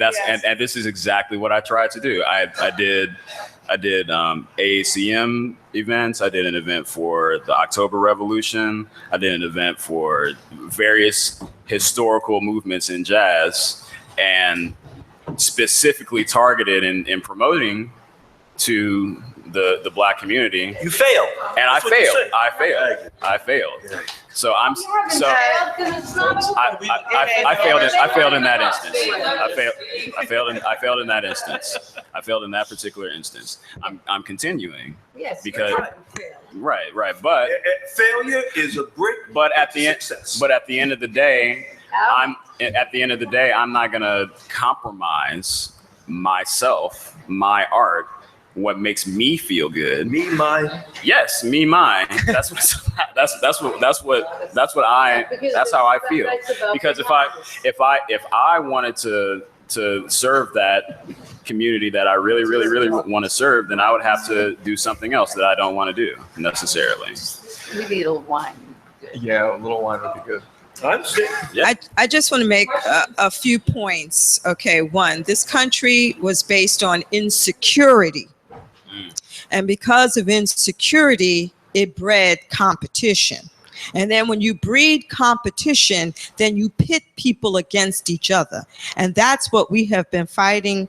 this is exactly what I tried to do. I did AACM events. I did an event for the October Revolution. I did an event for various historical movements in jazz, and specifically targeted in promoting to the black community. You failed. And I failed. So I failed in that instance. I failed in that instance. I failed in that particular instance. I'm continuing. Yes. Because right. But failure is a brick. But at the end of the day, I'm not gonna compromise myself, my art, what makes me feel good. Me, mine. Yes, me, mine. That's what that's how I feel. Because if I wanted to serve that community that I really, really, really want to serve, then I would have to do something else that I don't want to do necessarily. We need a little wine. Yeah, a little wine would be good. I just want to make a few points. Okay, one, this country was based on insecurity. And because of insecurity, it bred competition. And then when you breed competition, then you pit people against each other. And that's what we have been fighting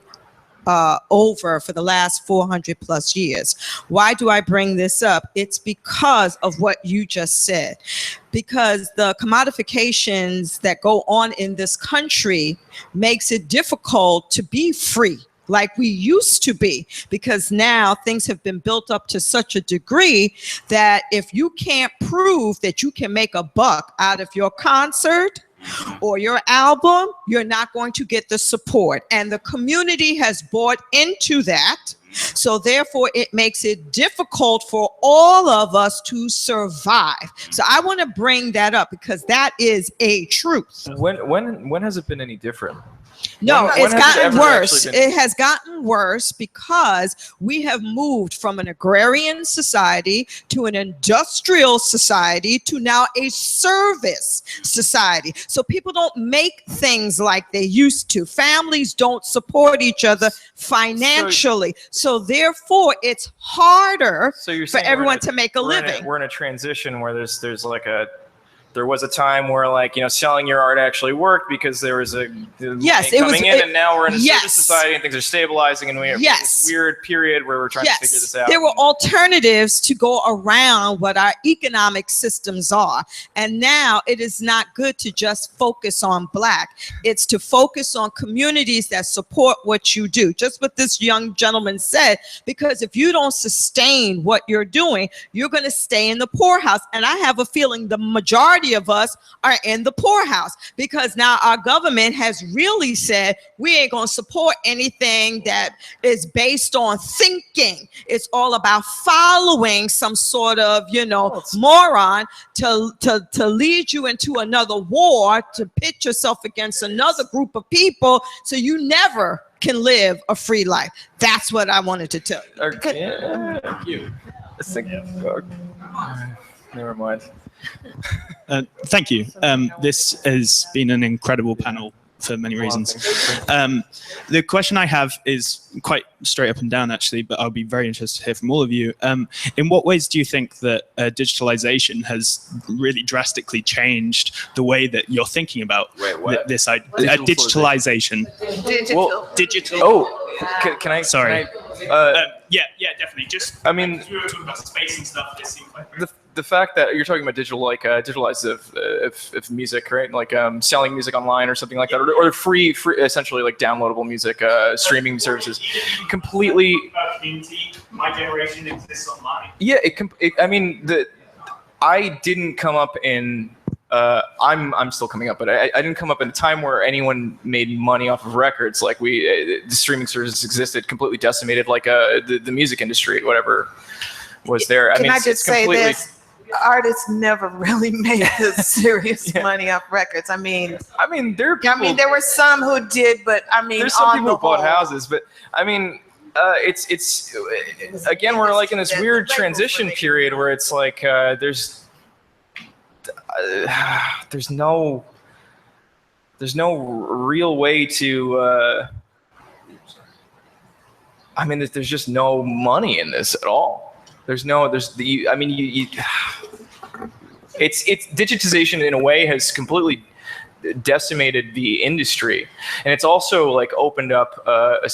over for the last 400 plus years. Why do I bring this up? It's because of what you just said. Because the commodifications that go on in this country makes it difficult to be free like we used to be, because now things have been built up to such a degree that if you can't prove that you can make a buck out of your concert or your album, you're not going to get the support. And the community has bought into that. So therefore, it makes it difficult for all of us to survive. So I want to bring that up because that is a truth. When has it been any different? No, When it's has it gotten ever worse. actually been- It has gotten worse because we have moved from an agrarian society to an industrial society to now a service society. So people don't make things like they used to. Families don't support each other financially. So therefore, it's harder So you're for saying everyone to make a living. We're in a transition where there's like there was a time where, like, selling your art actually worked because there was a Yes, money it coming was- in, and now we're in a yes. service society and things are stabilizing, and we have this weird period where we're trying to figure this out. There were alternatives to go around what our economic systems are. And now it is not good to just focus on Black. It's to focus on communities that support what you do. Just what this young gentleman said, because if you don't sustain what you're doing, you're going to stay in the poorhouse. And I have a feeling the majority of us are in the poorhouse because now our government has really said we ain't going to support anything that is based on thinking. It's all about following some sort of, moron to lead you into another war, to pit yourself against another group of people so you never can live a free life. That's what I wanted to tell you. Thank you. Never mind. Thank you. This has been an incredible panel for many reasons. The question I have is quite straight up and down, actually, but I'll be very interested to hear from all of you. In what ways do you think that digitalization has really drastically changed the way that you're thinking about this idea? Digitalization. Digital. Oh, can I? Sorry. Yeah, definitely. Just, I mean, we were talking about space and stuff. This seems like the fact that you're talking about digital, like digitalized of music, right? Like selling music online or something like that, or free, essentially like downloadable music, streaming services, completely. My generation exists online. Yeah, I mean, I didn't come up in. I'm still coming up, but I didn't come up in a time where anyone made money off of records. Like the streaming services existed, completely decimated, like the music industry, whatever was there. Can I just say this? Artists never really made serious money off records. I mean, there were some who did, but there's some people who bought houses, but I mean, it's again, we're like in this weird transition period where it's like there's no real way to. I mean, there's just no money in this at all. It's digitization in a way has completely decimated the industry, and it's also like opened up a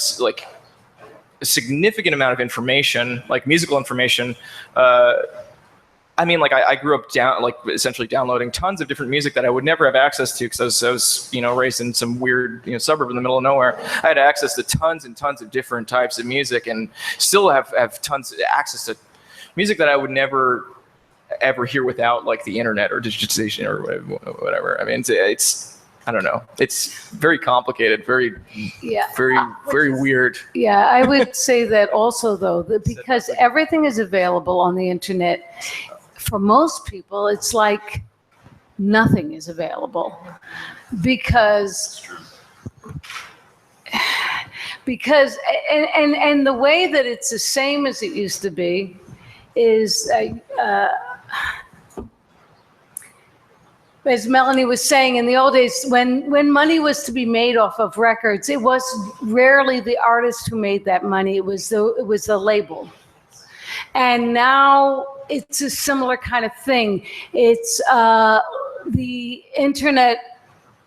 significant amount of information, like musical information. I grew up essentially downloading tons of different music that I would never have access to because I was raised in some weird suburb in the middle of nowhere. I had access to tons and tons of different types of music, and still have tons of access to music that I would never ever hear without like the internet or digitization or whatever. I mean, I don't know. It's very complicated, very weird. Yeah, I would say that also, though, that because everything is available on the internet, for most people, it's like nothing is available because and the way that it's the same as it used to be is as Melanie was saying, in the old days, when money was to be made off of records, it was rarely the artist who made that money. It was the label. And now it's a similar kind of thing. It's the internet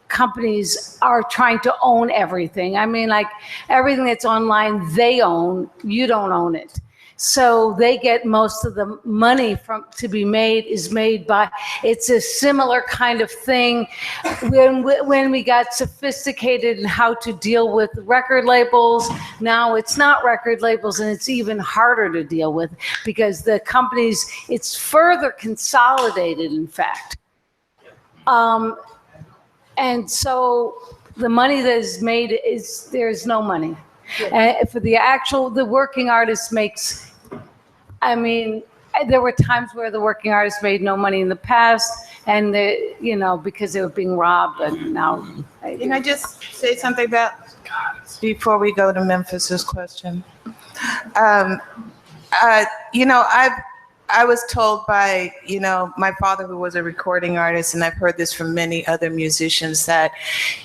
companies are trying to own everything. I mean, like everything that's online, they own. You don't own it. So they get most of the money to be made is made by, it's a similar kind of thing when we got sophisticated in how to deal with record labels. Now it's not record labels, and it's even harder to deal with because the companies, it's further consolidated, in fact. And so the money that is made there's no money. For the working artist makes, I mean, there were times where the working artist made no money in the past, and because they were being robbed, and now. Can I just say something about before we go to Memphis's question? I was told by, my father, who was a recording artist, and I've heard this from many other musicians, that,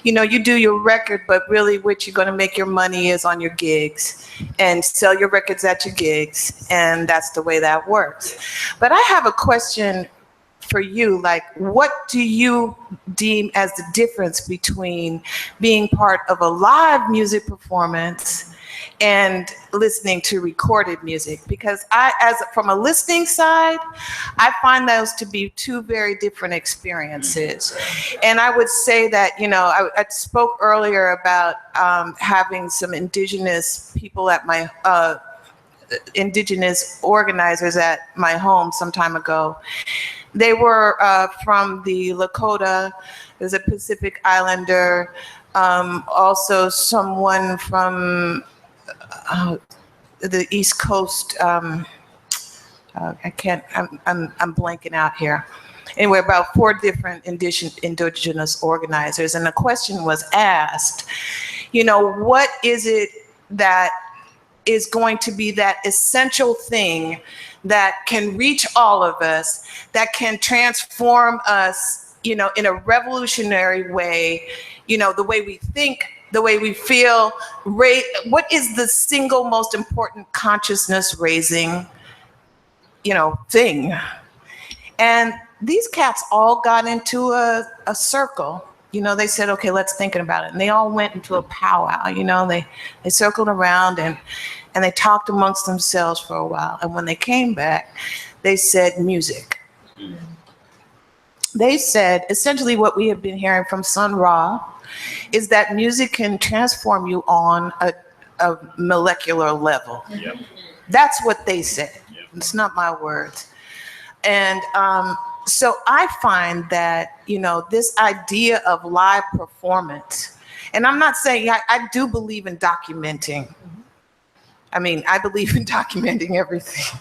you do your record, but really what you're going to make your money is on your gigs and sell your records at your gigs. And that's the way that works. But I have a question for you. Like, what do you deem as the difference between being part of a live music performance and listening to recorded music? Because from a listening side, I find those to be two very different experiences. And I would say that, I spoke earlier about having some indigenous people at my, indigenous organizers at my home some time ago. They were from the Lakota. There's a Pacific Islander, also someone from the East Coast. I'm blanking out here. Anyway, about 4 different indigenous organizers. And the question was asked, what is it that is going to be that essential thing that can reach all of us, that can transform us, in a revolutionary way, the way we think, the way we feel. What is the single most important consciousness raising, thing? And these cats all got into a circle. They said, okay, let's think about it. And they all went into a powwow, they circled around and they talked amongst themselves for a while. And when they came back, they said music. They said essentially what we have been hearing from Sun Ra is that music can transform you on a molecular level. Yep. That's what they said. Yep. It's not my words. And so I find that, this idea of live performance, and I'm not saying, I do believe in documenting. I mean, I believe in documenting everything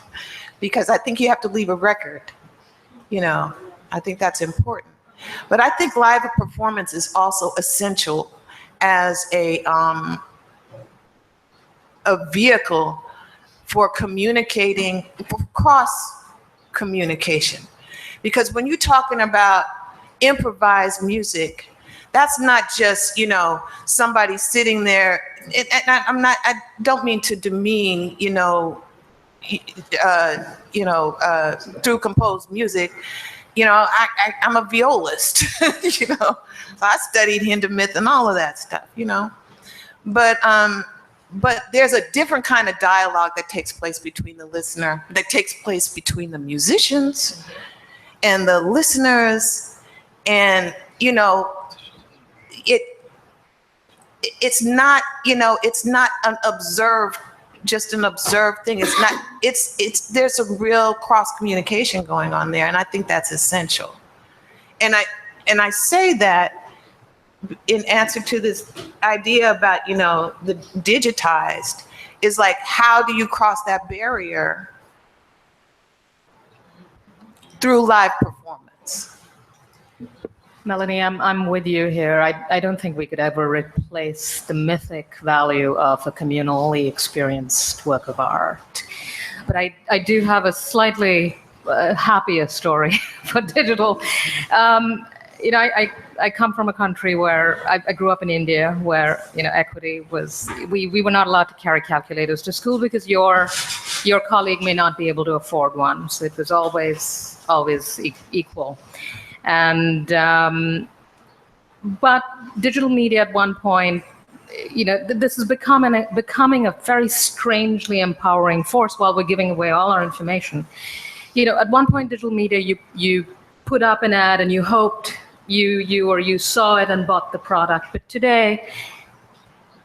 because I think you have to leave a record. I think that's important. But I think live performance is also essential as a vehicle for communicating, for cross communication. Because when you're talking about improvised music, that's not just, somebody sitting there. And I don't mean to demean, through composed music. I'm a violist, so I studied Hindemith and all of that stuff, But there's a different kind of dialogue that takes place between the listener, that takes place between the musicians and the listeners. And, it's not, it's not an observed thing. It's not, there's a real cross communication going on there. And I think that's essential. And I say that in answer to this idea about, the digitized, is like, how do you cross that barrier through live performance? Melanie, I'm with you here. I don't think we could ever replace the mythic value of a communally experienced work of art. But I do have a slightly happier story for digital. I come from a country where I grew up in India, where equity was, we were not allowed to carry calculators to school because your colleague may not be able to afford one. So it was always equal. And but digital media at one point, this is becoming a very strangely empowering force while we're giving away all our information. At one point, digital media, you put up an ad and you hoped you saw it and bought the product. But today,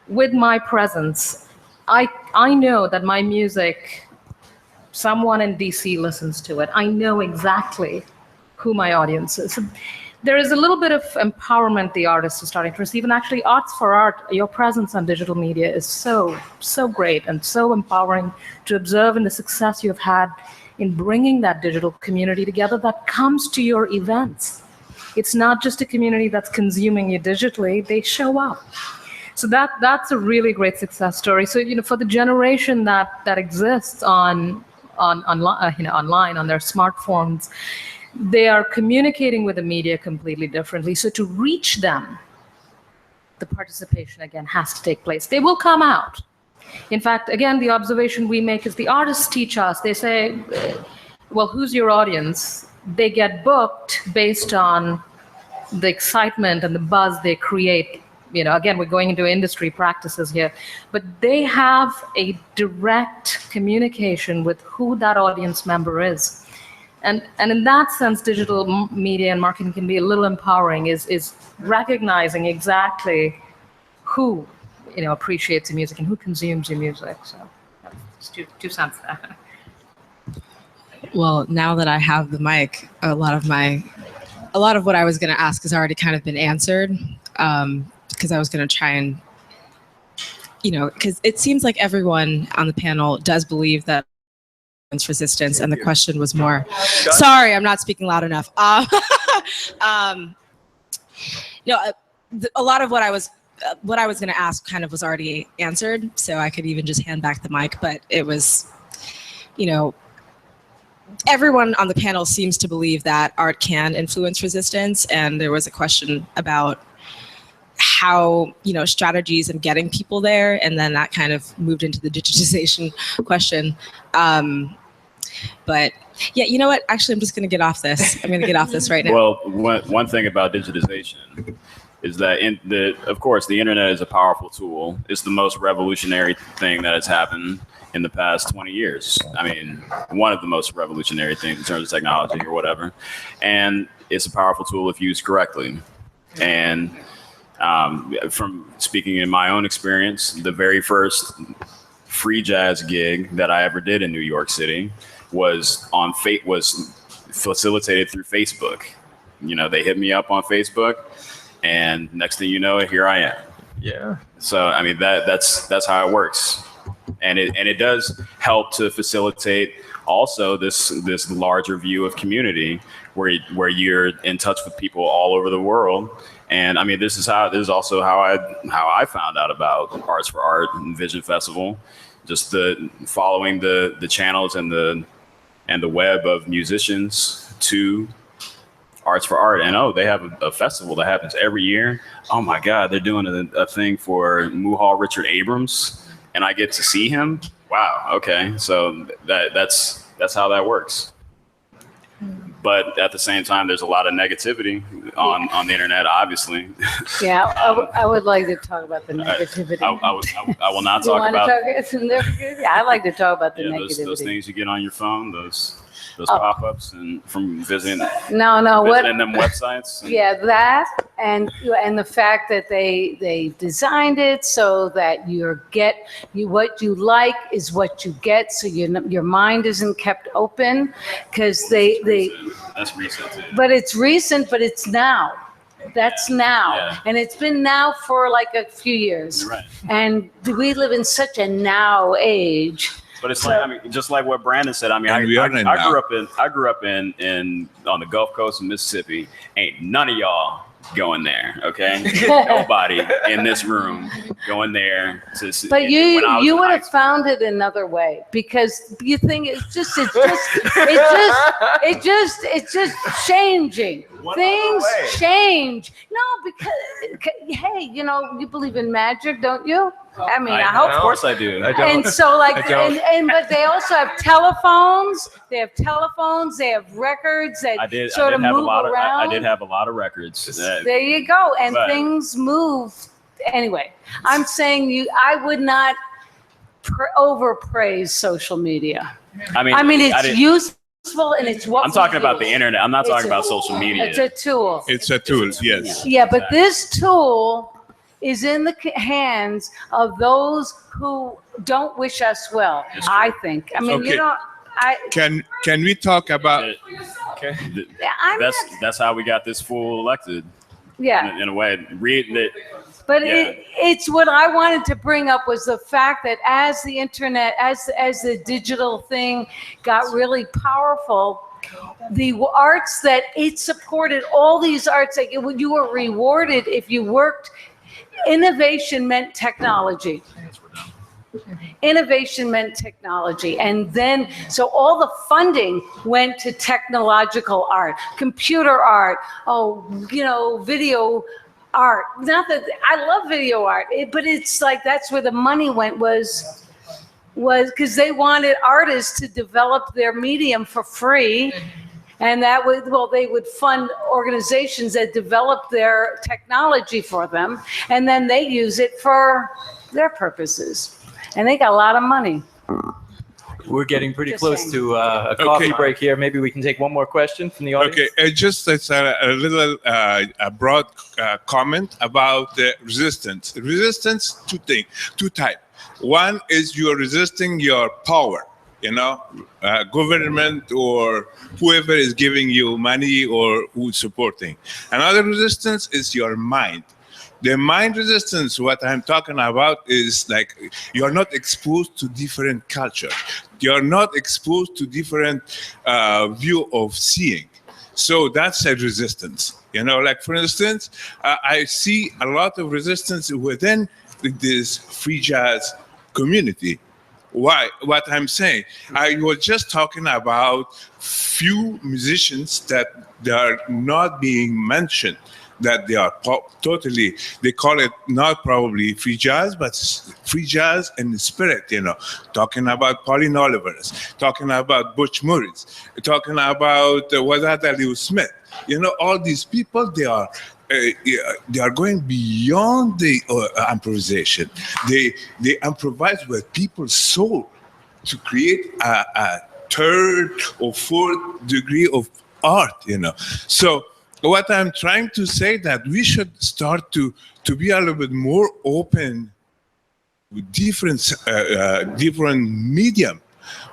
with my presence, I know that my music, someone in DC listens to it. I know exactly who my audience is. So there is a little bit of empowerment the artists are starting to receive. And actually, Arts for Art, your presence on digital media is so great and so empowering to observe, in the success you've had in bringing that digital community together that comes to your events. It's not just a community that's consuming you digitally, they show up. So that's a really great success story. So, for the generation that exists online, on their smartphones, they are communicating with the media completely differently. So to reach them, the participation again has to take place. They will come out. In fact, again, the observation we make is the artists teach us. They say, well, who's your audience? They get booked based on the excitement and the buzz they create. Again, we're going into industry practices here, but they have a direct communication with who that audience member is. And in that sense, digital media and marketing can be a little empowering, is recognizing exactly who appreciates your music and who consumes your music. So that's two cents there. Well, now that I have the mic, a lot of what I was going to ask has already kind of been answered, because I was going to try and, because it seems like everyone on the panel does believe that resistance, and the question was more, sorry, I'm not speaking loud enough. A lot of what I was going to ask kind of was already answered, so I could even just hand back the mic, but it was, everyone on the panel seems to believe that art can influence resistance, and there was a question about how, strategies and getting people there, and then that kind of moved into the digitization question. But yeah, you know what? Actually, I'm just going to get off this. I'm going to get off this right now. Well, one thing about digitization is that, of course, the internet is a powerful tool. It's the most revolutionary thing that has happened in the past 20 years. I mean, one of the most revolutionary things in terms of technology or whatever. And it's a powerful tool if used correctly. And from speaking in my own experience, the very first free jazz gig that I ever did in New York City was facilitated through Facebook. They hit me up on Facebook, and next thing you know, here I am. Yeah. So I mean that's how it works, and it does help to facilitate also this larger view of community where you're in touch with people all over the world. And I mean, this is also how I found out about Arts for Art and Vision Festival, just following the channels and the web of musicians to Arts for Art. And they have a festival that happens every year. Oh my God, they're doing a thing for Muhal Richard Abrams, and I get to see him. Wow. Okay, so that's how that works. But at the same time, there's a lot of negativity on the internet, obviously. Yeah, I would like to talk about the negativity. I will not talk about. Yeah, I like to talk about the negativity. Those things you get on your phone, those pop-ups, and from visiting them websites. Yeah, that and the fact that they designed it so that what you like is what you get, so your mind isn't kept open, because they. That's recent too. But it's recent, but it's now. That's now. Yeah. And it's been now for like a few years. Right. And we live in such a now age. But it's like, I mean, just like what Brandon said. I mean, I grew up in on the Gulf Coast of Mississippi. Ain't none of y'all going there, okay? Nobody in this room going there to see. But you would have found it another way, because you think it's just changing. Things change. No, because hey, you know, you believe in magic, don't you? I mean, I hope. Of course I do. And so like, but they also have telephones. They have records that sort of move around. I did have a lot of records. There you go. And things move. Anyway, I'm saying I would not overpraise social media. I mean, it's useful and it's what I'm talking about the internet. I'm not talking about social media. It's a tool. It's a tool, yes. Yeah, but this tool is in the hands of those who don't wish us well, I think. I mean, Okay. you know, Can we talk about? Okay. That's how we got this fool elected. Yeah. In a way, reading it. But it's what I wanted to bring up was the fact that as the internet, as the digital thing got really powerful, the arts that it supported, all these arts, like you were rewarded if you worked. Innovation meant technology. Innovation meant technology. And then, so all the funding went to technological art, computer art, video art. Not that I love video art, but it's like that's where the money went was because they wanted artists to develop their medium for free. And that would, they would fund organizations that develop their technology for them, and then they use it for their purposes. And they got a lot of money. We're getting pretty close to a coffee break here. Maybe we can take one more question from the audience. Okay, just it's a little a broad comment about resistance. Resistance, two types. One is you're resisting your power. You know, government or whoever is giving you money or who's supporting. Another resistance is your mind. The mind resistance, what I'm talking about is like you're not exposed to different culture. You're not exposed to different view of seeing. So that's a resistance. You know, like for instance, I see a lot of resistance within this free jazz community. Why? What I'm saying, I was just talking about few musicians that they are not being mentioned, that they are totally, they call it not probably free jazz, but free jazz in the spirit, you know, talking about Pauline Oliver's, talking about Butch Morris, talking about Wadada Leo Smith. You know, all these people, they are going beyond the improvisation. They improvise with people's soul to create a third or fourth degree of art, you know. So what I'm trying to say that we should start to be a little bit more open with different medium.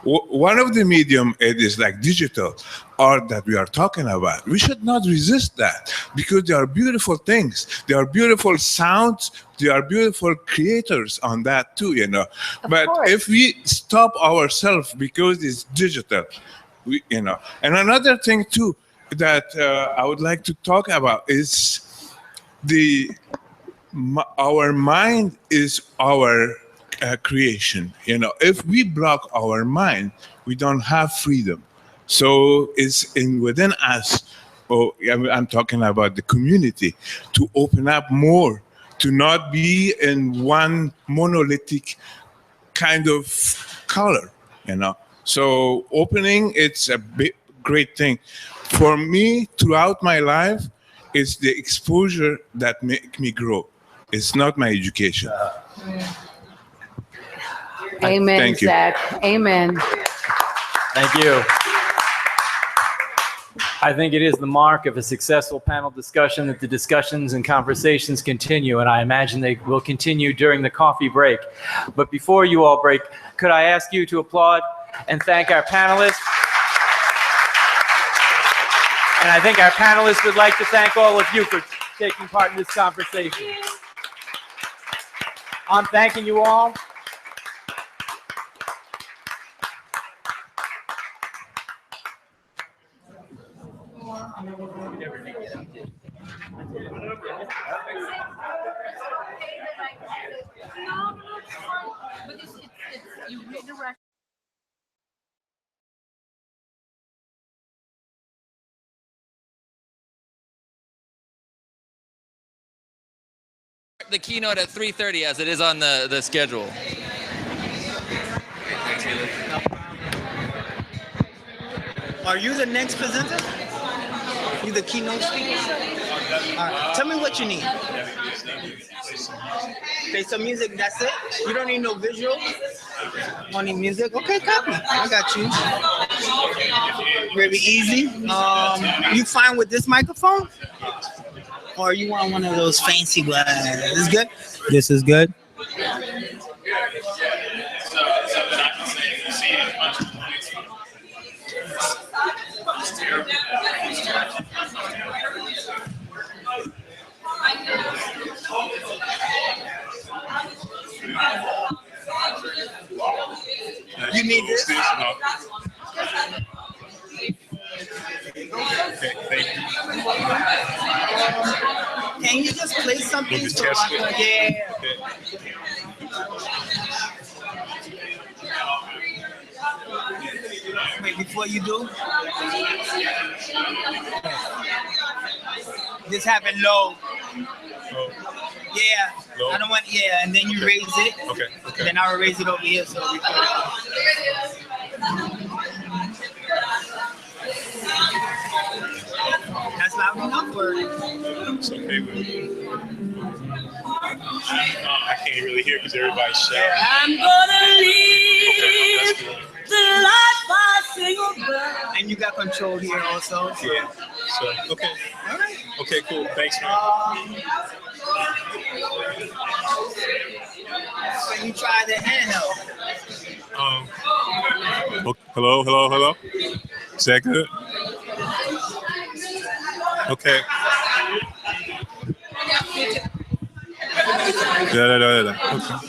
One of the medium it is like digital art that we are talking about. We should not resist that because they are beautiful things. They are beautiful sounds. They are beautiful creators on that too, you know. But if we stop ourselves because it's digital, you know. And another thing too that I would like to talk about is our mind is our creation. You know, if we block our mind, we don't have freedom. So it's within us. I'm talking about the community to open up more, to not be in one monolithic kind of color. You know, so opening it's a great thing for me throughout my life. It's the exposure that make me grow. It's not my education. Amen, Thank you. Zach. Amen. Thank you. I think it is the mark of a successful panel discussion that the discussions and conversations continue, and I imagine they will continue during the coffee break. But before you all break, could I ask you to applaud and thank our panelists? And I think our panelists would like to thank all of you for taking part in this conversation. I'm thanking you all. The keynote at 3:30 as it is on the schedule. Are you the next presenter? You the keynote speaker? All right. Tell me what you need. Play some music, that's it? You don't need no visual? Only music? Okay, copy. I got you. Very easy. You fine with this microphone? Or you want one of those fancy ones? This is good? This is good? You need this? Okay, thank you. Can you just play something We'll just so test I it. can, yeah. Wait, before you do, just have it low. Yeah, Low? I don't want, yeah, and then you raise it. Okay, okay. Then I'll raise it over here so we can. That's loud enough for It's okay, but I can't really hear because everybody's shouting. I'm gonna leave the life I single girl. And you got control here also. Yeah. So okay. All right. Okay, cool. Thanks, man. Can you try the handheld? Hello. Is that good? Okay. Da. Okay.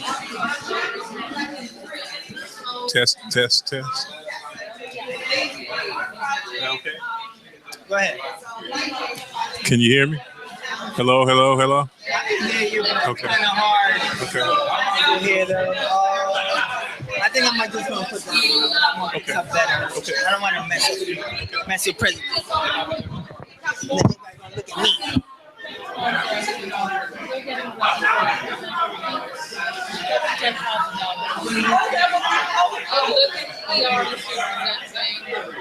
Test. Okay. Go ahead. Can you hear me? Hello. I can hear you, but Okay. it's kind of hard. Okay. To hear I think I might just gonna put this up better. Okay. I don't want to mess your present. Look at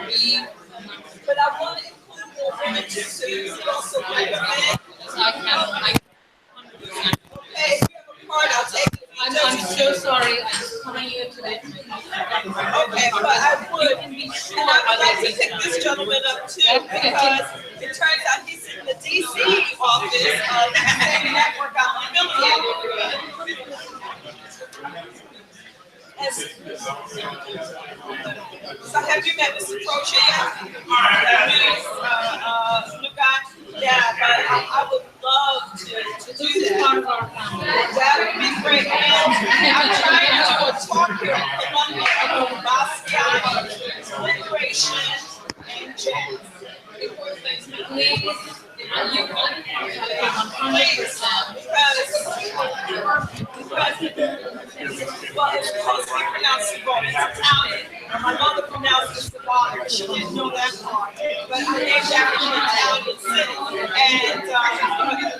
me. But I want to include more images so you can also get the Okay, if you have a card, I'll take it. I'm so sorry. I'm just calling you today. Okay, but I would. And I'd like to pick this gentleman up too, because it turns out he's in the DC office of the same network I'm affiliated with. So have you met Mr. Croce yet? New guy? Yeah, but I would love to do that. That would be great. And I'm trying to talk here in Columbia about Basquiat, liberation, and jazz. Please. Well, it's supposed to be pronounced wrong. It's Italian. And my mother pronounced it Savannah, but she didn't know that part. But I named after an Italian city. And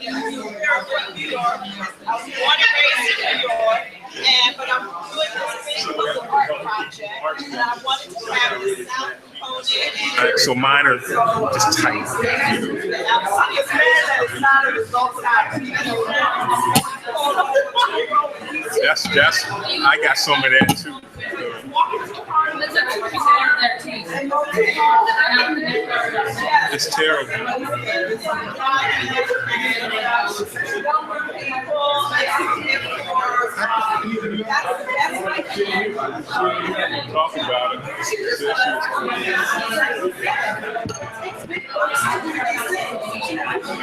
in New York. I was born and raised in New York. But I'm doing this thing called the art project. And I wanted to have this sound component. So mine are just tight. I'm serious man that is not a result of That's I got some of that too. It's terrible. Talk about it. Can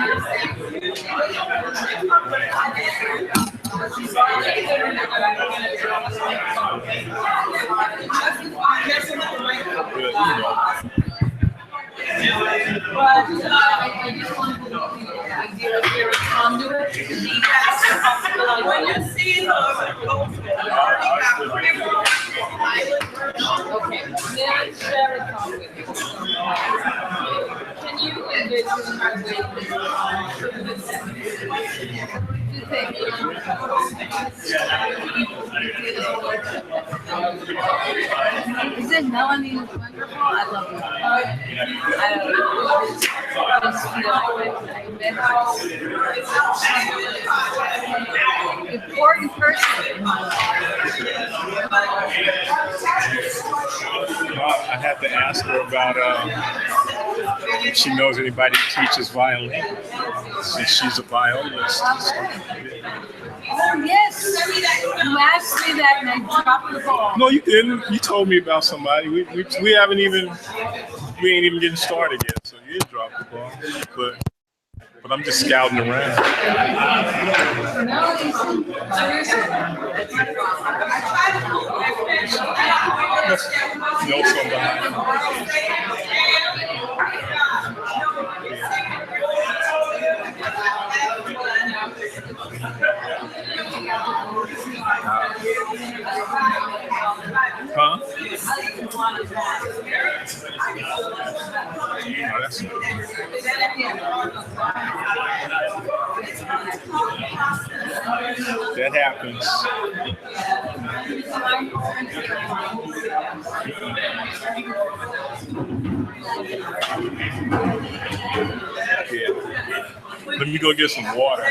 you envision Is it Melanie is wonderful? I love her. I just feel like I'm important person in my life. I have to ask her about if she knows anybody who teaches violin, since she's a violinist. Oh, yes. You asked me that and I dropped the ball. No, you didn't. You told me about somebody. We ain't even getting started yet, so you didn't drop the ball. But I'm just scouting around. Know somebody. Huh? Oh, that's that happens. Yeah. Let me go get some water.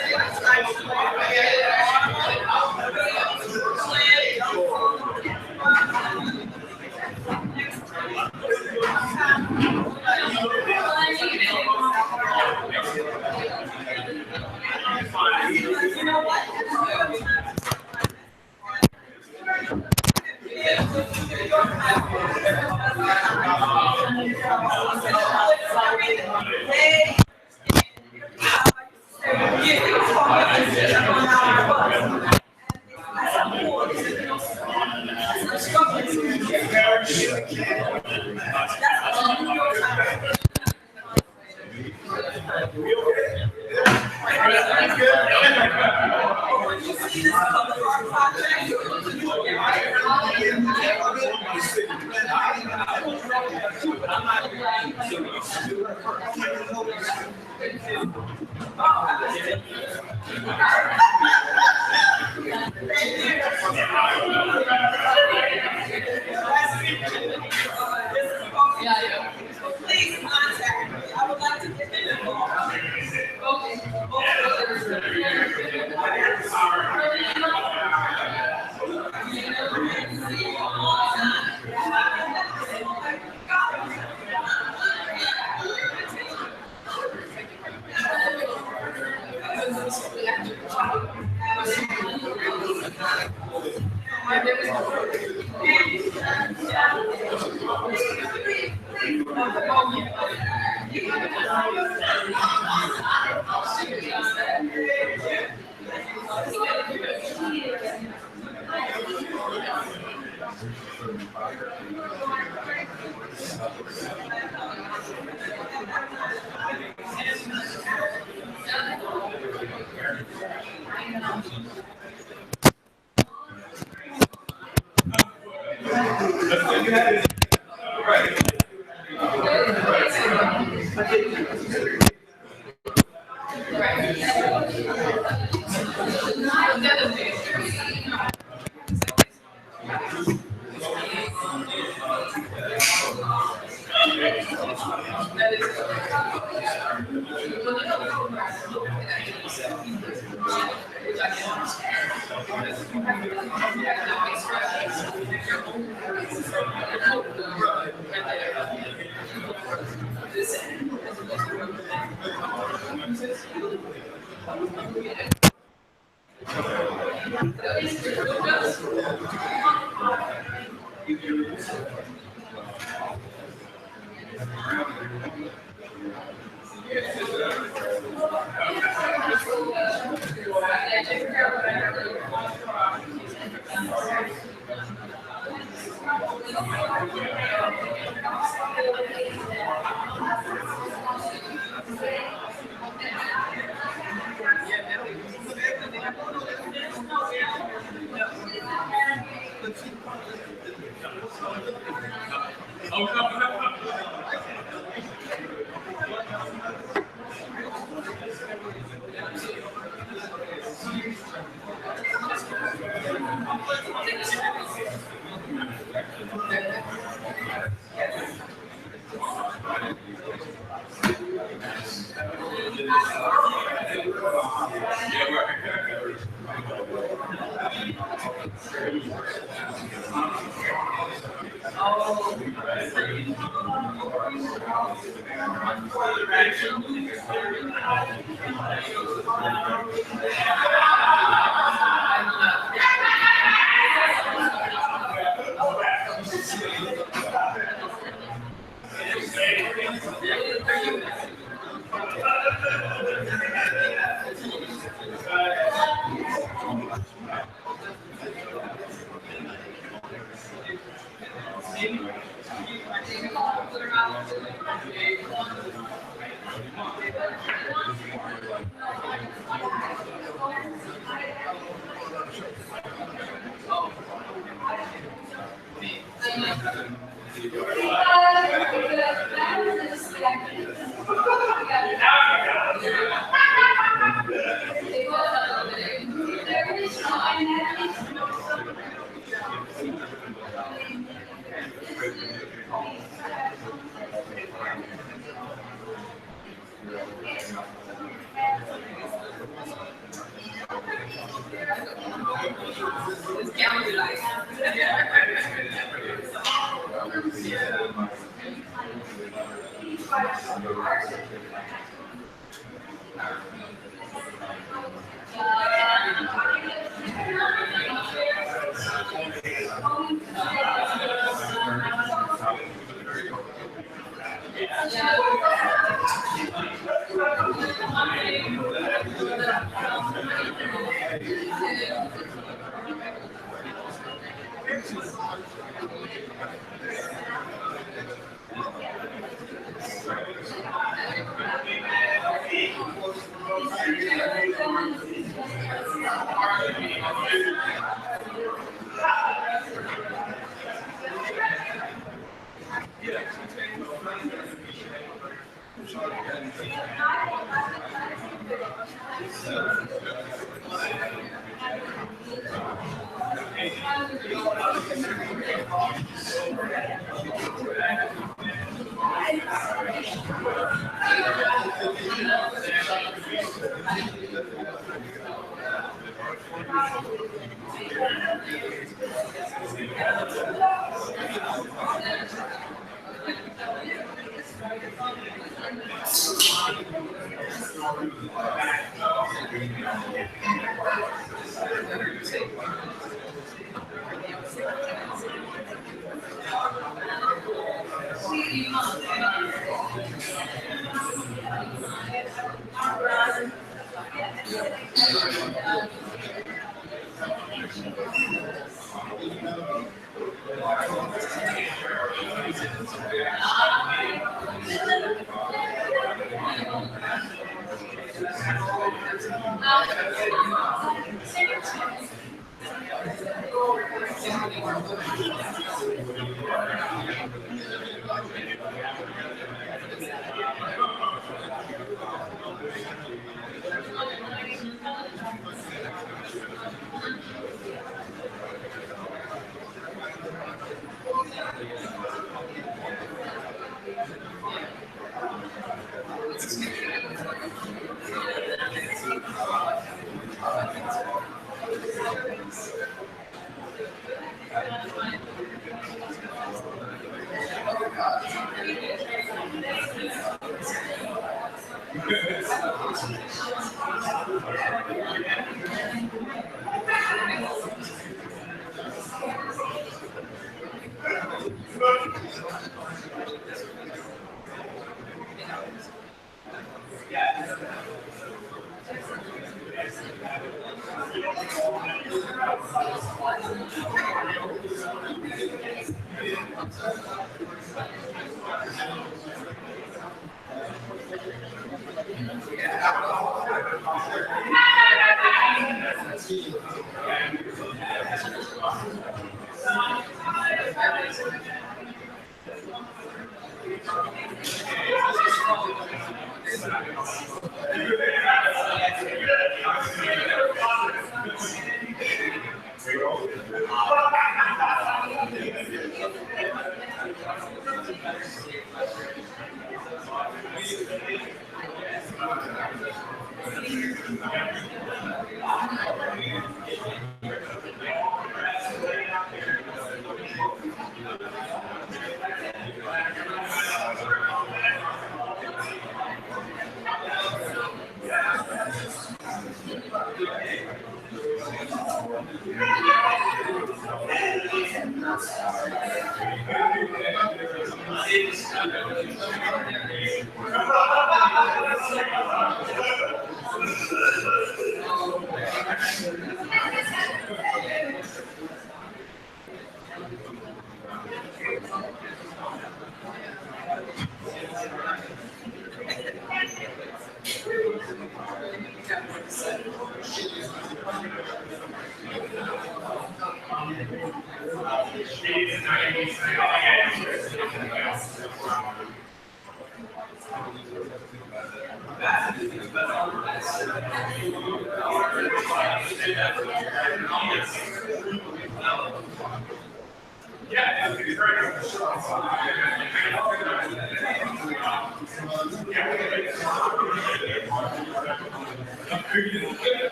Please contact me. I would like to get involved.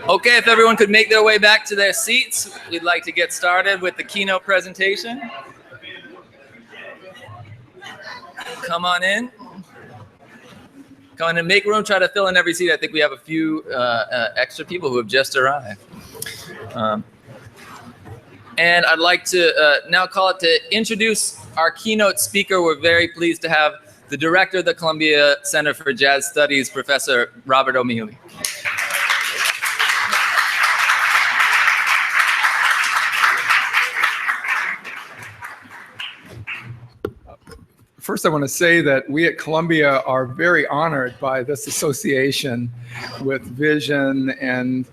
Okay, if everyone could make their way back to their seats, we'd like to get started with the keynote presentation. Come on in. Come on in, make room, try to fill in every seat. I think we have a few extra people who have just arrived. And I'd like to now call it to introduce our keynote speaker. We're very pleased to have the director of the Columbia Center for Jazz Studies, Professor Robert O'Mealy. First, I want to say that we at Columbia are very honored by this association with Vision, and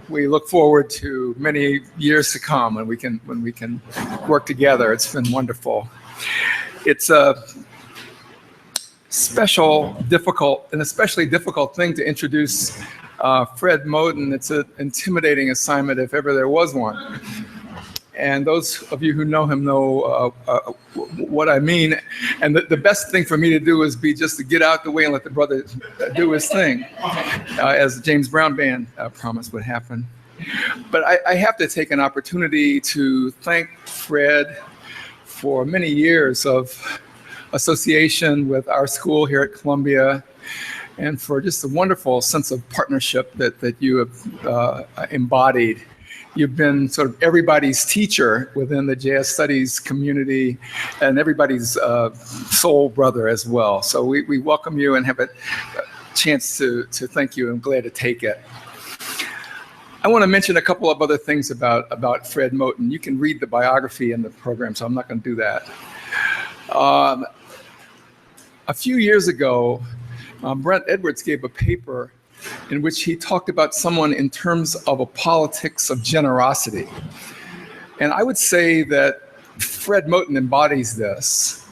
we look forward to many years to come when we can work together. It's been wonderful. It's a special, difficult, and especially difficult thing to introduce Fred Moten. It's an intimidating assignment if ever there was one. And those of you who know him know what I mean. And the best thing for me to do is just to get out the way and let the brother do his thing, as the James Brown Band promised would happen. But I have to take an opportunity to thank Fred for many years of association with our school here at Columbia, and for just a wonderful sense of partnership that you have embodied. You've been sort of everybody's teacher within the jazz studies community, and everybody's soul brother as well. So we welcome you and have a chance to thank you. I'm glad to take it. I want to mention a couple of other things about Fred Moten. You can read the biography in the program, so I'm not going to do that. A few years ago, Brent Edwards gave a paper in which he talked about someone in terms of a politics of generosity. And I would say that Fred Moten embodies this.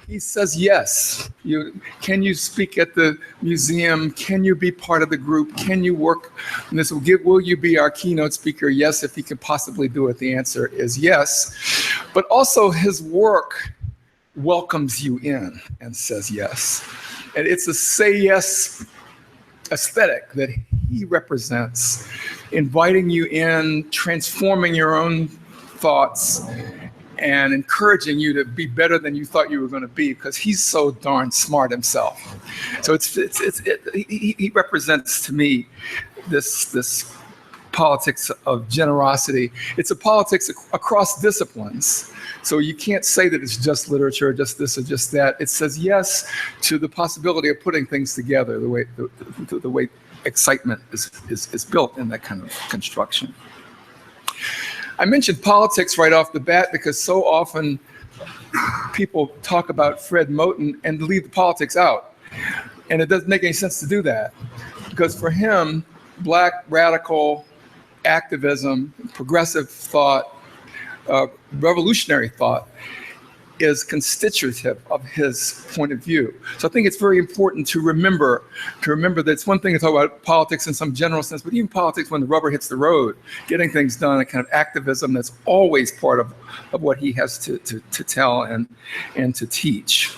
He says yes. Can you speak at the museum? Can you be part of the group? Can you work? And this will you be our keynote speaker? Yes, if he can possibly do it. The answer is yes. But also his work welcomes you in and says yes. And it's a say yes aesthetic that he represents, inviting you in, transforming your own thoughts, and encouraging you to be better than you thought you were going to be, because he's so darn smart himself. So he represents to me this politics of generosity. It's a politics across disciplines. So you can't say that it's just literature, just this or just that. It says yes to the possibility of putting things together, the way excitement is built in that kind of construction. I mentioned politics right off the bat because so often people talk about Fred Moten and leave the politics out. And it doesn't make any sense to do that, because for him, Black radical activism, progressive thought, revolutionary thought is constitutive of his point of view. So I think it's very important to remember that it's one thing to talk about politics in some general sense, but even politics when the rubber hits the road, getting things done, a kind of activism that's always part of what he has to tell and to teach.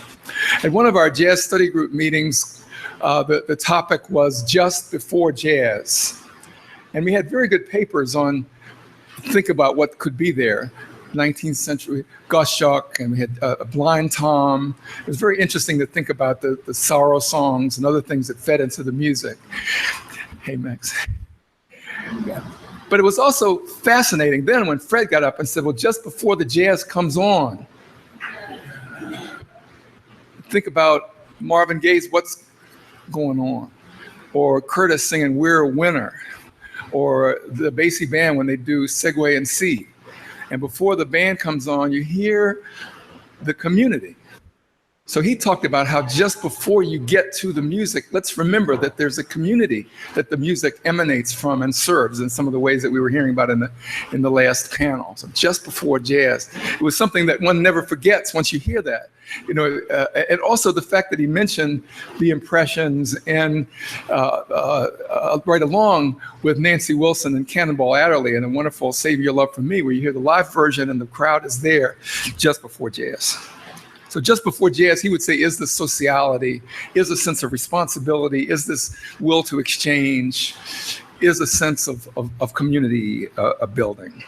At one of our jazz study group meetings, the topic was just before jazz. And we had very good papers on, think about what could be there. 19th century Goshawk, and we had Blind Tom. It was very interesting to think about the sorrow songs and other things that fed into the music. Hey, Max. Yeah. But it was also fascinating then when Fred got up and said, well, just before the jazz comes on, think about Marvin Gaye's What's Going On, or Curtis singing We're a Winner, or the Basie Band when they do Segue and C. And before the band comes on, you hear the community. So he talked about how just before you get to the music, let's remember that there's a community that the music emanates from and serves in some of the ways that we were hearing about in the last panel. So just before jazz, it was something that one never forgets once you hear that. And also the fact that he mentioned the impressions and right along with Nancy Wilson and Cannonball Adderley and a wonderful Save Your Love for Me, where you hear the live version and the crowd is there just before jazz. So just before jazz, he would say, is the sociality, is a sense of responsibility, is this will to exchange, is a sense of community building.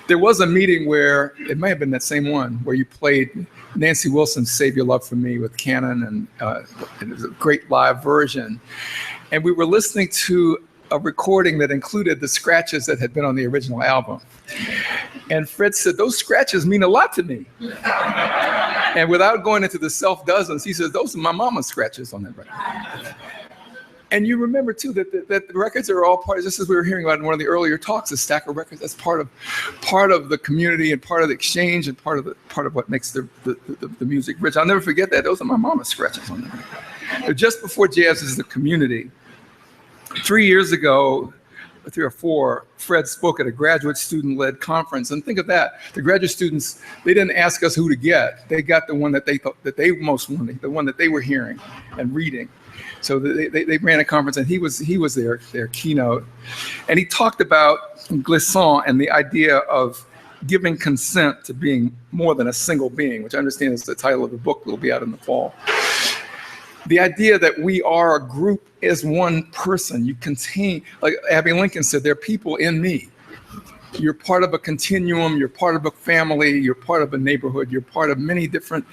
There was a meeting where, it may have been that same one, where you played Nancy Wilson's Save Your Love for Me with Cannon, and it was a great live version. And we were listening to a recording that included the scratches that had been on the original album. And Fred said, those scratches mean a lot to me. And without going into the self-dozens, he says, those are my mama's scratches on that record. And you remember too that the records are all part, just as we were hearing about in one of the earlier talks, a stack of records, that's part of the community and part of the exchange and part of what makes the music rich. I'll never forget that. Those are my mama's scratches on that record. But just before jazz is the community. 3 years ago, 3 or 4, Fred spoke at a graduate student-led conference. And think of that. The graduate students, they didn't ask us who to get. They got the one that they thought that they most wanted, the one that they were hearing and reading. So they ran a conference, and he was their keynote. And he talked about glissant and the idea of giving consent to being more than a single being, which I understand is the title of the book that will be out in the fall. The idea that we are a group as one person. You contain, like Abby Lincoln said, there are people in me. You're part of a continuum, you're part of a family, you're part of a neighborhood, you're part of many different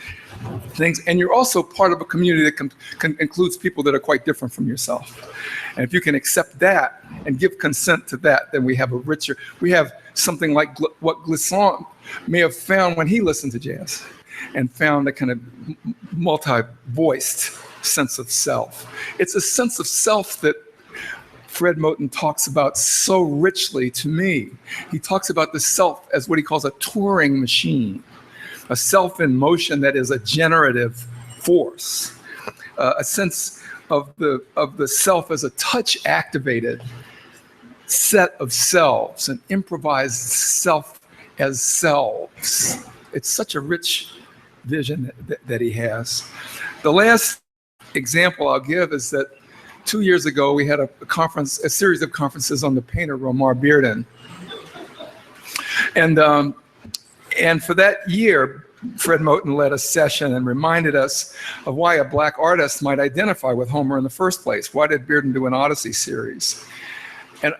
things, and you're also part of a community that includes people that are quite different from yourself. And if you can accept that and give consent to that, then we have something like what Glissant may have found when he listened to jazz and found a kind of multi-voiced sense of self. It's a sense of self that Fred Moten talks about so richly to me. He talks about the self as what he calls a touring machine, a self in motion that is a generative force, a sense of the self as a touch-activated set of selves, an improvised self as selves. It's such a rich vision that he has. The last example I'll give is that 2 years ago, we had a series of conferences on the painter Romar Bearden. And for that year, Fred Moten led a session and reminded us of why a black artist might identify with Homer in the first place. Why did Bearden do an Odyssey series? And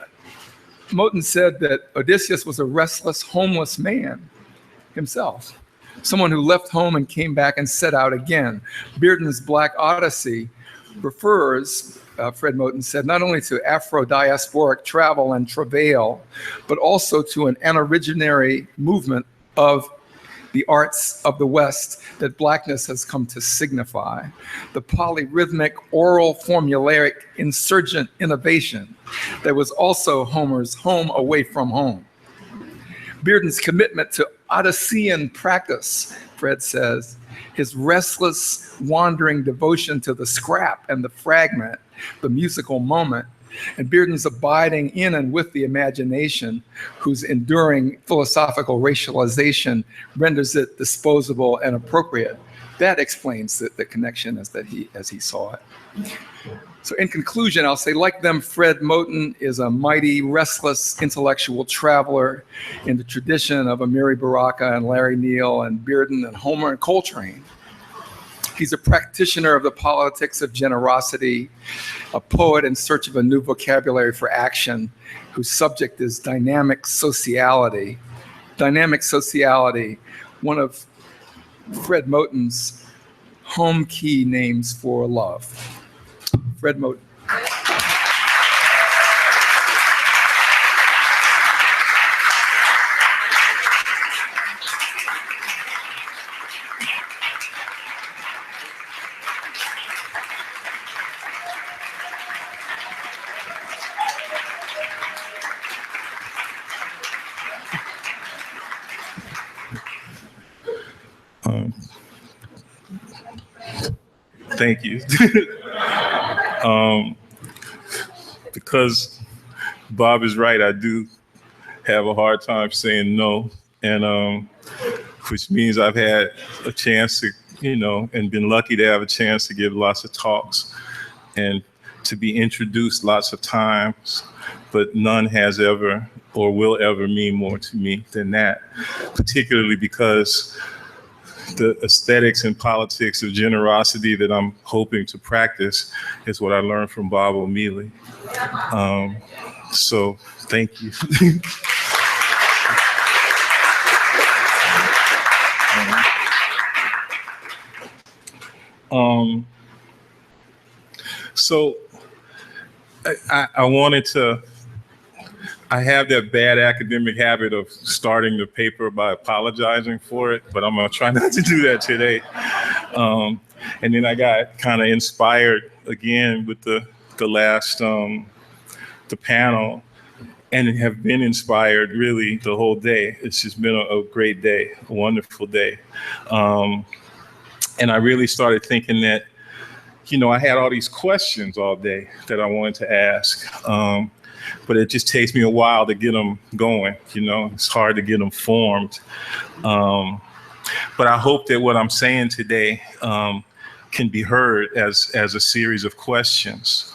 Moten said that Odysseus was a restless, homeless man himself, someone who left home and came back and set out again. Bearden's Black Odyssey refers, Fred Moten said, not only to Afro-diasporic travel and travail, but also to an anoriginary movement of the arts of the West that Blackness has come to signify. The polyrhythmic, oral, formulaic, insurgent innovation that was also Homer's home away from home. Bearden's commitment to Odyssean practice, Fred says, his restless, wandering devotion to the scrap and the fragment, the musical moment, and Bearden's abiding in and with the imagination, whose enduring philosophical racialization renders it disposable and appropriate. That explains the connection as he saw it. So in conclusion, I'll say, like them, Fred Moten is a mighty, restless, intellectual traveler in the tradition of Amiri Baraka and Larry Neal and Bearden and Homer and Coltrane. He's a practitioner of the politics of generosity, a poet in search of a new vocabulary for action, whose subject is dynamic sociality. Dynamic sociality, one of Fred Moten's home key names for love. Fred Moten. Thank you. Because Bob is right, I do have a hard time saying no, and which means I've had a chance to, and been lucky to have a chance to give lots of talks and to be introduced lots of times, but none has ever or will ever mean more to me than that, particularly because the aesthetics and politics of generosity that I'm hoping to practice is what I learned from Bob O'Meally. So thank you. So I wanted to, I have that bad academic habit of starting the paper by apologizing for it, but I'm gonna try not to do that today. And then I got kind of inspired again with the last, the panel, and have been inspired really the whole day. It's just been a great day, a wonderful day. And I really started thinking that, I had all these questions all day that I wanted to ask. But it just takes me a while to get them going, it's hard to get them formed. But I hope that what I'm saying today can be heard as a series of questions,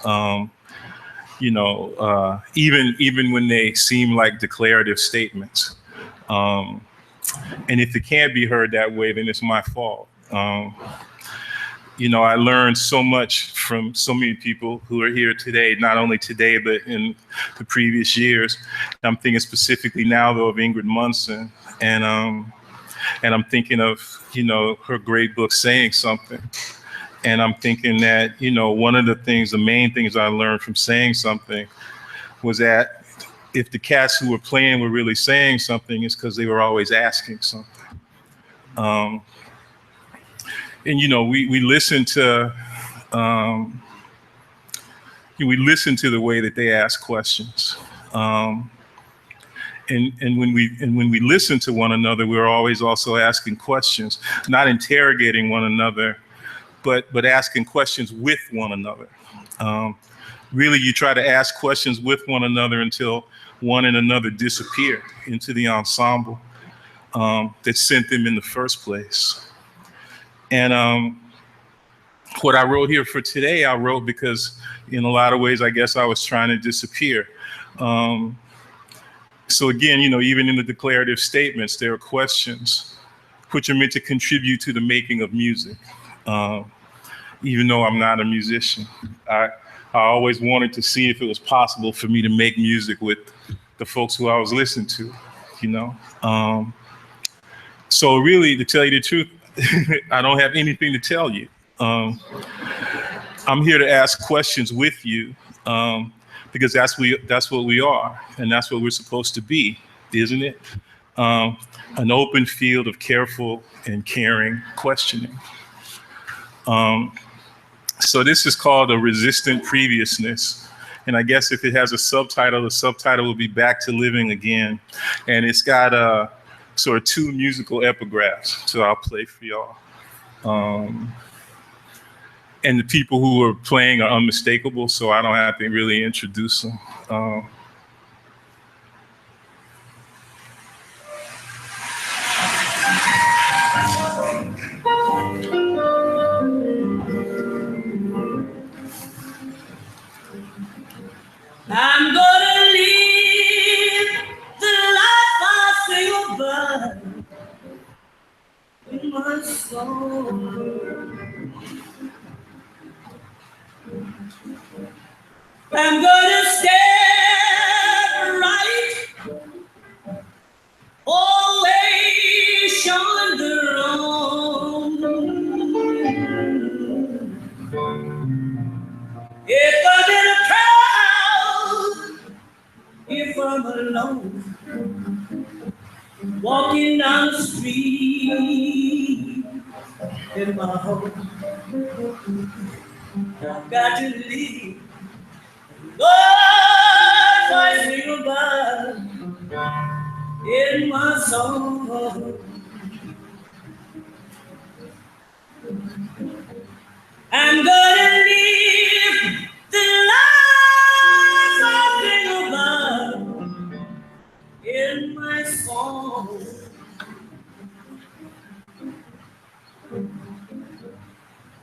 even when they seem like declarative statements. And if it can't be heard that way, then it's my fault. I learned so much from so many people who are here today, not only today, but in the previous years. I'm thinking specifically now, though, of Ingrid Monson. And I'm thinking of, her great book, Saying Something. And I'm thinking that, one of the main things I learned from Saying Something was that if the cats who were playing were really saying something, it's because they were always asking something. And we listen to we listen to the way that they ask questions, and when we listen to one another, we're always also asking questions, not interrogating one another, but asking questions with one another. Really, you try to ask questions with one another until one and another disappear into the ensemble that sent them in the first place. And what I wrote here for today, I wrote because in a lot of ways, I guess I was trying to disappear. So again, even in the declarative statements, there are questions which are meant to contribute to the making of music. Even though I'm not a musician, I always wanted to see if it was possible for me to make music with the folks who I was listening to, So really, to tell you the truth, I don't have anything to tell you. I'm here to ask questions with you because that's what we are, and that's what we're supposed to be, isn't it? An open field of careful and caring questioning. So this is called a Resistant Previousness. And I guess if it has a subtitle, the subtitle will be Back to Living Again. And it's got sort of 2 musical epigraphs, so I'll play for y'all. And the people who are playing are unmistakable, so I don't have to really introduce them. I'm gonna live the life I sing about in my soul. I'm gonna stand right, always shine the wrong. If I'm in a crowd, if I'm alone, walking down the street in my home, I've got to leave. Lord, I sing about in my song. I'm gonna live the life I sing about in my song.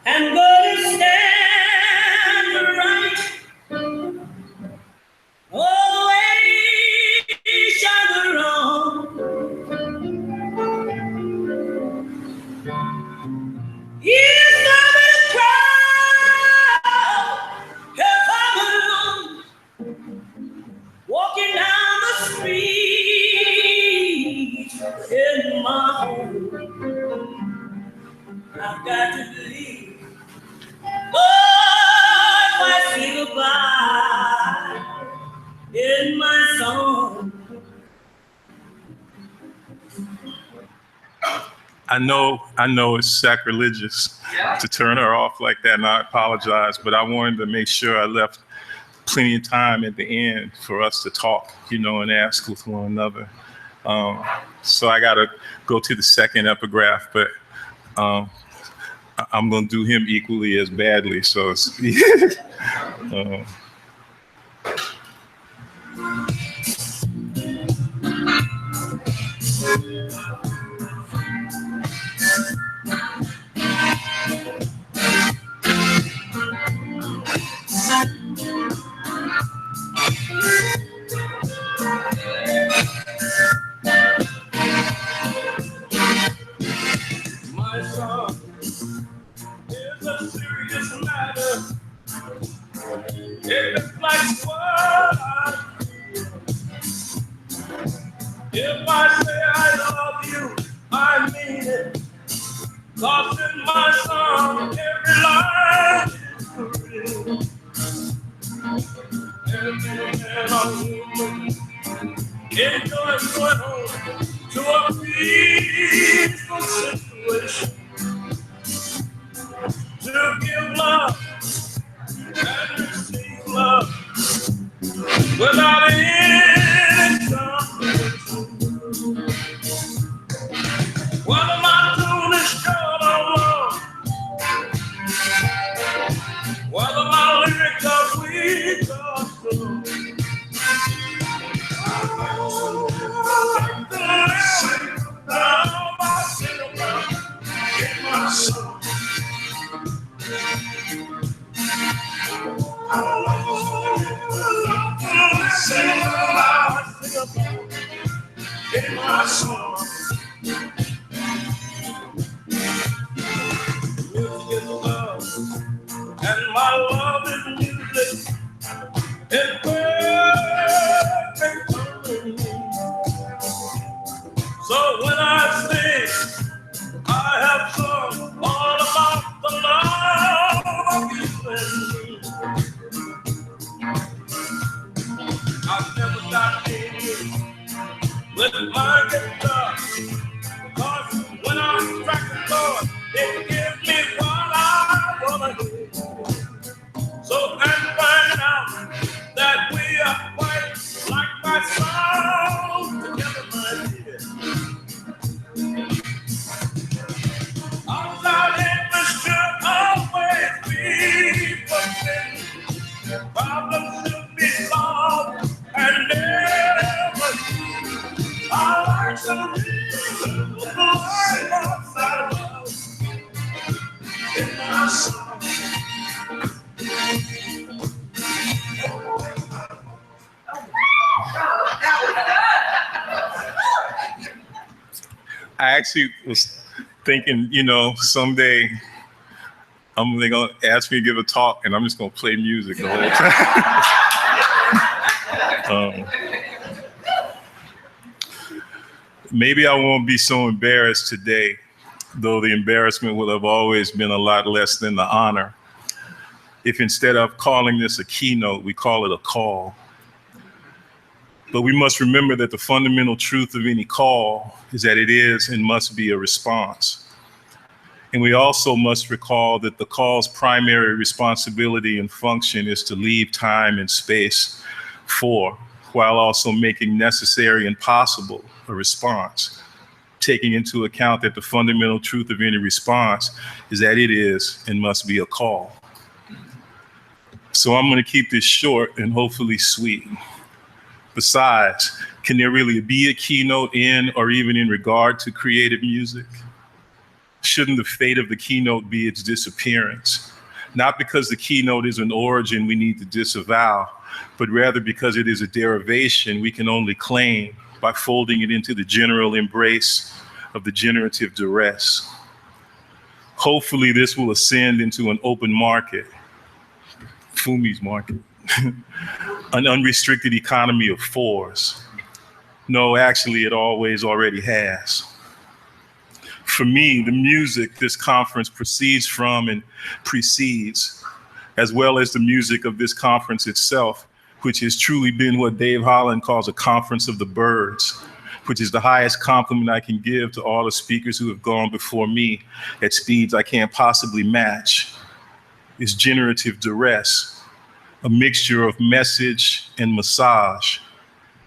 I'm gonna stand right, always shine the wrong. If I'm in a crowd, if I'm alone, walking down the street in my home, I've got to leave. Oh, I say goodbye in my song. I know it's sacrilegious to turn her off like that, and I apologize, but I wanted to make sure I left plenty of time at the end for us to talk, and ask with one another. So I gotta go to the second epigraph, but I'm gonna do him equally as badly, so it's My song is a serious matter. It reflects what I feel. If I say I love you, I mean it. 'Cause in my song, every line is for real. Every man or woman enjoys going home to a peaceful situation. To give love and receive love without any competition. Whether my tune is short or long, whether my lyrics are weak or strong, the In my soul, music is love, and my love is music. It's perfect harmony. So when I sing, I have sung all about the love of you and me. I've never got angry with my guitar, 'cause when I strike the chord, it gives me what I wanna hear. So and find out that we are quite like my sound together, my dear. Outside English should always be forbidden. Problems should be solved and never. I like some real life outside of love in my soul. I actually was thinking, someday they're gonna ask me to give a talk, and I'm just gonna play music the whole time. Maybe I won't be so embarrassed today, though the embarrassment will have always been a lot less than the honor, if instead of calling this a keynote, we call it a call. But we must remember that the fundamental truth of any call is that it is and must be a response. And we also must recall that the call's primary responsibility and function is to leave time and space for, while also making necessary and possible a response, taking into account that the fundamental truth of any response is that it is and must be a call. So I'm going to keep this short and hopefully sweet. Besides, can there really be a keynote in or even in regard to creative music? Shouldn't the fate of the keynote be its disappearance? Not because the keynote is an origin we need to disavow, but rather because it is a derivation we can only claim by folding it into the general embrace of the generative duress. Hopefully this will ascend into an open market, Fumi's market, an unrestricted economy of fours. No, actually, it always already has. For me, the music this conference proceeds from and precedes, as well as the music of this conference itself, which has truly been what Dave Holland calls a conference of the birds, which is the highest compliment I can give to all the speakers who have gone before me at speeds I can't possibly match, is generative duress, a mixture of message and massage,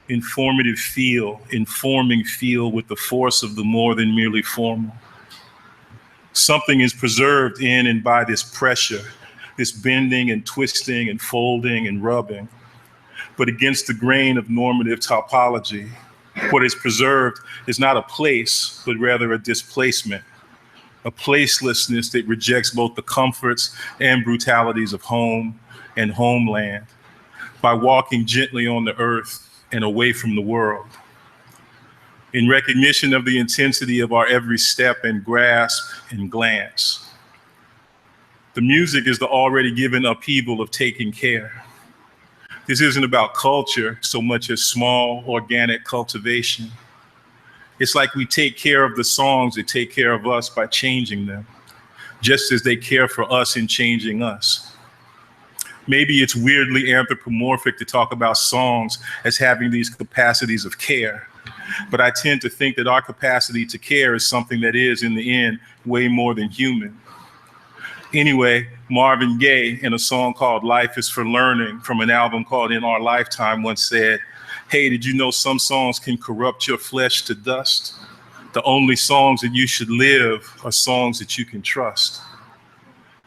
informative feel, informing feel with the force of the more than merely formal. Something is preserved in and by this pressure, this bending and twisting and folding and rubbing. But against the grain of normative topology, what is preserved is not a place, but rather a displacement, a placelessness that rejects both the comforts and brutalities of home and homeland by walking gently on the earth and away from the world. In recognition of the intensity of our every step and grasp and glance. The music is the already given upheaval of taking care. This isn't about culture so much as small organic cultivation. It's like we take care of the songs that take care of us by changing them, just as they care for us in changing us. Maybe it's weirdly anthropomorphic to talk about songs as having these capacities of care, but I tend to think that our capacity to care is something that is, in the end, way more than human. Anyway, Marvin Gaye, in a song called Life is for Learning from an album called In Our Lifetime, once said, "Hey, did you know some songs can corrupt your flesh to dust? The only songs that you should live are songs that you can trust."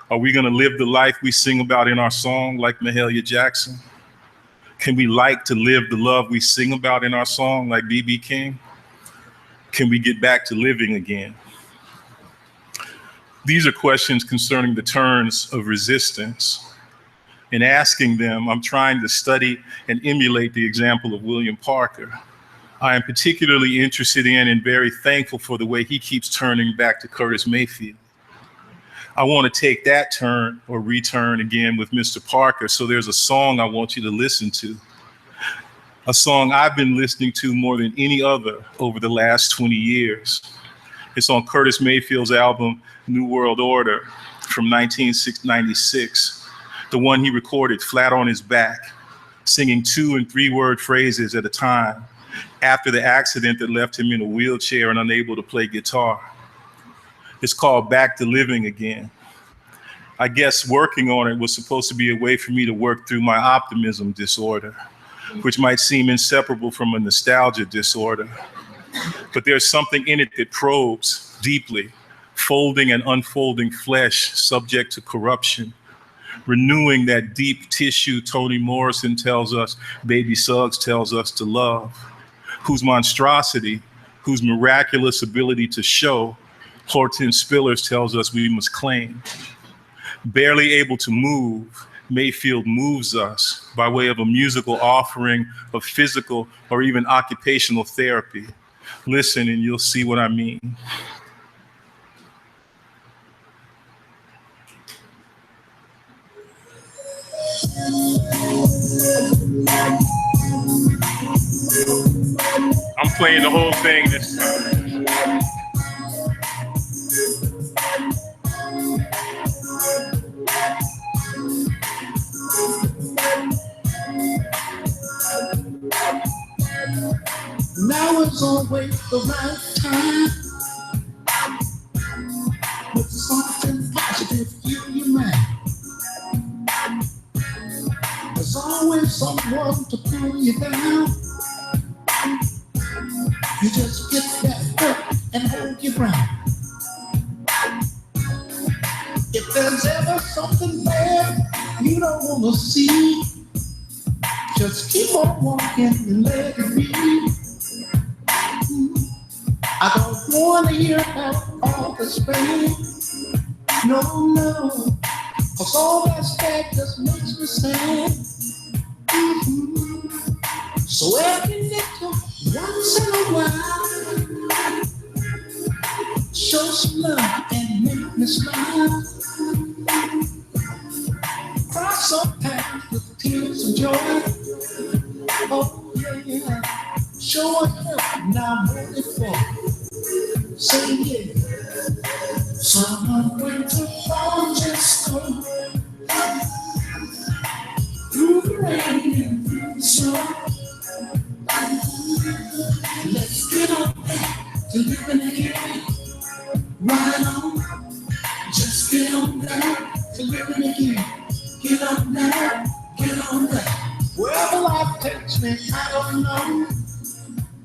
Are we going to live the life we sing about in our song like Mahalia Jackson? Can we like to live the love we sing about in our song like B.B. King? Can we get back to living again? These are questions concerning the turns of resistance. In asking them, I'm trying to study and emulate the example of William Parker. I am particularly interested in and very thankful for the way he keeps turning back to Curtis Mayfield. I want to take that turn or return again with Mr. Parker, so there's a song I want you to listen to. A song I've been listening to more than any other over the last 20 years. It's on Curtis Mayfield's album, New World Order, from 1996, the one he recorded flat on his back, singing 2- and 3-word phrases at a time after the accident that left him in a wheelchair and unable to play guitar. It's called Back to Living Again. I guess working on it was supposed to be a way for me to work through my optimism disorder, which might seem inseparable from a nostalgia disorder. But there's something in it that probes deeply, folding and unfolding flesh subject to corruption, renewing that deep tissue Toni Morrison tells us, Baby Suggs tells us to love, whose monstrosity, whose miraculous ability to show, Hortense Spillers tells us we must claim. Barely able to move, Mayfield moves us by way of a musical offering of physical or even occupational therapy. Listen and you'll see what I mean. I'm playing the whole thing this time. Now is always the right time. With something positive in your mind. There's always someone to pull you down. You just get back up and hold your ground. If there's ever something bad you don't want to see, just keep on walking and let it be. I don't want to hear about all this pain. No, no, cause all that bad just makes me sad. So every little once in a while, show some love and make me smile. Cry sometimes with tears of joy. Oh yeah, show us help now I'm ready for. Say yeah. Summer, winter, fall, just go through the rain and through the snow. Let's get on back to living again. Right on, just get on back to living again. Get on back, get on back. Wherever life takes me, I don't know.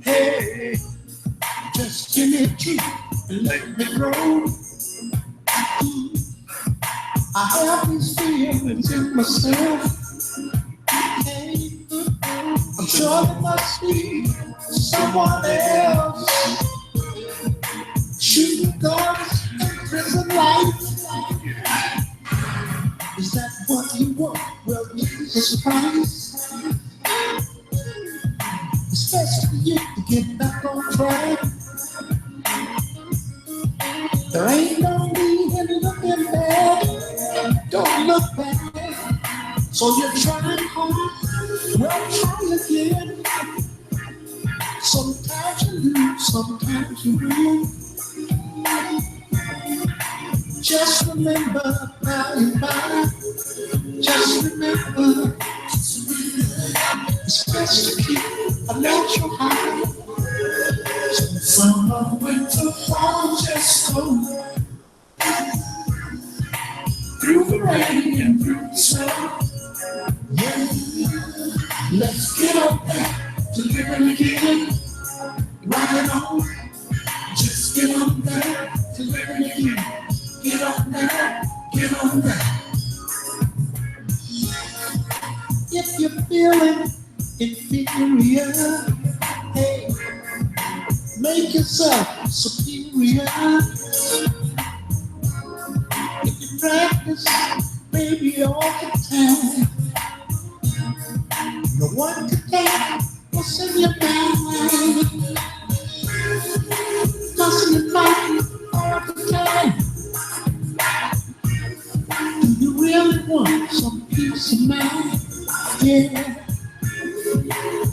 Hey, just give me a key and let me grow. I have these feelings in myself. Hey, I'm sure there must be someone else. Shooting guns in prison life. Is that what you want? Well, Jesus Christ. It's best for you to get back on track. There ain't no need in looking back. Don't look back. So you're trying hard. Well, try again. Sometimes you lose, sometimes you win. Just remember by and by. Just remember. It's best to keep a natural high. So summer, winter, fall, just go through the rain and through the snow. Yeah, let's get on back to living again. Right on, just get on back to living again. Get on back, get on back. If you're feeling inferior, hey, make yourself superior. If you practice, baby, all the time, No one can tell what's in your mind. Tossing and fighting all the time. Do you really want some peace of mind? Yeah.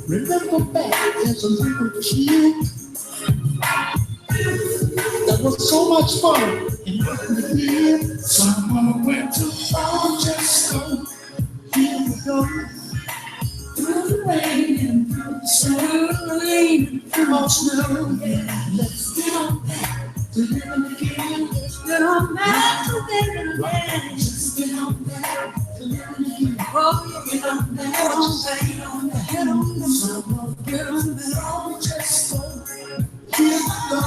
Remember back as a little kid. That was so much fun and what we did. Someone went to Francesco. Here we go. Through the rain and through the sun, through the snow. Yeah. Let's get on back to living again. Let's get on back to living again. Let's get on back to living again. Oh, get on back, get on back, get on back, get on back. Someone get on back, Francesco. Here we go.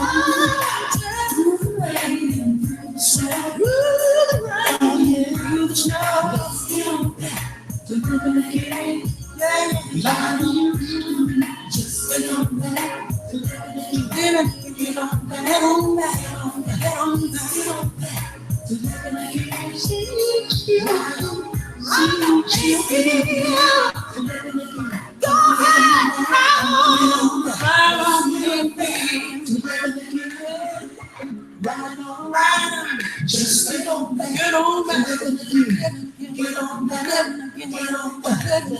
Through the rain and through the snow. Through the rain and through the snow. Let's get on back to living again. Like you, just get on back to living again. Get on back, get on back, get on back, get on back, get on back to living again. See you, to living again. Go ahead, ride on, baby, to living again. Ride on, just get on back, get on back, get on back, get on back,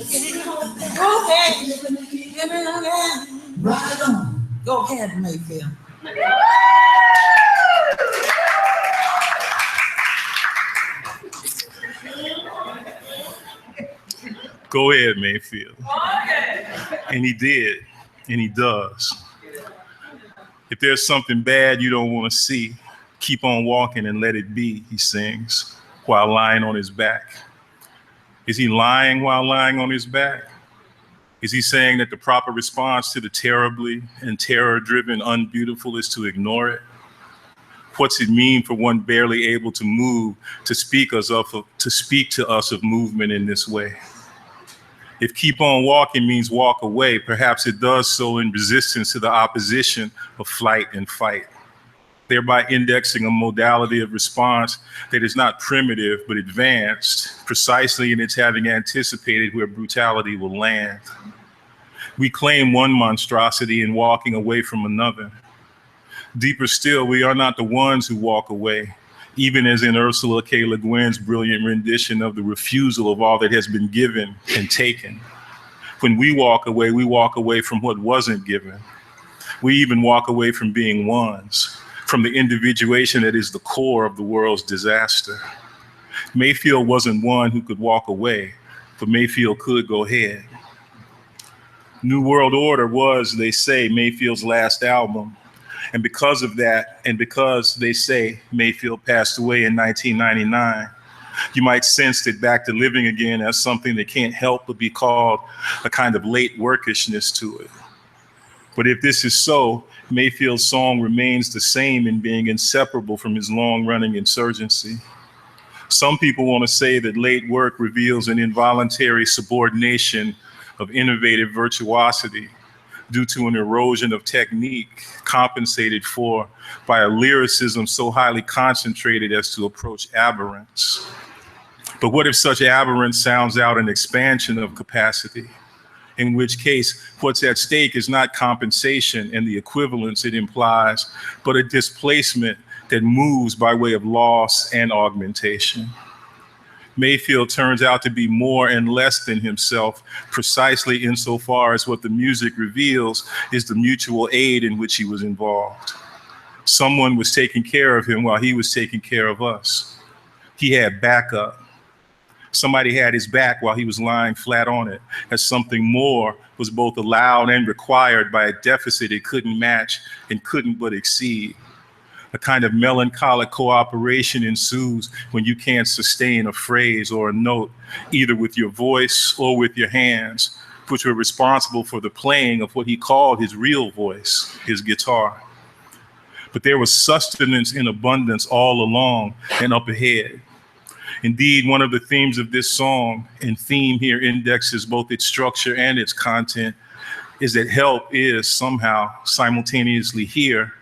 get on back. Go ahead, get on, ride on. Go ahead, Mayfield. Go ahead, Mayfield. And he did, and he does. If there's something bad you don't want to see, keep on walking and let it be, he sings, while lying on his back. Is he lying while lying on his back? Is he saying that the proper response to the terribly and terror-driven unbeautiful is to ignore it? What's it mean for one barely able to move to speak to us of movement in this way? If keep on walking means walk away, perhaps it does so in resistance to the opposition of flight and fight, thereby indexing a modality of response that is not primitive but advanced, precisely in its having anticipated where brutality will land. We claim one monstrosity in walking away from another. Deeper still, we are not the ones who walk away, even as in Ursula K. Le Guin's brilliant rendition of the refusal of all that has been given and taken. When we walk away from what wasn't given. We even walk away from being ones, from the individuation that is the core of the world's disaster. Mayfield wasn't one who could walk away, but Mayfield could go ahead. New World Order was, they say, Mayfield's last album. And because of that, and because they say Mayfield passed away in 1999, you might sense that Back to Living Again as something that can't help but be called a kind of late workishness to it. But if this is so, Mayfield's song remains the same in being inseparable from his long-running insurgency. Some people want to say that late work reveals an involuntary subordination of innovative virtuosity due to an erosion of technique compensated for by a lyricism so highly concentrated as to approach aberrance. But what if such aberrance sounds out an expansion of capacity? In which case, what's at stake is not compensation and the equivalence it implies, but a displacement that moves by way of loss and augmentation. Mayfield turns out to be more and less than himself, precisely insofar as what the music reveals is the mutual aid in which he was involved. Someone was taking care of him while he was taking care of us. He had backup. Somebody had his back while he was lying flat on it, as something more was both allowed and required by a deficit it couldn't match and couldn't but exceed. A kind of melancholic cooperation ensues when you can't sustain a phrase or a note, either with your voice or with your hands, which were responsible for the playing of what he called his real voice, his guitar. But there was sustenance in abundance all along and up ahead. Indeed, one of the themes of this song, and theme here indexes both its structure and its content, is that help is somehow simultaneously here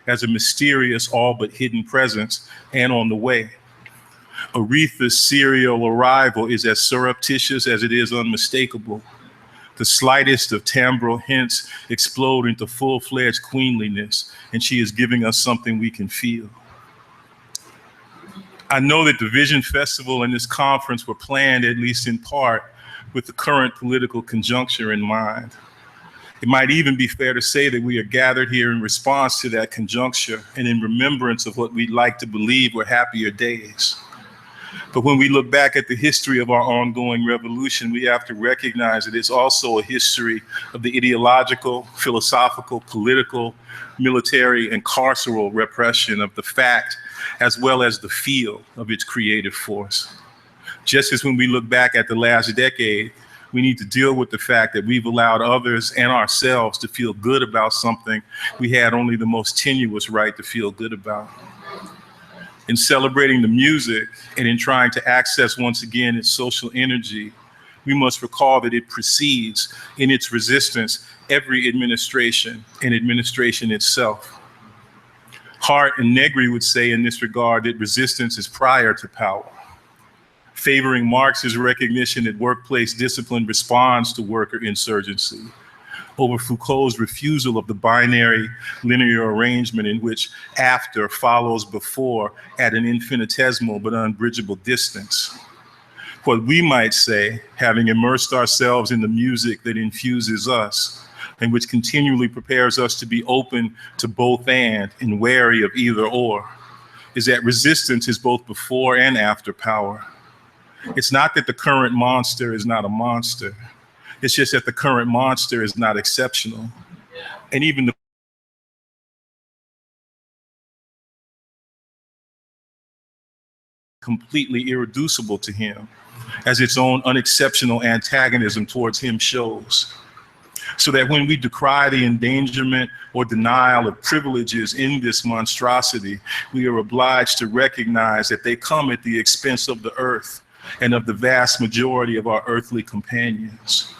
as a mysterious, all but hidden presence, and on the way. Aretha's serial arrival is as surreptitious as it is unmistakable. The slightest of timbral hints explode into full-fledged queenliness, and she is giving us something we can feel. I know that the Vision Festival and this conference were planned, at least in part, with the current political conjuncture in mind. It might even be fair to say that we are gathered here in response to that conjuncture and in remembrance of what we'd like to believe were happier days. But when we look back at the history of our ongoing revolution, we have to recognize that it's also a history of the ideological, philosophical, political, military, and carceral repression of the fact, as well as the feel of its creative force. Just as when we look back at the last decade, we need to deal with the fact that we've allowed others and ourselves to feel good about something we had only the most tenuous right to feel good about. In celebrating the music and in trying to access once again its social energy, we must recall that it precedes in its resistance every administration and administration itself. Hart and Negri would say in this regard that resistance is prior to power, favoring Marx's recognition that workplace discipline responds to worker insurgency, over Foucault's refusal of the binary linear arrangement in which after follows before at an infinitesimal but unbridgeable distance. What we might say, having immersed ourselves in the music that infuses us, and which continually prepares us to be open to both and wary of either or, is that resistance is both before and after power. It's not that the current monster is not a monster. It's just that the current monster is not exceptional. And even the completely irreducible to him, as its own unexceptional antagonism towards him shows. So that when we decry the endangerment or denial of privileges in this monstrosity, we are obliged to recognize that they come at the expense of the earth and of the vast majority of our earthly companions.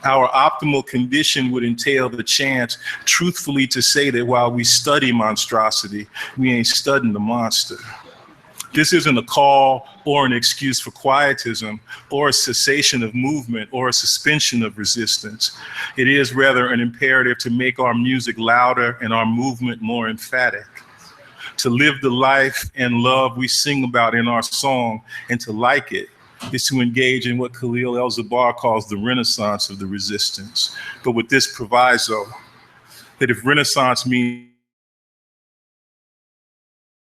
Our optimal condition would entail the chance truthfully to say that while we study monstrosity, we ain't studying the monster. This isn't a call or an excuse for quietism or a cessation of movement or a suspension of resistance. It is rather an imperative to make our music louder and our movement more emphatic. To live the life and love we sing about in our song and to like it is to engage in what Khalil El-Zabbar calls the renaissance of the resistance. But with this proviso, that if renaissance means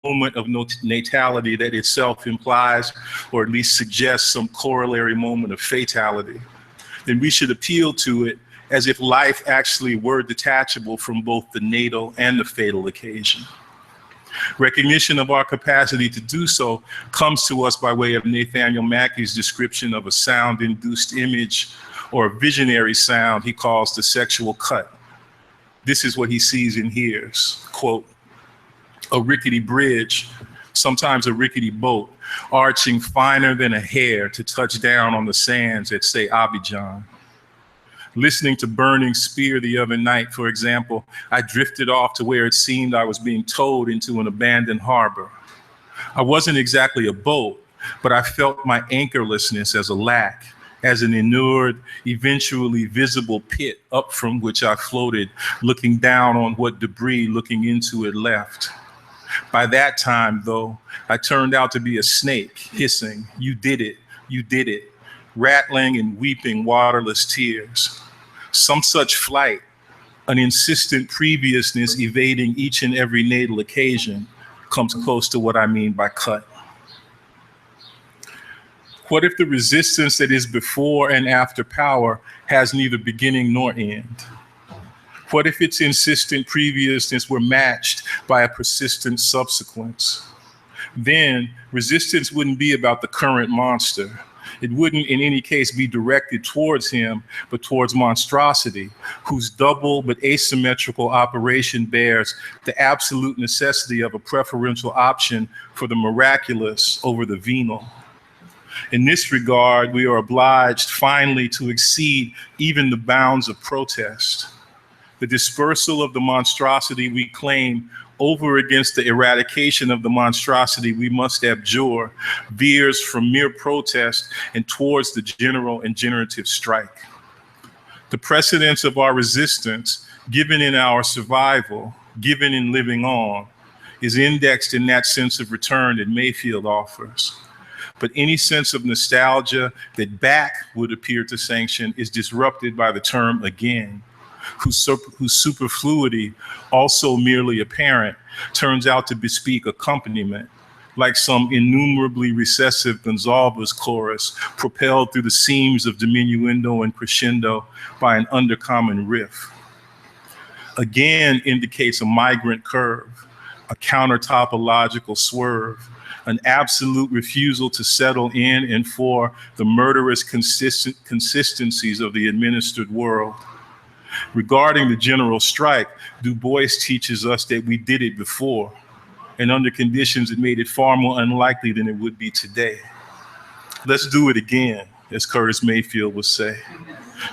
moment of natality that itself implies, or at least suggests some corollary moment of fatality, then we should appeal to it as if life actually were detachable from both the natal and the fatal occasion. Recognition of our capacity to do so comes to us by way of Nathaniel Mackey's description of a sound-induced image or a visionary sound he calls the sexual cut. This is what he sees and hears, quote, a rickety bridge, sometimes a rickety boat, arching finer than a hair to touch down on the sands at, say, Abidjan. Listening to Burning Spear the other night, for example, I drifted off to where it seemed I was being towed into an abandoned harbor. I wasn't exactly a boat, but I felt my anchorlessness as a lack, as an inured, eventually visible pit up from which I floated, looking down on what debris looking into it left. By that time, though, I turned out to be a snake, hissing, "You did it, you did it," rattling and weeping waterless tears. Some such flight, an insistent previousness evading each and every natal occasion, comes close to what I mean by cut. What if the resistance that is before and after power has neither beginning nor end? What if its insistent previousness were matched by a persistent subsequence? Then resistance wouldn't be about the current monster. It wouldn't in any case be directed towards him, but towards monstrosity, whose double but asymmetrical operation bears the absolute necessity of a preferential option for the miraculous over the venal. In this regard, we are obliged finally to exceed even the bounds of protest. The dispersal of the monstrosity we claim over against the eradication of the monstrosity we must abjure veers from mere protest and towards the general and generative strike. The precedence of our resistance, given in our survival, given in living on, is indexed in that sense of return that Mayfield offers. But any sense of nostalgia that back would appear to sanction is disrupted by the term again, whose superfluity, also merely apparent, turns out to bespeak accompaniment, like some innumerably recessive Gonzalez chorus propelled through the seams of diminuendo and crescendo by an undercommon riff. Again indicates a migrant curve, a counter-topological swerve, an absolute refusal to settle in and for the murderous consistencies of the administered world. Regarding the general strike, Du Bois teaches us that we did it before, and under conditions that made it far more unlikely than it would be today. Let's do it again, as Curtis Mayfield would say.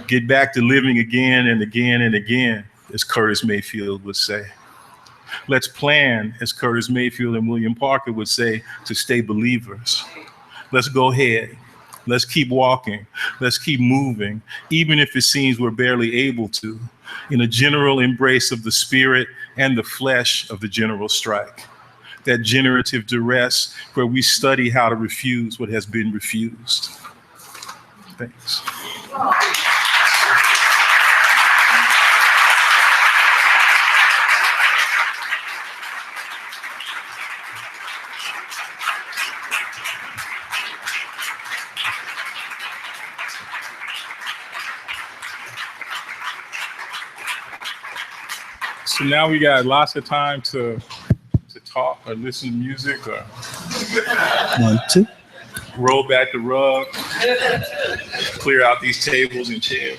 Get back to living again and again and again, as Curtis Mayfield would say. Let's plan, as Curtis Mayfield and William Parker would say, to stay believers. Let's go ahead. Let's keep walking. Let's keep moving, even if it seems we're barely able to, in a general embrace of the spirit and the flesh of the general strike. That generative duress where we study how to refuse what has been refused. Thanks. So now we got lots of time to talk or listen to music or 1, 2. Roll back the rug, clear out these tables and chairs.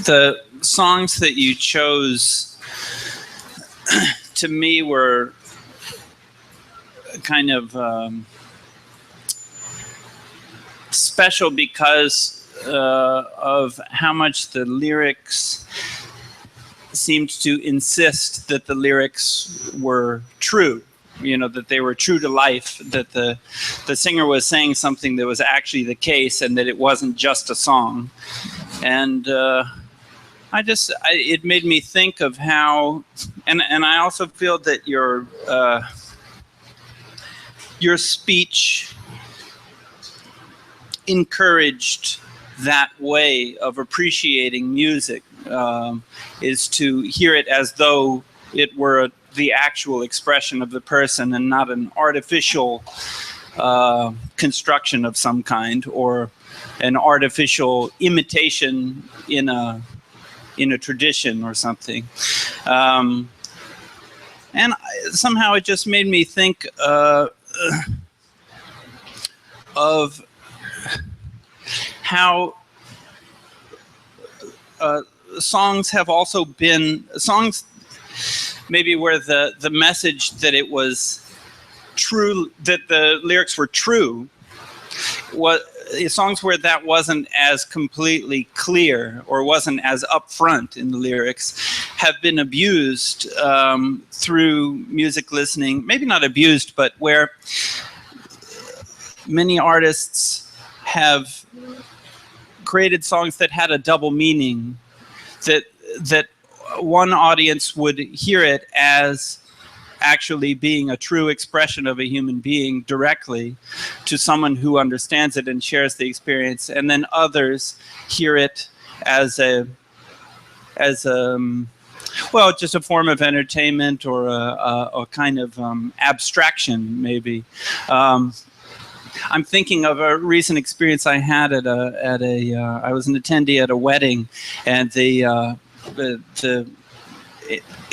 The songs that you chose to me were kind of special because of how much the lyrics seemed to insist that the lyrics were true. You know, that they were true to life, that the singer was saying something that was actually the case and that it wasn't just a song. And it made me think of how, and I also feel that your speech encouraged that way of appreciating music, is to hear it as though it were the actual expression of the person and not an artificial construction of some kind or an artificial imitation in a tradition or something. And somehow it just made me think of how songs have also been songs maybe where the message that it was true, that the lyrics were true, was songs where that wasn't as completely clear or wasn't as upfront in the lyrics have been abused through music listening. Maybe not abused, but where many artists have created songs that had a double meaning, that one audience would hear it as actually being a true expression of a human being directly to someone who understands it and shares the experience, and then others hear it as well, just a form of entertainment or a kind of abstraction, maybe. I'm thinking of a recent experience I had I was an attendee at a wedding, and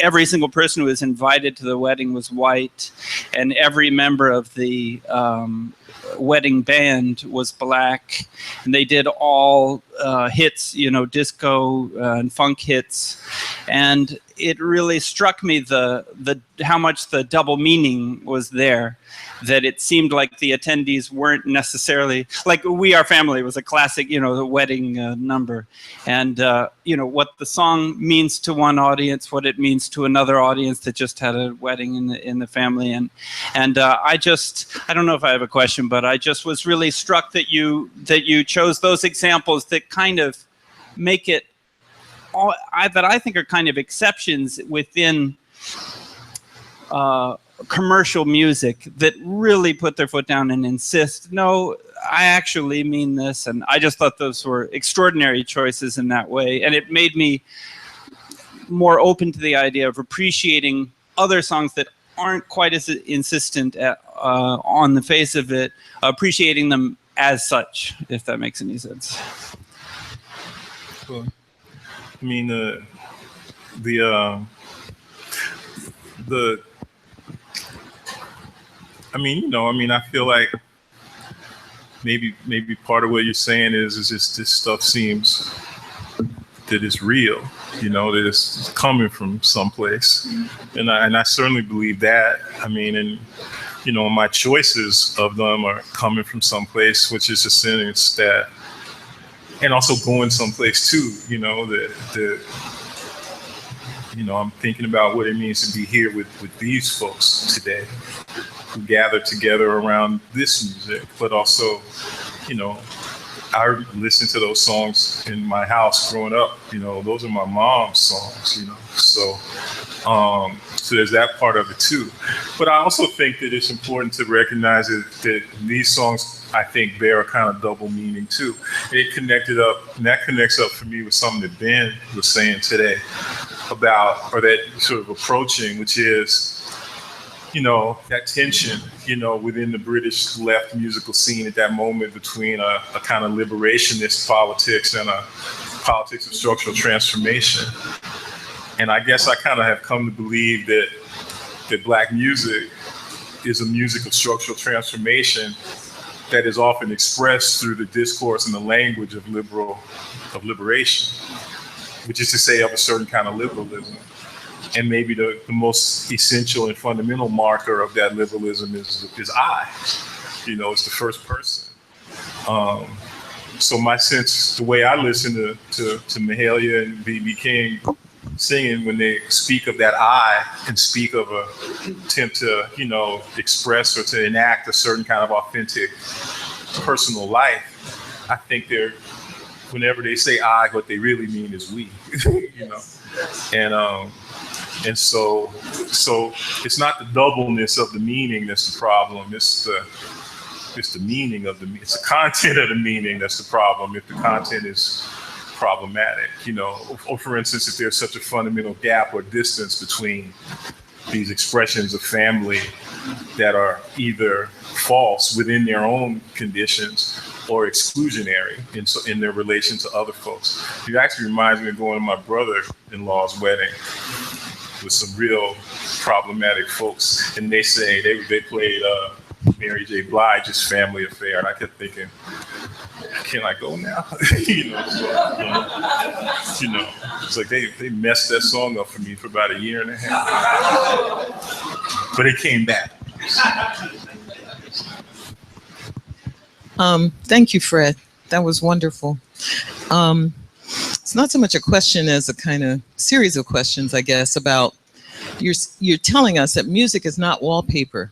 every single person who was invited to the wedding was white, and every member of the wedding band was black, and they did all hits, disco and funk hits, and it really struck me the how much the double meaning was there, that it seemed like the attendees weren't necessarily like We Are Family was a classic, the wedding number, and what the song means to one audience, what it means to another audience that just had a wedding in the family, and I don't know if I have a question, but I just was really struck that you chose those examples that kind of make it that I think are kind of exceptions within commercial music that really put their foot down and insist, no, I actually mean this. And I just thought those were extraordinary choices in that way. And it made me more open to the idea of appreciating other songs that aren't quite as insistent on the face of it, appreciating them as such, if that makes any sense. Well, I mean, I feel like maybe part of what you're saying is just this stuff seems that it's real, that it's coming from someplace, and I certainly believe that. I mean, and my choices of them are coming from someplace, which is a sentence that. And also going someplace too, I'm thinking about what it means to be here with these folks today, who gather together around this music, but also, I listened to those songs in my house growing up. Those are my mom's songs. So there's that part of it too. But I also think that it's important to recognize that these songs, I think, bear a kind of double meaning too. It connected up, and that connects up for me with something that Ben was saying today about, or that sort of approaching, which is, that tension, within the British left musical scene at that moment between a kind of liberationist politics and a politics of structural transformation. And I guess I kind of have come to believe that Black music is a music of structural transformation that is often expressed through the discourse and the language of liberation, which is to say of a certain kind of liberalism. And maybe the most essential and fundamental marker of that liberalism is I. It's the first person. So my sense, the way I listen to Mahalia and B.B. King singing, when they speak of that I and speak of a attempt to, express or to enact a certain kind of authentic personal life, I think whenever they say I, what they really mean is we, And so it's not the doubleness of the meaning that's the problem. It's the meaning of it's the content of the meaning that's the problem. If the content is problematic, or for instance, if there's such a fundamental gap or distance between these expressions of family that are either false within their own conditions or exclusionary in their relation to other folks. It actually reminds me of going to my brother-in-law's wedding with some real problematic folks, and they say they played Mary J. Blige's Family Affair, and I kept thinking, can I go now? It's like they messed that song up for me for about a year and a half, but it came back. Thank you, Fred. That was wonderful. It's not so much a question as a kind of series of questions, I guess, about you're telling us that music is not wallpaper.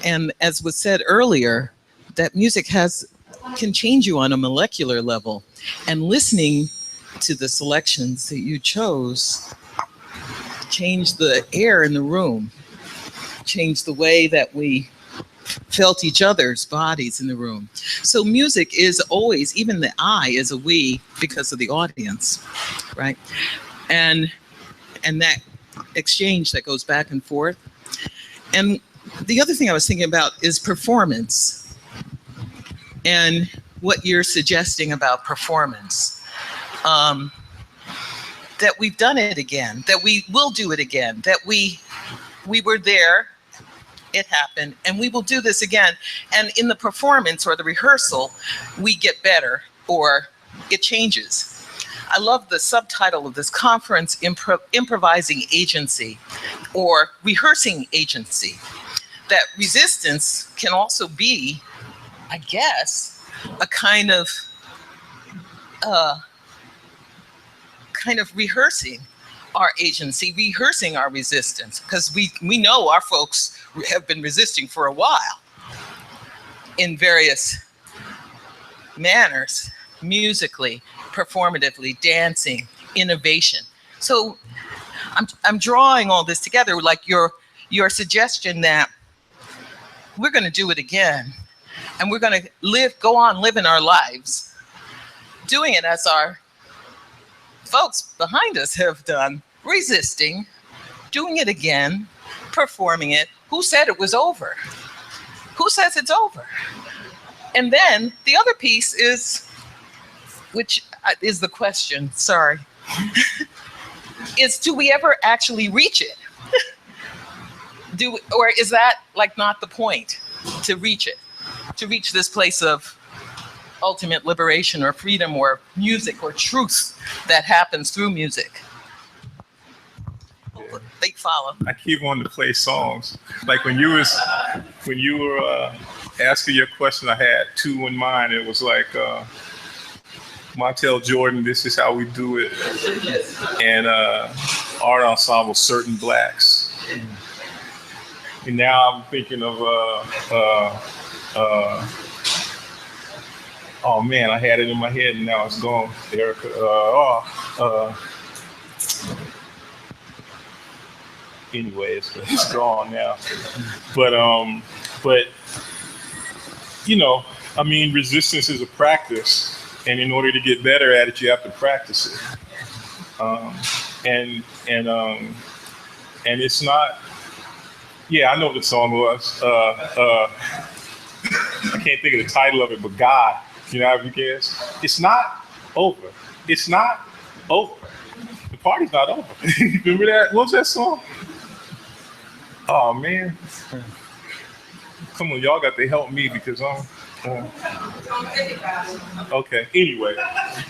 And as was said earlier, that music can change you on a molecular level. And listening to the selections that you chose changed the air in the room, changed the way that we felt each other's bodies in the room. So music is always, even the I is a we because of the audience, right? And that exchange that goes back and forth. And the other thing I was thinking about is performance and what you're suggesting about performance. That we've done it again, that we will do it again, that we were there, it happened, and we will do this again. And in the performance or the rehearsal, we get better or it changes. I love the subtitle of this conference, Improvising Agency or Rehearsing Agency. That resistance can also be, I guess, a kind of rehearsing our agency, rehearsing our resistance, because we know our folks have been resisting for a while in various manners, musically, performatively, dancing, innovation. So I'm drawing all this together, like your suggestion that we're going to do it again, and we're going to go on living our lives, doing it as our folks behind us have done, resisting, doing it again, performing it. Who said it was over? Who says it's over? And then the other piece is, which is the question, sorry, is do we ever actually reach it? Or is that like not the point, to reach it, to reach this place of ultimate liberation or freedom or music or truth that happens through music? They follow. I keep wanting to play songs. Like when you were asking your question, I had two in mind. It was like Montel Jordan, This Is How We Do It, and art ensemble Certain Blacks. And now I'm thinking of oh man, I had it in my head and now it's gone. Erica, anyway, it's gone now. But you know, I mean, resistance is a practice, and in order to get better at it, you have to practice it. And it's not. Yeah, I know what the song was. I can't think of the title of it, but God, you know, I guess it's not over. It's not over. The party's not over. Remember that? What was that song? Oh man, come on, y'all got to help me because I'm. Okay. Anyway,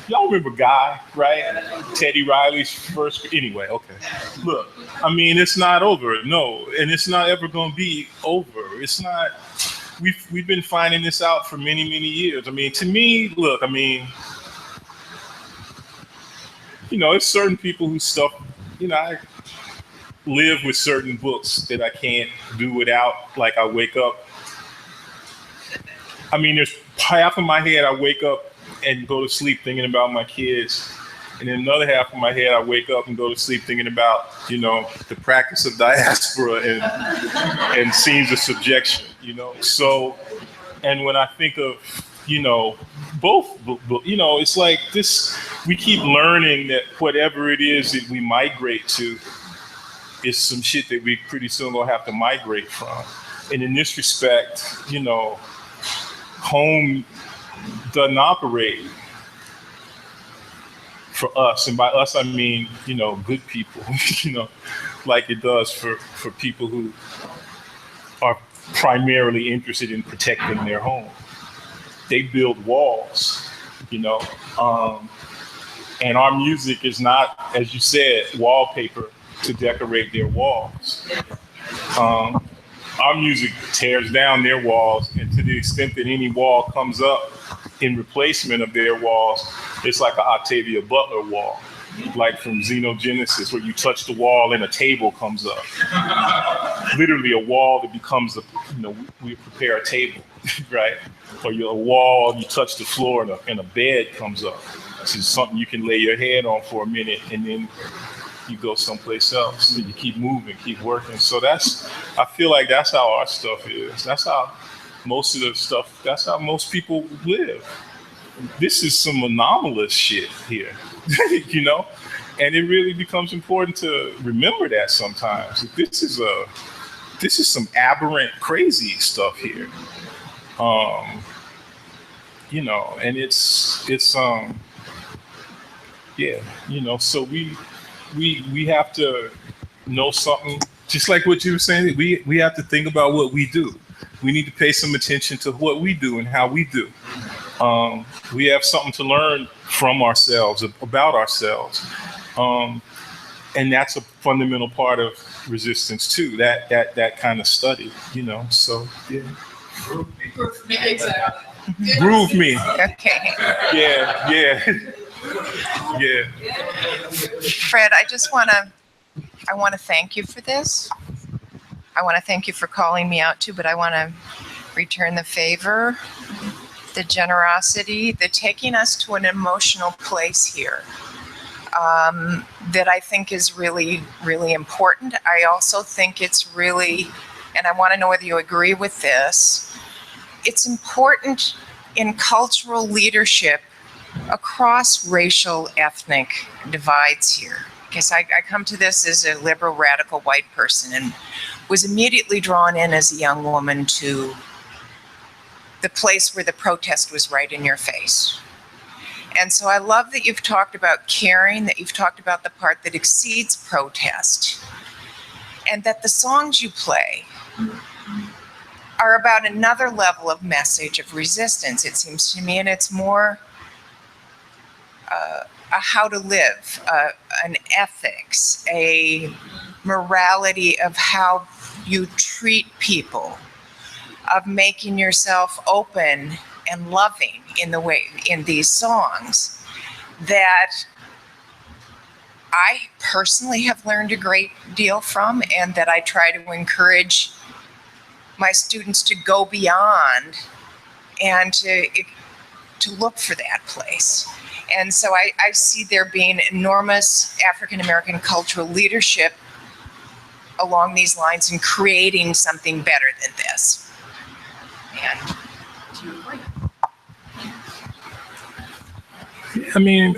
y'all remember Guy, right? Teddy Riley's first. Anyway, okay. Look, I mean, it's not over, no, and it's not ever going to be over. It's not. We've been finding this out for many years. I mean, to me, look, I mean, you know, it's certain people who stuff. You know, I live with certain books that I can't do without. Like I wake up. I mean, there's half of my head I wake up and go to sleep thinking about my kids. And then another half of my head I wake up and go to sleep thinking about, you know, the practice of diaspora and scenes of subjection, you know. So, and when I think of, you know, both, you know, it's like this, we keep learning that whatever it is that we migrate to is some shit that we pretty soon gonna have to migrate from. And in this respect, you know, home doesn't operate for us, and by us I mean, you know, good people, you know, like it does for people who are primarily interested in protecting their home. They build walls, you know, and our music is not, as you said, wallpaper to decorate their walls. Our music tears down their walls, and to the extent that any wall comes up in replacement of their walls, it's like an Octavia Butler wall, like from Xenogenesis, where you touch the wall and a table comes up. Literally a wall that becomes you know, we prepare a table, right? Or a wall, you touch the floor and a bed comes up. This is something you can lay your head on for a minute, and then you go someplace else, and you keep moving, keep working. So I feel like that's how our stuff is. That's how most of the stuff, that's how most people live. This is some anomalous shit here, you know? And it really becomes important to remember that sometimes. This is some aberrant, crazy stuff here. You know, and it's yeah, you know, so we have to know something, just like what you were saying, we have to think about what we do. We need to pay some attention to what we do and how we do. We have something to learn from ourselves, about ourselves. And that's a fundamental part of resistance too, that kind of study, you know, so yeah. Exactly. Groove me. Okay. Yeah, yeah. Yeah. Fred, I want to thank you for this. I want to thank you for calling me out too, but I want to return the favor, the generosity, the taking us to an emotional place here. That I think is really, really important. I also think it's really, and I want to know whether you agree with this, it's important in cultural leadership across racial, ethnic divides here. Because I come to this as a liberal, radical white person and was immediately drawn in as a young woman to the place where the protest was right in your face. And so I love that you've talked about caring, that you've talked about the part that exceeds protest, and that the songs you play are about another level of message of resistance, it seems to me, and it's more a how to live, an ethics, a morality of how you treat people, of making yourself open and loving in the way in these songs that I personally have learned a great deal from, and that I try to encourage my students to go beyond and to look for that place. And so I see there being enormous African American cultural leadership along these lines in creating something better than this. And do you agree? I mean,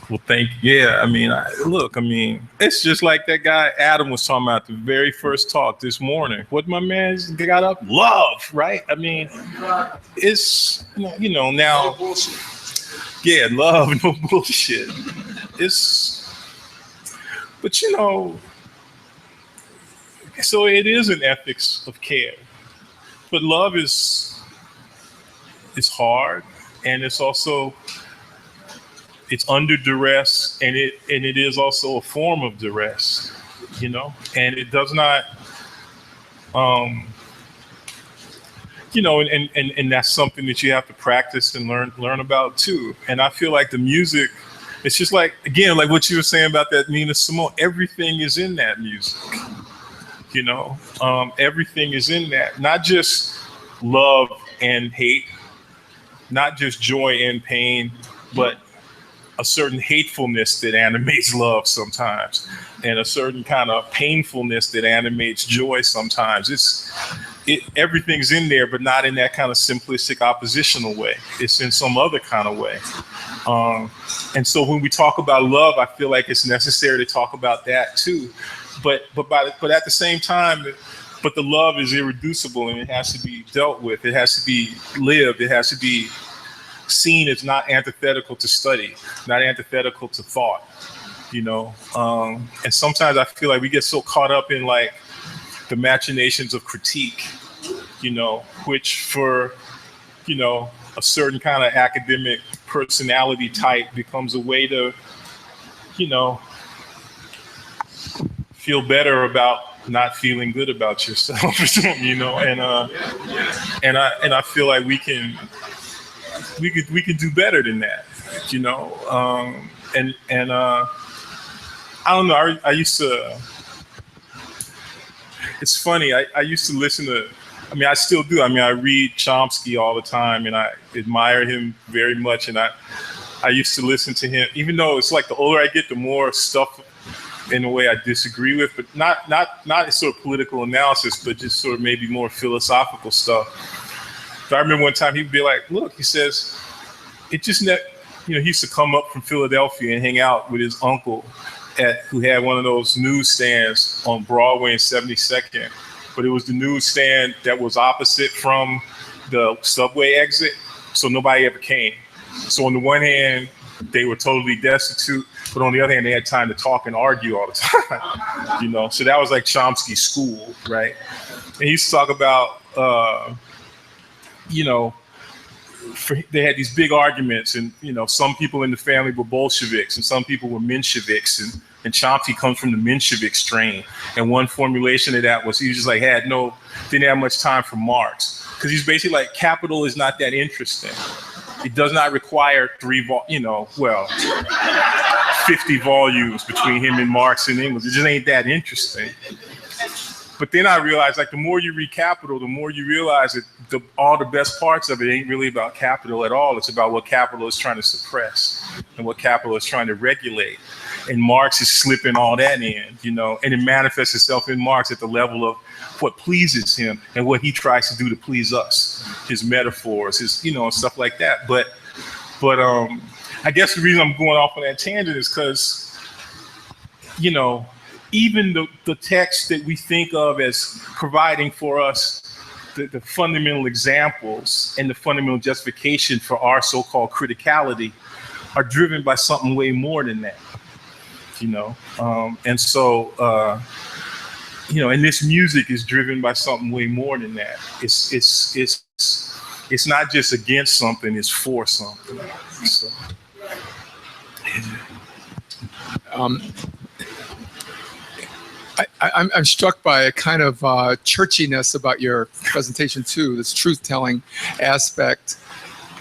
well, yeah, I mean, look, I mean, it's just like that guy Adam was talking about the very first talk this morning. What my man got up? Love, right? I mean, it's, you know, now, yeah, love, no bullshit. But you know, so it is an ethics of care. But love is hard, and it's also, it's under duress, and it is also a form of duress, you know, and it does not, you know, and that's something that you have to practice and learn about too. And I feel like the music, it's just like, again, like what you were saying about that Nina Simone, everything is in that music, you know, everything is in that, not just love and hate, not just joy and pain, but a certain hatefulness that animates love sometimes, and a certain kind of painfulness that animates joy sometimes. Everything's in there, but not in that kind of simplistic oppositional way. It's in some other kind of way. And so when we talk about love, I feel like it's necessary to talk about that too. But at the same time, but the love is irreducible, and it has to be dealt with. It has to be lived. It has to be seen as not antithetical to study, not antithetical to thought, you know? And sometimes I feel like we get so caught up in like the machinations of critique, you know, which for, you know, a certain kind of academic personality type becomes a way to, you know, feel better about not feeling good about yourself, you know, and I feel like we can do better than that, you know. I don't know. I used to. It's funny. I used to listen to. I mean, I still do. I mean, I read Chomsky all the time, and I admire him very much. And I used to listen to him, even though it's like the older I get, the more stuff in a way I disagree with, but not sort of political analysis, but just sort of maybe more philosophical stuff. So I remember one time he'd be like, look, he says, it just, you know, he used to come up from Philadelphia and hang out with his uncle who had one of those newsstands on Broadway and 72nd, but it was the newsstand that was opposite from the subway exit, so nobody ever came. So on the one hand, they were totally destitute, but on the other hand, they had time to talk and argue all the time, you know? So that was like Chomsky's school, right? And he used to talk about, you know, they had these big arguments, and some people in the family were Bolsheviks and some people were Mensheviks, and Chomsky comes from the Menshevik strain. And one formulation of that was he just like didn't have much time for Marx, because he's basically like, capital is not that interesting. It does not require 50 volumes between him and Marx and Engels. It just ain't that interesting. But then I realized, like, the more you read Capital, the more you realize that all the best parts of it ain't really about capital at all. It's about what capital is trying to suppress and what capital is trying to regulate. And Marx is slipping all that in, and it manifests itself in Marx at the level of what pleases him and what he tries to do to please us, his metaphors, his, and stuff like that. But I guess the reason I'm going off on that tangent is because, even the text that we think of as providing for us the fundamental examples and the fundamental justification for our so-called criticality are driven by something way more than that, and so, and this music is driven by something way more than that. It's not just against something, it's for something. So. I'm struck by a kind of churchiness about your presentation too, this truth-telling aspect,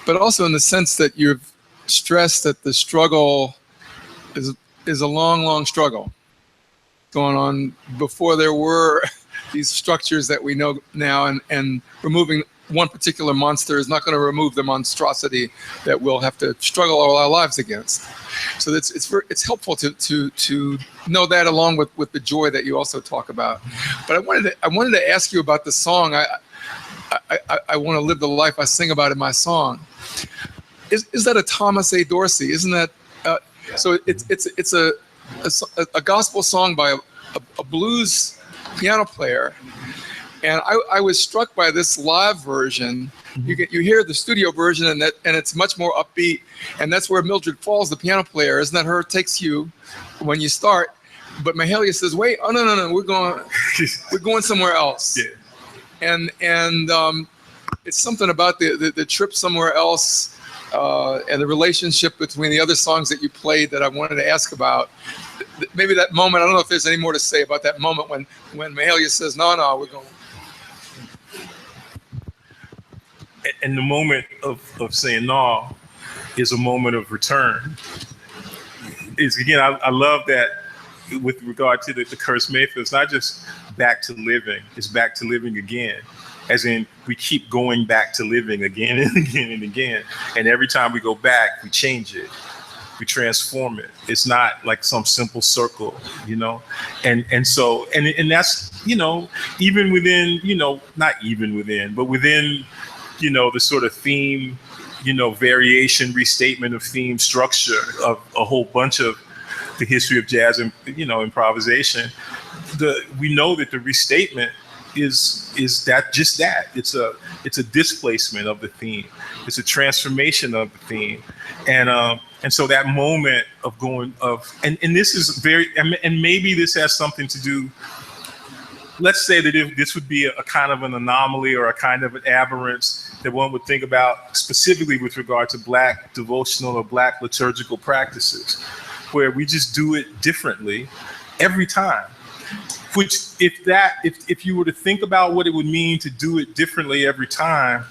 but also in the sense that you've stressed that the struggle is a long, long struggle going on before there were these structures that we know now, and removing one particular monster is not going to remove the monstrosity that we'll have to struggle all our lives against. So it's helpful to know that, along with the joy that you also talk about. But I wanted to ask you about the song. I want to live the life I sing about in my song. Is that a Thomas A. Dorsey? Isn't that so? It's a gospel song by a blues piano player. And I was struck by this live version. You hear the studio version, and it's much more upbeat. And that's where Mildred Falls, the piano player, isn't that her, takes you when you start. But Mahalia says, "Wait, oh no, we're going somewhere else." Yeah. And it's something about the trip somewhere else, and the relationship between the other songs that you played that I wanted to ask about. Maybe that moment. I don't know if there's any more to say about that moment when Mahalia says, "No, we're going." And the moment of saying no is a moment of return. Again, I love that with regard to the Curse Mayfield. It's not just back to living, it's back to living again. As in, we keep going back to living again and again and again. And every time we go back, we change it. We transform it. It's not like some simple circle, and so that's, even within, not even within, but within, the sort of theme, variation, restatement of theme structure of a whole bunch of the history of jazz and, improvisation. We know that the restatement is that. It's a displacement of the theme. It's a transformation of the theme. And so that moment of and this is and maybe this has something to do, let's say that if this would be a kind of an anomaly or a kind of an aberrance that one would think about specifically with regard to Black devotional or Black liturgical practices, where we just do it differently every time. Which, if you were to think about what it would mean to do it differently every time,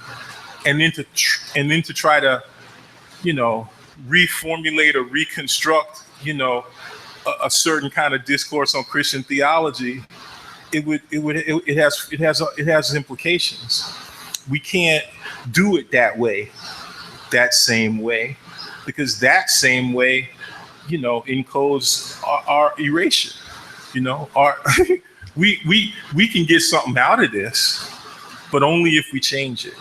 and then to try to, reformulate or reconstruct, a certain kind of discourse on Christian theology, it has implications. We can't do it that same way, because that same way, encodes our erasure. We can get something out of this, but only if we change it,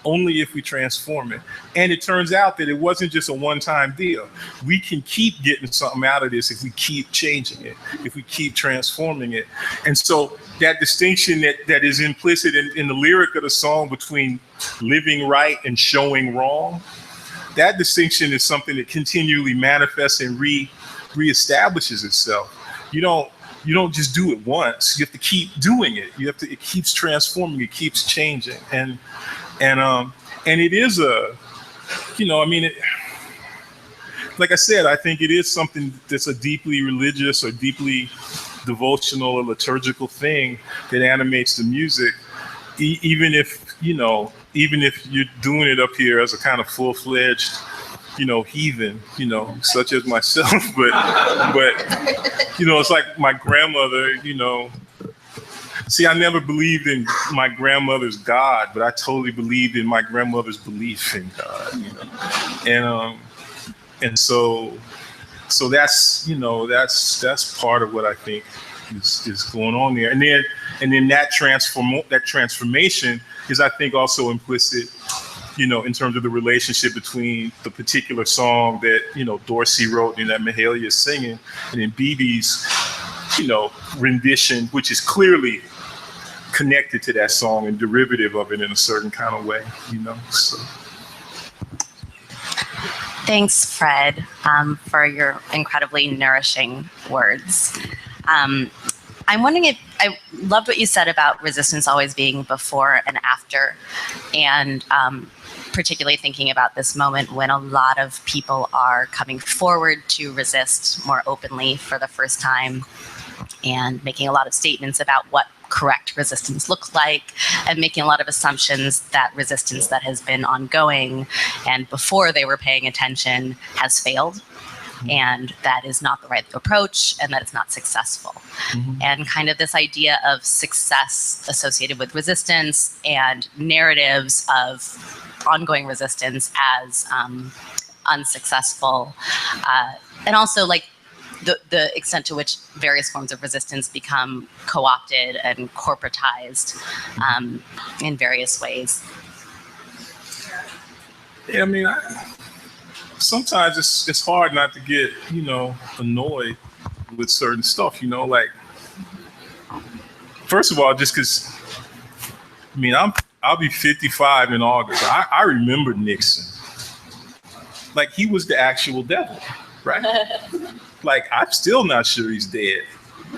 only if we transform it. And it turns out that it wasn't just a one-time deal. We can keep getting something out of this if we keep changing it, if we keep transforming it. And so that distinction that is implicit in the lyric of the song between living right and showing wrong, that distinction is something that continually manifests and reestablishes itself. You don't just do it once. You have to keep doing it. It keeps transforming. It keeps changing. And And it is a, like I said, I think it is something that's a deeply religious or deeply devotional or liturgical thing that animates the music, even if you're doing it up here as a kind of full-fledged, heathen, such as myself, but it's like my grandmother, see, I never believed in my grandmother's God, but I totally believed in my grandmother's belief in God, and so that's that's part of what I think is going on there, and then that transformation is, I think, also implicit, in terms of the relationship between the particular song that Dorsey wrote and that Mahalia is singing, and then BB's rendition, which is clearly connected to that song and derivative of it in a certain kind of way, so. Thanks, Fred, for your incredibly nourishing words. I'm wondering if, I loved what you said about resistance always being before and after, and particularly thinking about this moment when a lot of people are coming forward to resist more openly for the first time and making a lot of statements about what correct resistance looks like, and making a lot of assumptions that resistance that has been ongoing and before they were paying attention has failed, and that is not the right approach, and that it's not successful. And kind of this idea of success associated with resistance and narratives of ongoing resistance as unsuccessful, and also like the extent to which various forms of resistance become co-opted and corporatized in various ways. Yeah, I mean, sometimes it's hard not to get, annoyed with certain stuff, like, first of all, just because, I'll be 55 in August. I remember Nixon. Like, he was the actual devil, right? Like, I'm still not sure he's dead.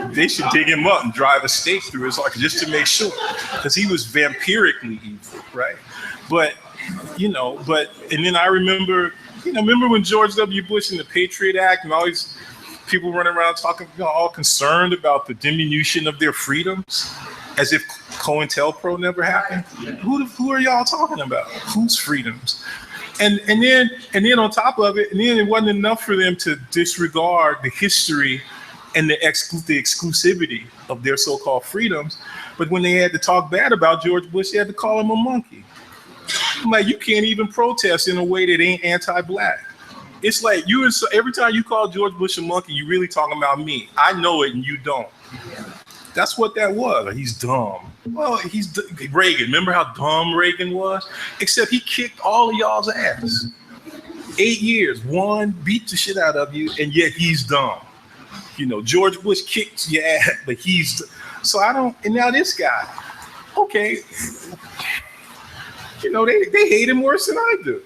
They should dig him up and drive a stake through his heart just to make sure, because he was vampirically evil, right? But, and then I remember, remember when George W. Bush and the Patriot Act and all these people running around talking, all concerned about the diminution of their freedoms, as if COINTELPRO never happened? Who are y'all talking about? Whose freedoms? And then on top of it, and then it wasn't enough for them to disregard the history and the exclusivity of their so-called freedoms, but when they had to talk bad about George Bush, they had to call him a monkey. I'm like, you can't even protest in a way that ain't anti-black. It's like every time you call George Bush a monkey, you really talking about me. I know it and you don't. That's what that was. He's dumb. Well, he's Reagan. Remember how dumb Reagan was? Except he kicked all of y'all's ass. 8 years, one beat the shit out of you, and yet he's dumb. George Bush kicked your ass, but so I don't, and now this guy, okay, they hate him worse than I do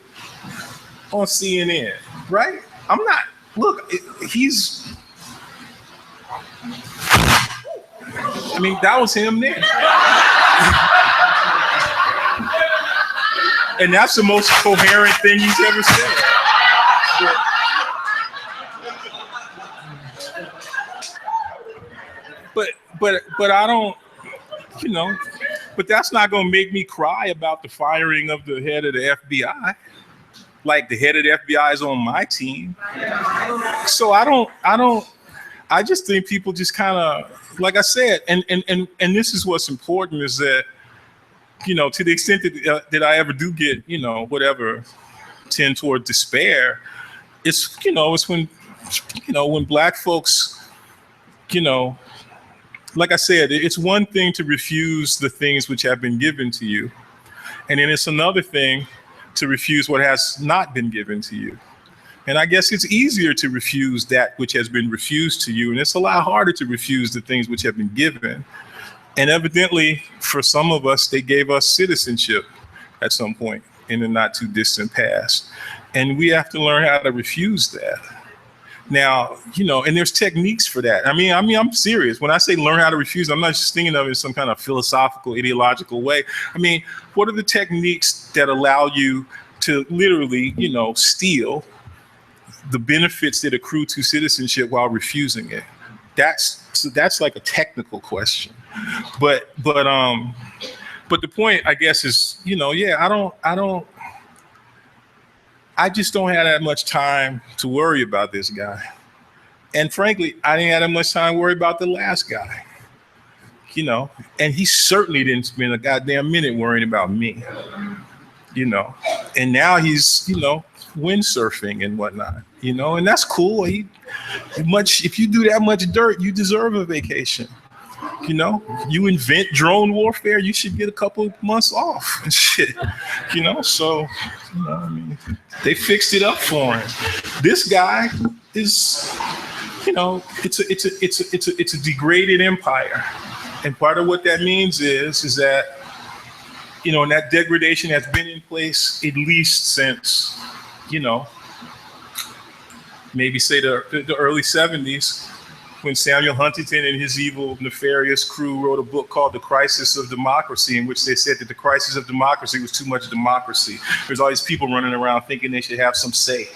on CNN, right? I'm not, look, that was him then. And that's the most coherent thing he's ever said. But I don't, but that's not going to make me cry about the firing of the head of the FBI. Like, the head of the FBI is on my team. So I just think people just kind of, like I said, and this is what's important, is that, to the extent that I ever do get, whatever, tend toward despair, it's, it's when, when black folks, like I said, it's one thing to refuse the things which have been given to you. And then it's another thing to refuse what has not been given to you. And I guess it's easier to refuse that which has been refused to you. And it's a lot harder to refuse the things which have been given. And evidently, for some of us, they gave us citizenship at some point in the not too distant past. And we have to learn how to refuse that. Now, you know, and there's techniques for that. I mean, I'm serious. When I say learn how to refuse, I'm not just thinking of it in some kind of philosophical, ideological way. I mean, what are the techniques that allow you to literally, you know, steal the benefits that accrue to citizenship while refusing it? That's like a technical question. But the point, I guess, is, you know, yeah, I just don't have that much time to worry about this guy. And frankly, I didn't have that much time to worry about the last guy, you know, and he certainly didn't spend a goddamn minute worrying about me, you know, and now he's, you know, windsurfing and whatnot, you know, and that's cool. If you do that much dirt, you deserve a vacation. You know, you invent drone warfare, you should get a couple of months off and shit. You know, so, you know, I mean, they fixed it up for him. This guy is, you know, it's a degraded empire, and part of what that means is that, you know, and that degradation has been in place at least since, you know, maybe say the early 70s. When Samuel Huntington and his evil, nefarious crew wrote a book called The Crisis of Democracy, in which they said that the crisis of democracy was too much democracy. There's all these people running around thinking they should have some say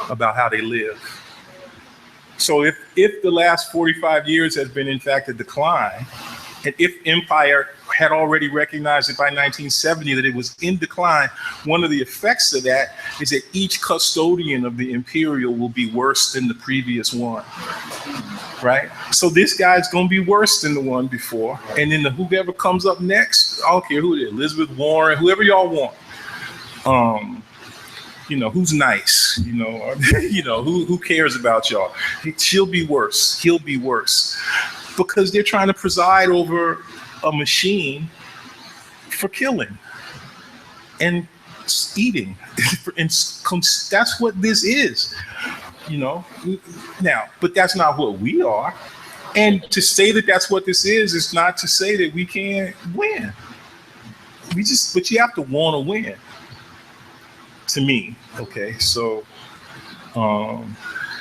about how they live. So if the last 45 years has been, in fact, a decline, and if empire had already recognized it by 1970 that it was in decline, one of the effects of that is that each custodian of the imperial will be worse than the previous one, right? So this guy's gonna be worse than the one before, and then whoever comes up next, I don't care who it is, Elizabeth Warren, whoever y'all want, you know, who's nice, you know, or, you know, who cares about y'all? She'll be worse, he'll be worse, because they're trying to preside over a machine for killing and eating. And that's what this is, you know. Now, but that's not what we are. And to say that that's what this is not to say that we can't win. But you have to want to win, to me. Okay, so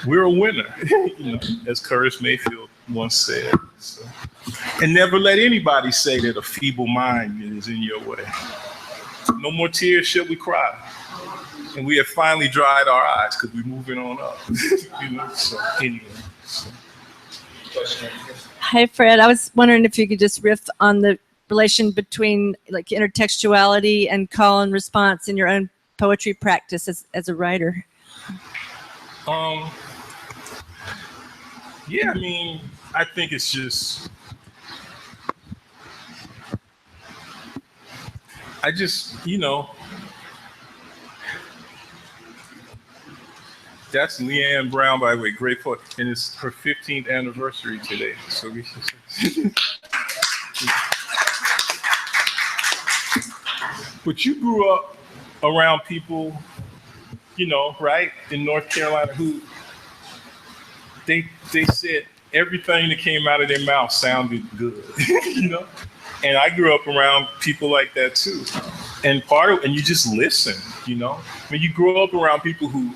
we're a winner, you know, as Curtis Mayfield once said. So, and never let anybody say that a feeble mind is in your way. No more tears shall we cry. And we have finally dried our eyes because we're moving on up. You know, so anyway. So. Hi, Fred. I was wondering if you could just riff on the relation between like intertextuality and call and response in your own poetry practice as a writer. Yeah, I mean, I think it's just, you know, that's Leanne Brown, by the way, great poet, and it's her 15th anniversary today. So we should. But you grew up around people, you know, right, in North Carolina who they said everything that came out of their mouth sounded good, you know? And I grew up around people like that too. And you just listen, you know? I mean, you grow up around people who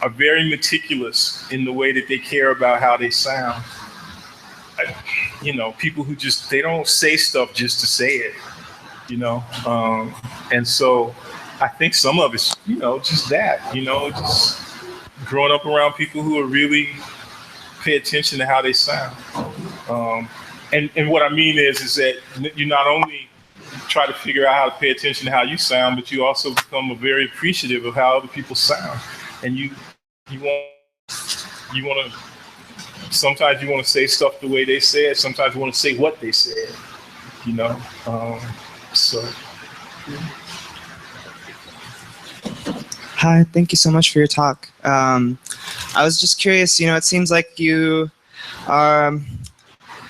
are very meticulous in the way that they care about how they sound. You know, people who they don't say stuff just to say it, you know? And so I think some of it's, you know, just that, you know, just growing up around people who are really pay attention to how they sound. And what I mean is that you not only try to figure out how to pay attention to how you sound, but you also become very appreciative of how other people sound. And you want to, sometimes you want to say stuff the way they say it, sometimes you want to say what they said, you know? So. Hi, thank you so much for your talk. I was just curious, you know, it seems like you are,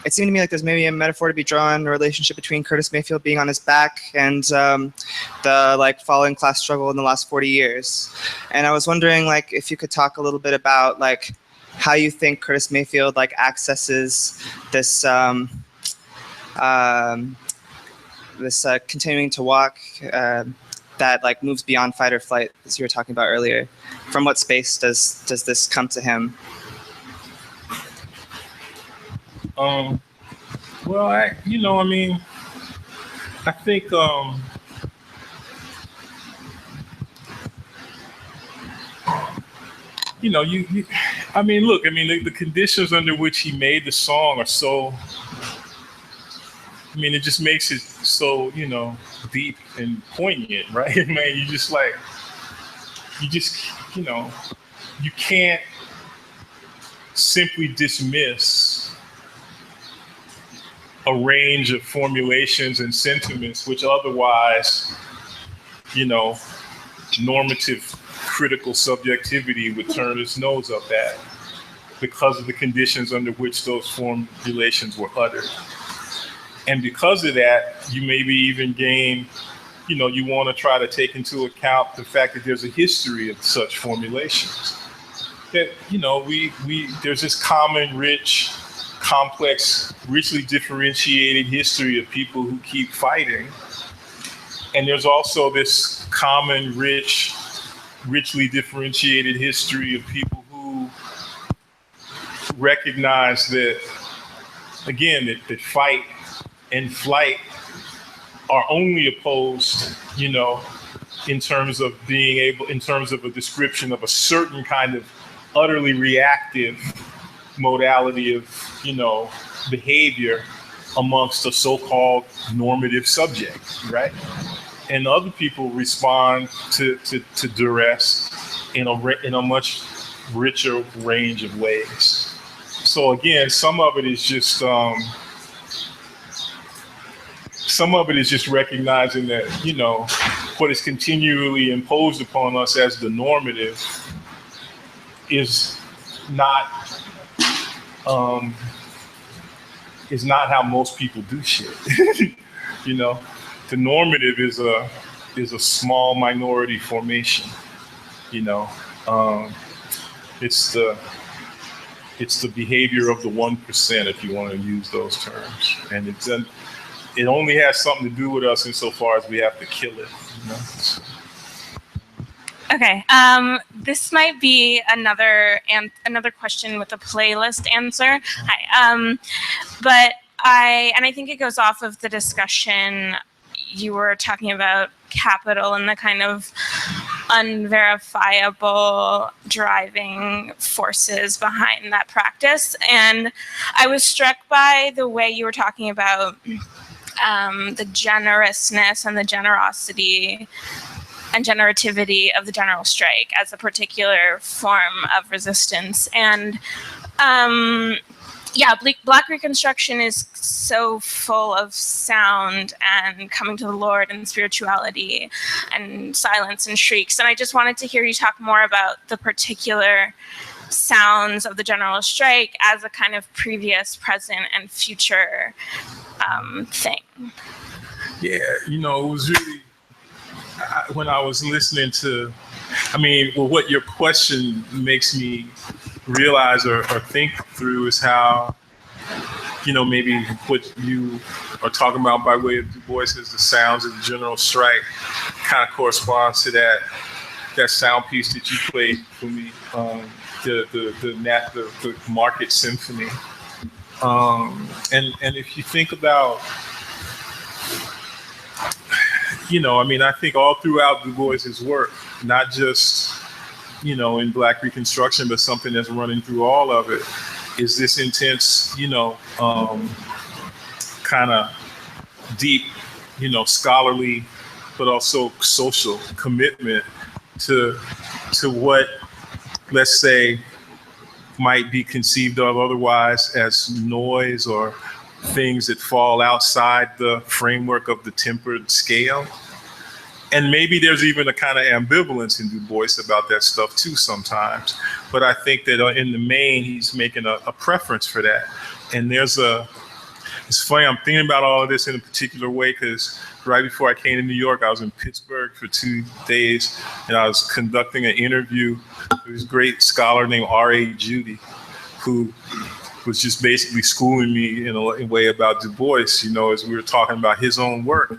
it seemed to me like there's maybe a metaphor to be drawn, a relationship between Curtis Mayfield being on his back and the like following class struggle in the last 40 years. And I was wondering like if you could talk a little bit about like how you think Curtis Mayfield like accesses this continuing to walk that like moves beyond fight or flight, as you were talking about earlier. From what space does this come to him? Well, I think the conditions under which he made the song are so, it just makes it so, deep and poignant, right? Man, you can't simply dismiss a range of formulations and sentiments which otherwise, normative critical subjectivity would turn its nose up at, because of the conditions under which those formulations were uttered. And because of that, you maybe even gain, you want to try to take into account the fact that there's a history of such formulations. That, there's this common, rich, complex, richly differentiated history of people who keep fighting. And there's also this common, rich, richly differentiated history of people who recognize that, again, that fight and flight are only opposed, in terms of a description of a certain kind of utterly reactive modality of, behavior amongst a so-called normative subject, right? And other people respond to duress in a much richer range of ways. So again, some of it is just recognizing that, what is continually imposed upon us as the normative is not how most people do shit. The normative is a small minority formation. It's the behavior of the 1%, if you want to use those terms, and it only has something to do with us insofar as we have to kill it. Okay, this might be another question with a playlist answer. Hi, but I think it goes off of the discussion you were talking about capital and the kind of unverifiable driving forces behind that practice. And I was struck by the way you were talking about the generousness and the generosity and generativity of the general strike as a particular form of resistance. And Black Reconstruction is so full of sound and coming to the Lord and spirituality and silence and shrieks. And I just wanted to hear you talk more about the particular sounds of the general strike as a kind of previous, present, and future thing. Yeah, it was really, when I was listening to, what your question makes me realize or think through is how, maybe what you are talking about by way of Du Bois as the sounds of the general strike kind of corresponds to that sound piece that you played for me, the Market Symphony. And if you think about, I think all throughout Du Bois's work, not just, in Black Reconstruction, but something that's running through all of it, is this intense, kind of deep, scholarly, but also social commitment to what, let's say, might be conceived of otherwise as noise or things that fall outside the framework of the tempered scale. And maybe there's even a kind of ambivalence in Du Bois about that stuff too sometimes. But I think that in the main, he's making a preference for that. And it's funny, I'm thinking about all of this in a particular way because right before I came to New York, I was in Pittsburgh for 2 days and I was conducting an interview with this great scholar named R.A. Judy, who was just basically schooling me in a way about Du Bois, as we were talking about his own work.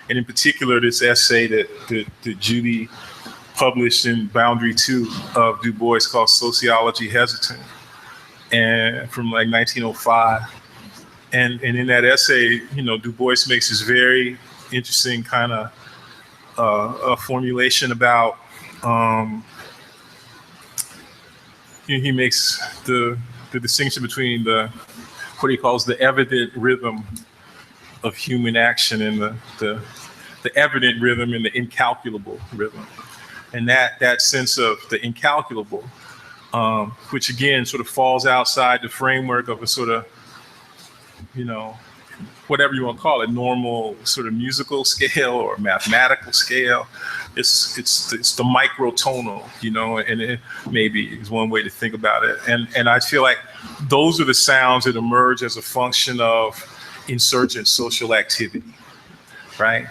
And in particular, this essay that Judy published in Boundary 2 of Du Bois called Sociology Hesitant, and from like 1905. And in that essay, Du Bois makes this very interesting kind of a formulation about, he makes the distinction between what he calls the evident rhythm of human action and the evident rhythm and the incalculable rhythm. And that sense of the incalculable, which again sort of falls outside the framework of a sort of, whatever you want to call it, normal sort of musical scale or mathematical scale. It's the microtonal, and it maybe is one way to think about it. And I feel like those are the sounds that emerge as a function of insurgent social activity, right?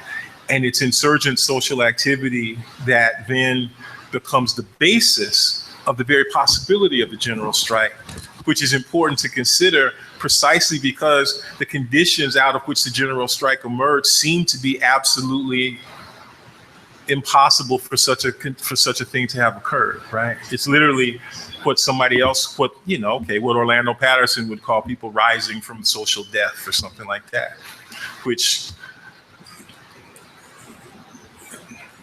And it's insurgent social activity that then becomes the basis of the very possibility of the general strike, which is important to consider precisely because the conditions out of which the general strike emerged seem to be absolutely impossible for such a thing to have occurred, right? It's literally what somebody else, what Orlando Patterson would call people rising from social death or something like that, which,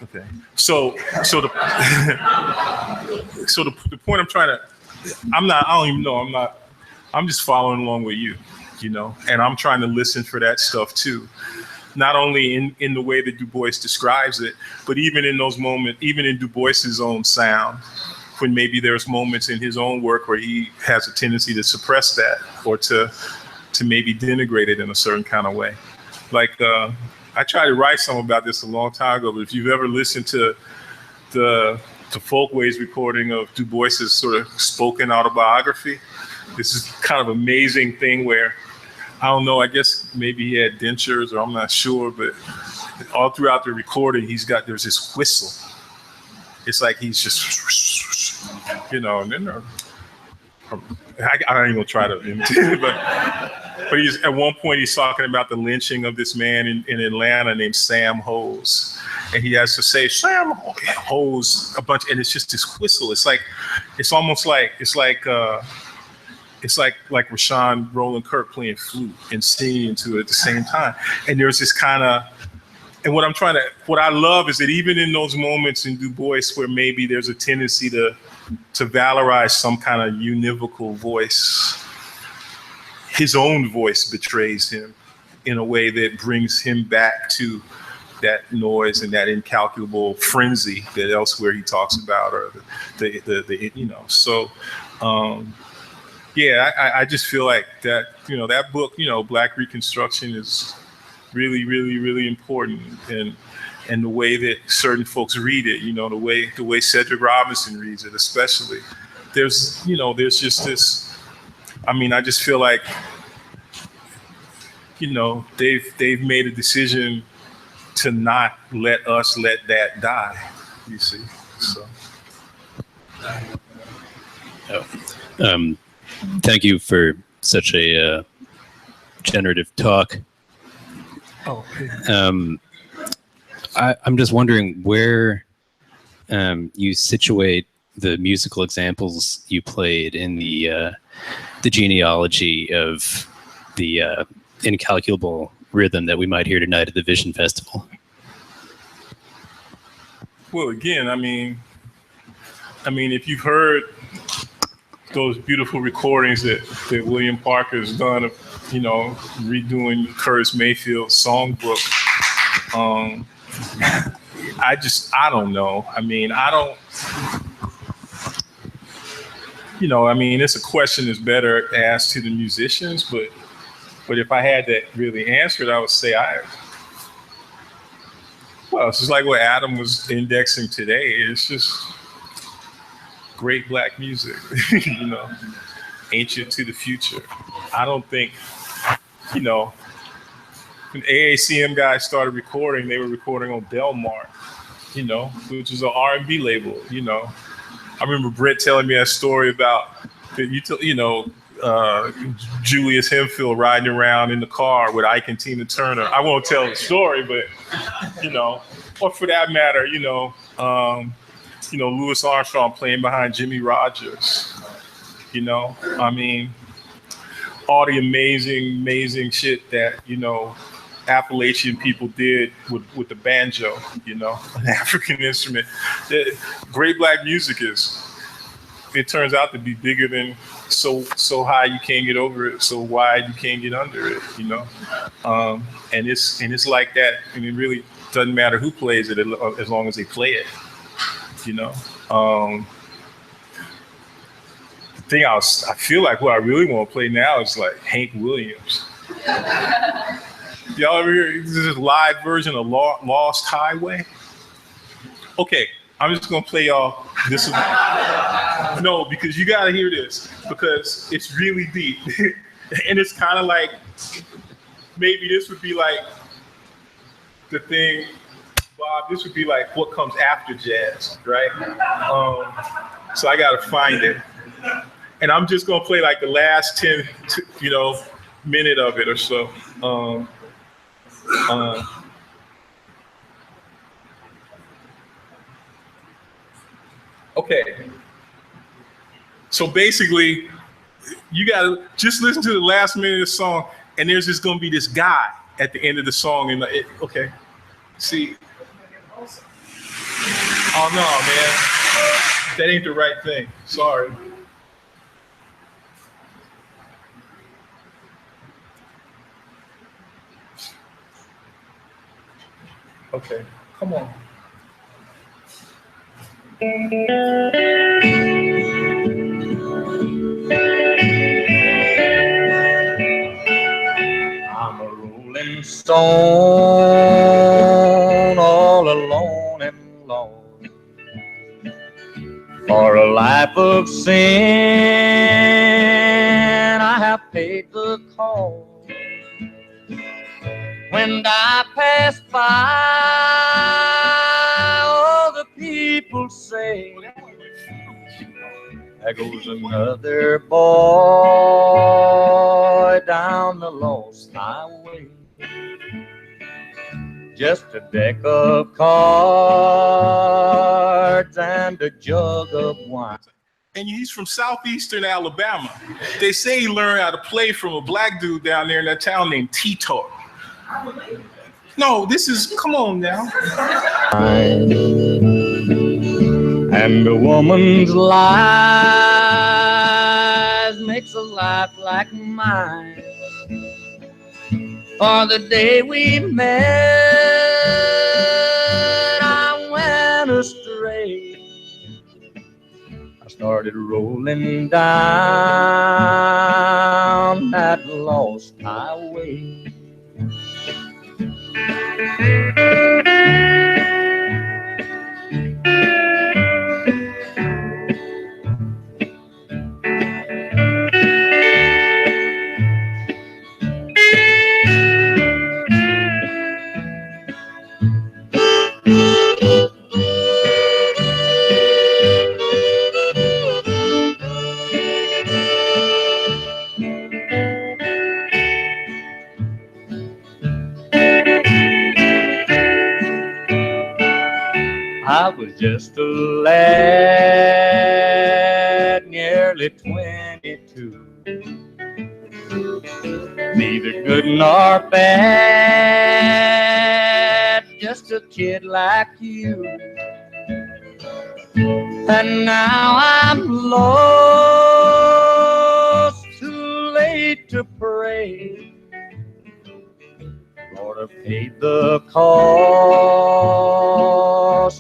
okay. So the point I'm trying to, I'm just following along with you, and I'm trying to listen for that stuff too. Not only in the way that Du Bois describes it, but even in those moments, even in Du Bois's own sound, when maybe there's moments in his own work where he has a tendency to suppress that or to maybe denigrate it in a certain kind of way. Like, I tried to write something about this a long time ago, but if you've ever listened to the Folkways recording of Du Bois's sort of spoken autobiography, this is kind of amazing thing where, I don't know, I guess maybe he had dentures or I'm not sure, but all throughout the recording, there's this whistle. It's like he's just, and then I don't even gonna try to imitate it, but he's at one point he's talking about the lynching of this man in Atlanta named Sam Hose, and he has to say Sam Hose a bunch, and it's just this whistle. It's like Rashawn Roland Kirk playing flute and singing to it at the same time, and there's this kind of. And what I love is that even in those moments in Du Bois where maybe there's a tendency to valorize some kind of univocal voice, his own voice betrays him in a way that brings him back to that noise and that incalculable frenzy that elsewhere he talks about, or I just feel like that, that book, Black Reconstruction is really, really, really important, and the way that certain folks read it, the way Cedric Robinson reads it, especially. There's just this. I just feel like, they've made a decision to not let us let that die. You see, so. Thank you for such a generative talk. I'm just wondering where you situate the musical examples you played in the genealogy of the incalculable rhythm that we might hear tonight at the Vision Festival. Well, again, if you've heard those beautiful recordings that William Parker's done of, redoing Curtis Mayfield's songbook. I don't know. It's a question that's better asked to the musicians, but if I had to really answer it, I would say it's just like what Adam was indexing today. It's just great Black music, ancient to the future. I don't think, when AACM guys started recording, they were recording on Delmar, which is an R&B label, I remember Brett telling me a story about, Julius Hemphill riding around in the car with Ike and Tina Turner. I won't tell the story, but, or for that matter, Louis Armstrong playing behind Jimmy Rogers, all the amazing shit that, you know, Appalachian people did with the banjo, you know, an African instrument. Great black music it turns out to be bigger than so high you can't get over it, so wide you can't get under it, you know. And it's like that, and it really doesn't matter who plays it as long as they play it, you know. I feel like what I really want to play now is like Hank Williams. Y'all ever hear this live version of Lost Highway? Okay, I'm just gonna play y'all this. No, because you gotta hear this because it's really deep, and it's kind of like maybe this would be like the thing, Bob. This would be like what comes after jazz, right? So I gotta find it. And I'm just gonna play like the last 10, you know, minute of it or so. Okay. So basically, you gotta just listen to the last minute of the song, and there's just gonna be this guy at the end of the song, and okay. See. Oh no, man, that ain't the right thing. Sorry. Okay, come on. I'm a rolling stone, all alone and alone. For a life of sin, I have paid the cost. When I pass by, all the people say, there goes another boy down the lost highway. Just a deck of cards and a jug of wine. And he's from southeastern Alabama. They say he learned how to play from a black dude down there in that town named Tito. No, come on now. And a woman's lies makes a life like mine. For the day we met, I went astray. I started rolling down that lost highway. I was just a lad, nearly 22. Neither good nor bad, just a kid like you. And now I'm lost, too late to pray. Lord, I paid the cost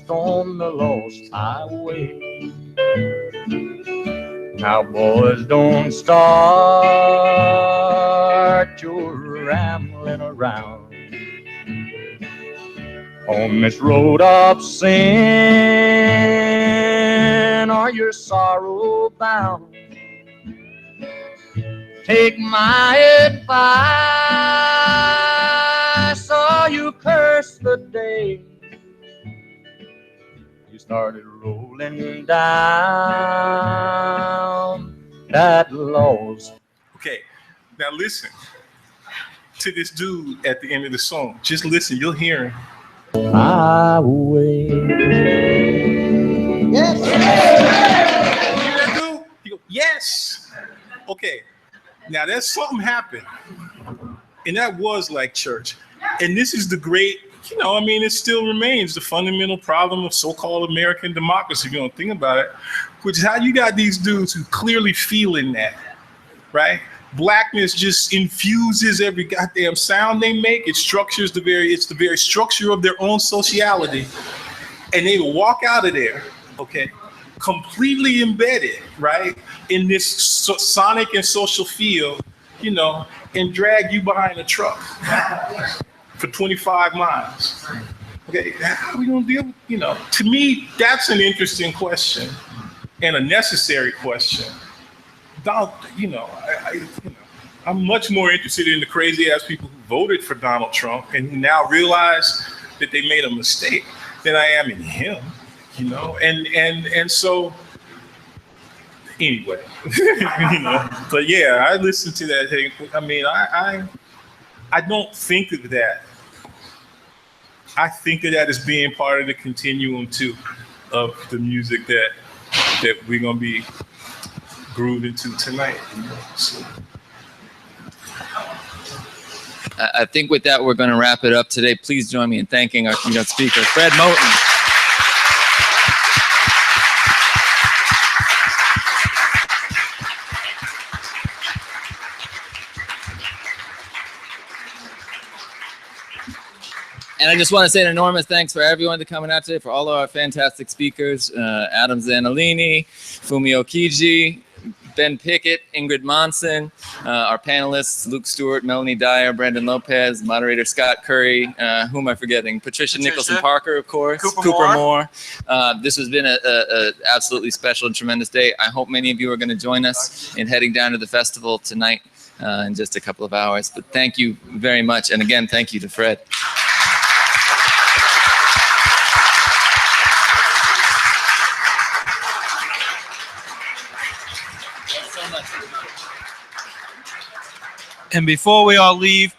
on the lost highway. Now, boys, don't start your rambling around on this road of sin, or you're sorrow bound. Take my advice, or you curse the day you started rolling down that lost. Okay, now listen to this dude at the end of the song. Just listen, you'll hear him. Highway. Yes. You hear that dude? He go, yes. Okay. Now there's something happened, and that was like church. And this is the great, I mean, it still remains the fundamental problem of so-called American democracy, if you don't think about it, which is how you got these dudes who clearly feel in that, right? Blackness just infuses every goddamn sound they make. It structures it's the very structure of their own sociality. And they walk out of there, okay, completely embedded, right, in this sonic and social field, and drag you behind a truck for 25 miles. Okay, how are we gonna deal with, to me, that's an interesting question and a necessary question. I'm much more interested in the crazy ass people who voted for Donald Trump and who now realize that they made a mistake than I am in him, and so anyway, but yeah, I listened to that thing. I mean, I don't think of that. I think of that as being part of the continuum too of the music that we're gonna be grooving to tonight. So. I think with that, we're going to wrap it up today. Please join me in thanking our keynote speaker, Fred Moten. And I just want to say an enormous thanks for everyone coming out today, for all of our fantastic speakers, Adam Zanolini, Fumi Okiji, Ben Piekut, Ingrid Monson, our panelists, Luke Stewart, Melanie Dyer, Brandon Lopez, moderator Scott Curry, who am I forgetting? Patricia Nicholson Parker, of course, Cooper Moore. This has been a absolutely special and tremendous day. I hope many of you are going to join us in heading down to the festival tonight in just a couple of hours. But thank you very much. And again, thank you to Fred. And before we all leave,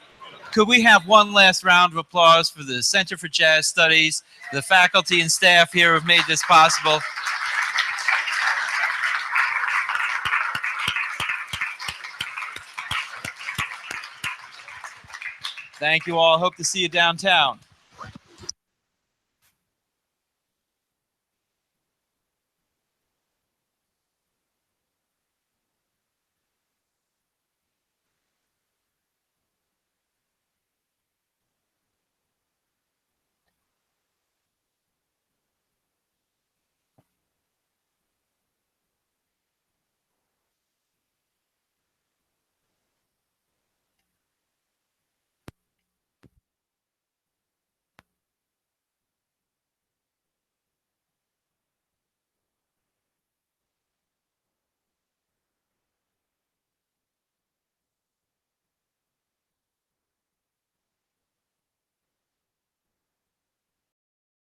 could we have one last round of applause for the Center for Jazz Studies, the faculty and staff here who have made this possible. Thank you all. Hope to see you downtown.